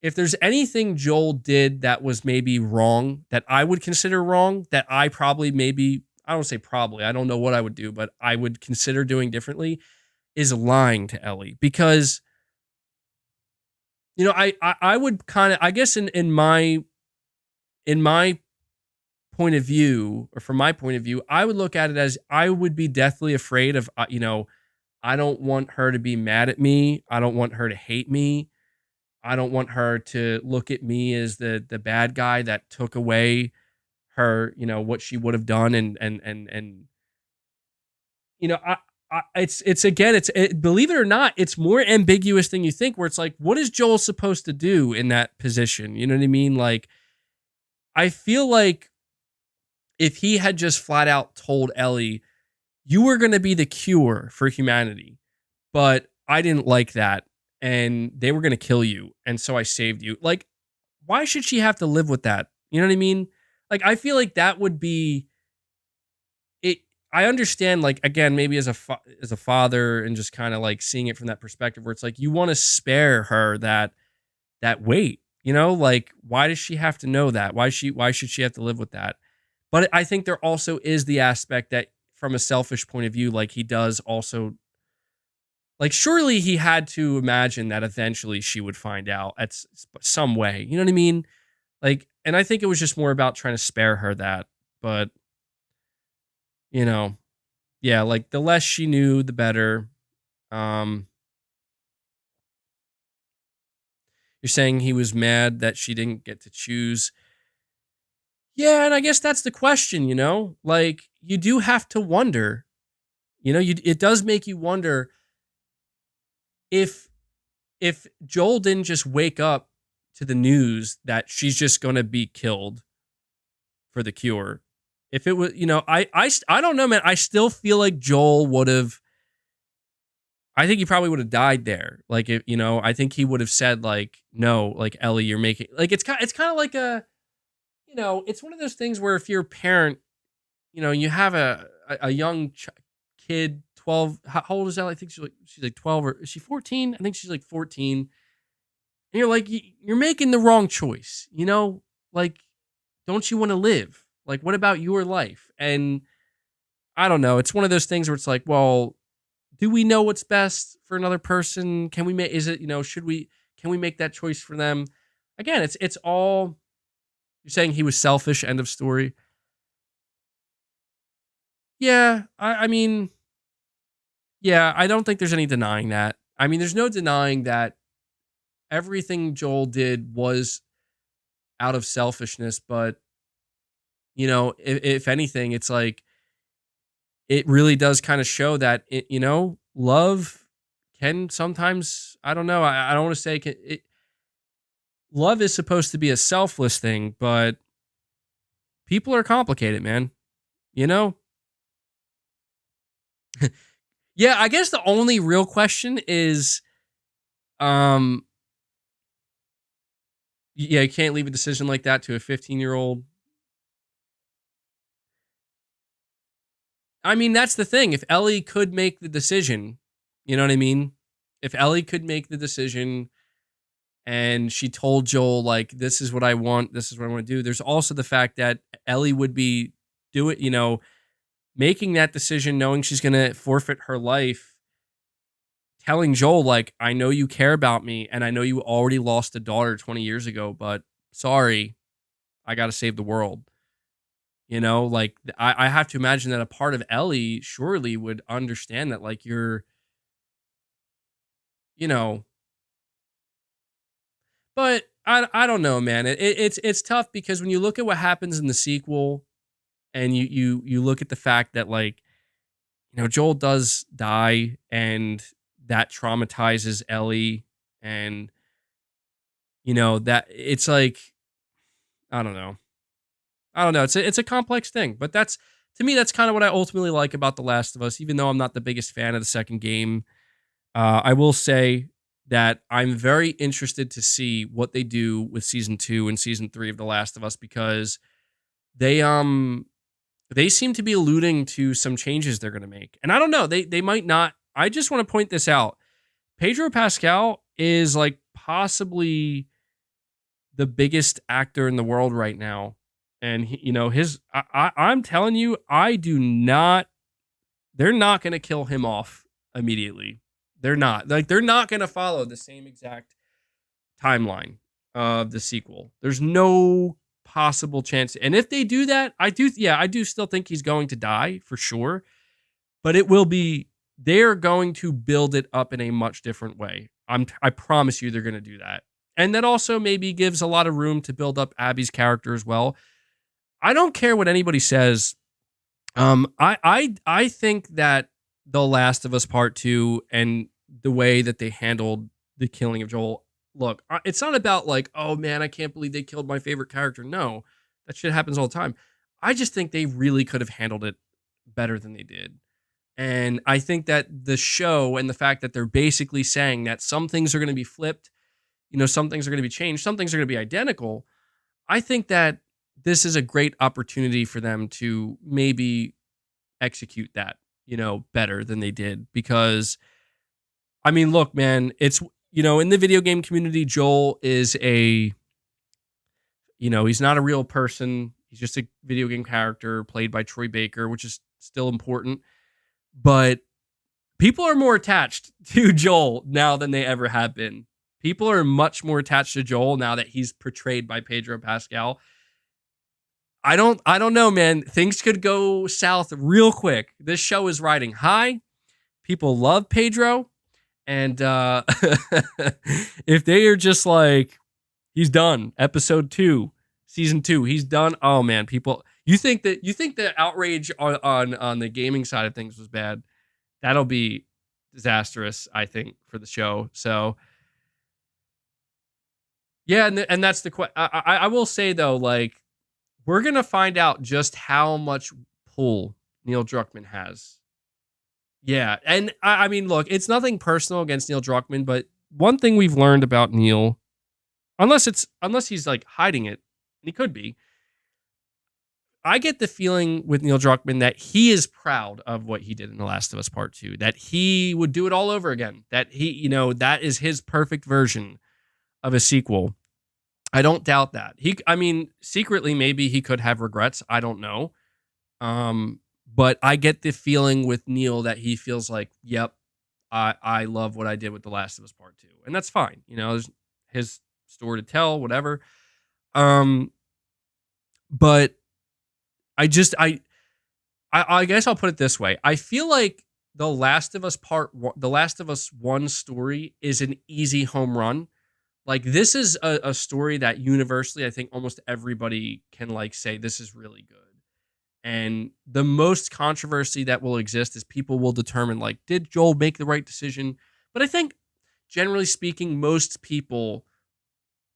if there's anything Joel did that was maybe wrong, that I would consider wrong, that I probably maybe, I don't say probably, I don't know what I would do, but I would consider doing differently, is lying to Ellie. Because, I would kind of, I guess in my point of view, or from my point of view, I would look at it as I would be deathly afraid of, I don't want her to be mad at me. I don't want her to hate me. I don't want her to look at me as the bad guy that took away her, what she would have done. And it's again, believe it or not, it's more ambiguous than you think, where it's like, what is Joel supposed to do in that position? You know what I mean? Like, I feel like if he had just flat out told Ellie, you were going to be the cure for humanity, but I didn't like that, and they were going to kill you, and so I saved you. Like, why should she have to live with that? You know what I mean? Like, I feel like that would be it. I understand, like, again, maybe as a father, and just kind of like seeing it from that perspective, where it's like you want to spare her that weight. Like, why does she have to know that? Why should she have to live with that? But I think there also is the aspect that, from a selfish point of view, like, he does also, like, surely he had to imagine that eventually she would find out at some way. You know what I mean? Like, and I think it was just more about trying to spare her that. But, yeah, like, the less she knew, the better. You're saying he was mad that she didn't get to choose. Yeah, and I guess that's the question, Like, you do have to wonder, it does make you wonder if Joel didn't just wake up to the news that she's just going to be killed for the cure. If it was, I don't know, man. I still feel like Joel would have, I think he probably would have died there. Like, if, I think he would have said, like, no, like, Ellie, you're making, like, it's kind of like a, it's one of those things where if you're a parent, you have a young kid, 12, how old is Ellie? I think she's like 12, or is she 14? I think she's like 14. And you're like, you're making the wrong choice, like, don't you want to live? Like, what about your life? And I don't know. It's one of those things where it's like, well, do we know what's best for another person? Can we make, is it, can we make that choice for them? Again, it's all, you're saying he was selfish, end of story. Yeah, I mean, yeah, I don't think there's any denying that. I mean, there's no denying that everything Joel did was out of selfishness, but, if anything, it's like, it really does kind of show that, love can sometimes, I don't know, I don't want to say love is supposed to be a selfless thing, but people are complicated, man. You know, Yeah, I guess the only real question is, um, yeah, you can't leave a decision like that to a 15-year-old. I mean, that's the thing. If Ellie could make the decision, you know what I mean? If Ellie could make the decision and she told Joel, like, this is what I want, this is what I want to do. There's also the fact that Ellie would be making that decision, knowing she's gonna forfeit her life, telling Joel, like, I know you care about me, and I know you already lost a daughter 20 years ago, but sorry, I gotta save the world. Like I have to imagine that a part of Ellie surely would understand that, like, you know, but I don't know, man. It's tough because when you look at what happens in the sequel, and you look at the fact that, like, Joel does die, and that traumatizes Ellie, and that it's like, I don't know. I don't know. It's a complex thing, but that's, to me, that's kind of what I ultimately like about The Last of Us. Even though I'm not the biggest fan of the second game, I will say that I'm very interested to see what they do with season 2 and season 3 of The Last of Us, because they they seem to be alluding to some changes they're going to make, and I don't know. They might not. I just want to point this out. Pedro Pascal is, like, possibly the biggest actor in the world right now. And I'm telling you, I do not, they're not going to kill him off immediately. They're not. Like, they're not going to follow the same exact timeline of the sequel. There's no possible chance. And if they do that, I do still think he's going to die for sure, but it will be, they're going to build it up in a much different way. I promise you they're going to do that. And that also maybe gives a lot of room to build up Abby's character as well. I don't care what anybody says. I think that The Last of Us Part 2 and the way that they handled the killing of Joel, look, it's not about, like, oh man, I can't believe they killed my favorite character. No, that shit happens all the time. I just think they really could have handled it better than they did. And I think that the show, and the fact that they're basically saying that some things are going to be flipped, some things are going to be changed, some things are going to be identical. I think that this is a great opportunity for them to maybe execute that, better than they did. Because, I mean, look, man, it's, in the video game community, Joel is he's not a real person. He's just a video game character played by Troy Baker, which is still important. But people are more attached to Joel now than they ever have been. People are much more attached to Joel now that he's portrayed by Pedro Pascal. I don't know, man. Things could go south real quick. This show is riding high. People love Pedro. And if they are just like, he's done, episode 2, season 2, he's done. Oh man, people, you think the outrage on the gaming side of things was bad? That'll be disastrous, I think, for the show. So yeah, and that's the question. I will say though, like, we're gonna find out just how much pull Neil Druckmann has. Yeah, and I mean, look, it's nothing personal against Neil Druckmann, but one thing we've learned about Neil, unless he's like hiding it, and he could be, I get the feeling with Neil Druckmann that he is proud of what he did in The Last of Us Part 2, that he would do it all over again, that he, that is his perfect version of a sequel. I don't doubt that. I mean, secretly, maybe he could have regrets. I don't know. But I get the feeling with Neil that he feels like, yep, I love what I did with The Last of Us Part 2. And that's fine. There's his story to tell, whatever. But I guess I'll put it this way. I feel like The Last of Us The Last of Us 1 story is an easy home run. Like, this is a story that universally, I think almost everybody can, like, say this is really good. And the most controversy that will exist is people will determine, like, did Joel make the right decision? But I think, generally speaking, most people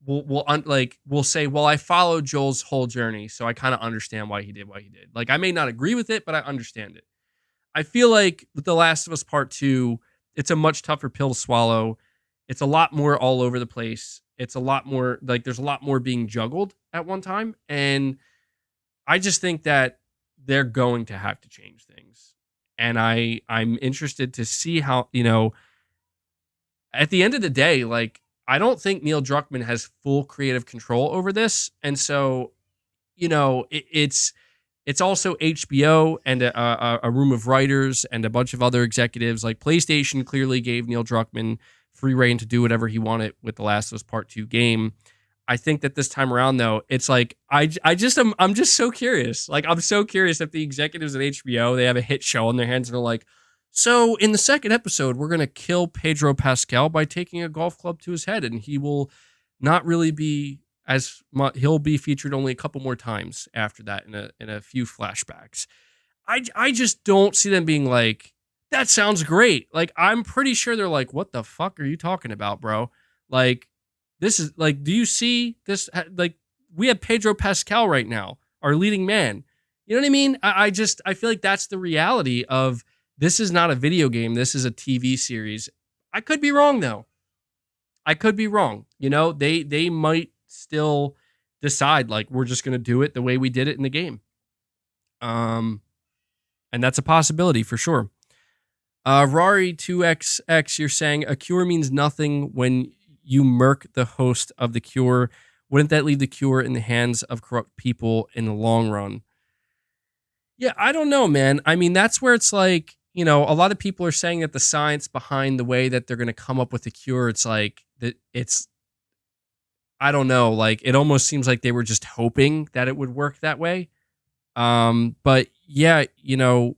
will say, well, I followed Joel's whole journey, so I kind of understand why he did what he did. Like, I may not agree with it, but I understand it. I feel like with The Last of Us Part 2, it's a much tougher pill to swallow. It's a lot more all over the place. It's a lot more like there's a lot more being juggled at one time. And I just think that they're going to have to change things. And I'm interested to see how, at the end of the day, like I don't think Neil Druckmann has full creative control over this. And so, it's also HBO and a room of writers and a bunch of other executives. Like PlayStation clearly gave Neil Druckmann free reign to do whatever he wanted with the Last of Us Part 2 game. I think that this time around, though, it's like I'm just so curious. Like I'm so curious if the executives at HBO, they have a hit show on their hands and they're like, so in the second episode, we're gonna kill Pedro Pascal by taking a golf club to his head, and he will not really be as much. He'll be featured only a couple more times after that in a few flashbacks. I just don't see them being like, that sounds great. Like I'm pretty sure they're like, what the fuck are you talking about, bro? Like this is like, do you see this? Like we have Pedro Pascal right now, our leading man. You know what I mean? I feel like that's the reality of this is not a video game. This is a TV series. I could be wrong though. I could be wrong. They might still decide like we're just gonna do it the way we did it in the game. And that's a possibility for sure. Rari2XX, you're saying a cure means nothing when you murk the host of the cure. Wouldn't that leave the cure in the hands of corrupt people in the long run? Yeah, I don't know, man. I mean, that's where it's like, a lot of people are saying that the science behind the way that they're going to come up with a cure, it's like that I don't know, like it almost seems like they were just hoping that it would work that way. But yeah, you're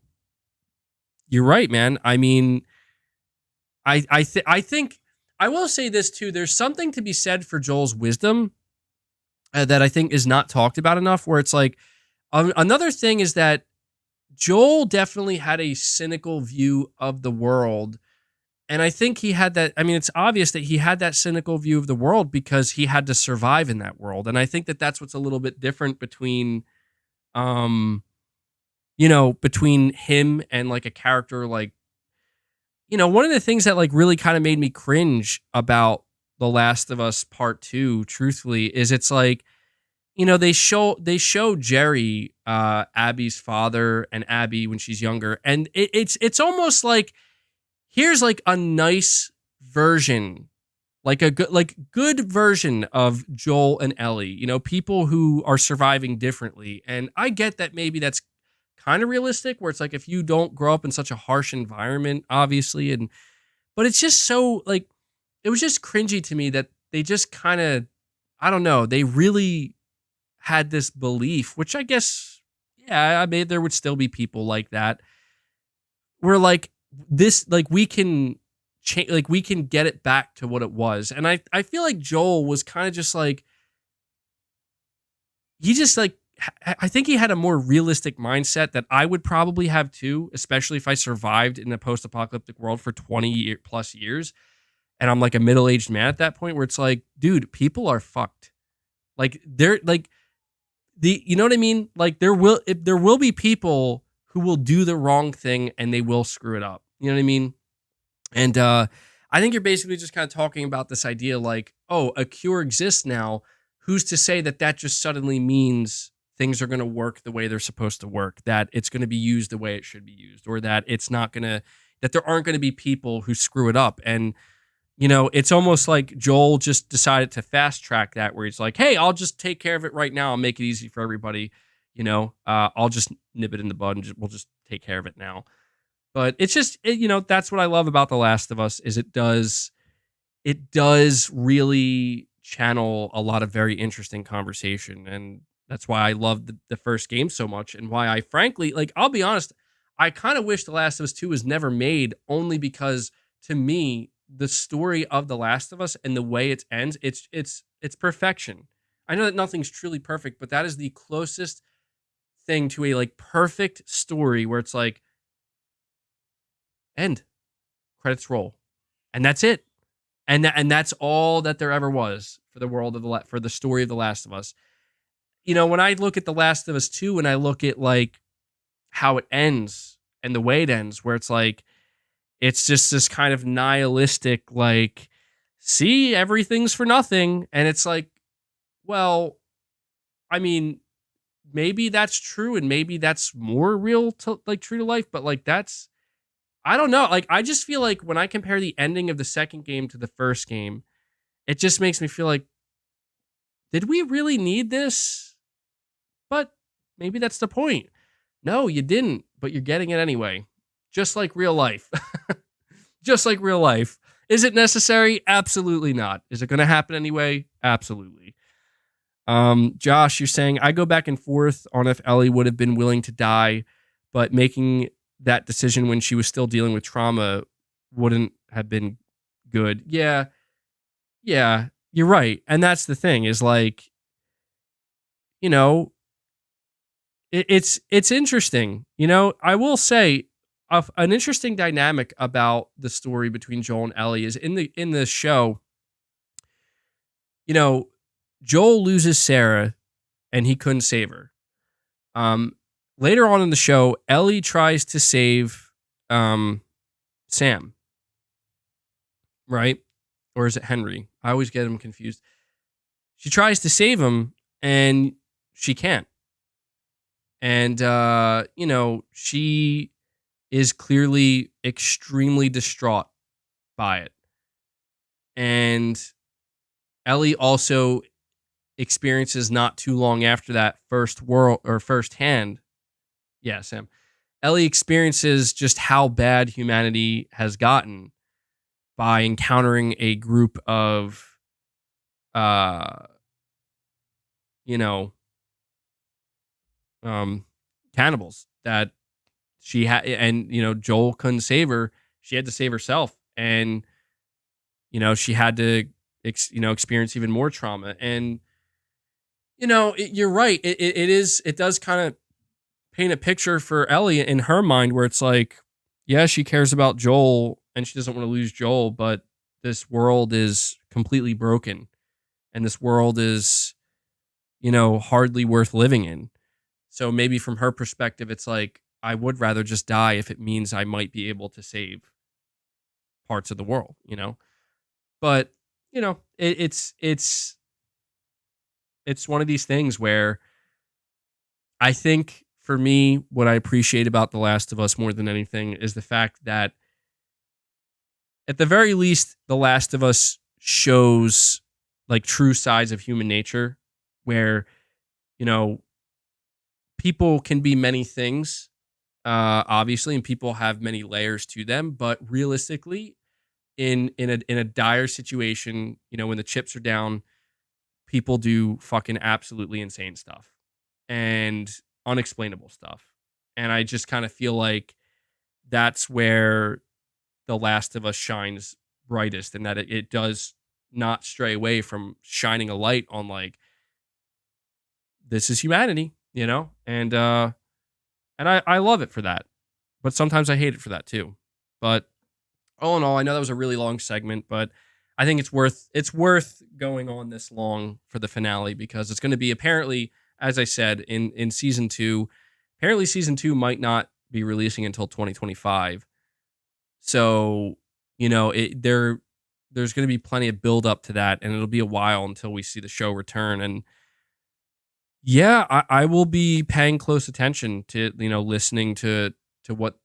right, man. I mean, I think I will say this too. There's something to be said for Joel's wisdom that I think is not talked about enough. Where it's like another thing is that Joel definitely had a cynical view of the world. And I think he had that. I mean, it's obvious that he had that cynical view of the world because he had to survive in that world. And I think that that's what's a little bit different between, between him and like a character like, one of the things that like really kind of made me cringe about The Last of Us Part 2, truthfully, is it's like, they show Jerry, Abby's father, and Abby when she's younger, and it's almost like here's like a nice version, like a good version of Joel and Ellie, people who are surviving differently. And I get that maybe that's kind of realistic, where it's like if you don't grow up in such a harsh environment, obviously, but it's just so like it was just cringy to me that they just kind of, I don't know, they really had this belief, which I guess, yeah, I mean, there would still be people like that. Where like this, like we can change, like we can get it back to what it was. And I feel like Joel was kind of just like, he just like, I think he had a more realistic mindset that I would probably have too, especially if I survived in a post-apocalyptic world for 20 plus years. And I'm like a middle-aged man at that point, where it's like, dude, people are fucked. Like they're like, you know what I mean? Like there will be people who will do the wrong thing and they will screw it up. You know what I mean? And I think you're basically just kind of talking about this idea like, oh, a cure exists now. Who's to say that just suddenly means things are going to work the way they're supposed to work, that it's going to be used the way it should be used, or that it's not going to, that there aren't going to be people who screw it up. And it's almost like Joel just decided to fast track that, where he's like, hey, I'll just take care of it right now and make it easy for everybody. I'll just nip it in the bud and we'll just take care of it now. But it's just, that's what I love about The Last of Us is it does really channel a lot of very interesting conversation. And that's why I love the first game so much, and why I frankly, like, I'll be honest, I kind of wish The Last of Us 2 was never made, only because to me, the story of The Last of Us and the way it ends, it's perfection. I know that nothing's truly perfect, but that is the closest thing to a like perfect story, where it's like end, credits roll, and that's it. And that's all that there ever was for the world of for the story of The Last of Us. When I look at The Last of Us 2 and I look at like how it ends, and the way it ends, where it's like, it's just this kind of nihilistic, like, see, everything's for nothing. And it's like, well, I mean, maybe that's true, and maybe that's more real to like true to life, but like that's, I don't know. Like, I just feel like when I compare the ending of the second game to the first game, it just makes me feel like, did we really need this? But maybe that's the point. No, you didn't, but you're getting it anyway. Just like real life. Just like real life. Is it necessary? Absolutely not. Is it going to happen anyway? Absolutely. Josh, you're saying I go back and forth on if Ellie would have been willing to die, but making that decision when she was still dealing with trauma wouldn't have been good. Yeah, you're right. And that's the thing is like, you know, it's interesting. You know, I will say an interesting dynamic about the story between Joel and Ellie is in the show. You know, Joel loses Sarah, and he couldn't save her. Um, Later on in the show, Ellie tries to save Sam, right? Or is it Henry? I always get him confused. She tries to save him, and she can't. And you know, she is clearly extremely distraught by it. And Ellie also experiences not too long after that firsthand. Yeah, Sam. Ellie experiences just how bad humanity has gotten by encountering a group of uh you know cannibals that she had, and you know, Joel couldn't save her. She had to save herself, and you know, she had to experience even more trauma. And you know, you're right. It does kind of paint a picture for Ellie in her mind where it's like, yeah, she cares about Joel and she doesn't want to lose Joel, but this world is completely broken, and this world is, you know, hardly worth living in. So maybe from her perspective, it's like, I would rather just die if it means I might be able to save parts of the world, you know? But, you know, it's one of these things where I think for me, what I appreciate about The Last of Us more than anything is the fact that at the very least, The Last of Us shows like true sides of human nature where, you know, people can be many things, obviously, and people have many layers to them, but realistically, in a dire situation, you know, when the chips are down, people do fucking absolutely insane stuff and unexplainable stuff. And I just kind of feel like that's where The Last of Us shines brightest, and that it does not stray away from shining a light on like, this is humanity, you know? And I love it for that. But sometimes I hate it for that too. But all in all, I know that was a really long segment, but I think it's worth going on this long for the finale, because it's going to be, apparently, as I said, in season 2, apparently season 2 might not be releasing until 2025. So, you know, there's going to be plenty of build up to that, and it'll be a while until we see the show return. And yeah, I will be paying close attention to, you know, listening to what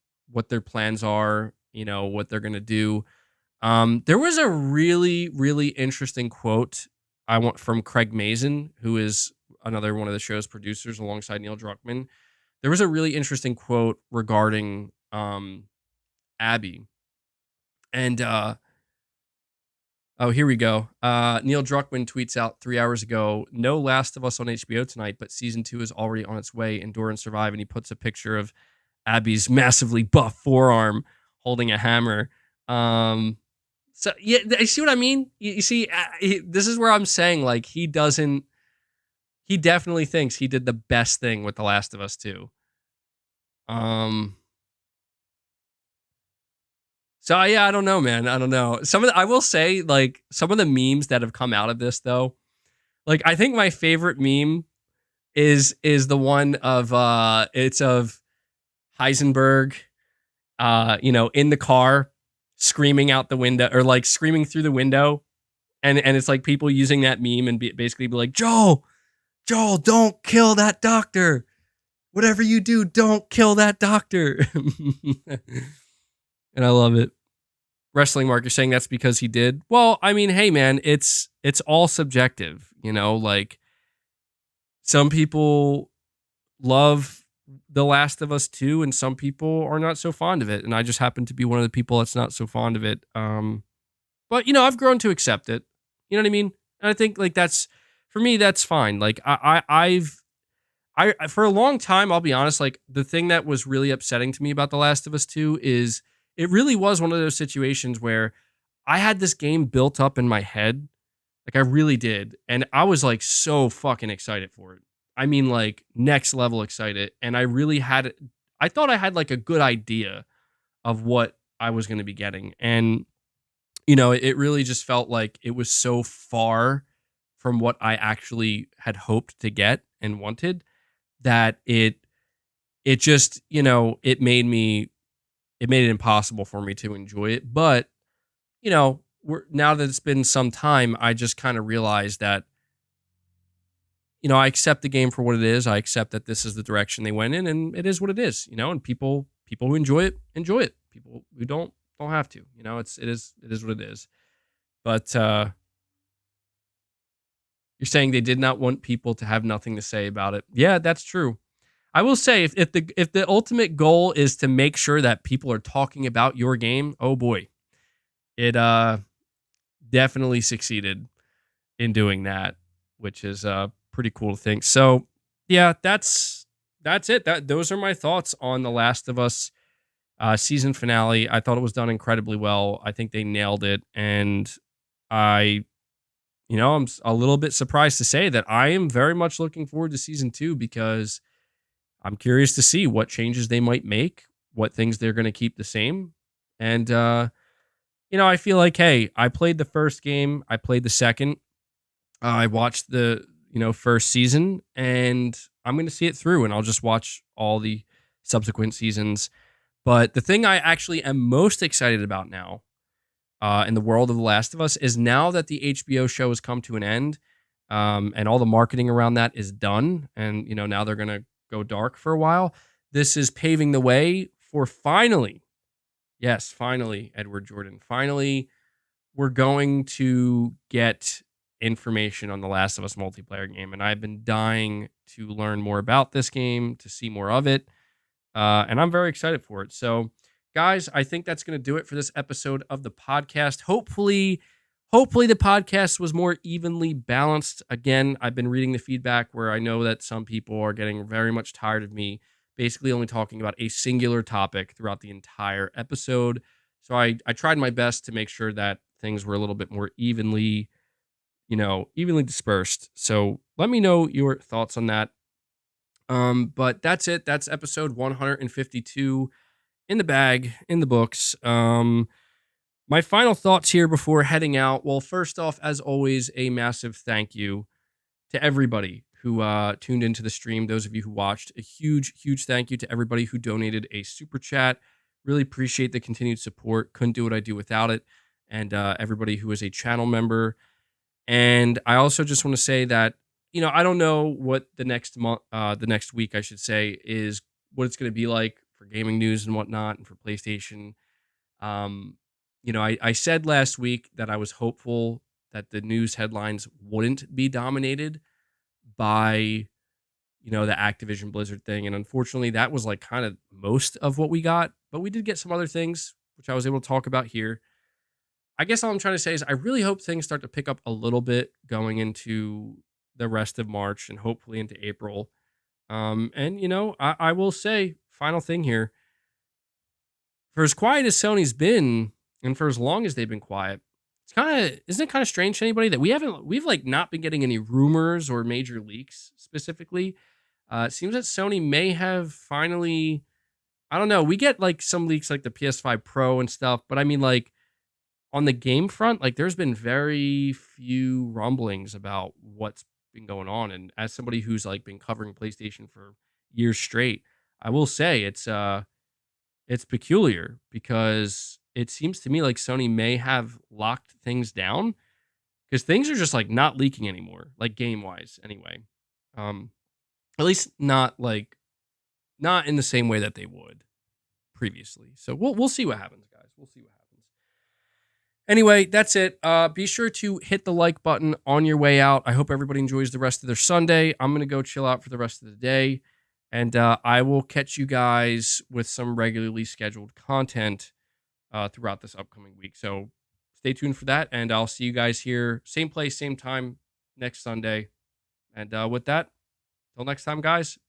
their plans are, you know, what they're gonna do. There was a really, really interesting quote I want from Craig Mazin, who is another one of the show's producers alongside Neil Druckmann. There was a really interesting quote regarding Abby. And oh, here we go. Neil Druckmann tweets out 3 hours ago, no Last of Us on HBO tonight, but season 2 is already on its way. Endure and survive. And he puts a picture of Abby's massively buff forearm holding a hammer. So yeah, you see what I mean? You see, this is where I'm saying, like, he definitely thinks he did the best thing with The Last of Us 2. So yeah, I don't know, man. I don't know. I will say, like, some of the memes that have come out of this though, like, I think my favorite meme is the one of it's of Heisenberg in the car, screaming out the window or like screaming through the window, and it's like people using that meme and basically be like, Joel, don't kill that doctor. Whatever you do, don't kill that doctor. And I love it. Wrestling Mark, you're saying that's because he did. Well, I mean, hey man, it's all subjective, like some people love The Last of Us 2 and some people are not so fond of it, and I just happen to be one of the people that's not so fond of it. But I've grown to accept it. You know what I mean? And I think like that's for me that's fine. Like I for a long time, I'll be honest, like the thing that was really upsetting to me about The Last of Us 2 is it really was one of those situations where I had this game built up in my head. Like I really did. And I was like so fucking excited for it. I mean, like next level excited. And I thought I had like a good idea of what I was going to be getting. And, it really just felt like it was so far from what I actually had hoped to get and wanted that it just, it made it impossible for me to enjoy it. But, now that it's been some time, I just kind of realized that, I accept the game for what it is. I accept that this is the direction they went in and it is what it is, and people who enjoy it, enjoy it. People who don't have to, it is what it is. But, you're saying they did not want people to have nothing to say about it. Yeah, that's true. I will say if the ultimate goal is to make sure that people are talking about your game, oh boy, it definitely succeeded in doing that, which is pretty cool to think. So yeah, that's it. Those are my thoughts on The Last of Us season finale. I thought it was done incredibly well. I think they nailed it, and I'm a little bit surprised to say that I am very much looking forward to season 2 because I'm curious to see what changes they might make, what things they're going to keep the same. And, I feel like, hey, I played the first game, I played the second, I watched the, first season, and I'm going to see it through and I'll just watch all the subsequent seasons. But the thing I actually am most excited about now in the world of The Last of Us is now that the HBO show has come to an end and all the marketing around that is done. And, now they're going to go dark for a while. This is paving the way for finally, yes, finally, Edward Jordan, finally, we're going to get information on the Last of Us multiplayer game. And I've been dying to learn more about this game, to see more of it. And I'm very excited for it. So, guys, I think that's going to do it for this episode of the podcast. Hopefully the podcast was more evenly balanced. Again, I've been reading the feedback where I know that some people are getting very much tired of me basically only talking about a singular topic throughout the entire episode. So I tried my best to make sure that things were a little bit more evenly dispersed. So let me know your thoughts on that. But that's it. That's episode 152 in the bag, in the books. My final thoughts here before heading out. Well, first off, as always, a massive thank you to everybody who tuned into the stream. Those of you who watched, a huge, huge thank you to everybody who donated a super chat. Really appreciate the continued support. Couldn't do what I do without it. And everybody who is a channel member. And I also just want to say that, I don't know what the next week, I should say, is what it's going to be like for gaming news and whatnot and for PlayStation. I said last week that I was hopeful that the news headlines wouldn't be dominated by, the Activision Blizzard thing. And unfortunately, that was like kind of most of what we got. But we did get some other things, which I was able to talk about here. I guess all I'm trying to say is I really hope things start to pick up a little bit going into the rest of March and hopefully into April. I will say, final thing here, for as quiet as Sony's been, and for as long as they've been quiet, isn't it kind of strange to anybody that we've like not been getting any rumors or major leaks specifically? It seems that Sony may have finally, I don't know, we get like some leaks like the PS5 Pro and stuff, but I mean like on the game front, like there's been very few rumblings about what's been going on. And as somebody who's like been covering PlayStation for years straight, I will say it's It's peculiar because it seems to me like Sony may have locked things down because things are just like not leaking anymore, like game wise anyway. Um, at least not in the same way that they would previously. So we'll see what happens, guys. We'll see what happens. Anyway, that's it. Be sure to hit the like button on your way out. I hope everybody enjoys the rest of their Sunday. I'm gonna go chill out for the rest of the day, and I will catch you guys with some regularly scheduled content throughout this upcoming week. So stay tuned for that, and I'll see you guys here, same place, same time next Sunday. And with that, till next time, guys.